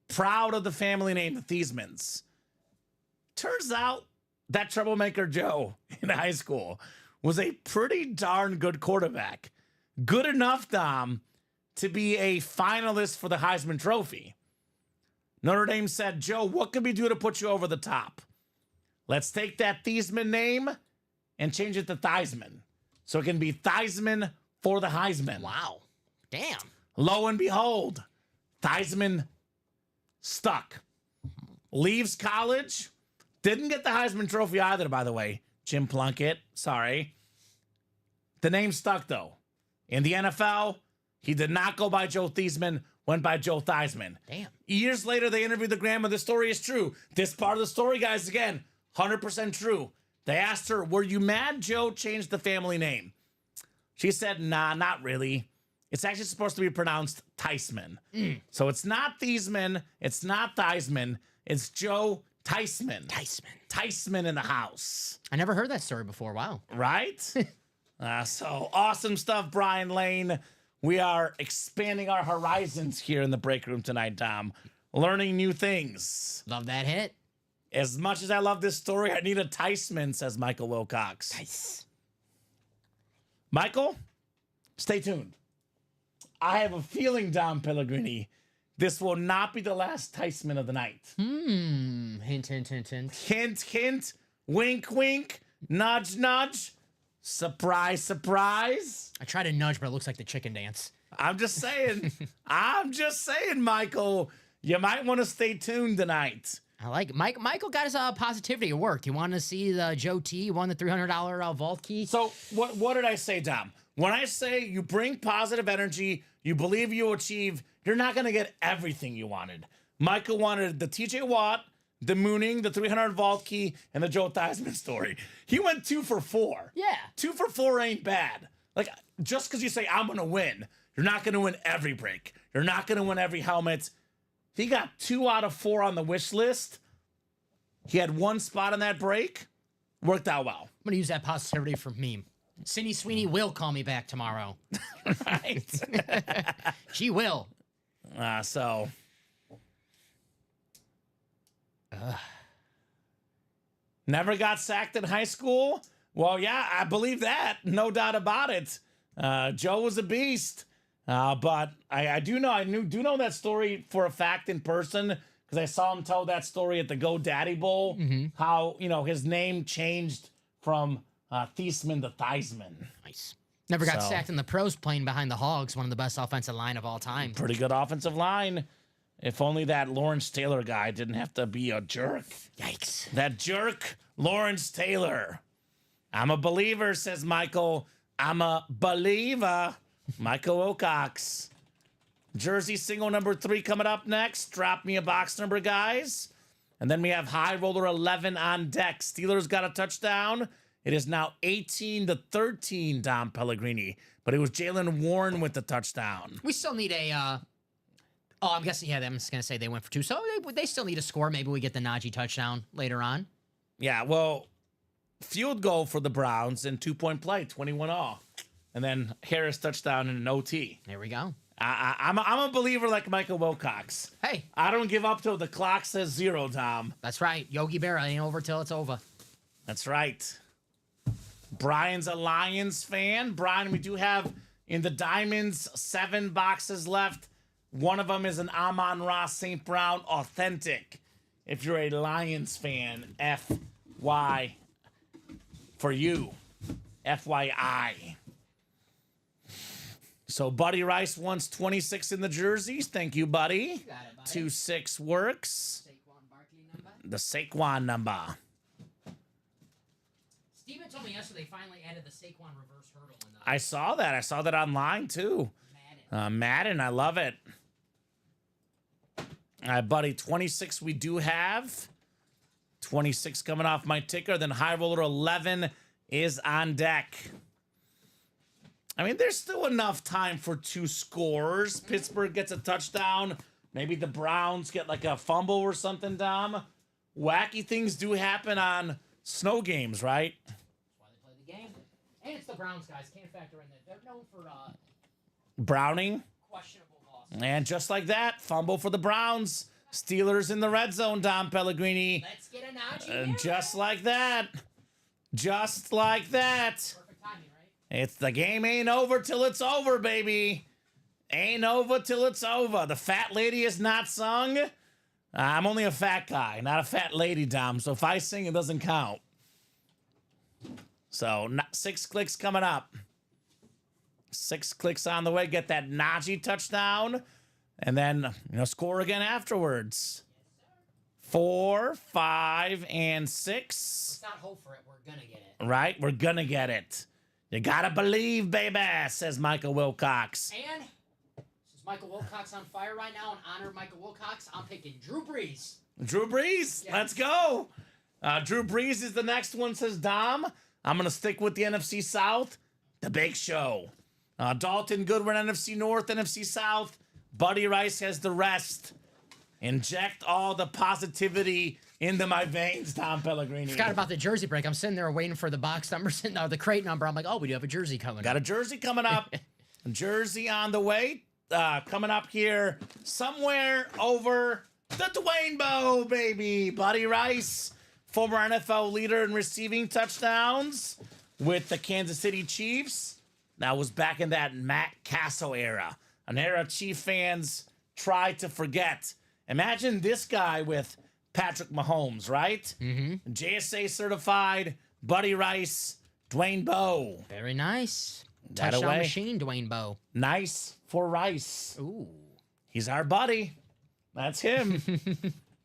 Proud of the family name, the Thiesmans. Turns out that troublemaker Joe in high school was a pretty darn good quarterback. Good enough, Dom, to be a finalist for the Heisman Trophy. Notre Dame said, Joe, what can we do to put you over the top? Let's take that Thiesman name and change it to Theismann. So it can be Theismann for the Heisman. Wow. Damn. Lo and behold, Theismann stuck. Leaves college. Didn't get the Heisman Trophy either, by the way. Jim Plunkett, sorry. The name stuck, though. In the NFL, he did not go by Joe Thiesman, went by Joe Theismann. Damn. Years later, they interviewed the grandma. The story is true. This part of the story, guys, again, 100% true. They asked her, were you mad Joe changed the family name? She said, nah, not really. It's actually supposed to be pronounced Theismann. So it's not Thiesman. It's not Theismann. It's Joe Theismann. Theismann in the house. I never heard that story before. Wow. Right? So awesome stuff, Brian Lane. We are expanding our horizons here in the break room tonight, Tom. Learning new things. Love that hit. As much as I love this story, I need a Theismann, says Michael Wilcox. Nice. Michael, stay tuned. I have a feeling, Dom Pellegrini, this will not be the last Theismann of the night. Hint, hint, hint, hint. Hint, hint, wink, wink, nudge, nudge, surprise, surprise. I try to nudge, but it looks like the chicken dance. I'm just saying. Michael. You might want to stay tuned tonight. I like it. Michael got his positivity at work. You want to see the Joe T. You won the $300 vault key. So what did I say, Dom? When I say you bring positive energy, you believe you'll achieve, you're not going to get everything you wanted. Michael wanted the TJ Watt, the mooning, the 300 vault key, and the Joe Theismann story. He went 2 for 4. Yeah. 2 for 4 ain't bad. Like, just because you say, I'm going to win, you're not going to win every break. You're not going to win every helmet. He got 2 out of 4 on the wish list. He had 1 spot on that break. Worked out well. I'm going to use that positivity for meme. Sydney Sweeney will call me back tomorrow. Right. She will. So. Never got sacked in high school? Well, yeah, I believe that. No doubt about it. Joe was a beast. But I do know that story for a fact in person because I saw him tell that story at the GoDaddy Bowl. How, his name changed from Thiesman to Theismann. Nice. Never got sacked in the pros playing behind the Hogs, one of the best offensive line of all time. Pretty good offensive line. If only that Lawrence Taylor guy didn't have to be a jerk. Yikes. That jerk, Lawrence Taylor. I'm a believer, says Michael. I'm a believer. Michael Wilcox. Jersey single number 3 coming up next. Drop me a box number, guys. And then we have high roller 11 on deck. Steelers got a touchdown. It is now 18-13, Dom Pellegrini. But it was Jalen Warren with the touchdown. We still need a... I'm guessing, yeah, I'm just going to say they went for 2. So they still need a score. Maybe we get the Najee touchdown later on. Yeah, well, field goal for the Browns and 2-point play, 21-all. And then Harris touchdown in an OT. There we go. I'm a believer like Michael Wilcox. Hey. I don't give up till the clock says 0, Tom. That's right. Yogi Berra ain't over till it's over. That's right. Brian's a Lions fan. Brian, we do have in the Diamonds 7 boxes left. One of them is an Amon-Ra St. Brown Authentic. If you're a Lions fan, FY for you. FYI. So Buddy Rice wants 26 in the jerseys. Thank you, buddy. 2-6 works. The Saquon number. Steven told me yesterday they finally added the Saquon reverse hurdle. I saw that. I saw that online, too. Madden, I love it. All right, buddy, 26 we do have. 26 coming off my ticker. Then high roller 11 is on deck. I mean, there's still enough time for 2 scores. Pittsburgh gets a touchdown. Maybe the Browns get like a fumble or something, Dom. Wacky things do happen on snow games, right? That's why they play the game. And it's the Browns, guys. Can't factor in that. They're known for Browning. questionable losses. And just like that, fumble for the Browns. Steelers in the red zone, Dom Pellegrini. Let's get a Najee. Just like that. Just like that. Perfect timing, right? It's the game ain't over till it's over, baby. Ain't over till it's over. The fat lady is not sung. I'm only a fat guy, not a fat lady, Dom. So if I sing, it doesn't count. So 6 clicks coming up. 6 clicks on the way. Get that Najee touchdown. And then, score again afterwards. 4, 5, and 6. Let's not hope for it. We're going to get it. Right? We're going to get it. You got to believe, baby, says Michael Wilcox. And since Michael Wilcox on fire right now, in honor of Michael Wilcox, I'm picking Drew Brees. Drew Brees, Yes. Let's go. Drew Brees is the next one, says Dom. I'm going to stick with the NFC South. The Big Show. Dalton Goodwin, NFC North, NFC South. Buddy Rice has the rest. Inject all the positivity into my veins, Tom Pellegrini. Forgot about the jersey break. I'm sitting there waiting for the box number, the crate number. I'm like, oh, we do have a jersey coming. Got a jersey coming up. Jersey on the way. Coming up here somewhere over the Dwayne Bowe, baby. Buddy Rice, former NFL leader in receiving touchdowns with the Kansas City Chiefs. That was back in that Matt Castle era. An era Chief fans tried to forget. Imagine this guy with Patrick Mahomes, right? Mm-hmm. JSA certified, Buddy Rice, Dwayne Bowe. Very nice. That Touchdown away. machine, Dwayne Bowe. Nice for Rice. Ooh. He's our buddy. That's him.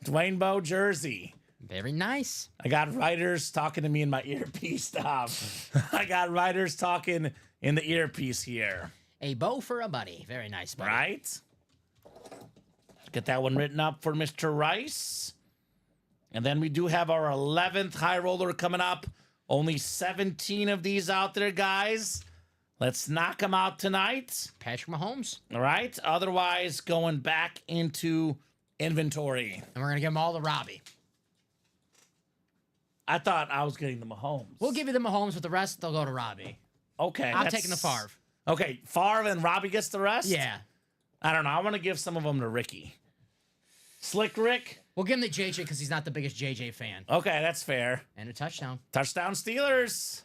Dwayne Bowe jersey. Very nice. I got writers talking to me in my earpiece, Tom. I got writers talking in the earpiece here. A bow for a buddy. Very nice, buddy. Right? Get that one written up for Mr. Rice. And then we do have our 11th high roller coming up. Only 17 of these out there, guys. Let's knock them out tonight. Patrick Mahomes. All right? Otherwise, going back into inventory. And we're going to give them all to Robbie. I thought I was getting the Mahomes. We'll give you the Mahomes, but the rest, they'll go to Robbie. Okay. I'm taking the Favre. Okay, Favre and Robbie gets the rest? Yeah. I don't know. I want to give some of them to Ricky. Slick Rick. We'll give him the JJ because he's not the biggest JJ fan. Okay, that's fair. And a touchdown. Touchdown Steelers.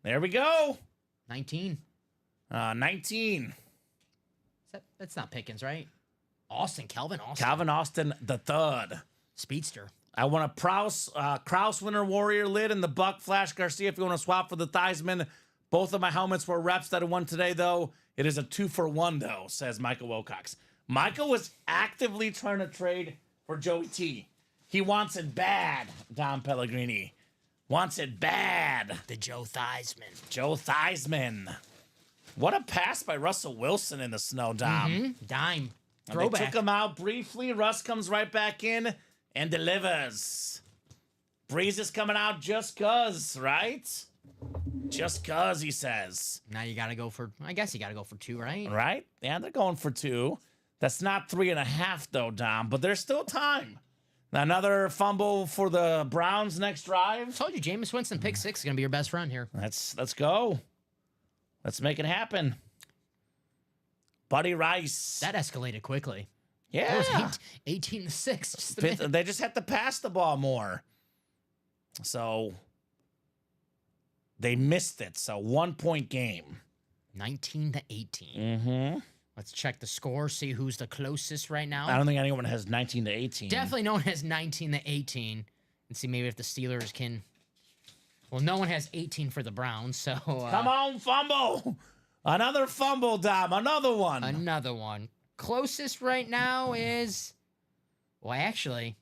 There we go. 19. 19. That's not Pickens, right? Calvin Austin. Calvin Austin the third. Speedster. I want a Kraus Winter Warrior lid and the Buck Flash Garcia if you want to swap for the Theismann. Both of my helmets were reps that I won today, though. It is a 2-for-1, though, says Michael Wilcox. Michael was actively trying to trade for Joey T. He wants it bad, Dom Pellegrini. Wants it bad. The Joe Theismann. Joe Theismann. What a pass by Russell Wilson in the snow, Dom. Dime. They Throwback. took him out briefly. Russ comes right back in and delivers. Breeze is coming out just cuz, right? Just cuz, he says. Now you got to go for, I guess you got to go for 2, right? Right? Yeah, they're going for 2. That's not 3.5, though, Dom, but there's still time. Another fumble for the Browns next drive. Told you, Jameis Winston pick 6 is going to be your best friend here. Let's go. Let's make it happen. Buddy Rice. That escalated quickly. That Yeah. was 18 to 6. Just a minute. They just have to pass the ball more. So they missed it. So 1-point game. 19 to 18. Mm-hmm. Let's check the score, see who's the closest right now. I don't think anyone has 19 to 18. Definitely no one has 19 to 18. And see maybe if the Steelers can. Well, no one has 18 for the Browns, so. Come on, fumble. Another fumble, Dom. Another one. Another one. Closest right now is. Well, actually,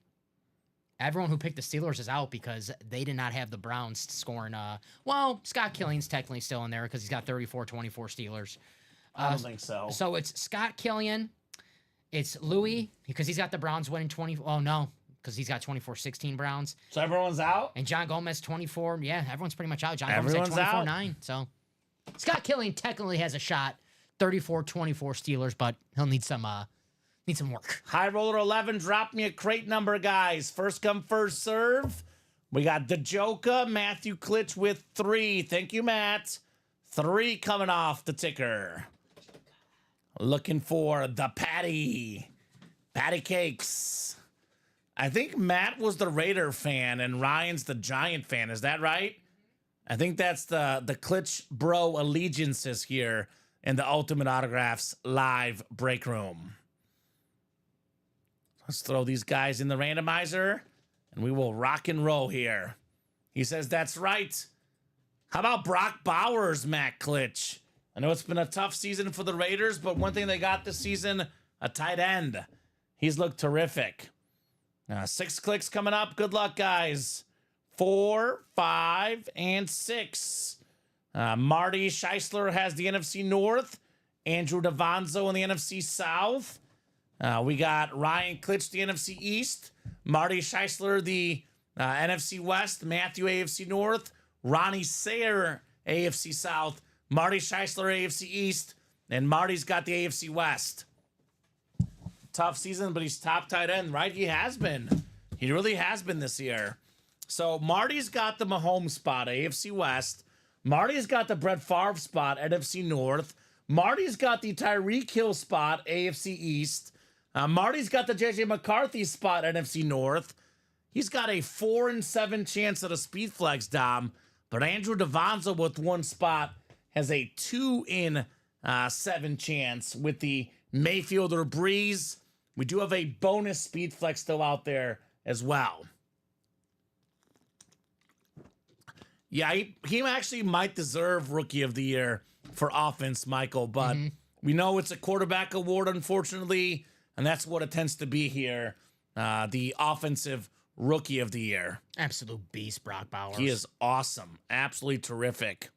everyone who picked the Steelers is out because they did not have the Browns scoring. Well, Scott Killing's technically still in there because he's got 34-24 Steelers. I don't think so. So it's Scott Killian. It's Louis because he's got the Browns winning 20. Oh, no, because he's got 24-16 Browns. So everyone's out? And John Gomez 24. Yeah, everyone's pretty much out. John Everyone's Gomez out. at 24-9. So Scott Killian technically has a shot. 34-24 Steelers, but he'll need some work. High Roller 11, drop me a crate number, guys. First come, first serve. We got the Joker, Matthew Klitsch with 3. Thank you, Matt. 3 coming off the ticker. Looking for the Patty Cakes. I think Matt was the Raider fan and Ryan's the Giant fan. Is that right? I think that's the Klitsch bro allegiances here in the Ultimate Autographs live break room. Let's throw these guys in the randomizer and we will rock and roll here. He says, that's right. How about Brock Bowers, Matt Klitsch? I know it's been a tough season for the Raiders, but one thing they got this season, a tight end. He's looked terrific. 6 clicks coming up. Good luck, guys. 4, 5, and 6. Marty Scheisler has the NFC North. Andrew Davanzo in the NFC South. We got Ryan Klitsch, the NFC East. Marty Scheisler, the NFC West. Matthew, AFC North. Ronnie Sayer, AFC South. Marty Scheisler, AFC East. And Marty's got the AFC West. Tough season, but he's top tight end, right? He has been. He really has been this year. So Marty's got the Mahomes spot, AFC West. Marty's got the Brett Favre spot, NFC North. Marty's got the Tyreek Hill spot, AFC East. Marty's got the JJ McCarthy spot, NFC North. He's got a 4-7 chance at a speed flex, Dom. But Andrew Davanzo with 1 spot has a 2-7 chance with the Mayfield or Breeze. We do have a bonus speed flex still out there as well. Yeah, he actually might deserve Rookie of the Year for offense, Michael, but we know it's a quarterback award, unfortunately, and that's what it tends to be here, the offensive Rookie of the Year. Absolute beast, Brock Bowers. He is awesome. Absolutely terrific.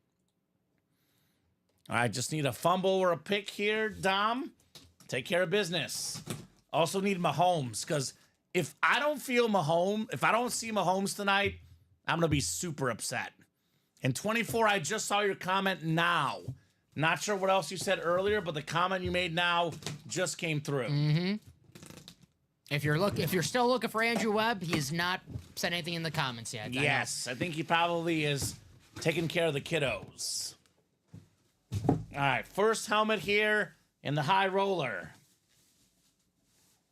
All right, just need a fumble or a pick here, Dom. Take care of business. Also need Mahomes, because if I don't see Mahomes tonight, I'm going to be super upset. And 24, I just saw your comment now. Not sure what else you said earlier, but the comment you made now just came through. Mm-hmm. If you're still looking for Andrew Webb, he has not said anything in the comments yet. Yes, I think he probably is taking care of the kiddos. All right, first helmet here in the high roller.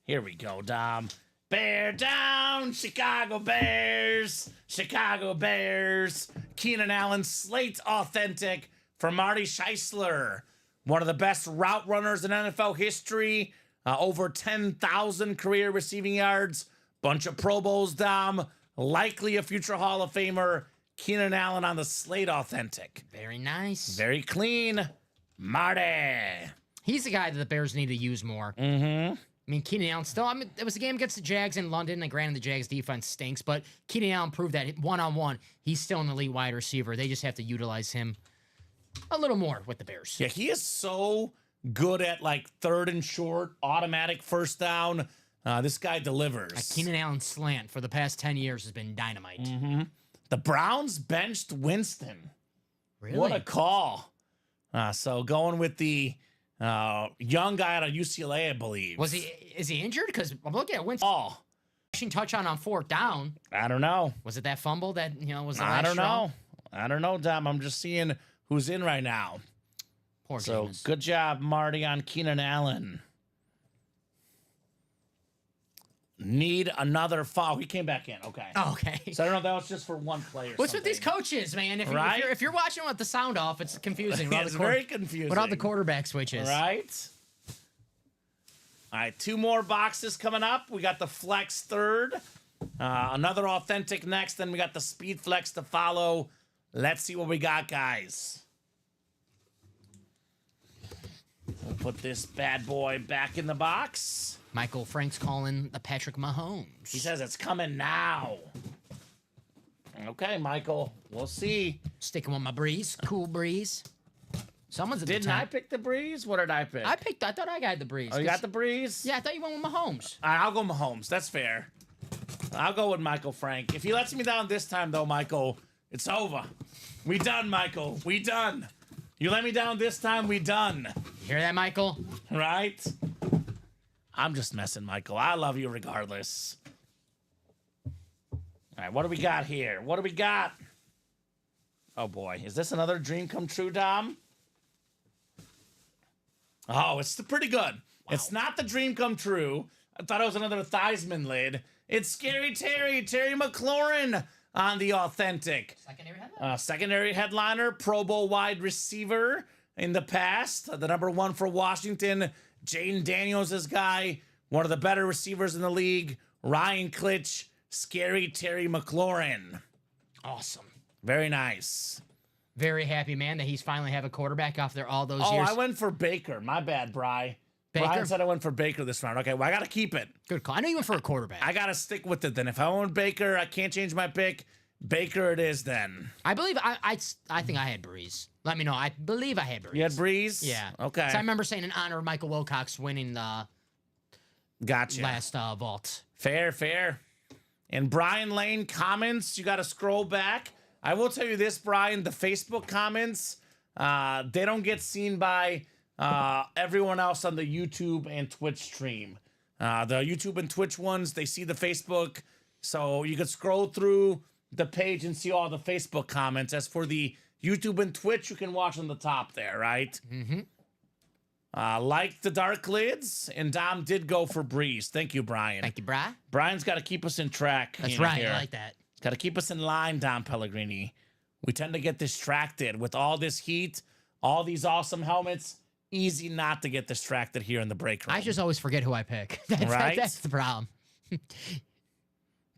Here we go, Dom. Bear down, Chicago Bears. Chicago Bears. Keenan Allen, Slate Authentic for Marty Scheisler. One of the best route runners in NFL history. Over 10,000 career receiving yards. Bunch of Pro Bowls, Dom. Likely a future Hall of Famer. Keenan Allen on the Slate Authentic. Very nice. Very clean. Marty. He's the guy that the Bears need to use more. Mm-hmm. I mean, Keenan Allen still, it was a game against the Jags in London, and granted, the Jags defense stinks, but Keenan Allen proved that one-on-one, he's still an elite wide receiver. They just have to utilize him a little more with the Bears. Yeah, he is so good at like third and short, automatic first down. This guy delivers. A Keenan Allen slant for the past 10 years has been dynamite. Mm-hmm. The Browns benched Winston. Really? What a call. So going with the young guy out of UCLA, I believe. Is he injured? Because I'm looking at Winston. Oh, Touchdown on fourth down. I don't know. Was it that fumble that, was the I last don't straw? know. I don't know, Dom. I'm just seeing who's in right now. Poor So Jameis. good job, Marty, on Keenan Allen. Need another foul. He came back in. Okay. Oh, okay. So I don't know if that was just for one player. What's with these coaches, man? Right? If you're watching with the sound off, it's confusing. With all It's the very confusing. Without the quarterback switches. Right? All right, 2 more boxes coming up. We got the flex third. Another authentic next. Then we got the speed flex to follow. Let's see what we got, guys. We'll put this bad boy back in the box. Michael Frank's calling the Patrick Mahomes. He says it's coming now. Okay, Michael. We'll see. Sticking with my breeze. Cool breeze. Someone's at Didn't the top. I pick the breeze? What did I pick? I thought I got the breeze. Oh, you got the breeze? Yeah, I thought you went with Mahomes. All right, I'll go Mahomes. That's fair. I'll go with Michael Frank. If he lets me down this time, though, Michael, it's over. We done, Michael. We done. You let me down this time, we done. You hear that, Michael? Right? I'm just messing, Michael. I love you regardless. All right, what do we got here? What do we got? Oh, boy. Is this another dream come true, Dom? Oh, it's pretty good. Wow. It's not the dream come true. I thought it was another Theismann lid. It's Scary Terry McLaurin on the authentic. Secondary headliner. Secondary headliner, Pro Bowl wide receiver in the past. The number 1 for Washington. Jaden Daniels, this guy. One of the better receivers in the league. Ryan Klitsch, Scary Terry McLaurin. Awesome. Very nice. Very happy, man, that he's finally have a quarterback off there all those years. Oh, I went for Baker. My bad, Bri. Baker? Brian said I went for Baker this round. Okay, well, I got to keep it. Good call. I know you went for a quarterback. I got to stick with it then. If I want Baker, I can't change my pick. Baker it is then. I believe I think I had Breeze. Let me know. I believe I had Breeze. You had Breeze? Yeah. Okay. So I remember saying in honor of Michael Wilcox winning the Gotcha. last vault. Fair. And Brian Lane comments, you got to scroll back. I will tell you this, Brian, the Facebook comments, they don't get seen by everyone else on the YouTube and Twitch stream. The YouTube and Twitch ones, they see the Facebook. So you could scroll through the page and see all the Facebook comments. As for the YouTube and Twitch, you can watch on the top there, right? Mm-hmm. Like the dark lids, and Dom did go for Breeze. Thank you, Brian. Thank you, Bri. Brian's got to keep us in track. That's in right. here. I like that. Got to keep us in line, Dom Pellegrini. We tend to get distracted with all this heat, all these awesome helmets. Easy not to get distracted here in the break room. I just always forget who I pick. Right? That's the problem.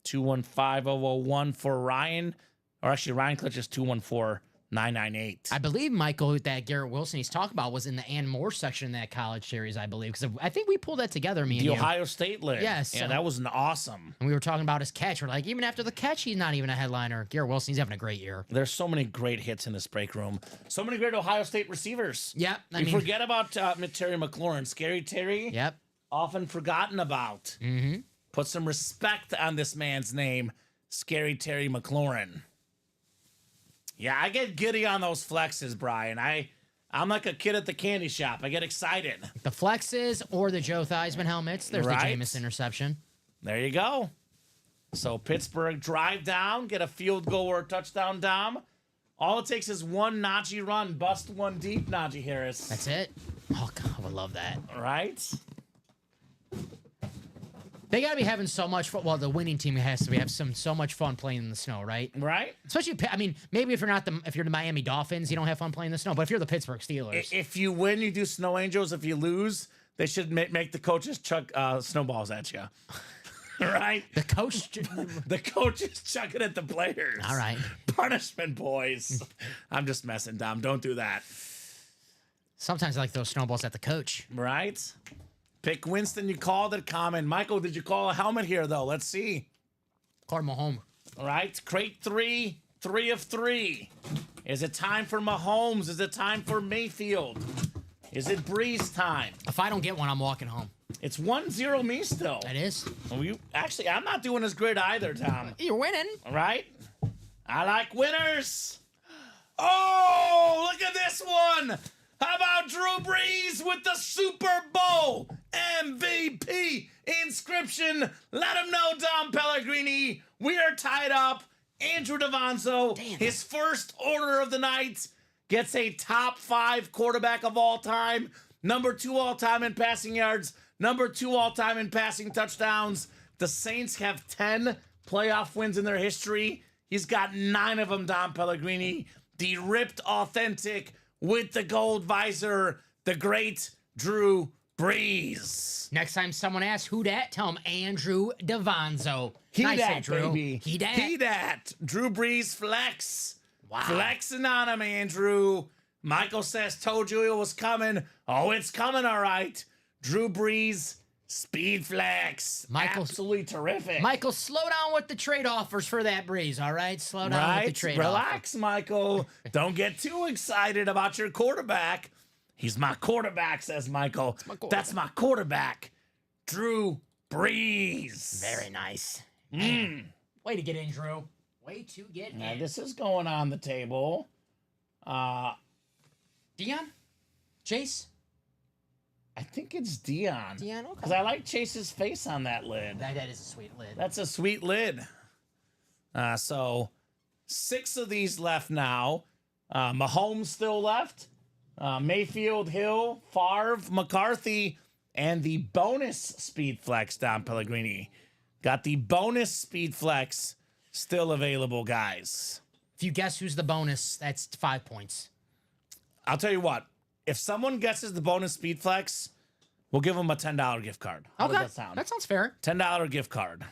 215001 for Ryan. Or actually, Ryan Klitsch is 214998. I believe, Michael, that Garrett Wilson he's talking about was in the Ann Moore section in that college series, I believe. Because I think we pulled that together, me and The you. Ohio State lid. Yes. Yeah, that was an awesome. And we were talking about his catch. We're like, even after the catch, he's not even a headliner. Garrett Wilson, he's having a great year. There's so many great hits in this break room. So many great Ohio State receivers. Yep. We forget about Terry McLaurin. Scary Terry. Yep. Often forgotten about. Mm-hmm. Put some respect on this man's name, Scary Terry McLaurin. Yeah, I get giddy on those flexes, Brian. I'm like a kid at the candy shop. I get excited. The flexes or the Joe Theismann helmets. There's Right. the Jameis interception. There you go. So Pittsburgh drive down, get a field goal or a touchdown, Dom. All it takes is one Najee run, bust one deep, Najee Harris. That's it. Oh, God. I would love that. Right? They got to be having so much fun. Well, the winning team has to be have so much fun playing in the snow, right? Right? Especially, I mean, maybe if you're the Miami Dolphins, you don't have fun playing in the snow. But if you're the Pittsburgh Steelers, If you win, you do snow angels. If you lose, they should make the coaches chuck snowballs at you. Right? the coach. The coaches chuck it at the players. All right. Punishment, boys. I'm just messing, Dom. Don't do that. Sometimes I like those snowballs at the coach. Right? Pick Winston. You called it common. Michael, did you call a helmet here, though? Let's see. Cardinal home. All right. Crate 3, 3 of 3. Is it time for Mahomes? Is it time for Mayfield? Is it Breeze time? If I don't get one, I'm walking home. It's 1-0 me still. It is. Actually, I'm not doing as great either, Tom. You're winning. All right? I like winners. Oh, look at this one. How about Drew Brees with the Super Bowl MVP inscription? Let him know, Dom Pellegrini. We are tied up. Andrew DeVonzo, his first order of the night, gets a top 5 quarterback of all time. Number 2 all time in passing yards. Number 2 all time in passing touchdowns. The Saints have 10 playoff wins in their history. He's got 9 of them, Dom Pellegrini. The ripped authentic with the gold visor, the great Drew Brees. Next time someone asks who dat, tell them Andrew DeVonzo. He Nice dat, hit, Drew. baby. He dat. He dat. Drew Brees flex. Wow. Flexing on him, Andrew. Michael says, told you it was coming. Oh, it's coming, all right. Drew Brees, speed flex. Absolutely terrific. Michael, slow down with the trade offers for that Breeze, all right? Slow down with the trade Relax, Michael. Don't get too excited about your quarterback. He's my quarterback, says Michael. That's my quarterback. Drew Brees. Very nice. Man. Way to get in, Drew. Way to get Now, in. this is going on the table. Dion? Chase? I think it's Dion. Dion, okay. Because I like Chase's face on that lid. That is a sweet lid. That's a sweet lid. So 6 of these left now. Mahomes still left. Mayfield, Hill, Favre, McCarthy, and the bonus speed flex, Dom Pellegrini. Got the bonus speed flex still available, guys. If you guess who's the bonus, that's 5 points. I'll tell you what. If someone guesses the bonus speed flex, we'll give them a $10 gift card. How does that sound? That sounds fair. $10 gift card.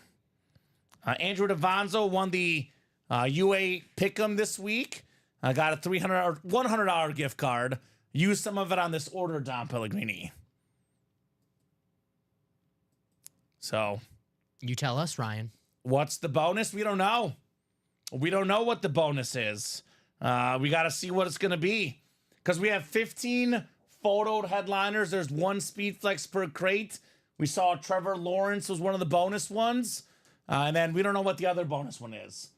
Andrew DeVonzo won the UA Pick'em this week. I got a $100 gift card. Use some of it on this order, Dom Pellegrini. So, You tell us, Ryan. what's the bonus? We don't know. We don't know what the bonus is. We got to see what it's going to be. Because we have 15 photoed headliners. There's 1 speed flex per crate. We saw Trevor Lawrence was one of the bonus ones. And then we don't know what the other bonus one is.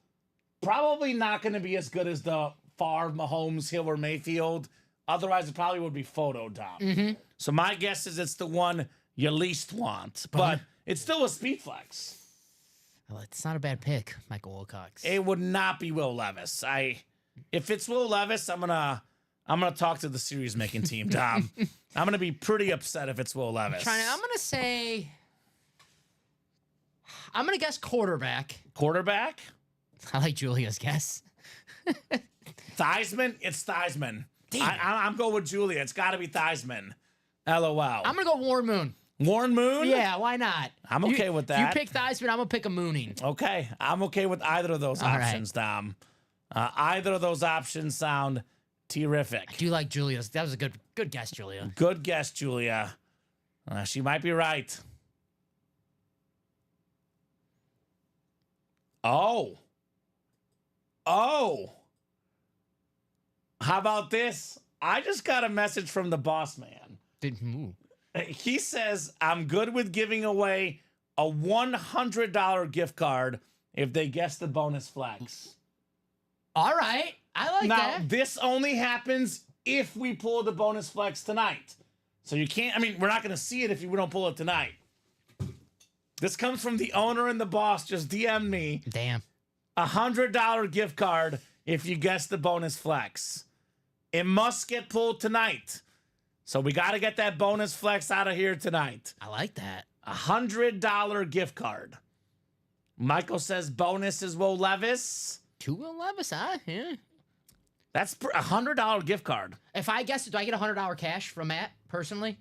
Probably not going to be as good as the Favre, Mahomes, Hill, or Mayfield. Otherwise, it probably would be photo, Dom. So my guess is it's the one you least want. But it's still a speed flex. Well, it's not a bad pick, Michael Wilcox. It would not be Will Levis. If it's Will Levis, I'm gonna talk to the series making team, Dom. I'm gonna be pretty upset if it's Will Levis. I'm gonna guess quarterback. Quarterback? I like Julia's guess. Theismann? It's Theismann. I'm going with Julia. It's got to be Theismann. LOL. I'm gonna go Warren Moon. Warren Moon? Yeah, why not? I'm okay with that. You pick Theismann, I'm gonna pick a Mooning. Okay, I'm okay with either of those options, Dom. Either of those options sound terrific. I do like Julia's. That was a good guess, Julia. Good guess, Julia. She might be right. Oh. How about this? I just got a message from the boss man. Didn't move. He says, I'm good with giving away a $100 gift card if they guess the bonus flex. All right. I like Now, that. this only happens if we pull the bonus flex tonight. So you can't, we're not going to see it if we don't pull it tonight. This comes from the owner and the boss. Just DM me. Damn. $100 gift card if you guess the bonus flex. It must get pulled tonight. So we got to get that bonus flex out of here tonight. I like that. $100 gift card. Michael says bonus is Will Levis. Two Will Levis, huh? Yeah. That's a $100 gift card. If I guess, do I get $100 cash from Matt personally?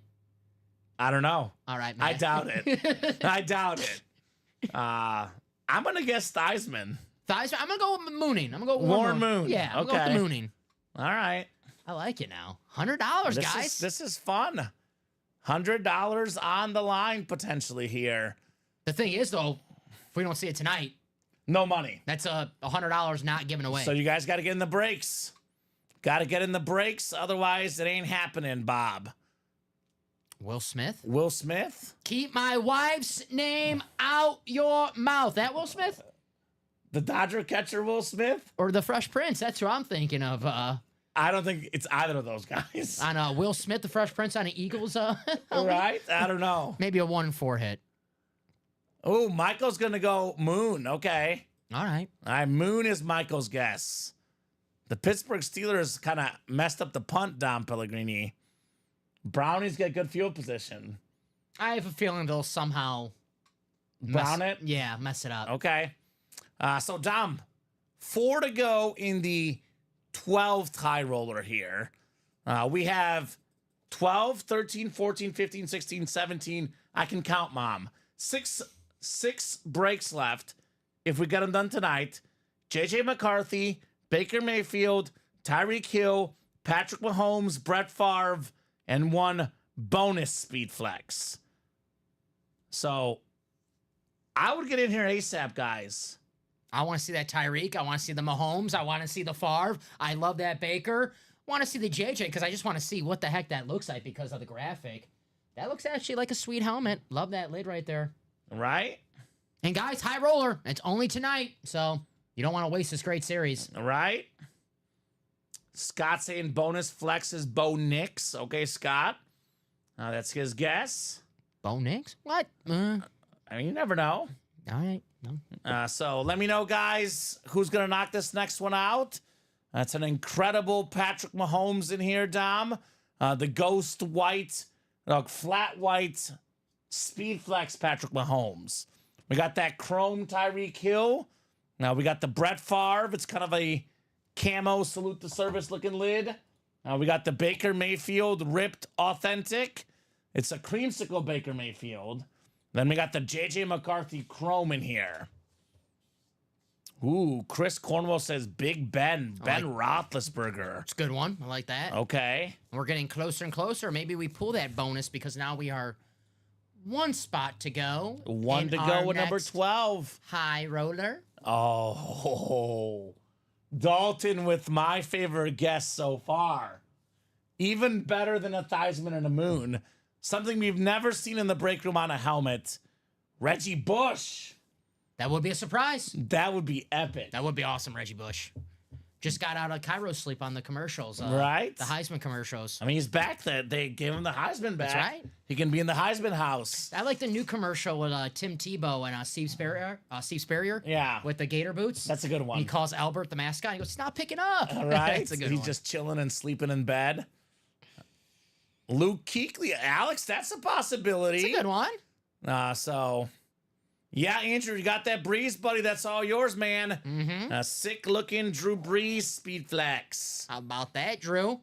I don't know. All right, Matt. I doubt it. I doubt it. I'm going to guess Theismann. Thighs. I'm gonna go with Mooning. I'm gonna go with Warren Moon. Yeah, I'm gonna go with the Mooning. All right. I like it now. $100, guys. This is fun. $100 on the line potentially here. The thing is, though, if we don't see it tonight, no money. that's $100 not given away. So you guys got to get in the breaks. Got to get in the breaks. Otherwise, it ain't happening, Bob. Will Smith? Will Smith? Keep my wife's name out your mouth. That Will Smith? The Dodger catcher Will Smith? Or the Fresh Prince? That's who I'm thinking of. I don't think it's either of those guys. On Will Smith, the Fresh Prince on the Eagles. Right? I don't know. Maybe a 1-4 hit. Oh, Michael's going to go Moon. Okay. All right. All right, Moon is Michael's guess. The Pittsburgh Steelers kind of messed up the punt, Dom Pellegrini. Brownies get good field position. I have a feeling they'll somehow Brown it? Yeah, mess it up. Okay. So, Dom, 4 to go in the 12th high roller here. We have 12, 13, 14, 15, 16, 17. I can count, Mom. Six breaks left. If we get them done tonight, J.J. McCarthy, Baker Mayfield, Tyreek Hill, Patrick Mahomes, Brett Favre, and 1 bonus speed flex. So I would get in here ASAP, guys. I want to see that Tyreek. I want to see the Mahomes. I want to see the Favre. I love that Baker. I want to see the JJ because I just want to see what the heck that looks like because of the graphic. That looks actually like a sweet helmet. Love that lid right there. Right? And guys, high roller. It's only tonight, so you don't want to waste this great series. Right? Scott saying bonus flex is Bo Nix. Okay, Scott. That's his guess. Bo Nix? What? I mean, you never know. All right. No. So let me know, guys, who's going to knock this next one out. That's an incredible Patrick Mahomes in here, Dom. The ghost white, flat white, speed flex Patrick Mahomes. We got that chrome Tyreek Hill. Now we got the Brett Favre. It's kind of a camo salute to service looking lid. Now we got the Baker Mayfield ripped authentic. It's a creamsicle Baker Mayfield. Then we got the J.J. McCarthy chrome in here. Ooh, Chris Cornwell says Big Ben, Roethlisberger. It's a good one. I like that. Okay. We're getting closer and closer. Maybe we pull that bonus because now we are 1 spot to go. 1 to go with number 12. High roller. Oh, Dalton with my favorite guess so far. Even better than a Theismann and a Moon. Something we've never seen in the break room on a helmet. Reggie Bush. That would be a surprise. That would be epic. That would be awesome, Reggie Bush. Just got out of Cairo sleep on the commercials. Right? The Heisman commercials. I mean, he's back. They gave him the Heisman back. That's right. He can be in the Heisman house. I like the new commercial with Tim Tebow and Steve Spurrier. Yeah. With the gator boots. That's a good one. He calls Albert the mascot. He goes, "It's not picking up." Right? That's a good He's one. just chilling and sleeping in bed. Luke Kuechly. Alex, that's a possibility. It's a good one. Yeah, Andrew, you got that Breeze, buddy. That's all yours, man. Mm-hmm. Sick-looking Drew Brees speed flex. How about that, Drew?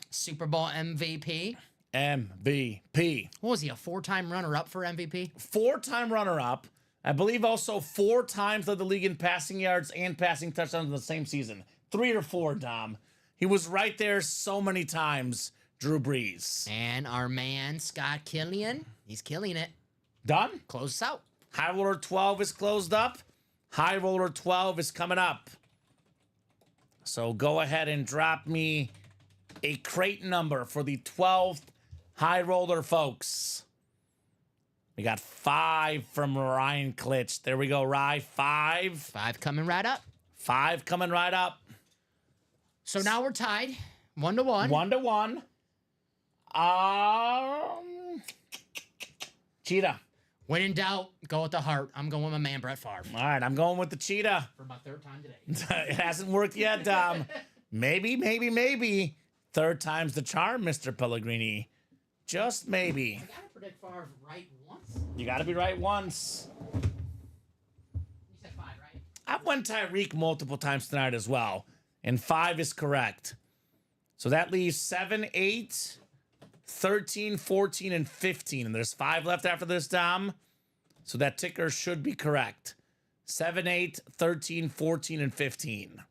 Super Bowl MVP. MVP. What was he, a 4-time runner-up for MVP? 4-time runner-up. I believe also 4 times led the league in passing yards and passing touchdowns in the same season. 3 or 4, Dom. He was right there so many times, Drew Brees. And our man, Scott Killian, he's killing it. Done? Close us out. High Roller 12 is closed up. High Roller 12 is coming up. So go ahead and drop me a crate number for the 12th High Roller, folks. We got 5 from Ryan Klitsch. There we go, Rye. 5. 5 coming right up. 5 coming right up. So now we're tied. 1-1. 1-1. Cheetah. When in doubt, go with the heart. I'm going with my man, Brett Favre. All right, I'm going with the cheetah. For my 3rd time today. It hasn't worked yet, Dom. Maybe. Third time's the charm, Mr. Pellegrini. Just maybe. I gotta predict Favre right once. You got to be right once. You said 5, right? I've went Tyreek multiple times tonight as well, and 5 is correct. So that leaves 7, 8, 13, 14, and 15. And there's 5 left after this, Dom. So that ticker should be correct. 7, 8, 13, 14, and 15.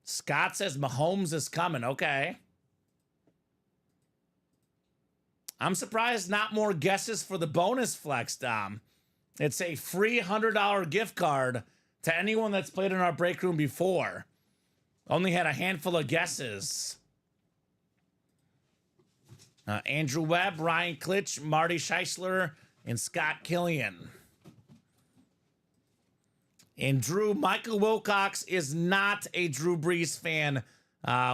Scott says Mahomes is coming. Okay. I'm surprised not more guesses for the bonus flex, Dom. It's a free $100 gift card to anyone that's played in our break room before. Only had a handful of guesses. Andrew Webb, Ryan Klitsch, Marty Scheisler, and Scott Killian. And Drew, Michael Wilcox is not a Drew Brees fan.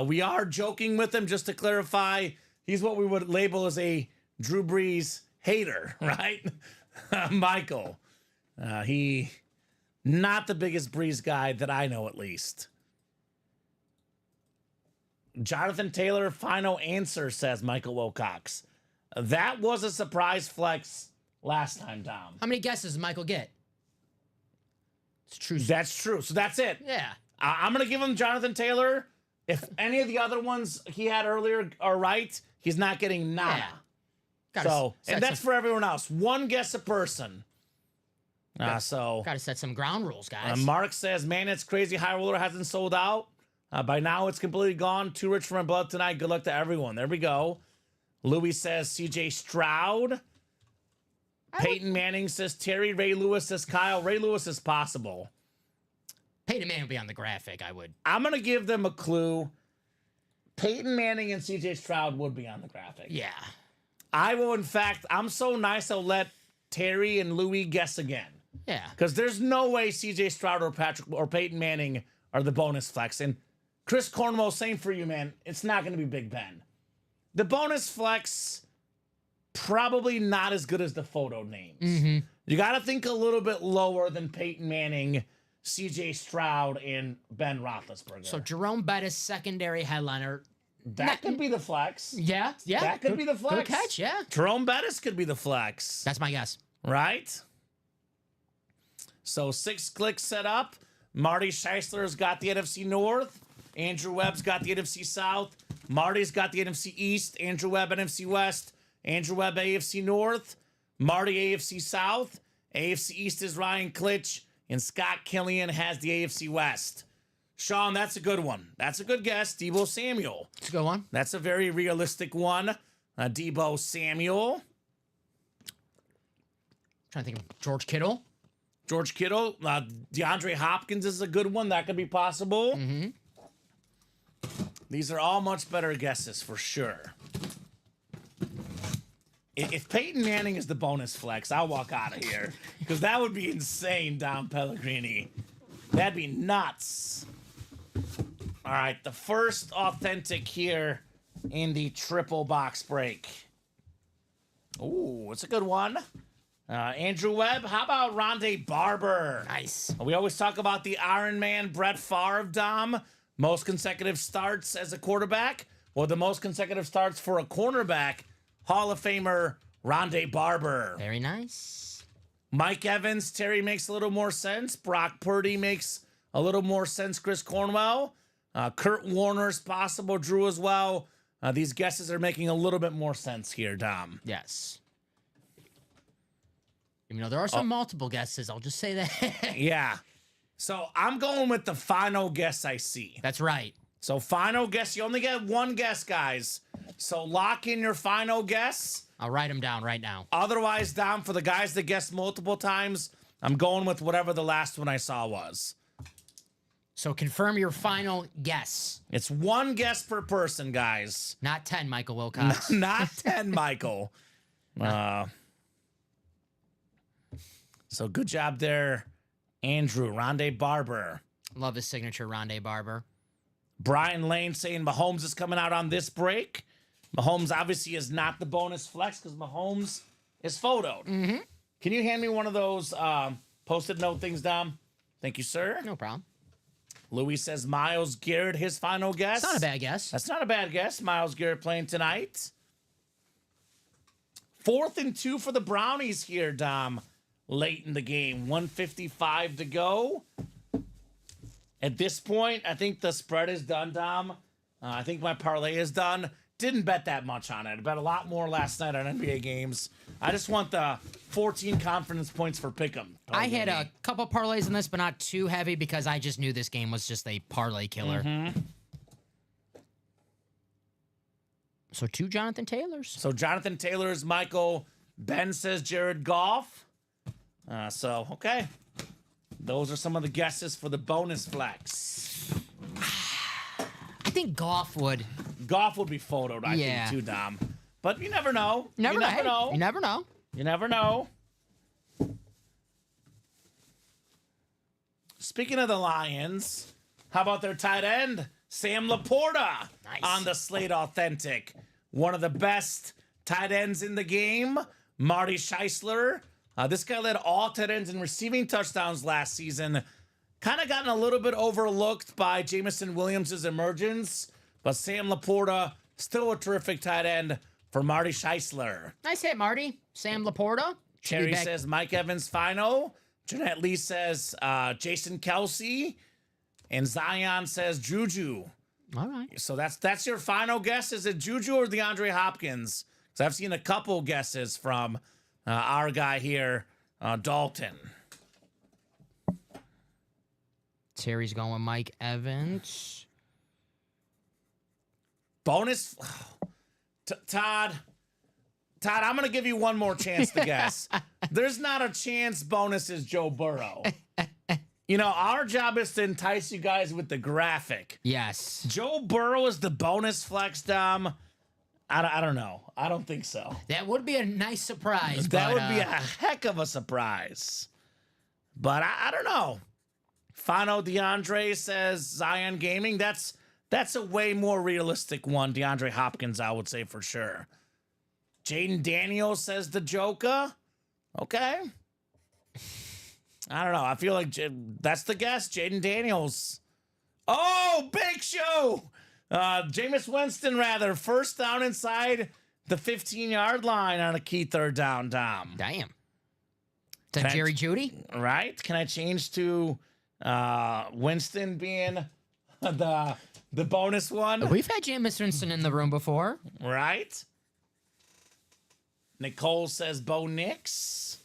We are joking with him, just to clarify. He's what we would label as a Drew Brees hater, right? Michael. He not the biggest Brees guy that I know, at least. Jonathan Taylor, final answer, says Michael Wilcox. That was a surprise flex last time, Dom. How many guesses did Michael get? It's true. That's true. So that's it. Yeah. I'm going to give him Jonathan Taylor. If any of the other ones he had earlier are right, he's not getting nada. Yeah. Gotta set and that's some- for everyone else. One guess a person. Gotta set some ground rules, guys. Mark says, man, it's crazy. High Roller hasn't sold out. By now, it's completely gone. Too rich for my blood tonight. Good luck to everyone. There we go. Louis says CJ Stroud. Peyton Manning says Terry. Ray Lewis says Kyle. Ray Lewis is possible. Peyton Manning will be on the graphic, I would. I'm going to give them a clue. Peyton Manning and CJ Stroud would be on the graphic. Yeah. I will, in fact, I'm so nice, I'll let Terry and Louis guess again. Yeah. Because there's no way CJ Stroud or Peyton Manning are the bonus flex. And Chris Cornwell, same for you, man. It's not going to be Big Ben. The bonus flex, probably not as good as the photo names. Mm-hmm. You got to think a little bit lower than Peyton Manning, CJ Stroud, and Ben Roethlisberger. So Jerome Bettis, secondary headliner. that could be the flex. Yeah. That could be the flex. Good catch, yeah. Jerome Bettis could be the flex. That's my guess. Right? So 6 clicks set up. Marty Scheisler's got the NFC North. Andrew Webb's got the NFC South. Marty's got the NFC East. Andrew Webb, NFC West. Andrew Webb, AFC North. Marty, AFC South. AFC East is Ryan Klitsch. And Scott Killian has the AFC West. Sean, that's a good one. That's a good guess. Deebo Samuel. It's a good one. That's a very realistic one. Deebo Samuel. Trying to think of George Kittle. George Kittle. DeAndre Hopkins is a good one. That could be possible. Mm-hmm. These are all much better guesses for sure. If Peyton Manning is the bonus flex, I'll walk out of here. Because that would be insane, Dom Pellegrini. That'd be nuts. All right, the first authentic here in the triple box break. Ooh, it's a good one. Andrew Webb, how about Rondé Barber? Nice. We always talk about the Iron Man, Brett Favre, Dom. Most consecutive starts as a quarterback. Well, the most consecutive starts for a cornerback, Hall of Famer Rondé Barber. Very nice. Mike Evans, Terry makes a little more sense. Brock Purdy makes a little more sense. Chris Cornwell. Kurt Warner's possible. Drew as well. These guesses are making a little bit more sense here, Dom. Yes. You know, there are some multiple guesses. I'll just say that. Yeah. So I'm going with the final guess I see. That's right. So final guess. You only get one guess, guys. So lock in your final guess. I'll write them down right now. Otherwise, Dom, for the guys that guessed multiple times, I'm going with whatever the last one I saw was. So confirm your final guess. It's one guess per person, guys. Not 10, Michael Wilcox. Not 10, Michael. So good job there, Andrew. Rondé Barber. Love his signature, Rondé Barber. Brian Lane saying Mahomes is coming out on this break. Mahomes obviously is not the bonus flex because Mahomes is photoed. Mm-hmm. Can you hand me one of those Post-it note things, Dom? Thank you, sir. No problem. Louis says Myles Garrett, his final guess. It's not a bad guess. That's not a bad guess. Myles Garrett playing tonight. 4th and 2 for the Brownies here, Dom. Late in the game. 1:55 to go. At this point, I think the spread is done, Dom. I think my parlay is done. Didn't bet that much on it. I bet a lot more last night on NBA games. I just want the 14 confidence points for Pick'em. I had a couple parlays in this, but not too heavy because I just knew this game was just a parlay killer. So 2 Jonathan Taylors. So Jonathan Taylor's Michael. Ben says Jared Goff. Okay. Those are some of the guesses for the bonus flex. I think Goff would. Goff would be photoed, I think, too, Dom. But you never know. You never know. You never know. Speaking of the Lions, how about their tight end, Sam Laporta, on the Slate Authentic? One of the best tight ends in the game, Marty Scheisler. This guy led all tight ends in receiving touchdowns last season. Kind of gotten a little bit overlooked by Jameson Williams' emergence, but Sam Laporta, still a terrific tight end for Marty Scheisler. Nice hit, Marty. Sam Laporta. Cherry says Mike Evans final. Jeanette Lee says Jason Kelsey. And Zion says Juju. All right. So that's your final guess. Is it Juju or DeAndre Hopkins? Because I've seen a couple guesses from our guy here, Dalton. Terry's going Mike Evans. Bonus. Todd, I'm going to give you one more chance to guess. There's not a chance bonus is Joe Burrow. You know, our job is to entice you guys with the graphic. Yes. Joe Burrow is the bonus flex, Dom. I don't know. I don't think so. That would be a nice surprise. That would be a heck of a surprise. But I don't know. Final DeAndre says Zion Gaming. That's a way more realistic one. DeAndre Hopkins, I would say for sure. Jaden Daniels says the Joker. Okay. I don't know. I feel like that's the guess. Jaden Daniels. Oh, big show. Jameis Winston, rather. First down inside the 15-yard line on a key third down, Dom. Damn. Is that Jerry Jeudy? Right. Can I change to Winston being the bonus one? We've had Jameis Winston in the room before. Right. Nicole says Bo Nix.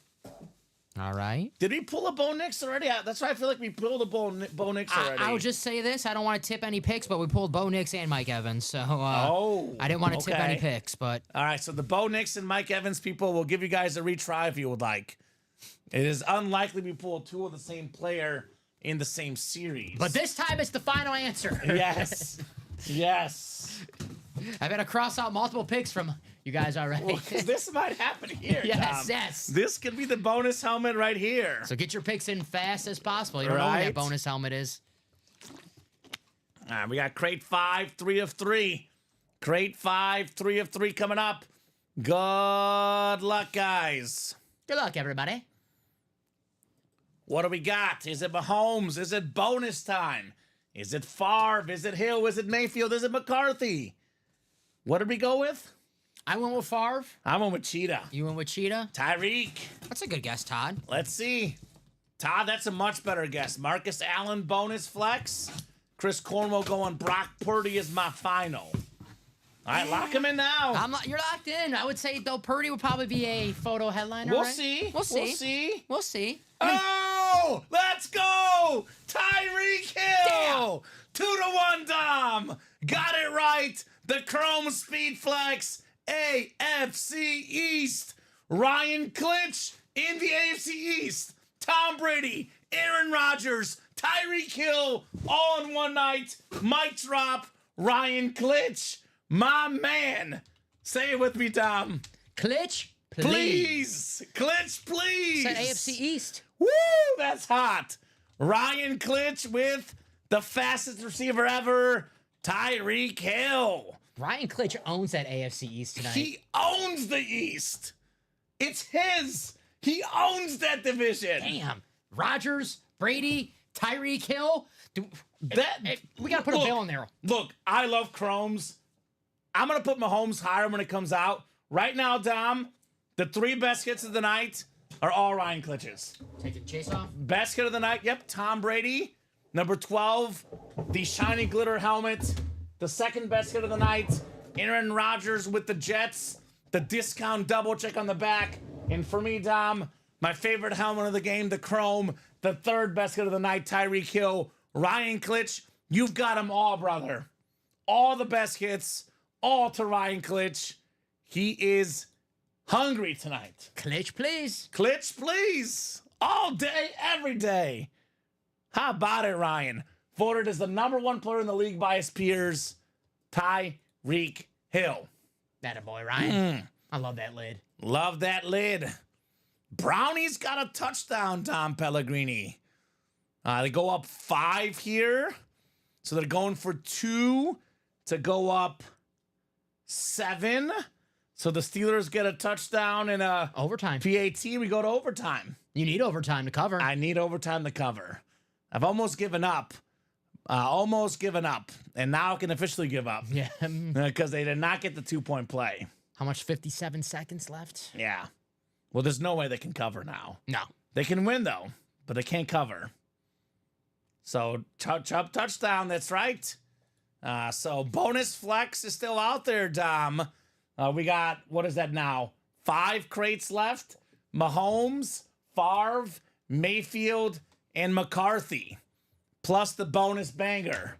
All right. Did we pull a Bo Nix already? That's why I feel like we pulled a Bo Nix already. I would just say this. I don't want to tip any picks, but we pulled Bo Nix and Mike Evans. So I didn't want to tip any picks. But all right, so the Bo Nix and Mike Evans people will give you guys a retry if you would like. It is unlikely we pull two of the same player in the same series. But this time it's the final answer. Yes. Yes. I've had to cross out multiple picks from you guys already. Well, this might happen here, Yes, Tom. yes. This could be the bonus helmet right here. So get your picks in fast as possible. You don't know what that bonus helmet is. All right, we got crate 5, 3 of 3. Crate 5, 3 of 3 coming up. Good luck, guys. Good luck, everybody. What do we got? Is it Mahomes? Is it bonus time? Is it Favre? Is it Hill? Is it Mayfield? Is it McCarthy? What did we go with? I went with Favre. I went with Cheetah. You went with Cheetah? Tyreek. That's a good guess, Todd. Let's see. Todd, that's a much better guess. Marcus Allen bonus flex. Chris Cornwell going Brock Purdy is my final. All right, lock him in now. You're locked in. I would say, though, Purdy would probably be a photo headliner. We'll right? see. We'll see. We'll see. We'll see. Oh, let's go! Tyreek Hill! 2-1, Dom! Got it right! The Chrome Speed Flex AFC East. Ryan Clinch in the AFC East. Tom Brady, Aaron Rodgers, Tyreek Hill, all in one night. Mic drop, Ryan Clinch. My man. Say it with me, Tom. Clinch, Please. Clinch, please. Said AFC East. Woo, that's hot. Ryan Clinch with the fastest receiver ever, Tyreek Hill. Ryan Clinch owns that AFC East tonight. He owns the East. It's his. He owns that division. Damn. Rodgers, Brady, Tyreek Hill. We got to put a bill in there. Look, I love Chromes. I'm going to put Mahomes higher when it comes out. Right now, Dom, the 3 best hits of the night are all Ryan Klitsch's. Taking chase off. Best hit of the night, yep, Tom Brady. Number 12, the shiny glitter helmet. The second best hit of the night, Aaron Rodgers with the Jets. The discount double check on the back. And for me, Dom, my favorite helmet of the game, the Chrome. The third best hit of the night, Tyreek Hill. Ryan Klitsch, you've got them all, brother. All the best hits, all to Ryan Klitsch. He is hungry tonight. Klitsch, please. Klitsch, please. All day, every day. How about it, Ryan? Voted as the number 1 player in the league by his peers, Tyreek Hill. That a boy, Ryan. I love that lid. Love that lid. Brownies got a touchdown, Tom Pellegrini. They go up 5 here. So they're going for 2 to go up 7. So the Steelers get a touchdown and a Overtime. PAT. We go to overtime. You need overtime to cover. I need overtime to cover. I've almost given up. And now I can officially give up. Yeah. Because they did not get the 2-point play. How much? 57 seconds left? Yeah. Well, there's no way they can cover now. No. They can win, though, but they can't cover. So, Chubb touchdown, that's right. So, bonus flex is still out there, Dom. We got, what is that now? 5 crates left. Mahomes, Favre, Mayfield, and McCarthy. Plus the bonus banger.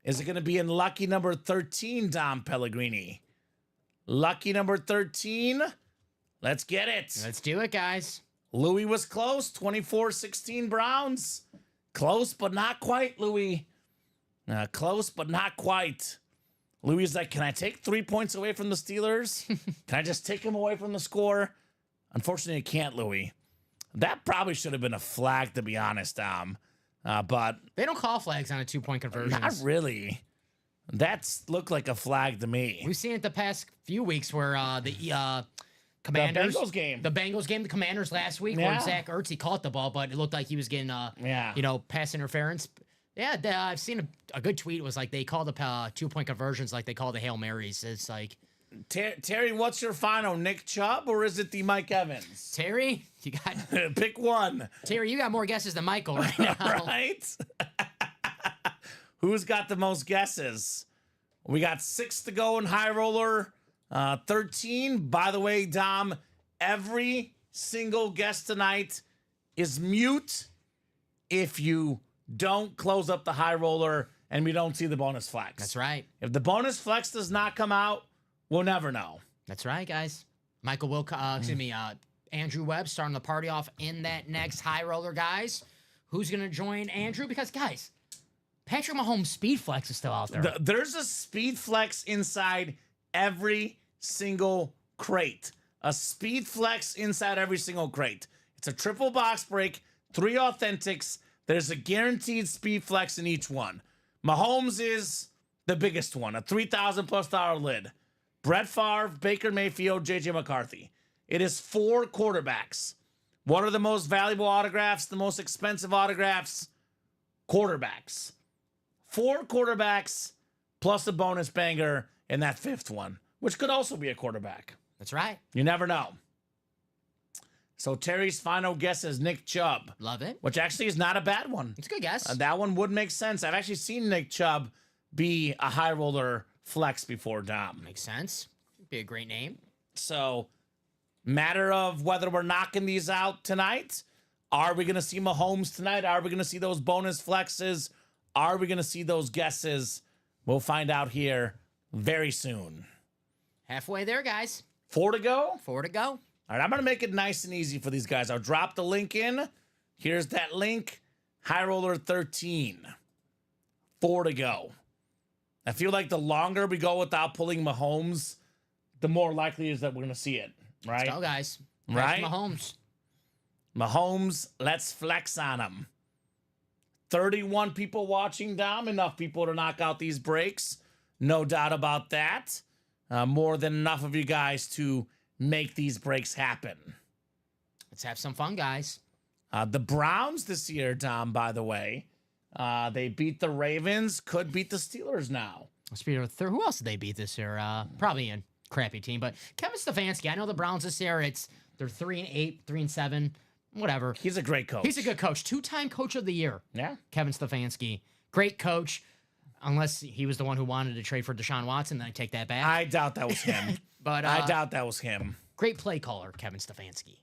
Is it going to be in lucky number 13, Dom Pellegrini? Lucky number 13. Let's get it. Let's do it, guys. Louis was close. 24-16 Browns. Close, but not quite, Louis. Close, but not quite. Louis is like, can I take 3 points away from the Steelers? Can I just take them away from the score? Unfortunately, I can't, Louis. That probably should have been a flag, to be honest, Dom. But They don't call flags on a 2-point conversion. not really. That's looked like a flag to me. We've seen it the past few weeks where the Commanders, Bengals game. the Commanders last week, Yeah. where Zach Ertz, he caught the ball, but it looked like he was getting, pass interference. Yeah, I've seen a good tweet. It was like they call the 2-point conversions like they call the Hail Marys. It's like, Terry, what's your final? Nick Chubb or is it the Mike Evans? Terry, you got Pick one. Terry. You got more guesses than Michael right now. Right? Who's got the most guesses? We got 6 to go in high roller. 13. By the way, Dom, every single guest tonight is mute if you don't close up the high roller and we don't see the bonus flex. That's right. If the bonus flex does not come out, we'll never know. That's right, guys. Michael Andrew Webb starting the party off in that next high roller, guys. Who's going to join Andrew? Because, guys, Patrick Mahomes' speed flex is still out there. There's a speed flex inside every single crate. A speed flex inside every single crate. It's a triple box break, 3 authentics. There's a guaranteed speed flex in each one. Mahomes is the biggest one, a $3,000+ lid. Brett Favre, Baker Mayfield, JJ McCarthy. It is 4 quarterbacks. What are the most valuable autographs, the most expensive autographs? Quarterbacks. 4 quarterbacks plus a bonus banger in that 5th one, which could also be a quarterback. That's right. You never know. So Terry's final guess is Nick Chubb. Love it. Which actually is not a bad one. It's a good guess. That one would make sense. I've actually seen Nick Chubb be a high roller flex before, Dom. Makes sense. Be a great name. So, matter of whether we're knocking these out tonight. Are we going to see Mahomes tonight? Are we going to see those bonus flexes? Are we going to see those guesses? We'll find out here very soon. Halfway there, guys. 4 to go? 4 to go. All right, I'm going to make it nice and easy for these guys. I'll drop the link in. Here's that link. High Roller 13. 4 to go. I feel like the longer we go without pulling Mahomes, the more likely is that we're going to see it, right? Let's go, guys. Right? Mahomes. Mahomes, let's flex on him. 31 people watching, Dom. Enough people to knock out these breaks. No doubt about that. More than enough of you guys to make these breaks happen. Let's have some fun, guys. The Browns this year, Dom, by the way, They beat the Ravens, could beat the Steelers now. Speaking of third, who else did they beat this year? Probably a crappy team, but Kevin Stefanski. I know the Browns this year. They're 3-8, 3-7, whatever. He's a great coach. He's a good coach. 2-time coach of the year. Yeah. Kevin Stefanski. Great coach. Unless he was the one who wanted to trade for Deshaun Watson, then I take that back. I doubt that was him. But I doubt that was him. Great play caller, Kevin Stefanski.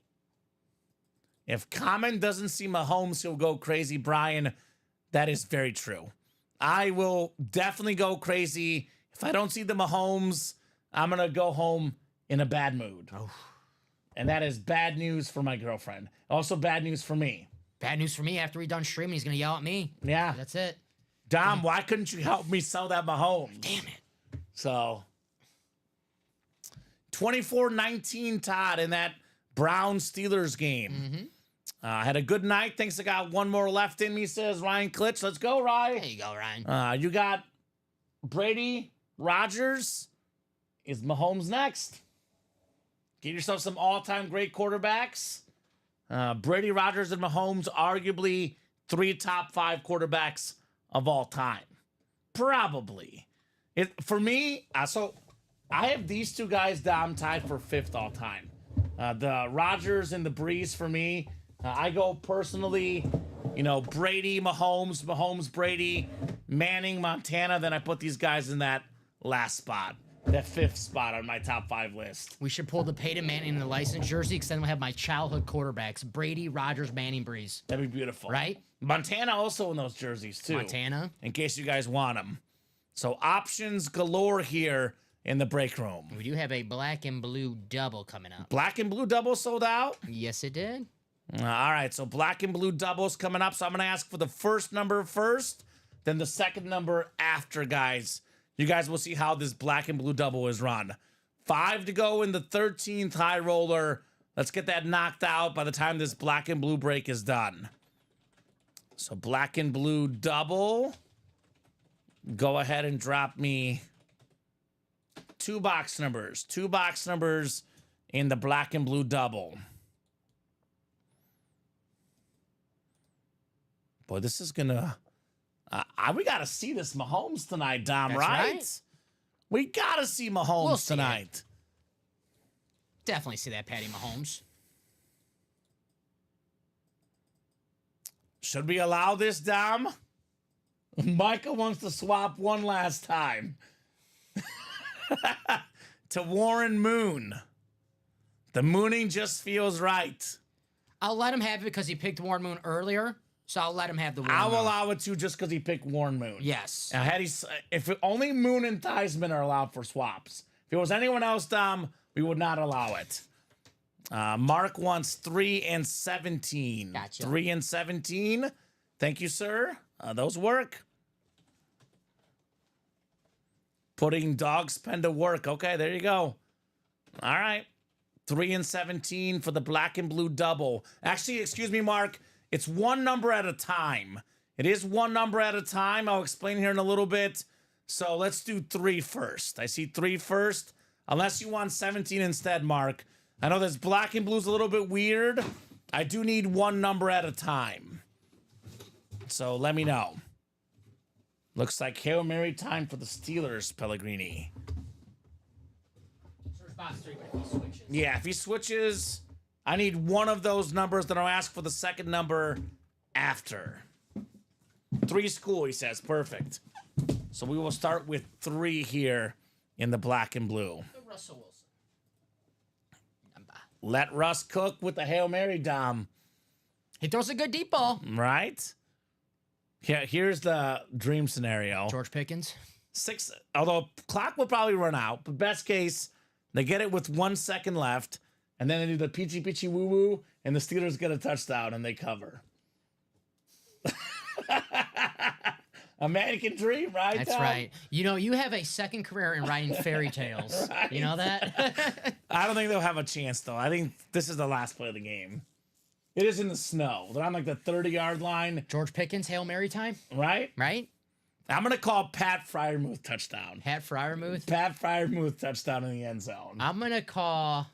If Common doesn't see Mahomes, he'll go crazy, Brian. That is very true. I will definitely go crazy. If I don't see the Mahomes, I'm going to go home in a bad mood. Oh. And that is bad news for my girlfriend. Also bad news for me. Bad news for me. After we're done streaming, he's going to yell at me. Yeah. That's it. Dom, why couldn't you help me sell that Mahomes? Damn it. So, 24-19, Todd, in that Browns-Steelers game. Had a good night. Thinks I got one more left in me, says Ryan Klitsch. Let's go, Ryan. There you go, Ryan. You got Brady, Rodgers. Is Mahomes next? Get yourself some all-time great quarterbacks. Brady, Rodgers, and Mahomes, arguably 3 top 5 quarterbacks of all time. Probably. For me, so I have these 2 guys down tied for 5th all time. The Rodgers and the Breeze for me. I go personally, Brady, Mahomes, Brady, Manning, Montana. Then I put these guys in that last spot, that 5th spot on my top 5 list. We should pull the Peyton Manning in the license jersey, because then we'll have my childhood quarterbacks, Brady, Rodgers, Manning, Breeze. That'd be beautiful. Right? Montana also in those jerseys, too. Montana. In case you guys want them. So options galore here in the break room. We do have a black and blue double coming up. Black and blue double sold out? Yes, it did. All right, so black and blue doubles coming up. So I'm going to ask for the first number first, then the second number after, guys. You guys will see how this black and blue double is run. 5 to go in the 13th high roller. Let's get that knocked out by the time this black and blue break is done. So black and blue double. Go ahead and drop me 2 box numbers. 2 box numbers in the black and blue double. Boy, this is gonna. We gotta see this Mahomes tonight, Dom. That's right. We gotta see Mahomes We'll see tonight. Definitely see that Patty Mahomes. Should we allow this, Dom? Michael wants to swap one last time to Warren Moon. The mooning just feels right. I'll let him have it because he picked Warren Moon earlier, so I'll let him have the Warren I'll Moon. allow it to just because he picked Warren Moon. Yes. Now, if only Moon and Theismann are allowed for swaps. If it was anyone else, Dom, we would not allow it. Mark wants 3 and 17. Gotcha. 3 and 17. Thank you, sir. Those work. Putting Dog's Pen to work. Okay, there you go. All right. 3 and 17 for the black and blue double. Actually, excuse me, Mark. It's one number at a time. It is one number at a time. I'll explain here in a little bit. So let's do 3 first. I see 3 first. Unless you want 17 instead, Mark. I know this black and blue is a little bit weird. I do need one number at a time. So let me know. Looks like Hail Mary time for the Steelers, Pellegrini. Yeah, if he switches, I need one of those numbers, then I'll ask for the second number after. 3 school, he says. Perfect. So we will start with 3 here in the black and blue. Russell Wilson. Let Russ cook with the Hail Mary, Dom. He throws a good deep ball. Right? Yeah, here's the dream scenario. George Pickens. 6, although clock will probably run out, but best case, they get it with 1 second left, and then they do the peachy peachy woo woo, and the Steelers get a touchdown and they cover. American dream, right? That's Tom? right. You know, you have a second career in writing fairy tales. Right. You know that? I don't think they'll have a chance, though. I think this is the last play of the game. It is in the snow. They're on like the 30-yard line. George Pickens, Hail Mary time, Right? right? I'm going to call Pat Fryermuth touchdown. Pat Fryermuth. Pat Fryermuth touchdown in the end zone. I'm going to call...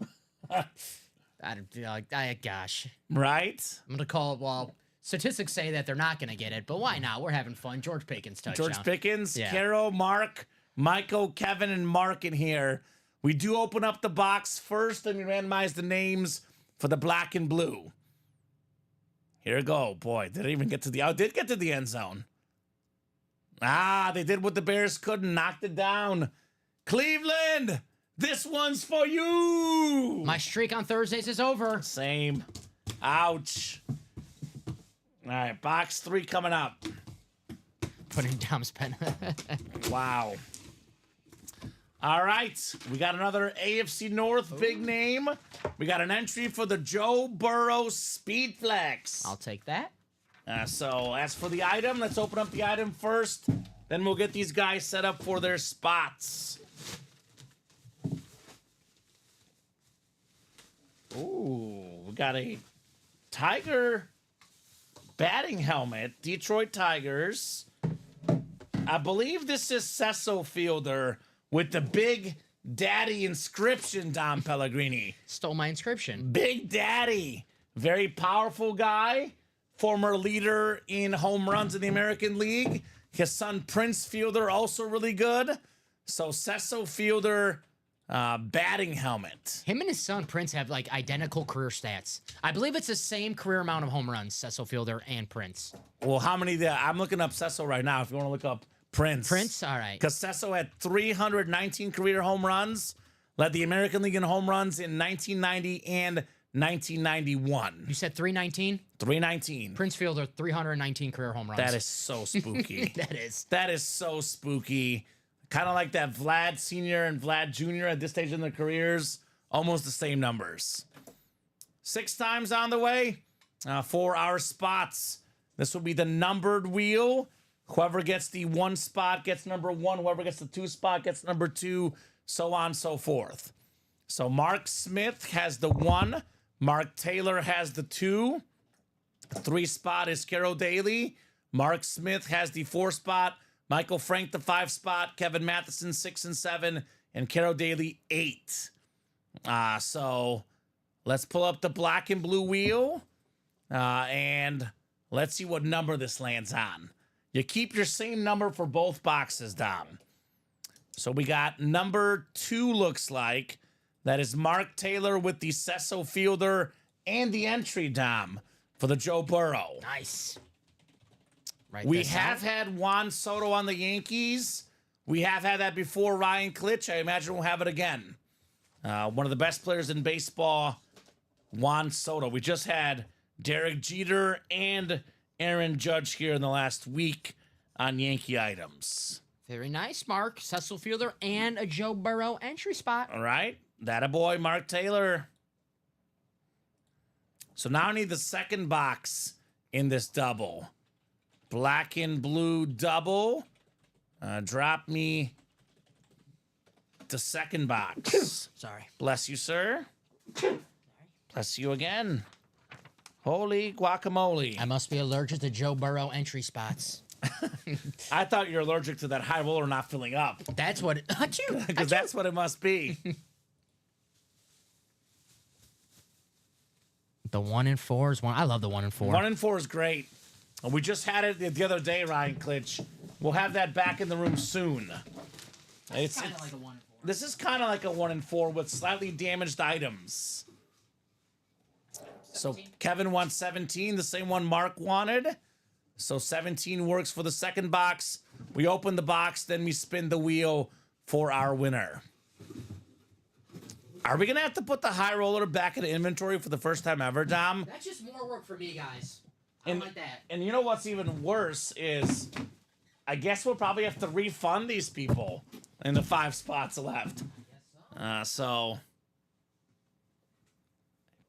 gosh. Right? I'm going to call, well, Statistics say that they're not going to get it, but why not? We're having fun. George Pickens touchdown. George Pickens, Yeah. Caro, Mark, Michael, Kevin, and Mark in here. We do open up the box first, and we randomize the names for the black and blue. Here we go. Boy, did it even get to the... Oh, did get to the end zone. They did what the Bears couldn't. Knocked it down. Cleveland, this one's for you. My streak on Thursdays is over. Same. Ouch. All right, box 3 coming up. Putting Dom's pen. Wow. All right, we got another AFC North big name. We got an entry for the Joe Burrow Speed Flex. I'll take that. So as for the item, let's open up the item first. Then we'll get these guys set up for their spots. Ooh, we got a Tiger batting helmet. Detroit Tigers. I believe this is Cecil Fielder with the Big Daddy inscription, Dom Pellegrini. Stole my inscription. Big Daddy. Very powerful guy. Former leader in home runs in the American League. His son, Prince Fielder, also really good. So Cecil Fielder batting helmet. Him and his son Prince have like identical career stats. I believe it's the same career amount of home runs, Cecil Fielder and Prince. Well, how many there? I'm looking up Cecil right now if you want to look up Prince. Prince? All right. Because Cecil had 319 career home runs, led the American League in home runs in 1990 and 1991. You said 319? 319. Prince Fielder, 319 career home runs. That is so spooky. That is. That is so spooky. Kind of like that Vlad Sr. and Vlad Jr. at this stage in their careers. Almost the same numbers. 6 times on the way for our spots. This will be the numbered wheel. Whoever gets the 1 spot gets number 1. Whoever gets the 2 spot gets number 2. So on and so forth. So Mark Smith has the 1. Mark Taylor has the 2. 3 spot is Carol Daly. Mark Smith has the 4 spot. Michael Frank, the 5 spot. Kevin Matheson, 6 and 7. And Carol Daly, 8. So let's pull up the black and blue wheel. And let's see what number this lands on. You keep your same number for both boxes, Dom. So we got number 2, looks like. That is Mark Taylor with the Cecil Fielder and the entry, Dom, for the Joe Burrow. Nice. Write We this have out. had Juan Soto on the Yankees. We have had that before, Ryan Klitsch. I imagine we'll have it again. One of the best players in baseball, Juan Soto. We just had Derek Jeter and Aaron Judge here in the last week on Yankee items. Very nice, Mark. Cecil Fielder and a Joe Burrow entry spot. All right. That a boy, Mark Taylor. So now I need the second box in this double. Black and blue double. Drop me the second box. Sorry. Bless you, sir. Bless you again. Holy guacamole. I must be allergic to Joe Burrow entry spots. I thought you were allergic to that high roller not filling up. That's what it... Achoo! Because that's what it must be. The 1 and 4 is one. I love the 1 and 4. 1 and 4 is great. We just had it the other day, Ryan Klitsch. We'll have that back in the room soon. It's Kinda like a 1 and 4. This is kind of like a 1 and 4 with slightly damaged items. So Kevin wants 17, the same one Mark wanted. So 17 works for the second box. We open the box, then we spin the wheel for our winner. Are we going to have to put the high roller back in inventory for the first time ever, Dom? That's just more work for me, guys. I And, don't like that. and you know what's even worse is I guess we'll probably have to refund these people in the 5 spots left. So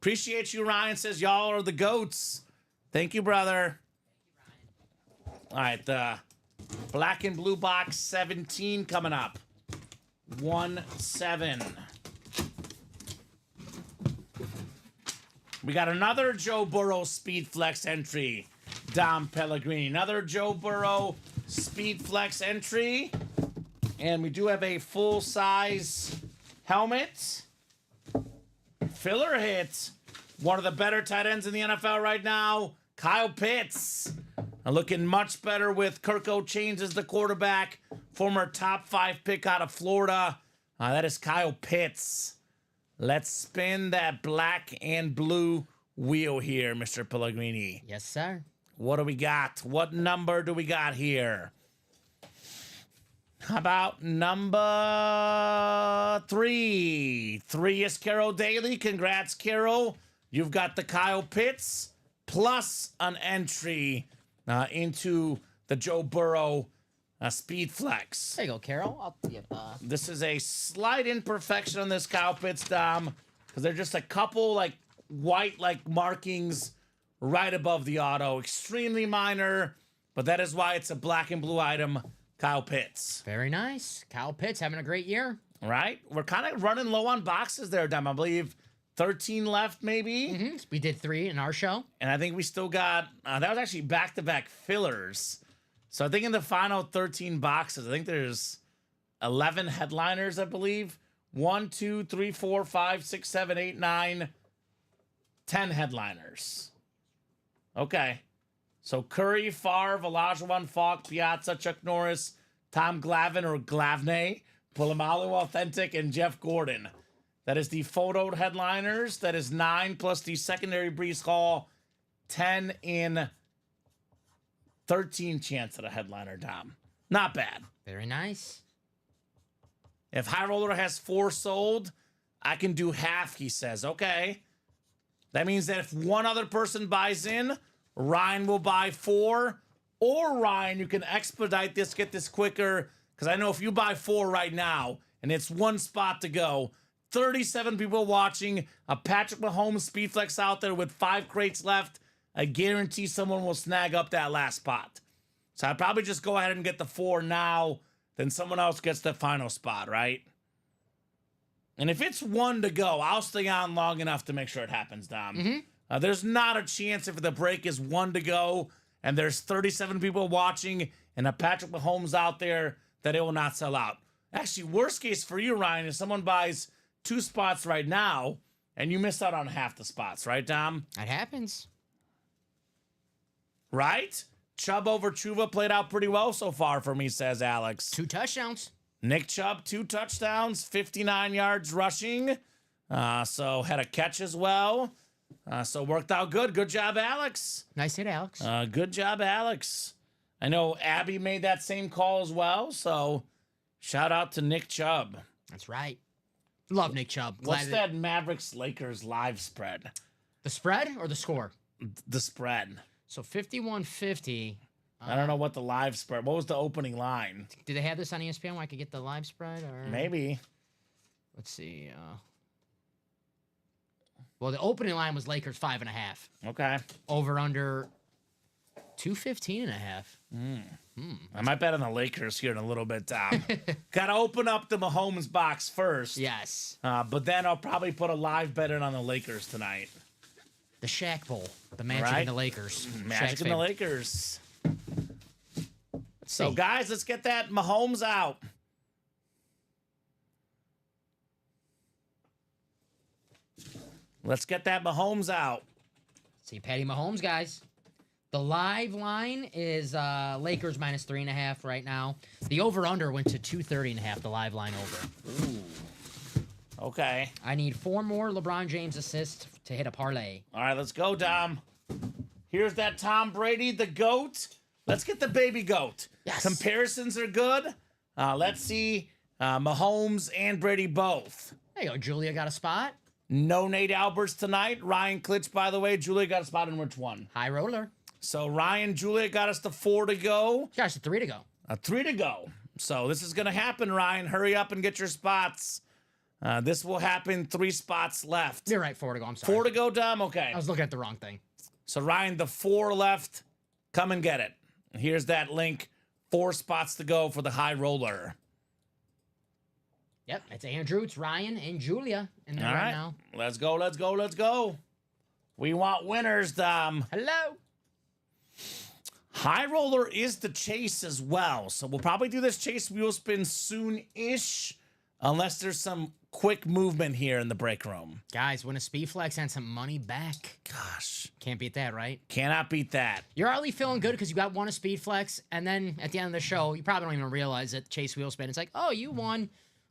appreciate you, Ryan says y'all are the goats. Thank you, brother. All right, the black and blue box 17 coming up. 1-7. We got another Joe Burrow Speed Flex entry. Dom Pellegrini. Another Joe Burrow Speed Flex entry. And we do have a full-size helmet. Filler hit. One of the better tight ends in the NFL right now. Kyle Pitts looking much better with Kirko Chains as the quarterback. Former top 5 pick out of Florida. That is Kyle Pitts. Let's spin that black and blue wheel here, Mr. Pellegrini. Yes, sir. What do we got? What number do we got here? How about number 3? 3 is Carol Daly. Congrats, Carol. You've got the Kyle Pitts plus an entry into the Joe Burrow Speed Flex. There you go, Carol. I'll give This is a slight imperfection on this Kyle Pitts, Dom, because they're just a couple like white like markings right above the auto. Extremely minor, but that is why it's a black and blue item. Kyle Pitts. Very nice. Kyle Pitts having a great year. Right? We're kind of running low on boxes there, Dom. I believe 13 left, maybe. We did 3 in our show. And I think we still got, that was actually back-to-back fillers. So I think in the final 13 boxes, I think there's 11 headliners, I believe. 1, 2, 3, 4, 5, 6, 7, 8, 9, 10 headliners. Okay. So Curry, Favre, Olajuwon, Falk, Piazza, Chuck Norris, Tom Glavine or Glavine, Polamalu Authentic, and Jeff Gordon. That is the photoed headliners. That is 9 plus the secondary Brees Hall, 10 in 13 chance at a headliner, Dom. Not bad. Very nice. If High Roller has 4 sold, I can do half, he says. Okay. That means that if one other person buys in, Ryan will buy 4. Or Ryan, you can expedite this, get this quicker. Because I know if you buy 4 right now, and it's 1 spot to go, 37 people watching, a Patrick Mahomes speed flex out there with 5 crates left, I guarantee someone will snag up that last spot. So I'd probably just go ahead and get the 4 now, then someone else gets the final spot, right? And if it's 1 to go, I'll stay on long enough to make sure it happens, Dom. There's not a chance if the break is 1 to go and there's 37 people watching and a Patrick Mahomes out there that it will not sell out. Actually, worst case for you, Ryan, is someone buys 2 spots right now and you miss out on half the spots, right, Dom? That happens. Right? Chubb over Chuva played out pretty well so far for me, says Alex. 2 touchdowns. Nick Chubb, 2 touchdowns, 59 yards rushing. So had a catch as well. So worked out good. Good job, Alex. Nice hit, Alex. Good job, Alex. I know Abby made that same call as well. So shout out to Nick Chubb. That's right. Love Nick Chubb. What's that Mavericks Lakers live spread? The spread or the score? The spread. So 51-50. I don't know what the live spread. What was the opening line? Do they have this on ESPN where I could get the live spread? Or Maybe. Let's see. Well, the opening line was Lakers 5.5. Okay. Over under 215.5. I might bet on the Lakers here in a little bit, Tom. Got to open up the Mahomes box first. Yes. But then I'll probably put a live bet in on the Lakers tonight. The Shaq Bowl. The Magic Right. and the Lakers. Magic Shaq's and the favorite. Lakers. Let's So, see. guys, let's get that Mahomes out. Let's get that Mahomes out. See Patty Mahomes, guys. The live line is Lakers minus 3.5 right now. The over-under went to 230.5, the live line over. Okay. I need 4 more LeBron James assists to hit a parlay. All right, let's go, Dom. Here's that Tom Brady, the GOAT. Let's get the baby GOAT. Yes. Comparisons are good. Let's see Mahomes and Brady both. There you go. Julia got a spot. No Nate Alberts tonight. Ryan Klitsch, by the way. Julia got a spot in which one? High roller. So Ryan, Julia got us to 4 to go. Gosh, 3 to go. 3 to go. So this is going to happen, Ryan. Hurry up and get your spots. This will happen. 3 spots left. You're right, 4 to go. I'm sorry. 4 to go, Dom? Okay. I was looking at the wrong thing. So Ryan, the 4 left. Come and get it. Here's that link. 4 spots to go for the high roller. Yep, it's Andrew, it's Ryan, and Julia in there All right right. now. Let's go, let's go, let's go. We want winners, Dom. Hello. High roller is the chase as well. So we'll probably do this chase wheel spin soon-ish. unless there's some quick movement here in the break room. Guys, win a speed flex and some money back. Gosh, Can't beat that, right? cannot beat that. You're already feeling good because you got one a speed flex, and then at the end of the show, you probably don't even realize it. Chase Wheelspin. It's like, oh, you won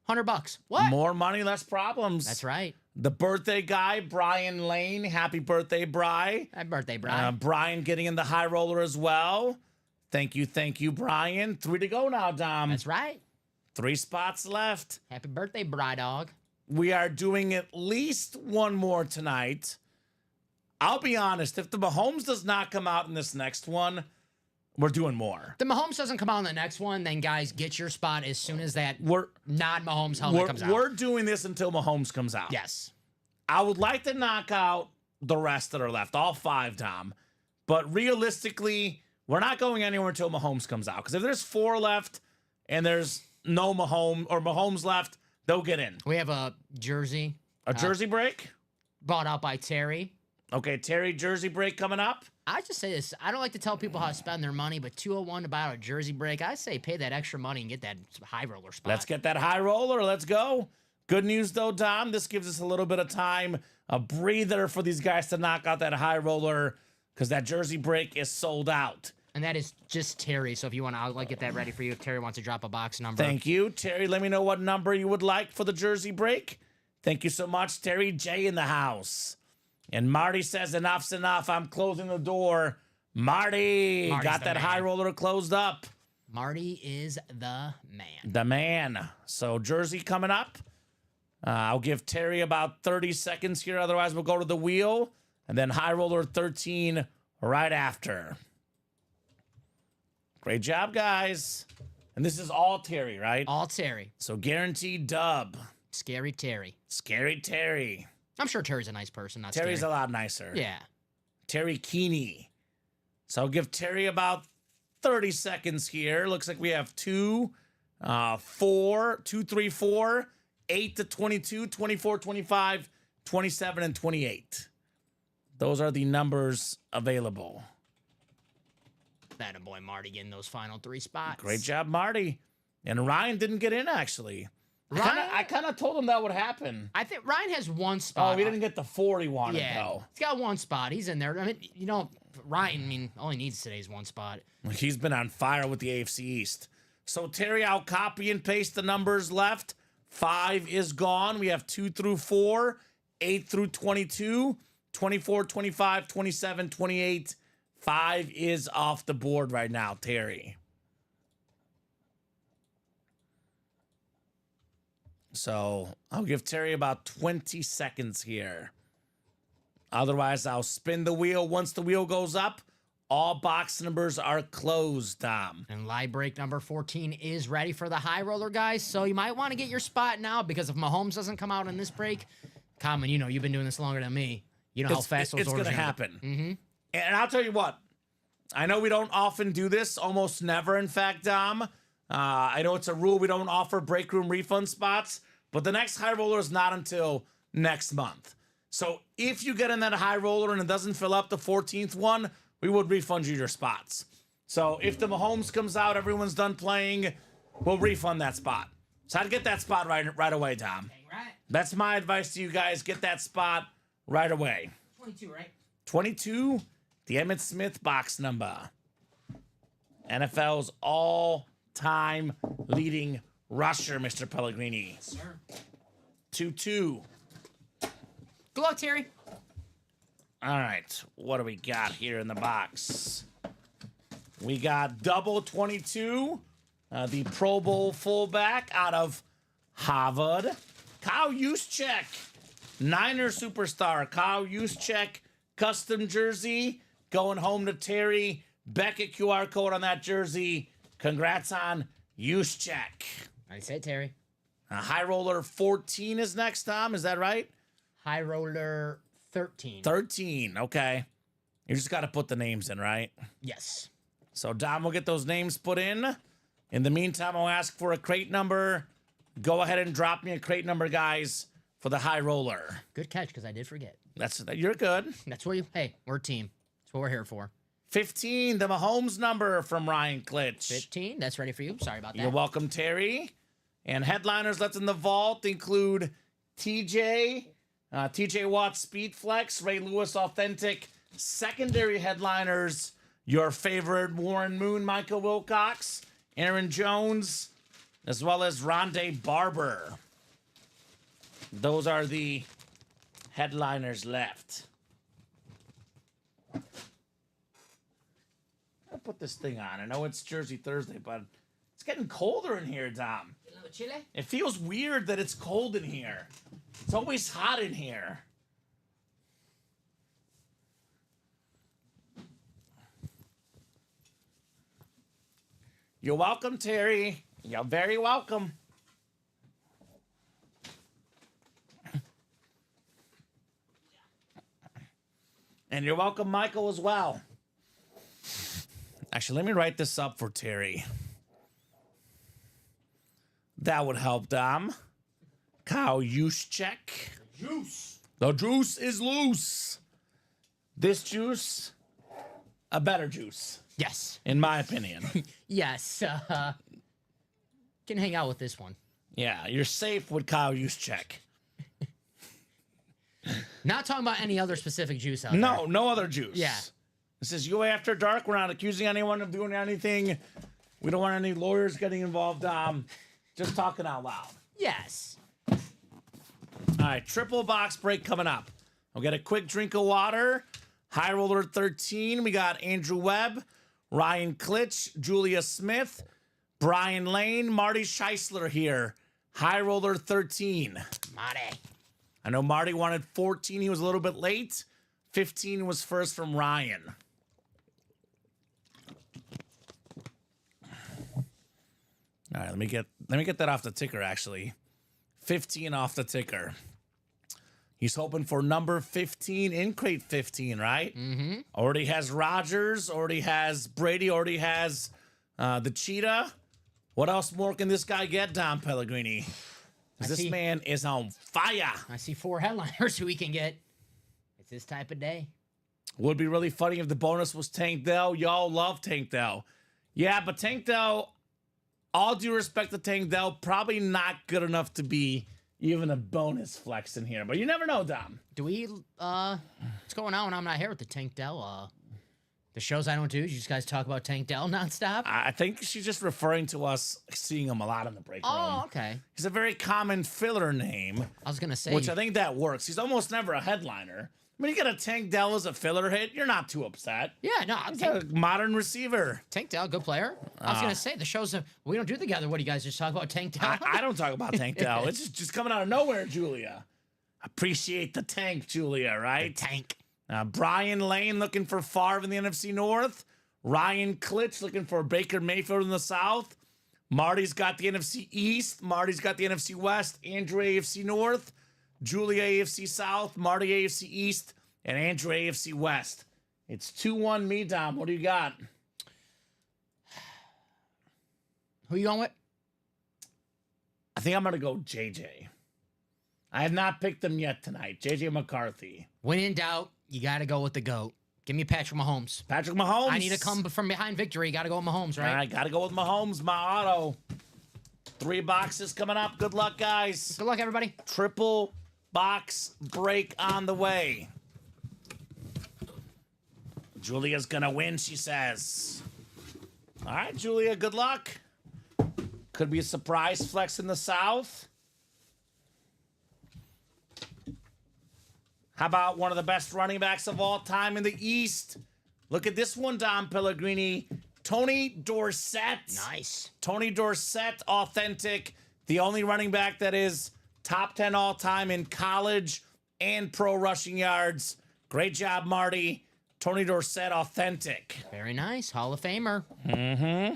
$100. What? More money, less problems. That's right. The birthday guy, Brian Lane. Happy birthday, Bri. Happy birthday, Brian. Brian getting in the high roller as well. Thank you, Brian. 3 to go now, Dom. That's right. 3 spots left. Happy birthday, Bri Dog. We are doing at least one more tonight. I'll be honest, if the Mahomes does not come out in this next one, we're doing more. The Mahomes doesn't come out in the next one, then guys, get your spot as soon as that non-Mahomes helmet comes out. We're doing this until Mahomes comes out. Yes. I would like to knock out the rest that are left, all 5, Dom. But realistically, we're not going anywhere until Mahomes comes out. Because if there's 4 left and there's no Mahomes left, they'll get in. We have a jersey. A jersey break? Bought out by Terry. Okay, Terry, jersey break coming up. I just say this. I don't like to tell people how to spend their money, but 201 to buy out a jersey break. I say pay that extra money and get that high roller spot. Let's get that high roller. Let's go. Good news, though, Dom. This gives us a little bit of time, a breather for these guys to knock out that high roller because that jersey break is sold out. And that is just Terry. So if you want to, I'll get that ready for you if Terry wants to drop a box number. Thank you, Terry. Let me know what number you would like for the jersey break. Thank you so much, Terry. Jay in the house. And Marty says, enough's enough. I'm closing the door. Marty's got that high roller closed up. Marty is the man. The man. So jersey coming up. I'll give Terry about 30 seconds here. Otherwise, we'll go to the wheel. And then high roller 13 right after. Great job, guys. And this is all Terry, right? All Terry. So guaranteed dub. Scary Terry. Scary Terry. I'm sure Terry's a nice person, not Terry's scary. a lot nicer. Yeah. Terry Keeney. So I'll give Terry about 30 seconds here. Looks like we have 2, 4, 2, 3, 4, 8 to 22, 24, 25, 27, and 28. Those are the numbers available. That boy Marty getting those final 3 spots. Great job, Marty. And Ryan didn't get in, actually. I kind of told him that would happen. I think Ryan has 1 spot. Oh, he didn't get the 4 he wanted, though. He's got 1 spot. He's in there. I mean, Ryan, all he needs today is 1 spot. He's been on fire with the AFC East. So, Terry, I'll copy and paste the numbers left. 5 is gone. We have 2 through 4, 8 through 22, 24, 25, 27, 28. 5 is off the board right now, Terry. So I'll give Terry about 20 seconds here. Otherwise, I'll spin the wheel. Once the wheel goes up, all box numbers are closed, Dom. And live break number 14 is ready for the high roller, guys. So you might want to get your spot now because if Mahomes doesn't come out in this break, Common, you've been doing this longer than me. You know how fast those it's orders going to are happen. Mm-hmm. And I'll tell you what. I know we don't often do this, almost never, in fact, Dom. I know it's a rule we don't offer break room refund spots, but the next high roller is not until next month. So if you get in that high roller and it doesn't fill up the 14th one, we would refund you your spots. So if the Mahomes comes out, everyone's done playing, we'll refund that spot. So I'd get that spot right away, Dom. Right. That's my advice to you guys. Get that spot right away. 22, right? 22, the Emmitt Smith box number. NFL's all-time leading rusher, Mr. Pellegrini. Yes, sir. 2-2. Good luck, Terry. All right, what do we got here in the box? We got double 22, the Pro Bowl fullback out of Harvard, Kyle Juszczyk. Niner superstar, Kyle Juszczyk, custom jersey, going home to Terry. Beckett QR code on that jersey. Congrats on Juszczyk. I said Terry. High roller 14 is next, Tom. Is that right? High roller 13. 13. Okay. You just got to put the names in, right? Yes. So Dom will get those names put in. In the meantime, I'll ask for a crate number. Go ahead and drop me a crate number, guys, for the high roller. Good catch, because I did forget. You're good. That's what we're a team. That's what we're here for. 15, the Mahomes number from Ryan Klitsch. 15, that's ready for you. Sorry about that. You're welcome, Terry. And headliners left in the vault include TJ Watt Speed Flex, Ray Lewis Authentic. Secondary headliners, your favorite Warren Moon, Michael Wilcox, Aaron Jones, as well as Rondé Barber. Those are the headliners left. I'll put this thing on. I know it's Jersey Thursday, but it's getting colder in here, Dom. A little chilly? It feels weird that it's cold in here. It's always hot in here. You're welcome, Terry. You're very welcome. And you're welcome, Michael, as well. Actually, let me write this up for Terry. That would help, Dom. Kyle Juszczyk. Juice. The juice is loose. This juice, a better juice, Yes. in my opinion. Yes. Can hang out with this one. Yeah, you're safe with Kyle Juszczyk. Not talking about any other specific juice out there. No, no other juice. Yeah. This is UA After Dark. We're not accusing anyone of doing anything. We don't want any lawyers getting involved. Just talking out loud. Yes. All right, triple box break coming up. We'll get a quick drink of water. High Roller 13, we got Andrew Webb, Ryan Klitsch, Julia Smith, Brian Lane, Marty Scheisler here. High Roller 13. Marty. I know Marty wanted 14. He was a little bit late. 15 was first from Ryan. All right, let me get that off the ticker, actually. 15 off the ticker. He's hoping for number 15 in crate 15, right? Mm-hmm. Already has Rodgers, already has Brady, already has the Cheetah. What else more can this guy get, Dom Pellegrini? This man is on fire. I see 4 headliners who we can get. It's this type of day. Would be really funny if the bonus was Tank Dell. Y'all love Tank Dell. Yeah, but Tank Dell, all due respect to Tank Dell, probably not good enough to be even a bonus flex in here. But you never know, Dom. Do we, what's going on when I'm not here with the Tank Dell? The shows I don't do, you guys talk about Tank Dell nonstop? I think she's just referring to us seeing him a lot in the break room. Oh, okay. He's a very common filler name, I was going to say. which I think that works. He's almost never a headliner. When you get a Tank Dell as a filler hit, you're not too upset. Yeah, no, He's a modern receiver. Tank Dell, good player. I was going to say, the shows we don't do together. What do you guys just talk about Tank Dell? I don't talk about Tank Dell. It's just coming out of nowhere, Julia. Appreciate the tank, Julia, right? Tank. Brian Lane looking for Favre in the NFC North. Ryan Klitsch looking for Baker Mayfield in the South. Marty's got the NFC East. Marty's got the NFC West. Andrew AFC North. Julia AFC South. Marty AFC East. And Andrew AFC West. It's 2-1 me, Dom. What do you got? Who you going with? I think I'm going to go JJ. I have not picked them yet tonight. JJ McCarthy. When in doubt, you got to go with the GOAT. Give me Patrick Mahomes. Patrick Mahomes. I need to come from behind victory. Got to go with Mahomes, right? All right, got to go with Mahomes, my auto. 3 boxes coming up. Good luck, guys. Good luck, everybody. Triple box break on the way. Julia's going to win, she says. All right, Julia, good luck. Could be a surprise flex in the South. How about one of the best running backs of all time in the East? Look at this one, Dom Pellegrini. Tony Dorsett. Nice. Tony Dorsett, authentic. The only running back that is top 10 all time in college and pro rushing yards. Great job, Marty. Tony Dorsett, authentic. Very nice. Hall of Famer. Mm-hmm.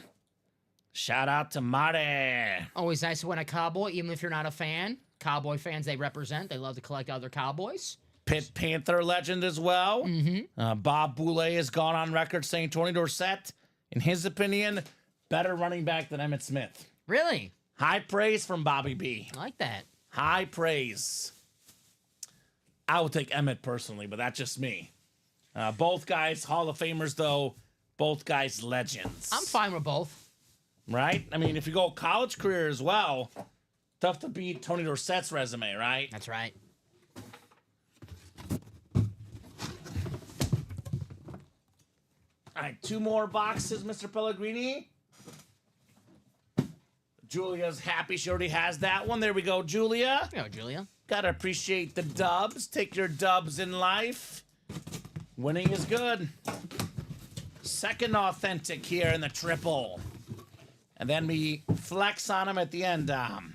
Shout out to Marty. Always nice to win a Cowboy, even if you're not a fan. Cowboy fans, they represent. They love to collect other Cowboys. Pitt Panther legend as well. Mm-hmm. Bob Boulay has gone on record saying Tony Dorsett, in his opinion, better running back than Emmitt Smith. Really? High praise from Bobby B. I like that. High praise. I would take Emmett personally, but that's just me. Both guys, Hall of Famers, though. Both guys, legends. I'm fine with both. Right? I mean, if you go college career as well, Tough to beat Tony Dorsett's resume, right? That's right. All right, 2 more boxes, Mr. Pellegrini. Julia's happy she already has that one. There we go, Julia. There you go, Julia. Gotta appreciate the dubs. Take your dubs in life. Winning is good. Second authentic here in the triple. And then we flex on him at the end, Dom.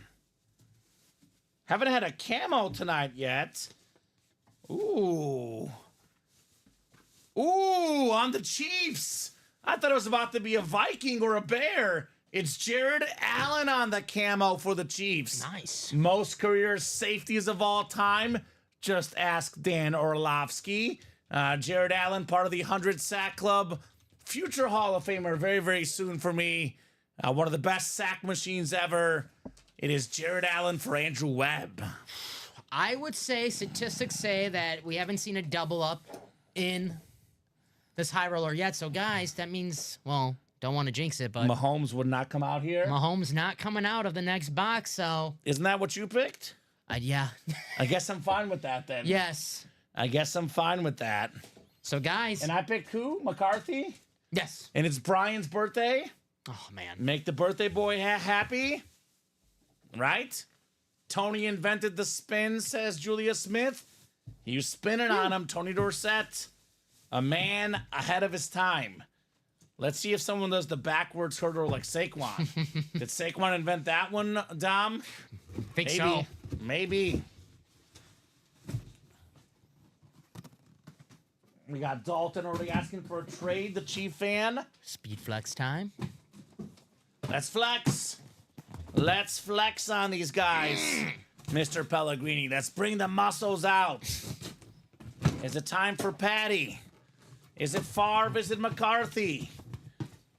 Haven't had a camo tonight yet. Ooh. Ooh, on the Chiefs. I thought it was about to be a Viking or a Bear. It's Jared Allen on the camo for the Chiefs. Nice. Most career safeties of all time. Just ask Dan Orlovsky. Jared Allen, part of the 100 Sack Club. Future Hall of Famer very, very soon for me. One of the best sack machines ever. It is Jared Allen for Andrew Webb. I would say statistics say that we haven't seen a double up in this high roller yet. So, guys, that means, well, don't want to jinx it, but Mahomes would not come out here. Mahomes not coming out of the next box. So, Isn't that what you picked? yeah. I guess I'm fine with that then. Yes. I guess I'm fine with that. So, guys. And I picked who? McCarthy? Yes. And it's Brian's birthday. Oh, man. Make the birthday boy happy. Right? Tony invented the spin, says Julia Smith. You spinning on him, Tony Dorsett. A man ahead of his time. Let's see if someone does the backwards hurdle like Saquon. Did Saquon invent that one, Dom? Think Maybe. so. Maybe. We got Dalton already asking for a trade, the Chief fan. Speed flex time. Let's flex. Let's flex on these guys, Mr. Pellegrini. Let's bring the muscles out. Is it time for Patty? Is it Favre? Is it McCarthy?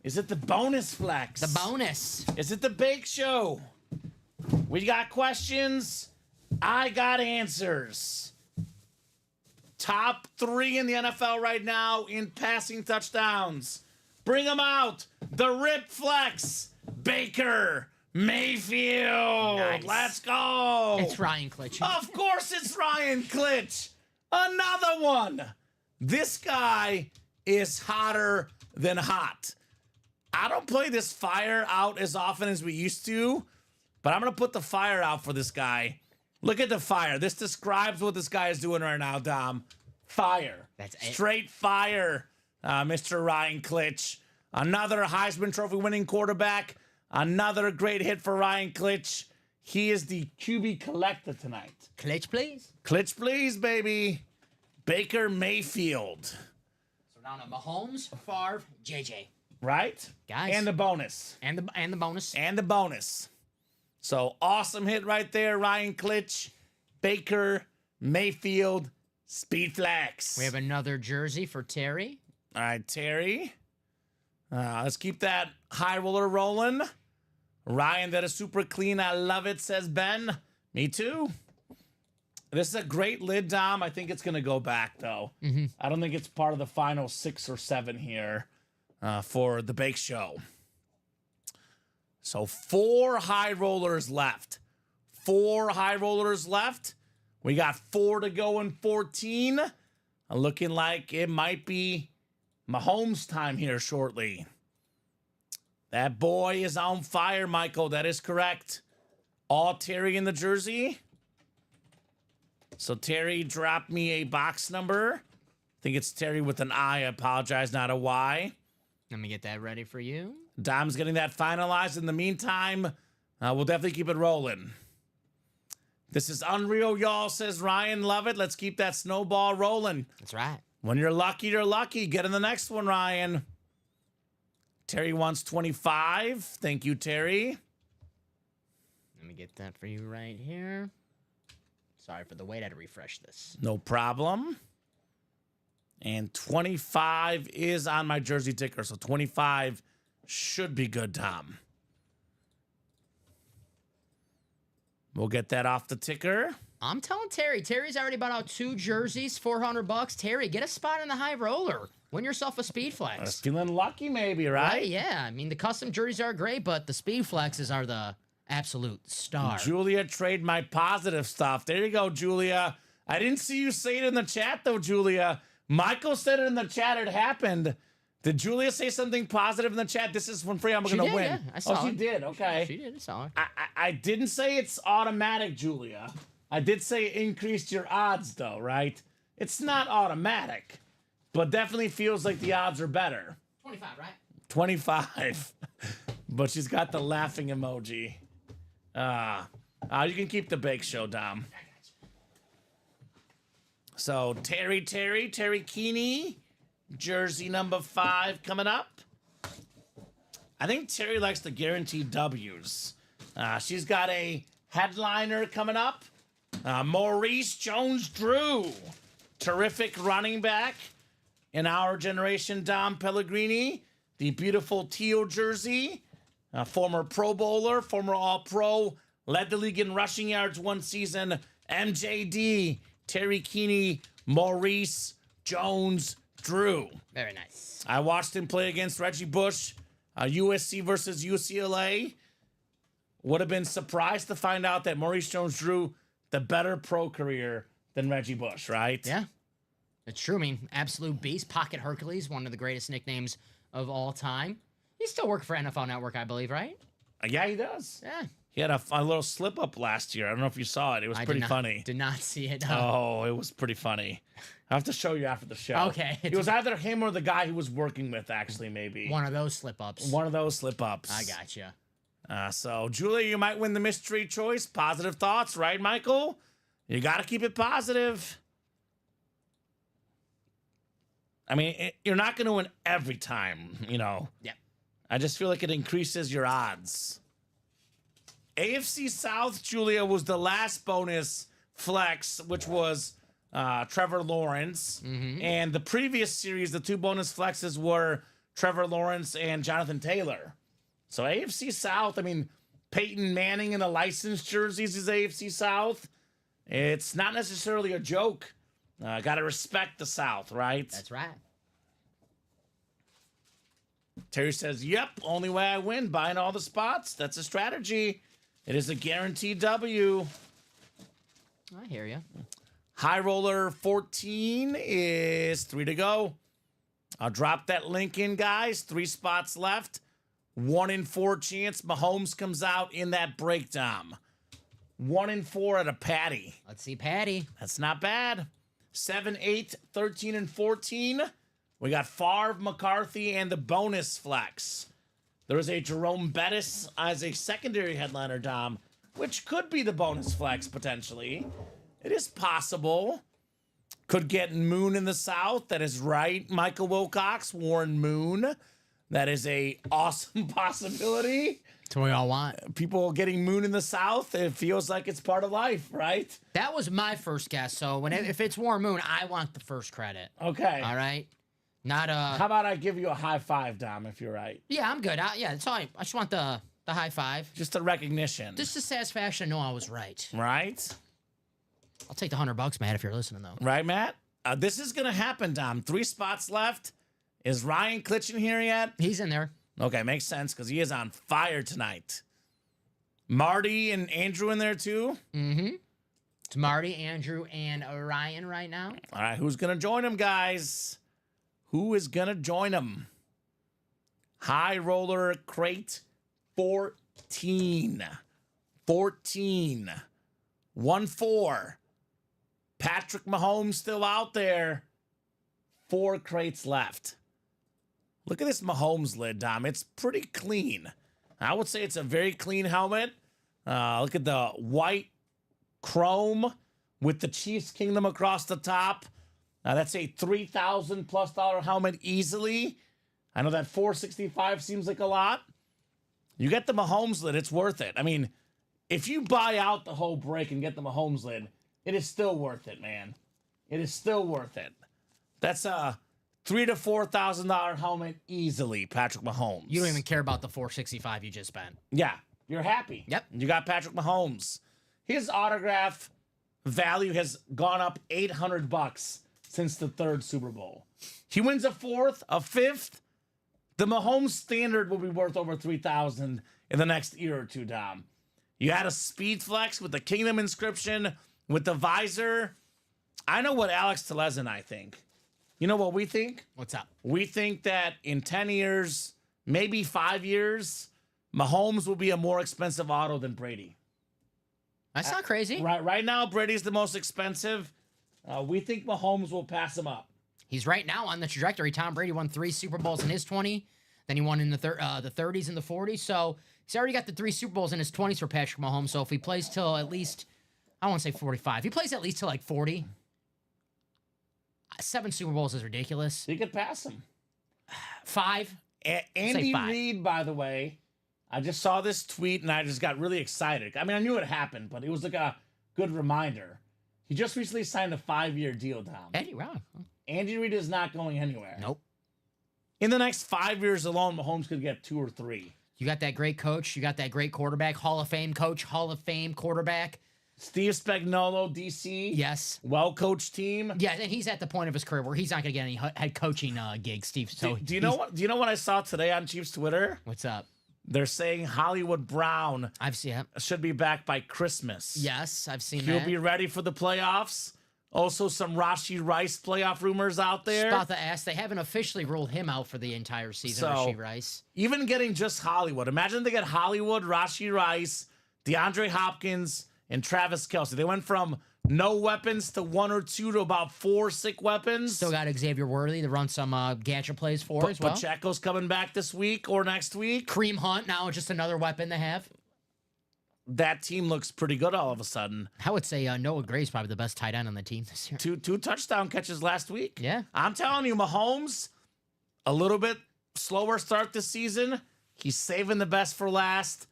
Is it the bonus flex? The bonus. Is it the Bake Show? We got questions. I got answers. Top 3 in the NFL right now in passing touchdowns. Bring them out. The Rip Flex. Baker Mayfield. Nice. Let's go. It's Ryan Klitsch. Of course it's Ryan Klitsch. Another one. This guy is hotter than hot. I don't play this fire out as often as we used to, but I'm going to put the fire out for this guy. Look at the fire. This describes what this guy is doing right now, Dom. Fire. That's it. Straight fire, Mr. Ryan Klitsch. Another Heisman Trophy winning quarterback. Another great hit for Ryan Klitsch. He is the QB collector tonight. Klitsch, please. Klitsch, please, baby. Baker Mayfield. So now to Mahomes, Favre, JJ. Right? Guys. And the bonus. And the bonus. And the bonus. So awesome hit right there, Ryan Klitsch. Baker Mayfield. Speed flex. We have another jersey for Terry. All right, Terry. Let's keep that high roller rolling. Ryan, that is super clean. I love it, says Ben. Me too. This is a great lid, Dom. I think it's going to go back, though. I don't think it's part of the final 6 or 7 here for the Bake Show. So 4 high rollers left. 4 high rollers left. We got 4 to go in 14. Looking like it might be Mahomes time here shortly. That boy is on fire, Michael. That is correct. All Terry in the jersey. So Terry dropped me a box number. I think it's Terry with an I. I apologize, not a Y. Let me get that ready for you. Dom's getting that finalized. In the meantime, we'll definitely keep it rolling. This is unreal, y'all, says Ryan. Love it. Let's keep that snowball rolling. That's right. When you're lucky, you're lucky. Get in the next one, Ryan. Terry wants 25. Thank you, Terry. Let me get that for you right here. Sorry for the wait. I had to refresh this. No problem. And 25 is on my jersey ticker, so 25 should be good, Tom. We'll get that off the ticker. I'm telling Terry. Terry's already bought out 2 jerseys, $400. Terry, get a spot in the high roller. Win yourself a speed flex. Feeling lucky, maybe, right? Yeah. I mean, the custom jerseys are great, but the speed flexes are the absolute star. Julia, trade my positive stuff. There you go, Julia. I didn't see you say it in the chat, though, Julia. Michael said it in the chat. It happened. Did Julia say something positive in the chat? This is from free. I'm going to win. Yeah, I saw she it. did. Okay. She did. I saw it. I didn't say it's automatic, Julia. I did say it increased your odds, though, right? It's not automatic, but definitely feels like the odds are better. 25, right? 25. But she's got the laughing emoji. You can keep the bake show, Dom. So, Terry Keeney, jersey number 5 coming up. I think Terry likes the guaranteed W's. She's got a headliner coming up. Maurice Jones-Drew, terrific running back in our generation. Dom Pellegrini, the beautiful teal jersey, former Pro Bowler, former All-Pro, led the league in rushing yards one season. MJD, Terry Keeney, Maurice Jones-Drew. Very nice. I watched him play against Reggie Bush, USC versus UCLA. Would have been surprised to find out that Maurice Jones-Drew, the better pro career than Reggie Bush, right? Yeah, it's true. I mean, absolute beast. Pocket Hercules, one of the greatest nicknames of all time. He's still working for NFL Network, I believe, right? Yeah, he does. Yeah. He had a little slip up last year. I don't know if you saw it. It was pretty funny. Did not see it. Oh, it was pretty funny. I'll have to show you after the show. Okay. It was either him or the guy he was working with, actually, maybe. One of those slip-ups. One of those slip-ups. I gotcha. So, Julia, you might win the mystery choice. Positive thoughts, right, Michael? You got to keep it positive. I mean, you're not going to win every time, you know. Yeah. I just feel like it increases your odds. AFC South, Julia, was the last bonus flex, which was Trevor Lawrence. And the previous series, the 2 bonus flexes were Trevor Lawrence and Jonathan Taylor. So AFC South, I mean, Peyton Manning in the licensed jerseys is AFC South. It's not necessarily a joke. Got to respect the South, right? That's right. Terry says, yep, only way I win, buying all the spots. That's a strategy. It is a guaranteed W. I hear you. High Roller 14 is 3 to go. I'll drop that link in, guys. 3 spots left. 1 in 4 chance Mahomes comes out in that breakdown. 1 in 4 at a patty. Let's see Patty. That's not bad. 7, 8, 13, and 14. We got Favre, McCarthy, and the bonus flex. There is a Jerome Bettis as a secondary headliner, Dom, which could be the bonus flex potentially. It is possible. Could get Moon in the South. That is right. Michael Wilcox, Warren Moon. That is a awesome possibility. That's what we all want. People getting Moon in the South, it feels like it's part of life, right? That was my first guess. So if it's Warren Moon, I want the first credit. Okay. All right. Not How about I give you a high five, Dom, if you're right? Yeah, I'm good. Yeah, it's all right. I just want the high five. Just a recognition. Just the satisfaction to know I was right. Right? I'll take the $100, Matt, if you're listening, though. Right, Matt? This is going to happen, Dom. 3 spots left. Is Ryan Klitsch in here yet? He's in there. Okay, makes sense because he is on fire tonight. Marty and Andrew in there too? Mm-hmm. It's Marty, Andrew, and Ryan right now. All right, who's going to join him, guys? Who is going to join him? High Roller Crate 14. 14. 1-4. Patrick Mahomes still out there. 4 crates left. Look at this Mahomes lid, Dom. It's pretty clean. I would say it's a very clean helmet. Look at the white chrome with the Chiefs Kingdom across the top. That's a $3,000+ helmet easily. I know that $465 seems like a lot. You get the Mahomes lid, it's worth it. I mean, if you buy out the whole break and get the Mahomes lid, it is still worth it, man. It is still worth it. That's a $3,000 to $4,000 helmet easily, Patrick Mahomes. You don't even care about the $465 you just spent. Yeah, you're happy. Yep. You got Patrick Mahomes. His autograph value has gone up $800 since the 3rd Super Bowl. He wins a 4th, a 5th. The Mahomes standard will be worth over $3,000 in the next year or two, Dom. You had a speed flex with the Kingdom inscription, with the visor. I know what Alex Tellez and I think. You know what we think? What's up? We think that in 10 years, maybe 5 years, Mahomes will be a more expensive auto than Brady. That's not crazy. Right now, Brady's the most expensive. We think Mahomes will pass him up. He's right now on the trajectory. Tom Brady won 3 Super Bowls in his 20. Then he won in the 30s and the 40s. So he's already got the 3 Super Bowls in his 20s for Patrick Mahomes. So if he plays till at least, I don't want to say 45. If he plays at least till like 40, 7 Super Bowls is ridiculous. He could pass him. 5. Andy 5. Reid, by the way, I just saw this tweet and I just got really excited. I mean, I knew it happened, but it was like a good reminder. He just recently signed a 5-year deal, Tom. Eddie, wow. Andy Reid is not going anywhere. Nope. In the next 5 years alone, Mahomes could get 2 or 3. You got that great coach. You got that great quarterback. Hall of Fame coach. Hall of Fame quarterback. Steve Spagnuolo, DC. Yes. Well-coached team. Yeah, and he's at the point of his career where he's not going to get any head coaching gigs, Steve. So Do you know what I saw today on Chiefs Twitter? What's up? They're saying Hollywood Brown I've seen it. should be back by Christmas. Yes, I've seen He'll that. be ready for the playoffs. Also, some Rashee Rice playoff rumors out there. About to ask, they haven't officially ruled him out for the entire season, So- Rashee Rice. Even getting just Hollywood. Imagine they get Hollywood, Rashee Rice, DeAndre Hopkins, and Travis Kelce. They went from no weapons to 1 or 2 to about 4 sick weapons. Still got Xavier Worthy to run some gadget plays for as well. Pacheco's coming back this week or next week. Kareem Hunt now just another weapon to have. That team looks pretty good all of a sudden. I would say Noah Gray's probably the best tight end on the team this year. Two touchdown catches last week. Yeah. I'm telling you, Mahomes, a little bit slower start this season. He's saving the best for last.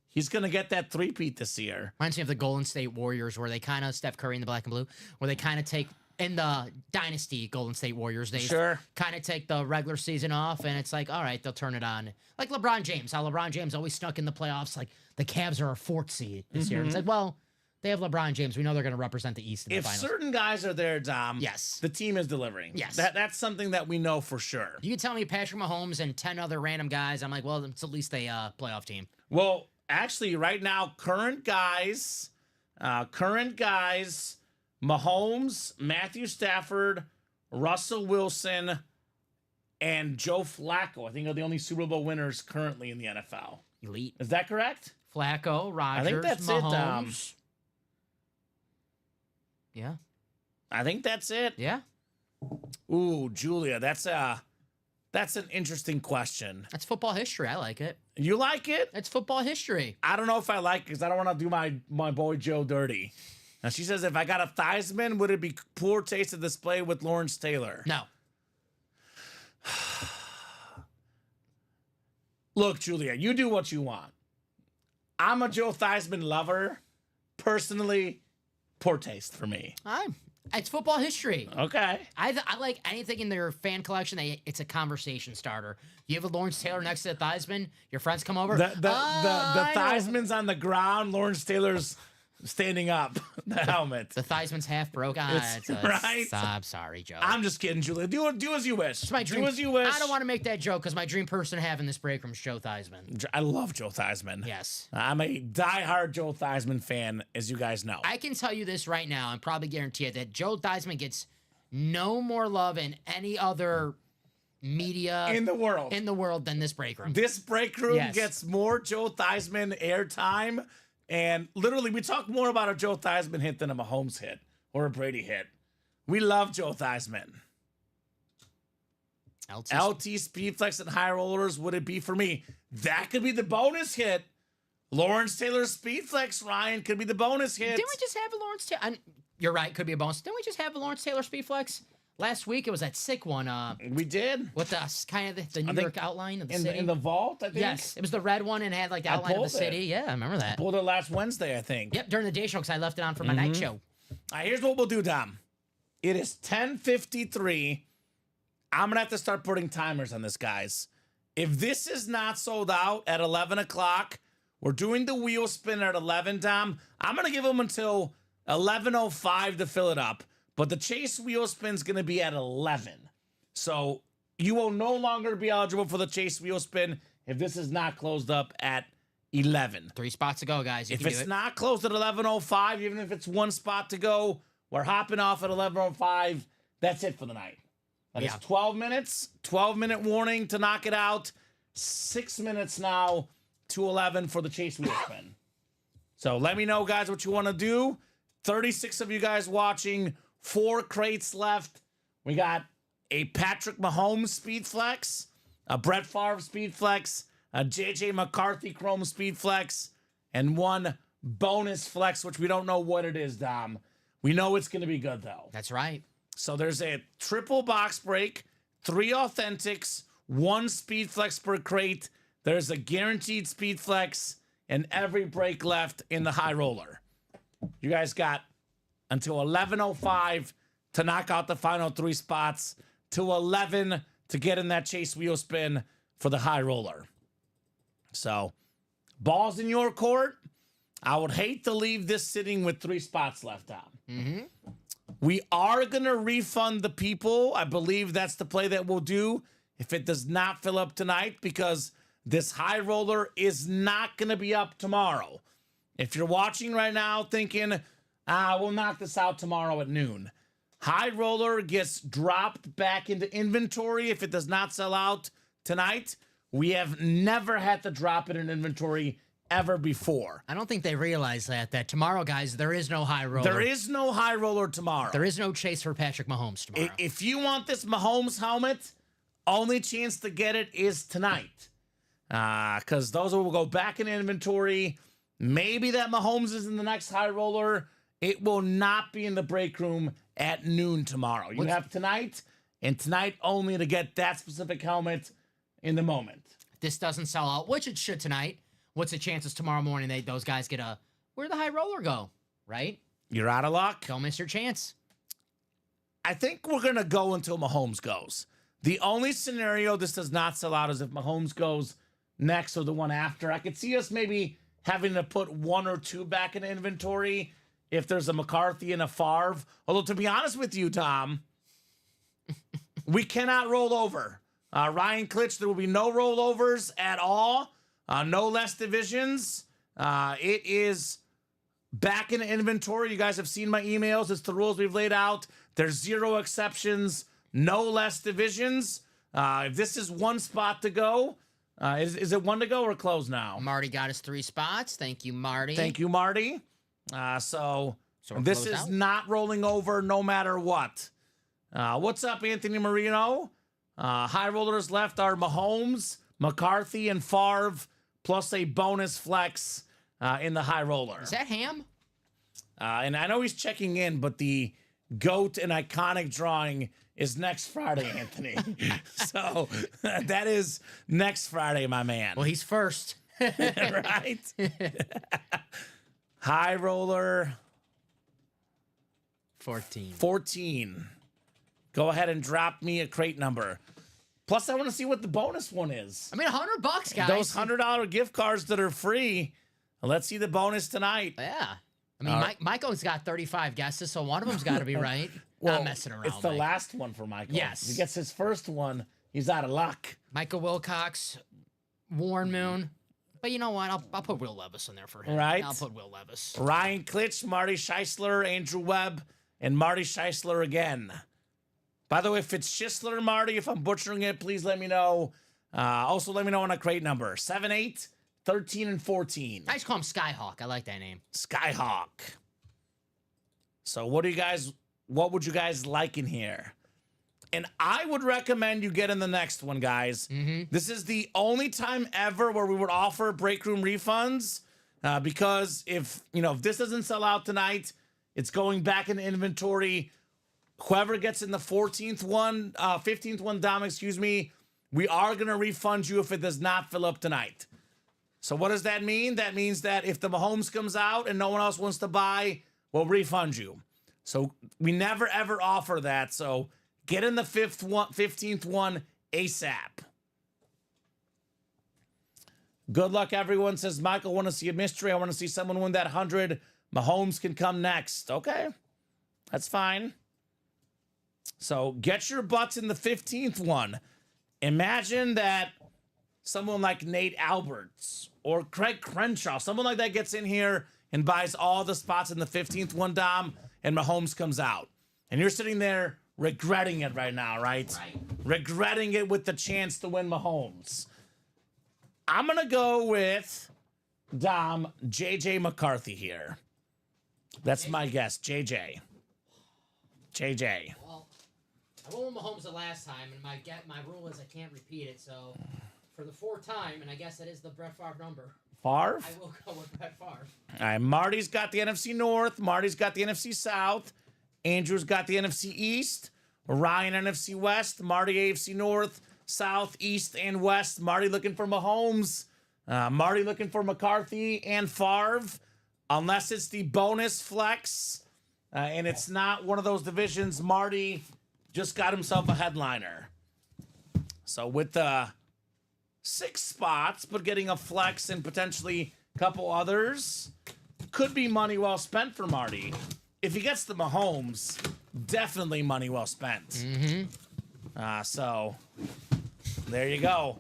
He's going to get that three-peat this year. Reminds me of the Golden State Warriors, where they kind of, Steph Curry in the black and blue, where they kind of take, in the dynasty Golden State Warriors, they Sure. kind of take the regular season off, and it's like, all right, they'll turn it on. Like LeBron James, how LeBron James always snuck in the playoffs, like the Cavs are a 4th seed this year. It's like, well, they have LeBron James. We know they're going to represent the East in the If finals. certain guys are there, Dom, Yes. the team is delivering. Yes. That's something that we know for sure. You can tell me Patrick Mahomes and 10 other random guys, I'm like, well, it's at least a playoff team. Well, actually, right now, current guys, Mahomes, Matthew Stafford, Russell Wilson, and Joe Flacco, I think, are the only Super Bowl winners currently in the NFL. Elite. Is that correct? Flacco, Rodgers, that's it, Mahomes. Yeah. I think that's it. Yeah. Ooh, Julia, that's an interesting question. That's football history. I like it. You like it? It's football history. I don't know if I like it because I don't want to do my boy Joe dirty. Now, she says, if I got a Theismann, would it be poor taste of display with Lawrence Taylor? No. Look, Julia, you do what you want. I'm a Joe Theismann lover. Personally, poor taste for me. It's football history. Okay. I like anything in their fan collection. It's a conversation starter. You have a Lawrence Taylor next to the Theismann. Your friends come over. The I know. Theismann's on the ground. Lawrence Taylor's standing up. The helmet. The Theismann's half broke. Right. I'm sorry, Joe. I'm just kidding, Julia. Do as you wish. It's my dream. Do as you wish. I don't want to make that joke because my dream person to have in this break room is Joe Theismann. I love Joe Theismann. Yes. I'm a diehard Joe Theismann fan, as you guys know. I can tell you this right now and probably guarantee it that Joe Theismann gets no more love in any other media in the world. Than this break room. This break room Yes. gets more Joe Theismann airtime. And literally, we talk more about a Joe Theismann hit than a Mahomes hit or a Brady hit. We love Joe Theismann. LT speed flex and high rollers, would it be for me? That could be the bonus hit. Lawrence Taylor speed flex, Ryan, could be the bonus hit. Didn't we just have a Lawrence Taylor? You're right, could be a bonus. Didn't we just have a Lawrence Taylor speed flex? Last week, it was that sick one. We did. With the kind of the New York outline of the city. In the vault, I think. Yes, it was the red one and had like the outline of the city. Yeah, I remember that. Pulled it last Wednesday, I think. Yep, during the day show because I left it on for my night show. All right, here's what we'll do, Dom. It is 10:53. I'm going to have to start putting timers on this, guys. If this is not sold out at 11 o'clock, we're doing the wheel spin at 11, Dom. I'm going to give them until 11:05 to fill it up. But the Chase wheel spin's going to be at 11. So you will no longer be eligible for the Chase wheel spin if this is not closed up at 11. 3 spots to go, guys. You If can do it's it. not close at 11:05, even if it's 1 spot to go, we're hopping off at 11:05. That's it for the night. That is Yeah. 12 minutes, 12-minute warning to knock it out. 6 minutes now to 11 for the chase wheel spin. So let me know, guys, what you want to do. 36 of you guys watching, 4 crates left. We got a Patrick Mahomes speed flex, a Brett Favre speed flex, a JJ McCarthy chrome speed flex, and 1 bonus flex, which we don't know what it is, Dom. We know it's going to be good, though. That's right. So there's a triple box break, 3 authentics, 1 speed flex per crate. There's a guaranteed speed flex, and every break left in the high roller. You guys got until 11:05 to knock out the final 3 spots, to 11 to get in that chase wheel spin for the high roller. So, ball's in your court. I would hate to leave this sitting with 3 spots left out. We are going to refund the people. I believe that's the play that we'll do if it does not fill up tonight, because this high roller is not going to be up tomorrow. If you're watching right now thinking, we'll knock this out tomorrow at noon. High roller gets dropped back into inventory if it does not sell out tonight. We have never had to drop it in inventory ever before. I don't think they realize that tomorrow, guys, there is no high roller. There is no high roller tomorrow. There is no chase for Patrick Mahomes tomorrow. If you want this Mahomes helmet, only chance to get it is tonight. Because those will go back in inventory. Maybe that Mahomes is in the next high roller. It will not be in the break room at noon tomorrow. You have tonight, and tonight only to get that specific helmet in the moment. If this doesn't sell out, which it should tonight, what's the chances tomorrow morning those guys get where'd the high roller go, right? You're out of luck. Don't miss your chance. I think we're going to go until Mahomes goes. The only scenario this does not sell out is if Mahomes goes next or the one after. I could see us maybe having to put 1 or 2 back in inventory if there's a McCarthy and a Favre. Although, to be honest with you, Tom, we cannot roll over. Ryan Klitsch, there will be no rollovers at all. No less divisions. It is back in inventory. You guys have seen my emails. It's the rules we've laid out. There's 0 exceptions, no less divisions. If this is 1 spot to go, is it 1 to go or close now? Marty got us 3 spots. Thank you, Marty. Thank you, Marty. So we're this closed is out? not rolling over no matter what. What's up, Anthony Marino? High rollers left are Mahomes, McCarthy, and Favre, plus a bonus flex in the high roller. Is that Ham? And I know he's checking in, but the GOAT and iconic drawing is next Friday, Anthony. So that is next Friday, my man. Well, he's first. Right? High roller 14. 14. Go ahead and drop me a crate number. Plus, I want to see what the bonus one is. I mean, $100, guys. Those $100 gift cards that are free. Let's see the bonus tonight. Yeah. I mean, Michael's got 35 guesses, so one of them's got to be right. I'm messing around. It's the Mike. last one for Michael. Yes. If he gets his first one, he's out of luck. Michael Wilcox, Warren Moon. But you know what? I'll put Will Levis in there for him. Right. I'll put Will Levis. Ryan Klitsch, Marty Scheisler, Andrew Webb, and Marty Scheisler again. By the way, if it's Schisler, Marty, if I'm butchering it, please let me know. Also, let me know on a crate number. 7, 8, 13, and 14. I just call him Skyhawk. I like that name. Skyhawk. So what would you guys like in here? And I would recommend you get in the next one, guys. This is the only time ever where we would offer break room refunds, because if this doesn't sell out tonight, it's going back in inventory. Whoever gets in the 15th one, Dom, we are going to refund you if it does not fill up tonight. So what does that mean? That means that if the Mahomes comes out and no one else wants to buy, we'll refund you. So we never, ever offer that. So get in the 15th one ASAP. Good luck, everyone. Says Michael, want to see a mystery. I want to see someone win that 100. Mahomes can come next. Okay, that's fine. So get your butts in the 15th one. Imagine that someone like Nate Alberts or Craig Crenshaw, someone like that gets in here and buys all the spots in the 15th one, Dom, and Mahomes comes out. And you're sitting there regretting it right now, right? Right. Regretting it with the chance to win Mahomes. I'm going to go with, Dom, J.J. McCarthy here. That's my guess, J.J. J.J. Well, I went with Mahomes the last time, and my rule is I can't repeat it. So for the fourth time, and I guess that is the Brett Favre number, Favre? I will go with Brett Favre. All right, Marty's got the NFC North. Marty's got the NFC South. Andrew's got the NFC East. Ryan, NFC West. Marty, AFC North, South, East, and West. Marty looking for Mahomes. Marty looking for McCarthy and Favre. Unless it's the bonus flex, and it's not one of those divisions, Marty just got himself a headliner. So with the 6 spots, but getting a flex and potentially a couple others, could be money well spent for Marty. If he gets the Mahomes, definitely money well spent. So there you go.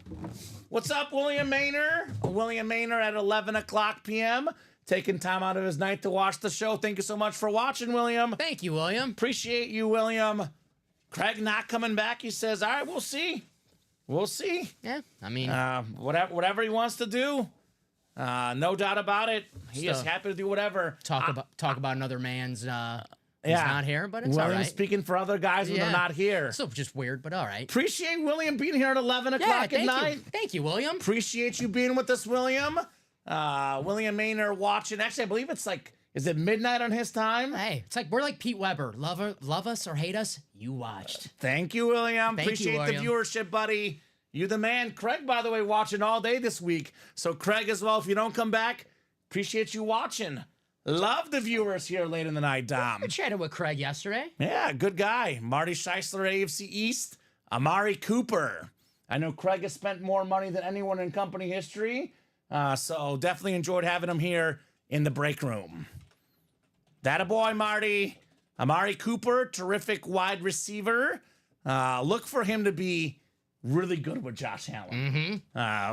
What's up, William Maynor? William Maynor at 11 o'clock p.m. Taking time out of his night to watch the show. Thank you so much for watching, William. Thank you, William. Appreciate you, William. Craig not coming back. He says, all right, we'll see. We'll see. Yeah, I mean, Whatever he wants to do. No doubt about it. He is So- happy to do whatever. talk about another man's. He's not here, but it's all William right. speaking for other guys when they're not here. Still just weird, but all right. Appreciate William being here at 11 Yeah, o'clock at thank night. you. Thank you, William. Appreciate you being with us, William. William Maynor watching. Actually, I believe it's like, is it midnight on his time? Hey, it's like we're like Pete Weber. Love us or hate us, you watched. Thank you, William. Thank you, Appreciate William. the viewership, buddy. You the man. Craig, by the way, watching all day this week. So Craig as well, if you don't come back, appreciate you watching. Love the viewers here late in the night, Dom. I chatted with Craig yesterday. Yeah, good guy. Marty Scheisler, AFC East. Amari Cooper. I know Craig has spent more money than anyone in company history. So definitely enjoyed having him here in the break room. That a boy, Marty. Amari Cooper, terrific wide receiver. Look for him to be really good with Josh Allen.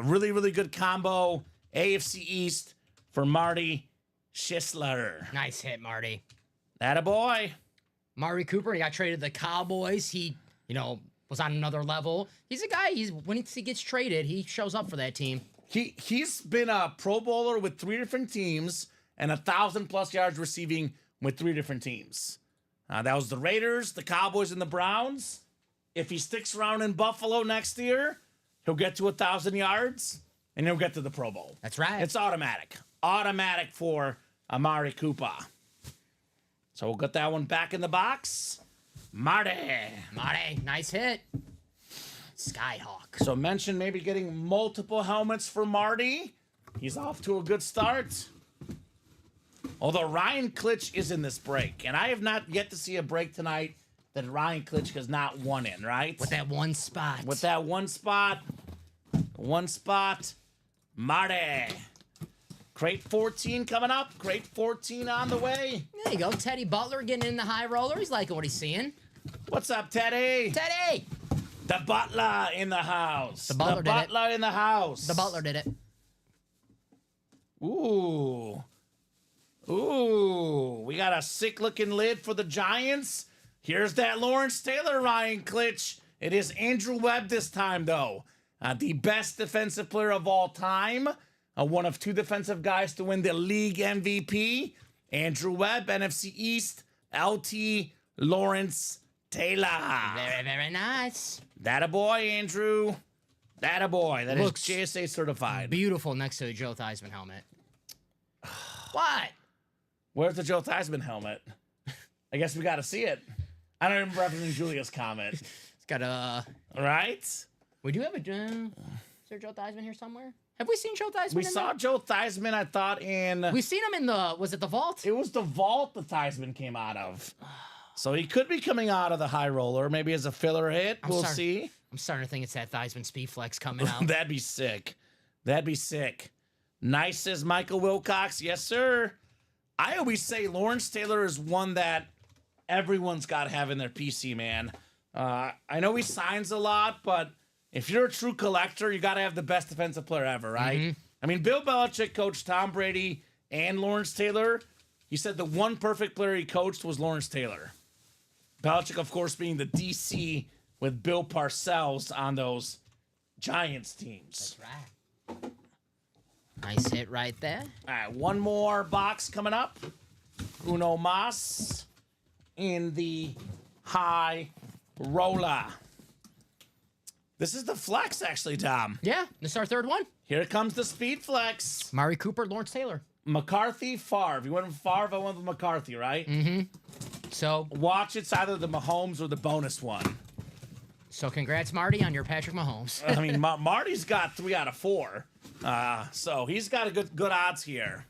Really, really good combo. AFC East for Marty Scheisler. Nice hit, Marty. That a boy. Mari Cooper, he got traded to the Cowboys. He, was on another level. He's a guy, when he gets traded, he shows up for that team. He's been a Pro Bowler with 3 different teams and 1,000+ yards receiving with 3 different teams. That was the Raiders, the Cowboys, and the Browns. If he sticks around in Buffalo next year, he'll get to 1,000 yards and he'll get to the Pro Bowl. That's right. It's automatic. Automatic for Amari Cooper. So we'll get that one back in the box. Marty, nice hit. Skyhawk. So mention maybe getting multiple helmets for Marty. He's off to a good start. Although Ryan Klitsch is in this break, and I have not yet to see a break tonight that Ryan Klitsch has not won in, right? With that one spot. With that one spot. Marty. Crate 14 coming up. Crate 14 on the way. There you go. Teddy Butler getting in the high roller. He's liking what he's seeing. What's up, Teddy? Teddy! The Butler in the house. The Butler did it. In the house. The Butler did it. Ooh, we got a sick-looking lid for the Giants. Here's that Lawrence Taylor, Ryan Klitsch. It is Andrew Webb this time, though. The best defensive player of all time. One of 2 defensive guys to win the league MVP. Andrew Webb, NFC East. LT Lawrence Taylor. Very, very nice. That a boy, Andrew. That a boy. That Looks is JSA certified. Beautiful next to the Joe Theismann helmet. What? Where's the Joe Theismann helmet? I guess we got to see it. I don't remember referencing Julia's comment. It's got a... Right? We do have a... is there Joe Theismann here somewhere? Have we seen Joe Theismann We in saw there? Joe Theismann, I thought, in... We've seen him in the... Was it the vault? It was the vault the Theismann came out of. So he could be coming out of the high roller, maybe as a filler hit. We'll sorry. see. I'm starting to think it's that Theismann speed flex coming out. That'd be sick. That'd be sick. Nice, says Michael Wilcox. Yes, sir. I always say Lawrence Taylor is one that everyone's got to have in their PC, man. I know he signs a lot, but if you're a true collector, you got to have the best defensive player ever, right? I mean, Bill Belichick coached Tom Brady and Lawrence Taylor. He said the one perfect player he coached was Lawrence Taylor. Belichick, of course, being the DC with Bill Parcells on those Giants teams. That's right. Nice hit right there. All right, one more box coming up. Uno mas in the high roller. This is the flex, actually, Tom. Yeah, this is our third one. Here comes the speed flex. Mari Cooper, Lawrence Taylor. McCarthy, Favre. You went with Favre, I went with McCarthy, right? So Watch, it's either the Mahomes or the bonus one. congrats, Marty, on your Patrick Mahomes. I mean, Marty's got 3 out of 4. So he's got a good odds here.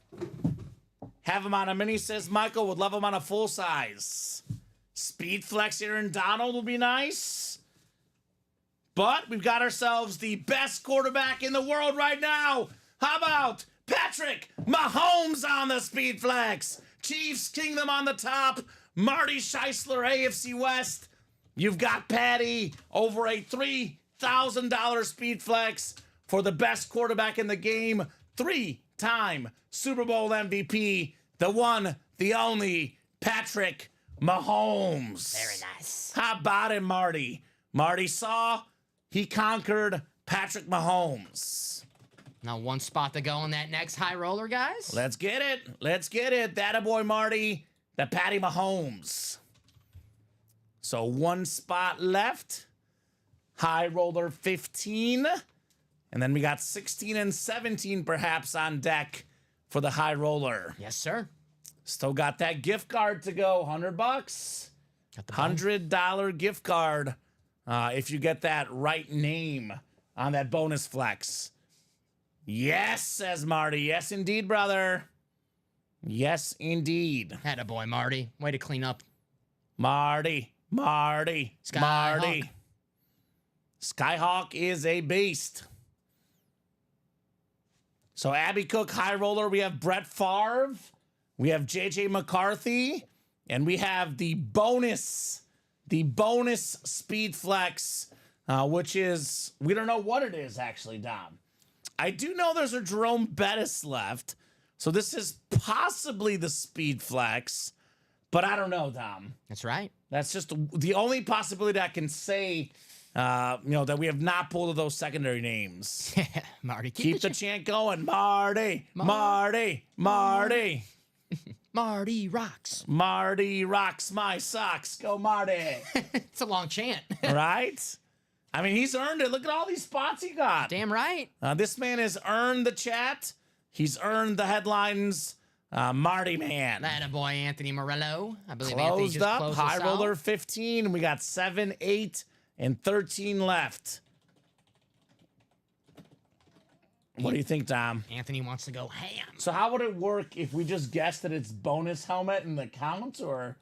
Have him on a mini, says Michael. Would love him on a full size. Speed flex here in Donald would be nice. But we've got ourselves the best quarterback in the world right now. How about Patrick Mahomes on the speed flex? Chiefs Kingdom on the top. Marty Scheisler, AFC West. You've got Patty over a $3,000 speed flex for the best quarterback in the game. 3-time Super Bowl MVP. The one, the only, Patrick Mahomes. Very nice. How about it, Marty? Marty saw, he conquered Patrick Mahomes. Now one spot to go on that next high roller, guys. Let's get it. Let's get it. That a boy, Marty. The Patty Mahomes. So one spot left. High roller 15. And then we got 16 and 17 perhaps on deck for the high roller. Yes, sir. Still got that gift card to go. $100. Got the bone. $100 gift card if you get that right name on that bonus flex. Yes, says Marty. Yes, indeed, brother. Yes, indeed. Attaboy, Marty. Way to clean up. Marty. Skyhawk. Marty. Skyhawk is a beast. So Abby Cook, high roller. We have Brett Favre. We have JJ McCarthy. And we have the bonus speed flex, which is, we don't know what it is actually, Dom. I do know there's a Jerome Bettis left. So this is possibly the speed flex, but I don't know, Dom. That's right. That's just the only possibility I can say, that we have not pulled of those secondary names. Marty. Keep the chant going. Marty. Marty rocks. Marty rocks my socks. Go, Marty. It's a long chant. Right? I mean, he's earned it. Look at all these spots he got. Damn right. This man has earned the chat. He's earned the headlines. Marty man. Attaboy, Anthony Morello. I believe Anthony Closed just up. closed High us roller out. 15. We got 7, 8, and 13 left. What do you think, Dom? Anthony wants to go ham. So how would it work if we just guessed that it's bonus helmet in the count, or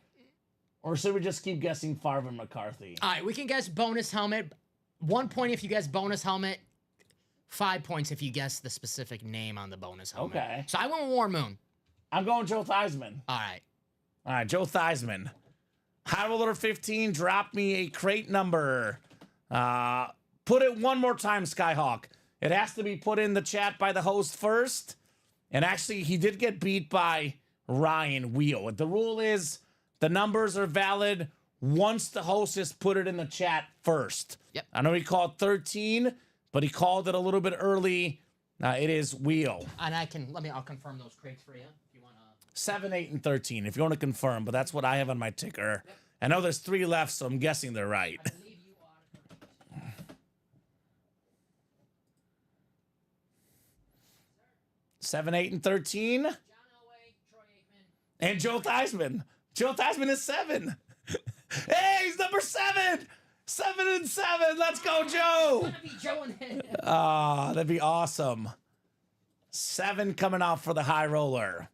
should we just keep guessing Favre and McCarthy? All right, we can guess bonus helmet. 1 point if you guess bonus helmet. 5 points if you guess the specific name on the bonus helmet. Okay. So I went with War Moon. I'm going Joe Theismann. All right. All right, Joe Theismann. High roller 15, drop me a crate number. Put it one more time, Skyhawk. It has to be put in the chat by the host first. And actually, he did get beat by Ryan Wheel. The rule is the numbers are valid once the host has put it in the chat first. Yep. I know he called 13, but he called it a little bit early. It is Wheel. And I'll confirm those crates for you if you want to. 7, 8, and 13, if you want to confirm, but that's what I have on my ticker. Yep. I know there's 3 left, so I'm guessing they're right. I believe you are. 7, 8, and 13. John Elway, Troy Aikman. And Joe Theismann. Joe Theismann is 7. Hey, he's number 7. 7 and 7. Let's go, Joe. It's gonna be Joe and him. That'd be awesome. 7 coming out for the high roller.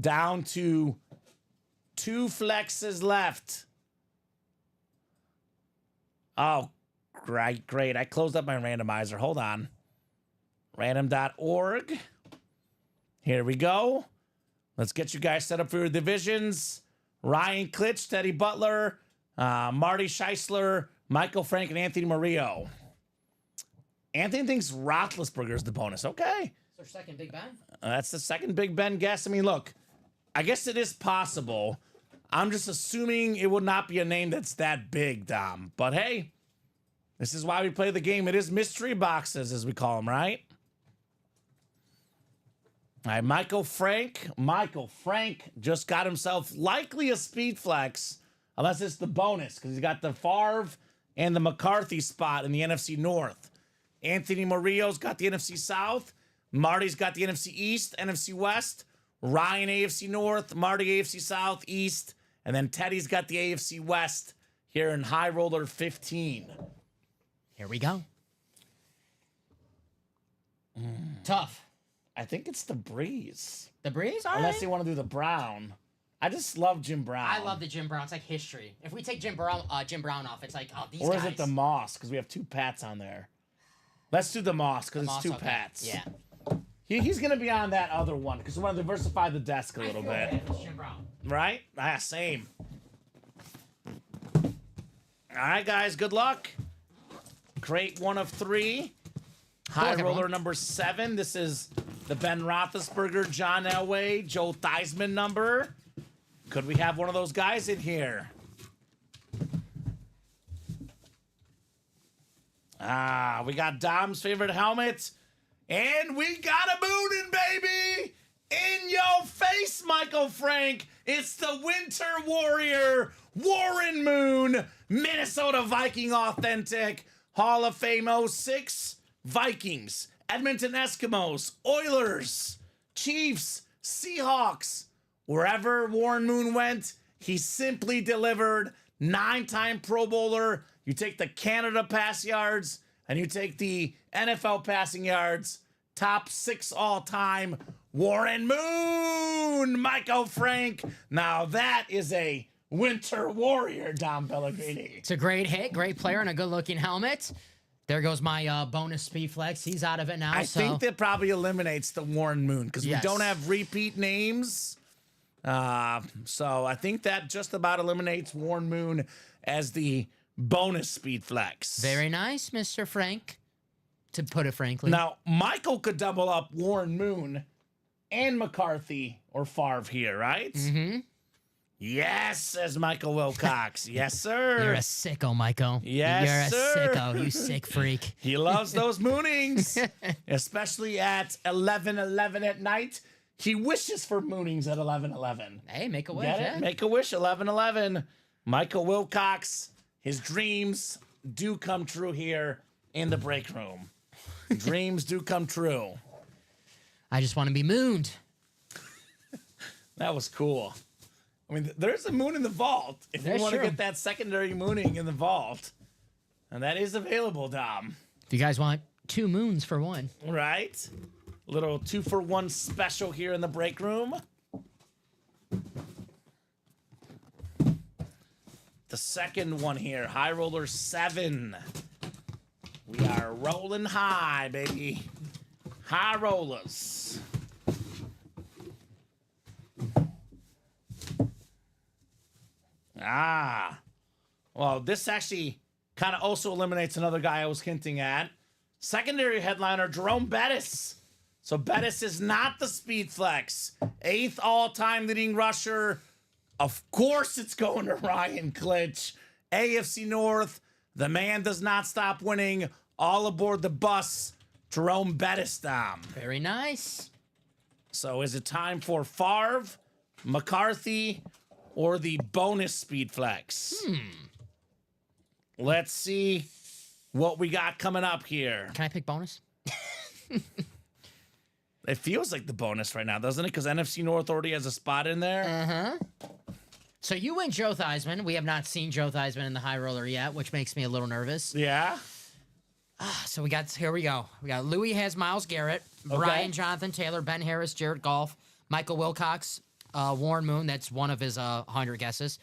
Down to 2 flexes left. Oh, great. I closed up my randomizer. Hold on. Random.org. Here we go. Let's get you guys set up for your divisions. Ryan Klitsch, Teddy Butler, Marty Scheisler, Michael Frank and Anthony Murillo. Anthony thinks Roethlisberger is the bonus. Okay. It's our second Big Ben. That's the second Big Ben guess. I mean, look, I guess it is possible. I'm just assuming it would not be a name that's that big, Dom. But hey, this is why we play the game. It is mystery boxes, as we call them, right? All right, Michael Frank. Michael Frank just got himself likely a speed flex, unless it's the bonus, because he's got the Favre and the McCarthy spot in the NFC North. Anthony Murillo's got the NFC South. Marty's got the NFC East, NFC West. Ryan AFC North, Marty AFC South, East, and then Teddy's got the AFC West here in High Roller 15. Here we go. Tough. I think it's the Breeze. The Breeze? All Unless right. they want to do the Brown. I just love Jim Brown. I love the Jim Brown. It's like history. If we take Jim Brown off, it's like, oh, these Or guys. is it the Moss? Because we have 2 Pats on there. Let's do the Moss because it's Moss, 2 okay. Pats. Yeah. He's going to be on that other one because we want to diversify the desk a little bit. It's Jim Brown. Right? Ah, same. All right, guys. Good luck. Crate 1 of 3. High luck, roller everyone. number 7. This is the Ben Roethlisberger, John Elway, Joe Theismann number. Could we have one of those guys in here? Ah, we got Dom's favorite helmet. And we got a Moonin, baby! In your face, Michael Frank! It's the Winter Warrior, Warren Moon, Minnesota Viking Authentic, Hall of Fame 06, Vikings, Edmonton Eskimos, Oilers, Chiefs, Seahawks. Wherever Warren Moon went, he simply delivered. 9-time Pro Bowler. You take the Canada pass yards, and you take the NFL passing yards. Top 6 all-time, Warren Moon, Michael Frank. Now that is a Winter Warrior, Dom Pellegrini. It's a great hit, great player, and a good-looking helmet. There goes my bonus speed flex. He's out of it now. I so. think that probably eliminates the Warren Moon because Yes. we don't have repeat names. So I think that just about eliminates Warren Moon as the bonus speed flex. Very nice, Mr. Frank, to put it frankly. Now, Michael could double up Warren Moon and McCarthy or Favre here, right? Mm-hmm. Yes, says Michael Wilcox. Yes, sir. You're a sicko, Michael. Yes, You're sir. a sicko, you sick freak. He loves those moonings, especially at 11:11 at night. He wishes for moonings at 11:11. Hey, make a wish. Get it? Yeah. Make a wish, 11:11. Michael Wilcox, his dreams do come true here in the break room. Dreams do come true. I just want to be mooned. That was cool. I mean, there's a moon in the vault if you That's want to true. get that secondary mooning in the vault. And that is available, Dom. If you guys want 2 moons for 1. Right? Little 2-for-1 special here in the break room. The second one here, High Roller 7. We are rolling high, baby. High rollers. Ah. Well, this actually kind of also eliminates another guy I was hinting at. Secondary headliner, Jerome Bettis. So Bettis is not the speed flex. 8th all-time leading rusher. Of course it's going to Ryan Klitsch. AFC North. The man does not stop winning. All aboard the bus. Jerome Bettis, Dom. Very nice. So is it time for Favre, McCarthy, or the bonus speed flex? Let's see what we got coming up here. Can I pick bonus? It feels like the bonus right now, doesn't it? Because NFC North already has a spot in there. So you went Joe Theismann. We have not seen Joe Theismann in the high roller yet, which makes me a little nervous. Yeah. So here we go. We got Louis has Myles Garrett, Brian Jonathan Taylor, Ben Harris, Jared Goff, Michael Wilcox, Warren Moon. That's one of his 100 guesses.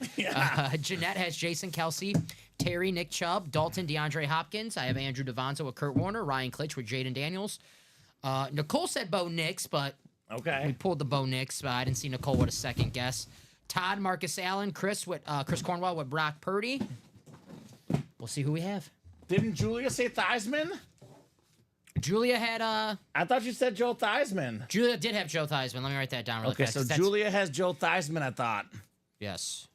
Jeanette has Jason Kelsey, Terry, Nick Chubb, Dalton, DeAndre Hopkins. I have Andrew Devonta with Kurt Warner, Ryan Klitsch with Jaden Daniels. Nicole said Bo Nix, but we Okay. pulled the Bo Nix. I didn't see Nicole with a second guess. Todd, Marcus Allen, Chris Cornwell with Brock Purdy. We'll see who we have. Didn't Julia say Theismann? Julia had I thought you said Joe Theismann. Julia did have Joe Theismann. Let me write that down really Okay, fast. so 'cause that's- Julia has Joe Theismann, I thought. Yes.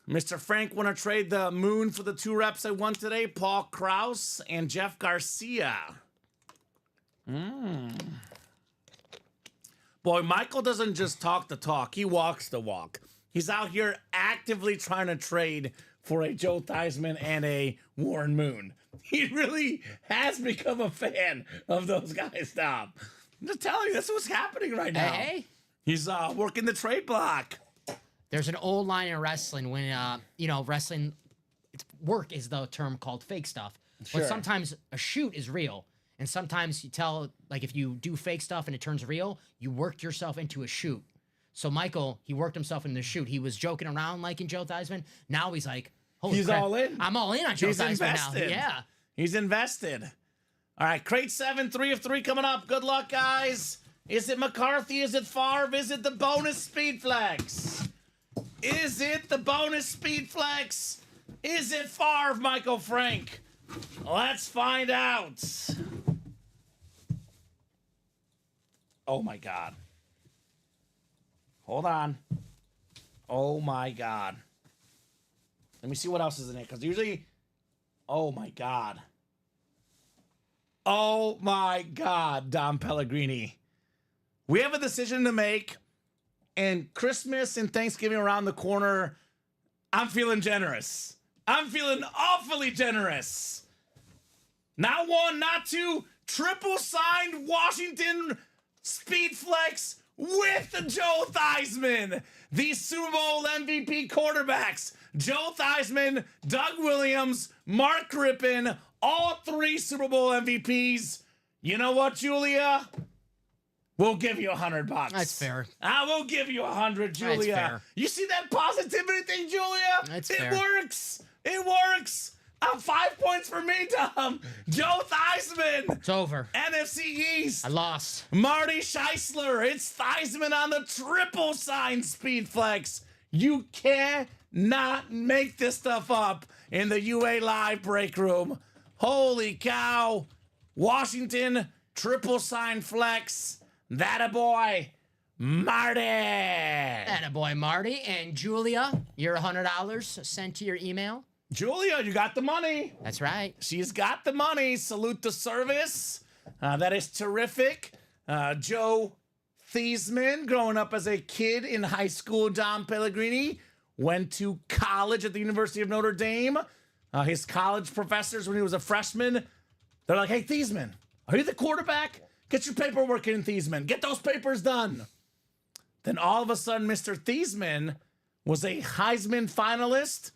Mr. Frank want to trade the moon for the 2 reps I won today, Paul Krause and Jeff Garcia. Boy, Michael doesn't just talk the talk, he walks the walk. He's out here actively trying to trade for a Joe Theismann and a Warren Moon. He really has become a fan of those guys, Tom. I'm just telling you, that's what's happening right now. Hey. He's working the trade block. There's an old line in wrestling when, wrestling, work is the term called fake stuff. Sure. But sometimes a shoot is real. And sometimes you tell, like, if you do fake stuff and it turns real, you worked yourself into a shoot. So Michael, he worked himself into the shoot. He was joking around liking Joe Theismann. Now he's like, holy He's crap, all in. I'm all in on Joe He's Theismann invested. now. Yeah. He's invested. All right, crate 7, 3 of 3 coming up. Good luck, guys. Is it McCarthy? Is it Favre? Is it the bonus speed flex? Is it the bonus speed flex? Is it Favre, Michael Frank? Let's find out. Oh, my God. Hold on. Oh, my God. Let me see what else is in it, because usually... Oh, my God. Oh, my God, Dom Pellegrini. We have a decision to make, and Christmas and Thanksgiving around the corner, I'm feeling generous. I'm feeling awfully generous. Not 1, not 2, triple signed Washington Speed Flex with Joe Theismann, the Super Bowl MVP quarterbacks. Joe Theismann, Doug Williams, Mark Rypien, all 3 Super Bowl MVPs. You know what, Julia? We'll give you $100. That's fair. I will give you 100, Julia. fair. You see that positivity thing, Julia? That's it fair. works. It works. 5 points for me, Tom. Joe Theismann. It's over. NFC East. I lost. Marty Scheisler. It's Theismann on the triple sign speed flex. You cannot make this stuff up in the UA Live break room. Holy cow. Washington triple sign flex. That a boy. Marty. Attaboy, Marty. And Julia, your $100 sent to your email. Julia, you got the money. That's right. She's got the money. Salute the service. That is terrific. Joe Theismann, growing up as a kid in high school, Dom Pellegrini, went to college at the University of Notre Dame. His college professors, when he was a freshman, they're like, hey, Theismann, are you the quarterback? Get your paperwork in, Theismann. Get those papers done. Then all of a sudden, Mr. Theismann was a Heisman finalist.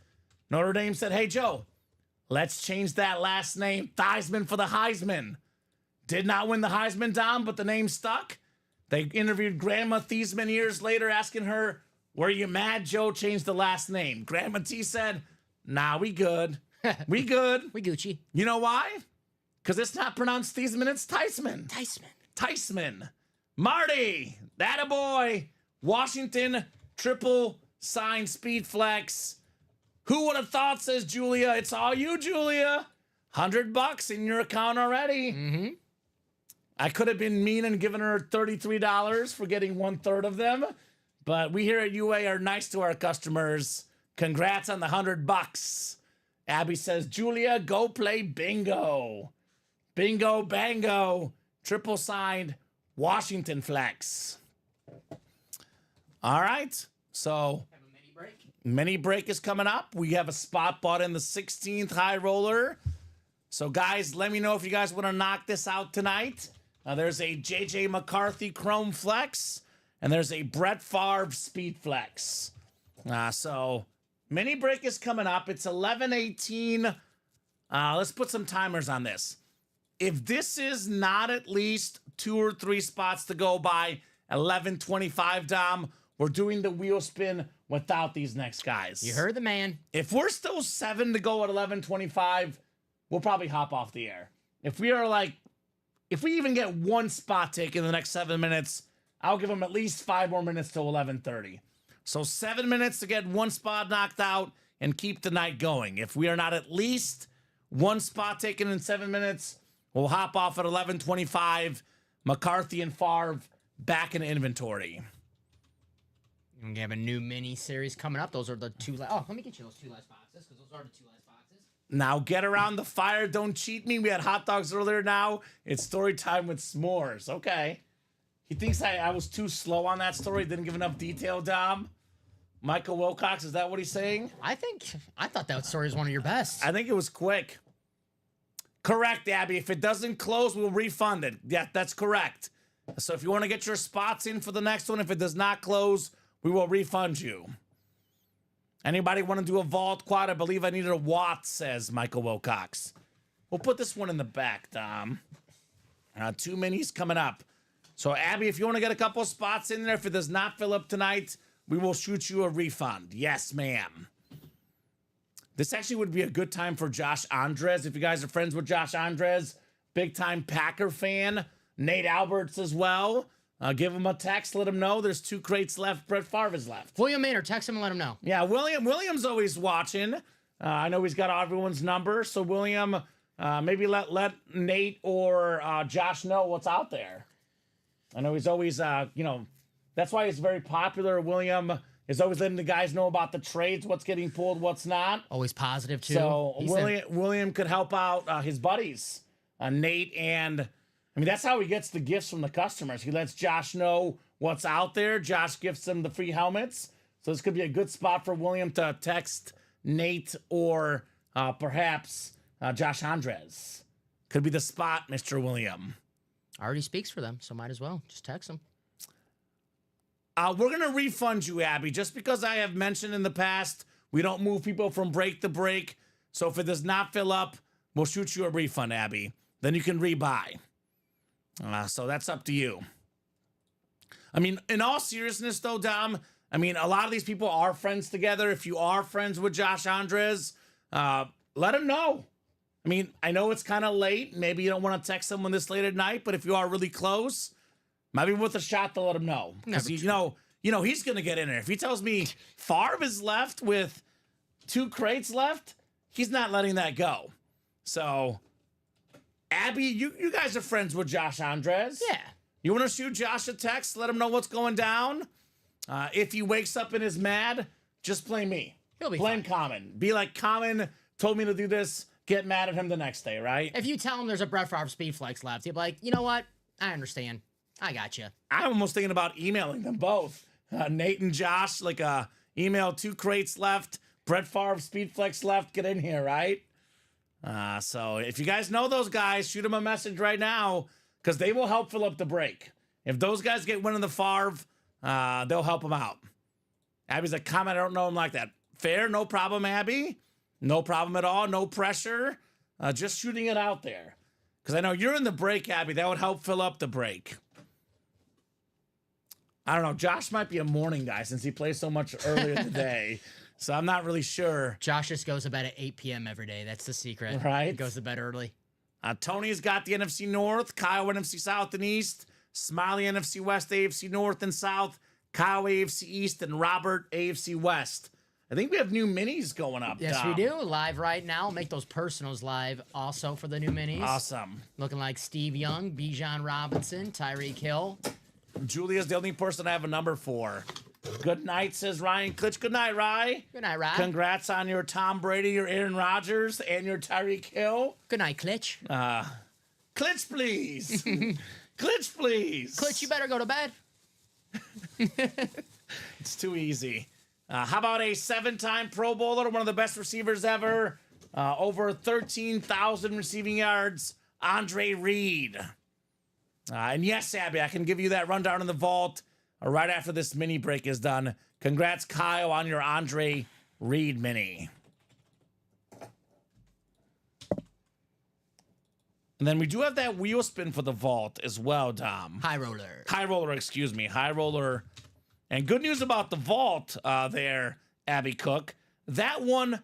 Notre Dame said, hey, Joe, let's change that last name, Theismann, for the Heisman. Did not win the Heisman, Dom, but the name stuck. They interviewed Grandma Theismann years later, asking her, were you mad Joe changed the last name? Grandma T said, nah, we good. We good. We Gucci. You know why? Because it's not pronounced Theismann, it's Theismann. Theismann. Marty, that a boy. Washington, triple sign speed flex. Who would have thought, says Julia. It's all you, Julia. $100 in your account already. Mm-hmm. I could have been mean and given her $33 for getting 1/3 of them. But we here at UA are nice to our customers. Congrats on the $100. Abby says, Julia, go play bingo. Bingo, bango. Triple signed Washington flex. All right. So mini break is coming up. We have a spot bought in the 16th high roller. So guys, let me know if you guys want to knock this out tonight. There's a JJ McCarthy Chrome Flex, and there's a Brett Favre Speed Flex. So mini break is coming up. It's 11:18. Let's put some timers on this. If this is not at least 2 or 3 spots to go by 11:25, Dom, we're doing the wheel spin without these next guys. You heard the man. If we're still 7 to go at 11:25, we'll probably hop off the air. If we even get 1 spot take in the next 7 minutes, I'll give them at least 5 more minutes till 11:30. So 7 minutes to get 1 spot knocked out. and keep the night going. If we are not at least one spot taken in 7 minutes, we'll hop off at 11:25. McCarthy and Favre back in inventory. We have a new mini series coming up. Those are the two. Oh, let me get you those two last boxes because those are the two last boxes. Now get around the fire. Don't cheat me. We had hot dogs earlier. Now it's story time with s'mores. Okay. He thinks I was too slow on that story. Didn't give enough detail, Dom. Michael Wilcox, is that what he's saying? I thought that story was one of your best. I think it was quick. Correct, Abby. If it doesn't close, we'll refund it. Yeah, that's correct. So if you want to get your spots in for the next one, if it does not close, we will refund you. Anybody want to do a vault quad? I believe I needed a watt, says Michael Wilcox. We'll put this one in the back, Dom. 2 minis coming up. So, Abby, if you want to get a couple spots in there, if it does not fill up tonight, we will shoot you a refund. Yes, ma'am. This actually would be a good time for Josh Andres. If you guys are friends with Josh Andres, big-time Packer fan. Nate Alberts as well. Give him a text. Let him know there's 2 crates left. Brett Favre is left. William Maynard, text him and let him know. Yeah, William's always watching. I know he's got everyone's number. So, William, maybe let Nate or Josh know what's out there. I know he's always, that's why he's very popular. William is always letting the guys know about the trades, what's getting pulled, what's not. Always positive, too. So William could help out his buddies, Nate, and I mean, that's how he gets the gifts from the customers. He lets Josh know what's out there. Josh gifts them the free helmets. So this could be a good spot for William to text Nate or perhaps Josh Andres. Could be the spot, Mr. William. Already speaks for them, so might as well. Just text them. We're going to refund you, Abby, just because I have mentioned in the past, we don't move people from break to break. So if it does not fill up, we'll shoot you a refund, Abby. Then you can rebuy. So that's up to you. I mean, in all seriousness, though, Dom, I mean, a lot of these people are friends together. If you are friends with Josh Andres, let him know. I mean, I know it's kind of late. Maybe you don't want to text someone this late at night, but if you are really close, maybe worth a shot to let him know. Because, you know, he's going to get in there. If he tells me Favre is left with 2 crates left, he's not letting that go. So, Abby, you guys are friends with Josh Andres. Yeah. You want to shoot Josh a text, let him know what's going down? If he wakes up and is mad, just blame me. He'll be Blame fine. Common. Be like, Common told me to do this. Get mad at him the next day, right? If you tell him there's a Brett Favre Speed Flex left, he'll be like, you know what? I understand. I got you. I'm almost thinking about emailing them both. Nate and Josh, like email 2 crates left. Brett Favre Speedflex left. Get in here, right? So if you guys know those guys, shoot them a message right now because they will help fill up the break. If those guys get winning the Favre, they'll help them out. Abby's like, comment, I don't know him like that. Fair, no problem, Abby. No problem at all. No pressure. Just shooting it out there. Because I know you're in the break, Abby. That would help fill up the break. I don't know. Josh might be a morning guy since he plays so much earlier in the day. So I'm not really sure. Josh just goes to bed at 8 p.m. every day. That's the secret. Right. He goes to bed early. Tony's got the NFC North, Kyle NFC South and East, Smiley NFC West, AFC North and South, Kyle AFC East, and Robert AFC West. I think we have new minis going up. Yes, we do. Live right now. Make those personals live also for the new minis. Awesome. Looking like Steve Young, Bijan Robinson, Tyreek Hill. Julia's the only person I have a number for. Good night, says Ryan Klitsch. Good night, Rye. Good night, Rye. Congrats on your Tom Brady, your Aaron Rodgers, and your Tyreek Hill. Good night, Klitsch. Klitsch, please. Klitsch, please. Klitsch, you better go to bed. It's too easy. How about a 7-time Pro Bowler, one of the best receivers ever, over 13,000 receiving yards, Andre Reed. And yes, Abby, I can give you that rundown in the vault right after this mini break is done. Congrats, Kyle, on your Andre Reed mini. And then we do have that wheel spin for the vault as well, Dom. High roller. High roller, excuse me. High roller. And good news about the vault there, Abby Cook. That one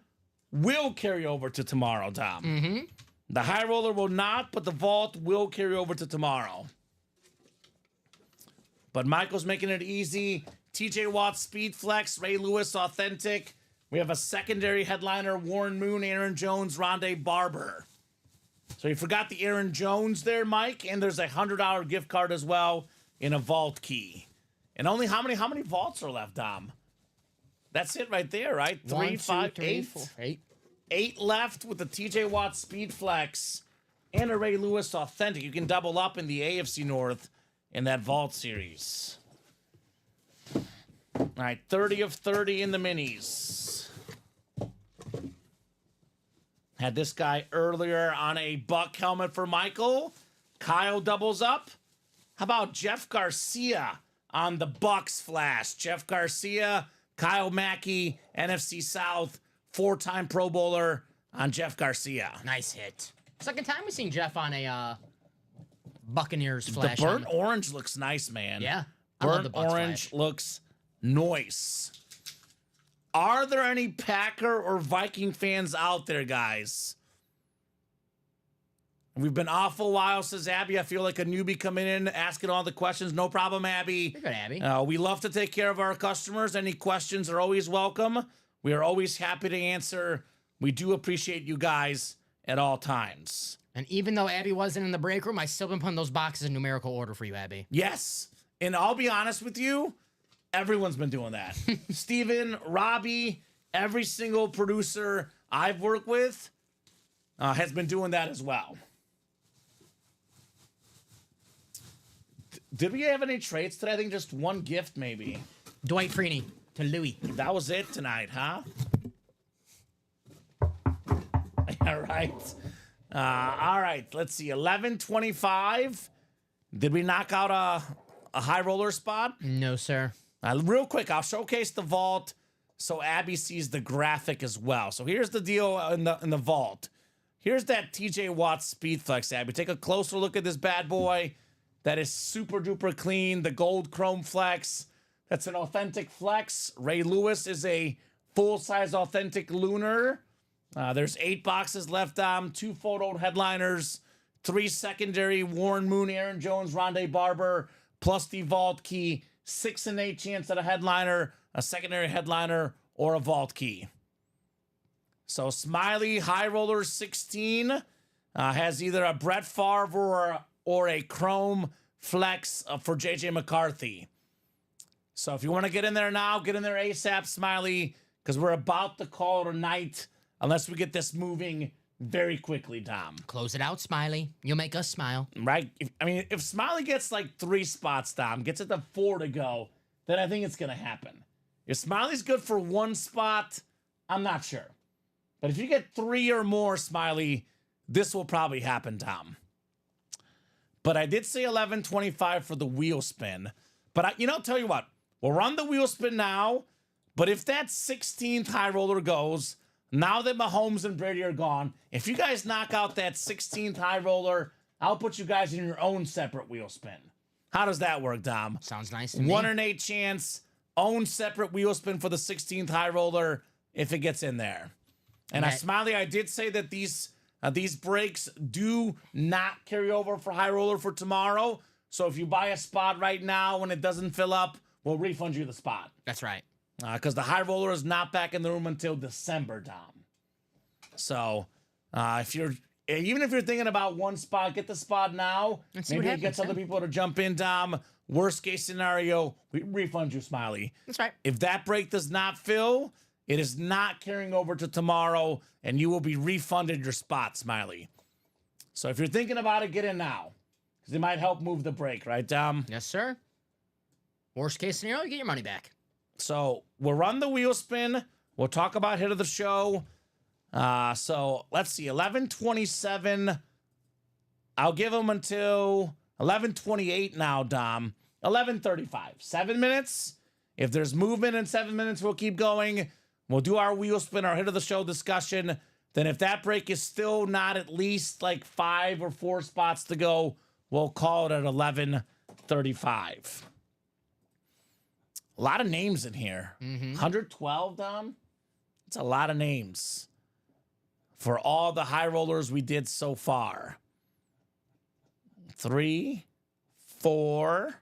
will carry over to tomorrow, Dom. Mm-hmm. The high roller will not, but the vault will carry over to tomorrow. But Michael's making it easy. TJ Watt Speed Flex, Ray Lewis Authentic. We have a secondary headliner, Warren Moon, Aaron Jones, Rondé Barber. So you forgot the Aaron Jones there, Mike, and there's a $100 gift card as well in a vault key. And only how many vaults are left, Dom? That's it right there, right? 1, 2, 3, 8. 4, 8. 8 left with the TJ Watt Speed Flex and a Ray Lewis Authentic. You can double up in the AFC North in that vault series. All right, 30 of 30 in the minis. Had this guy earlier on a Buck helmet for Michael. Kyle doubles up. How about Jeff Garcia on the Bucks flash? Jeff Garcia, Kyle Mackey, NFC South, 4-time Pro Bowler on Jeff Garcia. Nice hit. Second time we've seen Jeff on a Buccaneers The flash. burnt orange looks nice, man. Yeah. I love Burnt the Bucks orange flash. looks nice. Are there any Packer or Viking fans out there, guys? We've been off a while, says Abby. I feel like a newbie coming in, asking all the questions. No problem, Abby. You're good, Abby. We love to take care of our customers. Any questions are always welcome. We are always happy to answer. We do appreciate you guys at all times. And even though Abby wasn't in the break room, I still been putting those boxes in numerical order for you, Abby. Yes. And I'll be honest with you, everyone's been doing that. Steven, Robbie, every single producer I've worked with has been doing that as well. Did we have any trades today? I think just one gift, maybe. Dwight Freeney to Louis. That was it tonight, huh? All right. All right. Let's see. 11:25. Did we knock out a high roller spot? No, sir. Real quick, I'll showcase the vault so Abby sees the graphic as well. So here's the deal in the vault. Here's that TJ Watt Speed Flex, Abby. Take a closer look at this bad boy. That is super duper clean. The gold chrome flex. That's an authentic flex. Ray Lewis is a full-size authentic lunar. There's 8 boxes left on, 2 photo headliners, 3 secondary, Warren Moon, Aaron Jones, Rondé Barber, plus the vault key, 6 and 8 chance at a headliner, a secondary headliner, or a vault key. So Smiley High Roller 16 has either a Brett Favre or a chrome flex for JJ McCarthy. So if you want to get in there now, get in there ASAP, Smiley, because we're about to call it a night unless we get this moving very quickly, Dom. Close it out, Smiley. You'll make us smile. Right? If Smiley gets like 3 spots, Dom, gets it to 4 to go, then I think it's going to happen. If Smiley's good for 1 spot, I'm not sure. But if you get 3 or more, Smiley, this will probably happen, Dom. But I did say 11:25 for the wheel spin. But tell you what, we'll run the wheel spin now. But if that 16th high roller goes, now that Mahomes and Brady are gone, if you guys knock out that 16th high roller, I'll put you guys in your own separate wheel spin. How does that work, Dom? Sounds nice to me. 1 in 8 chance, own separate wheel spin for the 16th high roller if it gets in there. And Smiley, I did say that these breaks do not carry over for high roller for tomorrow. So if you buy a spot right now when it doesn't fill up, we'll refund you the spot. That's right. Because the high roller is not back in the room until December, Dom. So even if you're thinking about 1 spot, get the spot now. Maybe it gets other people to jump in, Dom. Worst case scenario, we refund you, Smiley. That's right. If that break does not fill, it is not carrying over to tomorrow, and you will be refunded your spot, Smiley. So if you're thinking about it, get in now, because it might help move the break, right, Dom? Yes, sir. Worst case scenario, you get your money back. So we'll run the wheel spin. We'll talk about hit of the show. So let's see, 11:27. I'll give them until 11:28 now, Dom. 11:35. 7 minutes. If there's movement in 7 minutes, we'll keep going. We'll do our wheel spin, our hit of the show discussion. Then if that break is still not at least like 5 or 4 spots to go, we'll call it at 11:35. A lot of names in here. 112, Dom? It's a lot of names for all the high rollers we did so far. 3, 4,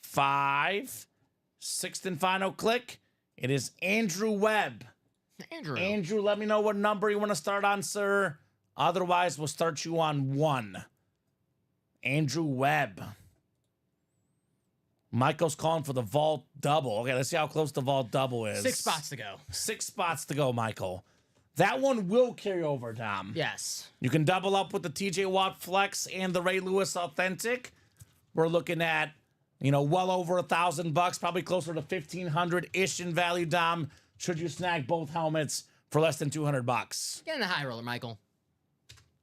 5, 6th and final click. It is Andrew Webb Andrew. Let me know what number you want to start on, sir. Otherwise, we'll start you on 1. Andrew Webb. Michael's calling for the vault double. Okay, let's see how close the vault double is. 6 spots to go. 6 spots to go, Michael. That one will carry over, Dom. Yes. You can double up with the TJ Watt Flex and the Ray Lewis Authentic. We're looking at, well over $1,000, probably closer to 1,500-ish in value, Dom, should you snag both helmets for less than $200. Get in the high roller, Michael.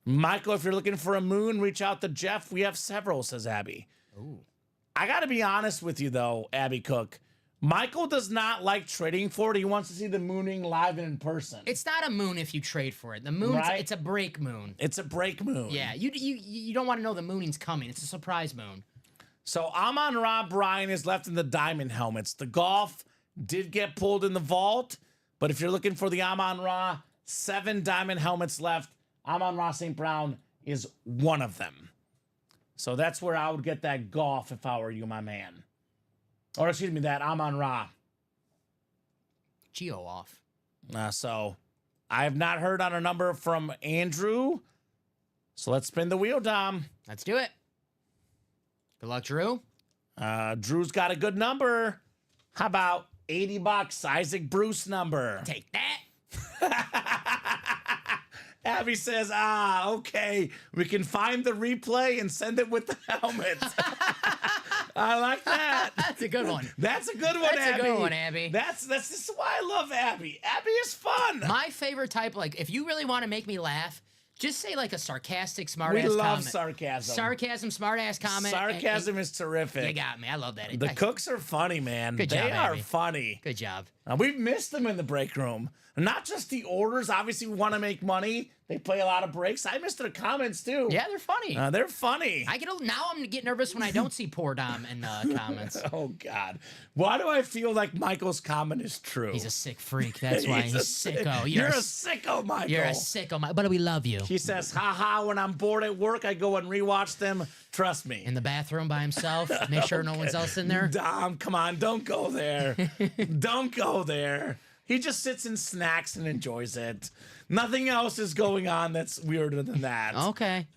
Michael, if you're looking for a moon, reach out to Jeff. We have several, says Abby. Ooh. I got to be honest with you, though, Abby Cook. Michael does not like trading for it. He wants to see the mooning live and in person. It's not a moon if you trade for it. The moon, Right. it's a break moon. It's a break moon. Yeah, you don't want to know the mooning's coming. It's a surprise moon. So Amon-Ra Bryan is left in the diamond helmets. The golf did get pulled in the vault, but if you're looking for the Amon-Ra, 7 diamond helmets left. Amon-Ra St. Brown is one of them. So that's where I would get that golf if I were you, my man. Or excuse me, that Amon-Ra. Geo off. So I have not heard on a number from Andrew. So let's spin the wheel, Dom. Let's do it. Good luck, Drew. Drew's got a good number. How about $80? Isaac Bruce number. Take that. Abby says, okay. We can find the replay and send it with the helmet. I like that. That's a good one. That's a good one, That's Abby. a good one, Abby. That's this is why I love Abby. Abby is fun. My favorite type, like, if you really want to make me laugh, just say like a sarcastic, smart We ass love comment. sarcasm. Sarcasm, smart ass comment. Sarcasm is terrific. You got me. I love that. The cooks are funny, man. Good they job, are Abby. funny. Good job. We've missed them in the break room. Not just the orders. Obviously, we want to make money. They play a lot of breaks. I missed their comments, too. Yeah, they're funny. They're funny. Now I'm get nervous when I don't see poor Dom in the comments. Oh, God. Why do I feel like Michael's comment is true? He's a sick freak. That's why he's a sicko. You're a sicko, Michael. You're a sicko, but we love you. He says, haha, when I'm bored at work, I go and rewatch them. Trust me. In the bathroom by himself. Make sure no one's else in there. Dom, come on. Don't go there. Don't go there. He just sits and snacks and enjoys it. Nothing else is going on that's weirder than that. Okay.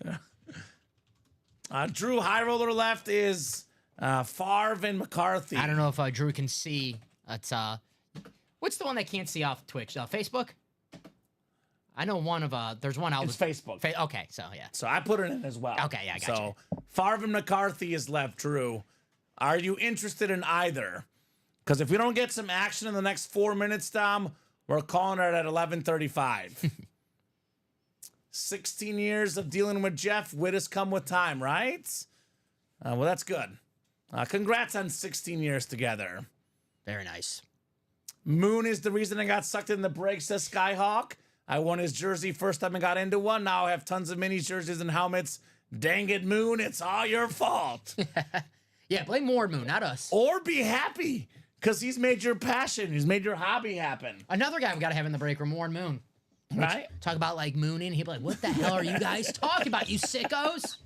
Drew, high roller left is Favre and McCarthy. I don't know if Drew can see. It's what's the one that can't see off Twitch? Facebook. I know one of there's one out. It's Facebook. Okay, so yeah. So I put it in as well. Okay, yeah, I got So Favre and McCarthy is left, Drew. Are you interested in either? Because if we don't get some action in the next 4 minutes, Dom, we're calling it at 11:35. 16 years of dealing with Jeff. Wit has come with time, right? Well, that's good. Congrats on 16 years together. Very nice. Moon is the reason I got sucked in the break, says Skyhawk. I won his jersey first time I got into one. Now I have tons of minis, jerseys, and helmets. Dang it, Moon, it's all your fault. Yeah, blame Ward Moon, not us. Or be happy, because he's made your passion. He's made your hobby happen. Another guy we got to have in the break room, Warren Moon. Right? Talk about like mooning. He'd be like, what the hell are you guys talking about, you sickos?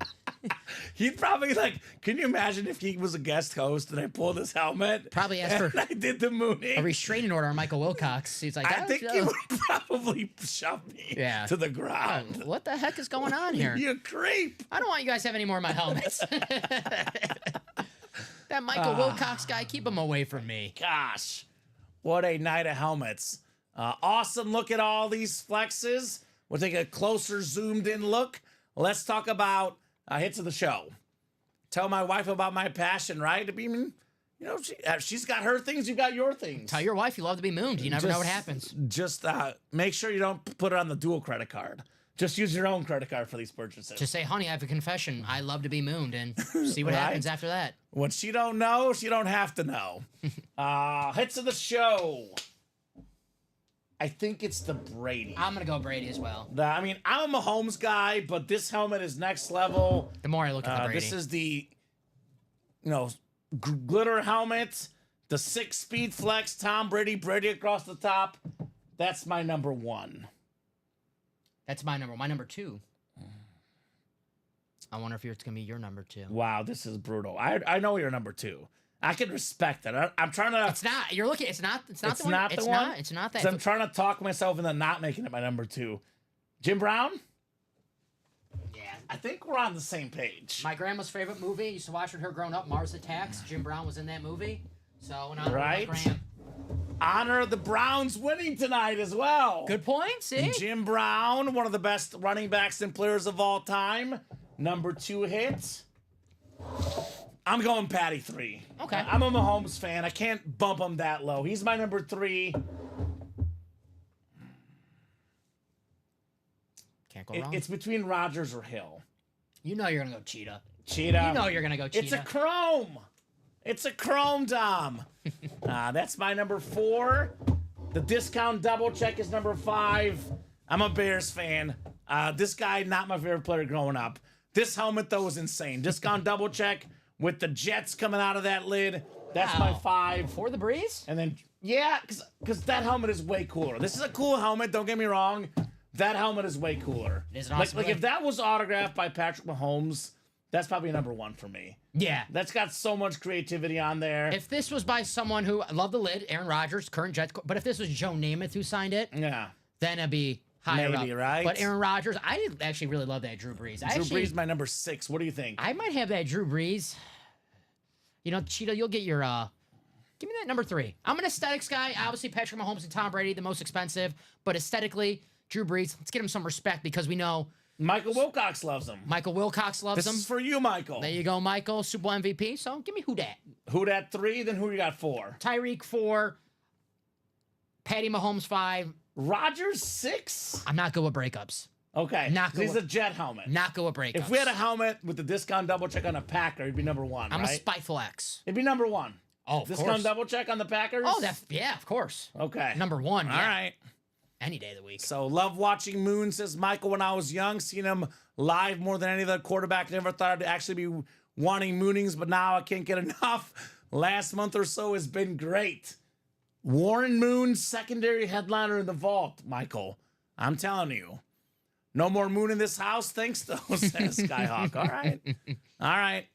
He'd probably can you imagine if he was a guest host and I pulled his helmet? Probably asked for and I did the mooning. a restraining order on Michael Wilcox. He's like, I think he would probably shove me to the ground. What the heck is going on here? You creep. I don't want you guys to have any more of my helmets. That Michael Wilcox guy, keep him away from me. Gosh, what a night of helmets. Awesome look at all these flexes. We'll take a closer zoomed in look. Let's talk about hits of the show. Tell my wife about my passion, right? I mean, she's got her things, you got your things. Tell your wife you love to be mooned. You never know what happens. Just make sure you don't put it on the dual credit card. Just use your own credit card for these purchases. Just say, honey, I have a confession. I love to be mooned, and see what Right. happens after that. What she don't know, she don't have to know. Hits of the show. I think it's the Brady. I'm going to go Brady as well. I'm a Mahomes guy, but this helmet is next level. The more I look at the Brady. This is the, glitter helmet, the 6-speed flex, Tom Brady across the top. That's my number 1. That's my number. My number 2. I wonder if it's going to be your number 2. Wow, this is brutal. I know you're number 2. I can respect it. I'm trying to. It's not. You're looking. It's not. It's not It's the one. not the It's one? not. It's not that. 'Cause I'm trying to talk myself into not making it my number 2. Jim Brown? Yeah. I think we're on the same page. My grandma's favorite movie. I used to watch with her growing up. Mars Attacks. Jim Brown was in that movie. So when I Right. my grand. Honor the Browns winning tonight as well. Good point. See. Jim Brown, one of the best running backs and players of all time. Number 2 hit. I'm going Patty 3. Okay. I'm a Mahomes fan. I can't bump him that low. He's my number 3. Can't go wrong. It's between Rodgers or Hill. You know you're gonna go Cheetah. Cheetah. You know you're gonna go Cheetah. It's a chrome. It's a chrome, Dom. That's my number 4. The discount double check is number 5. I'm a Bears fan. This guy, not my favorite player growing up. This helmet, though, was insane. Discount double check with the Jets coming out of that lid. That's my Wow. 5. For the breeze. And then, yeah, because that helmet is way cooler. This is a cool helmet, don't get me wrong. That helmet is way cooler. It is an awesome like helmet. if that was autographed by Patrick Mahomes, that's probably number 1 for me. Yeah. That's got so much creativity on there. If this was by someone who I love the lid, Aaron Rodgers, current Jets, but if this was Joe Namath who signed it, Yeah. then it'd be higher Maybe, up. right? But Aaron Rodgers, I actually really love that Drew Brees. Drew Brees, my number 6. What do you think? I might have that Drew Brees. You know, Cheetah, you'll get your give me that number 3. I'm an aesthetics guy. Obviously, Patrick Mahomes and Tom Brady, the most expensive, but aesthetically, Drew Brees, let's get him some respect because we know Michael Wilcox loves him. Michael Wilcox loves This him. is for you, Michael. There you go, Michael, Super Bowl MVP. So give me who dat. Who that 3? Then who you got 4? Tyreek 4, Patty Mahomes 5. Rodgers 6? I'm not good with breakups. Okay. Not good He's a Jet helmet. Not good with breakups. If we had a helmet with the discount double check on a Packer, it'd be number 1, I'm right? a spiteful X. It'd be number 1. Oh, of Discount course. double check on the Packers? Oh, yeah, of course. Okay. Number 1. All Yeah. right. Any day of the week. So, love watching Moon, says Michael, when I was young. Seen him live more than any other quarterback. Never thought I'd actually be wanting Moonings, but now I can't get enough. Last month or so has been great. Warren Moon, secondary headliner in the vault, Michael. I'm telling you. No more Moon in this house, thanks though, says Skyhawk. All right. All right.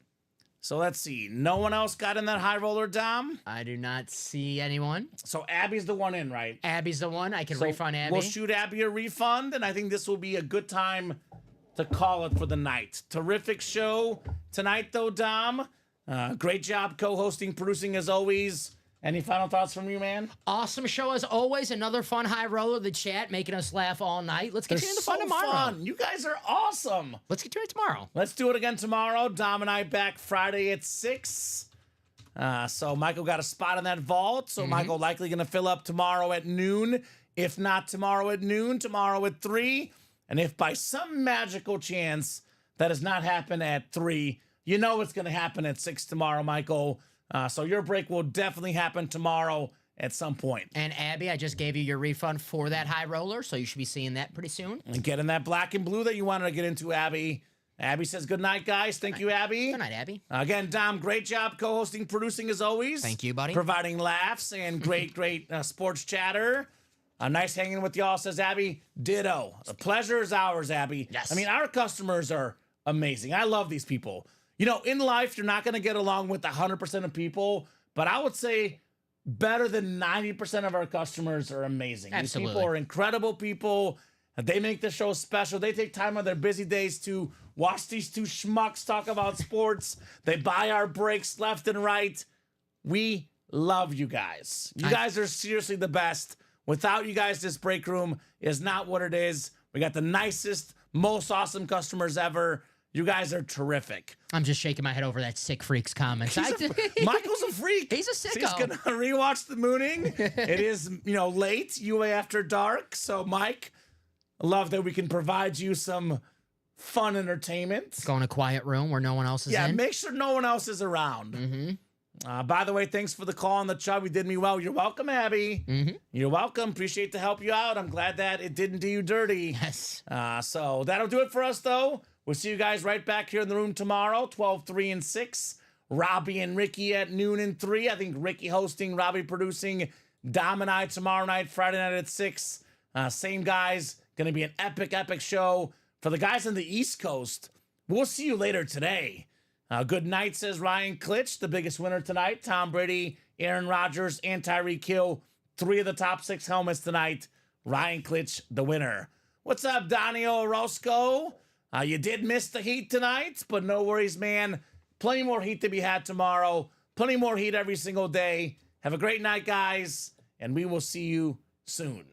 So let's see. No one else got in that high roller, Dom? I do not see anyone. So Abby's the one in, right? Abby's the one. I can So refund Abby. We'll shoot Abby a refund, and I think this will be a good time to call it for the night. Terrific show tonight, though, Dom. Great job co-hosting, producing as always. Any final thoughts from you, man? Awesome show as always. Another fun high roller. The chat making us laugh all night. Let's continue the fun tomorrow. Fun. You guys are awesome. Let's continue it tomorrow. Let's do it again tomorrow. Dom and I back Friday at 6. So Michael got a spot in that vault. So Michael likely going to fill up tomorrow at noon. If not tomorrow at noon, tomorrow at 3. And if by some magical chance that does not happen at 3, you know it's going to happen at 6 tomorrow, Michael. So your break will definitely happen tomorrow at some point. And Abby, I just gave you your refund for that high roller, so you should be seeing that pretty soon. And get in that black and blue that you wanted to get into, Abby. Abby says good night, guys. Thank you, Abby. Good night, Abby. Again, Dom, great job co-hosting, producing as always. Thank you, buddy. Providing laughs and great sports chatter. Nice hanging with y'all, says Abby. Ditto. The pleasure is ours, Abby. Yes. I mean, our customers are amazing. I love these people. You know, in life, you're not going to get along with 100% of people, but I would say better than 90% of our customers are amazing. Absolutely. These people are incredible people. They make the show special. They take time on their busy days to watch these two schmucks talk about sports. They buy our breaks left and right. We love you guys. You guys are seriously the best. Without you guys, this break room is not what it is. We got the nicest, most awesome customers ever. You guys are terrific. I'm just shaking my head over that sick freaks comments. Michael's a freak. He's a So sicko. he's gonna rewatch the mooning. It is, late, UA after dark. So, Mike, I love that we can provide you some fun entertainment. Go in a quiet room where no one else is Yeah, in. make sure no one else is around. By the way, thanks for the call on the chub. You did me well. You're welcome, Abby. You're welcome. Appreciate to help you out. I'm glad that it didn't do you dirty. Yes. So that'll do it for us, though. We'll see you guys right back here in the room tomorrow, 12, 3, and 6. Robbie and Ricky at noon and 3. I think Ricky hosting, Robbie producing, Dom and I tomorrow night, Friday night at 6. Same guys. Going to be an epic show. For the guys on the East Coast, we'll see you later today. Good night, says Ryan Klitsch, the biggest winner tonight. Tom Brady, Aaron Rodgers, and Tyreek Hill, 3 of the top 6 helmets tonight. Ryan Klitsch, the winner. What's up, Donnie Orozco? You did miss the heat tonight, but no worries, man. Plenty more heat to be had tomorrow. Plenty more heat every single day. Have a great night, guys, and we will see you soon.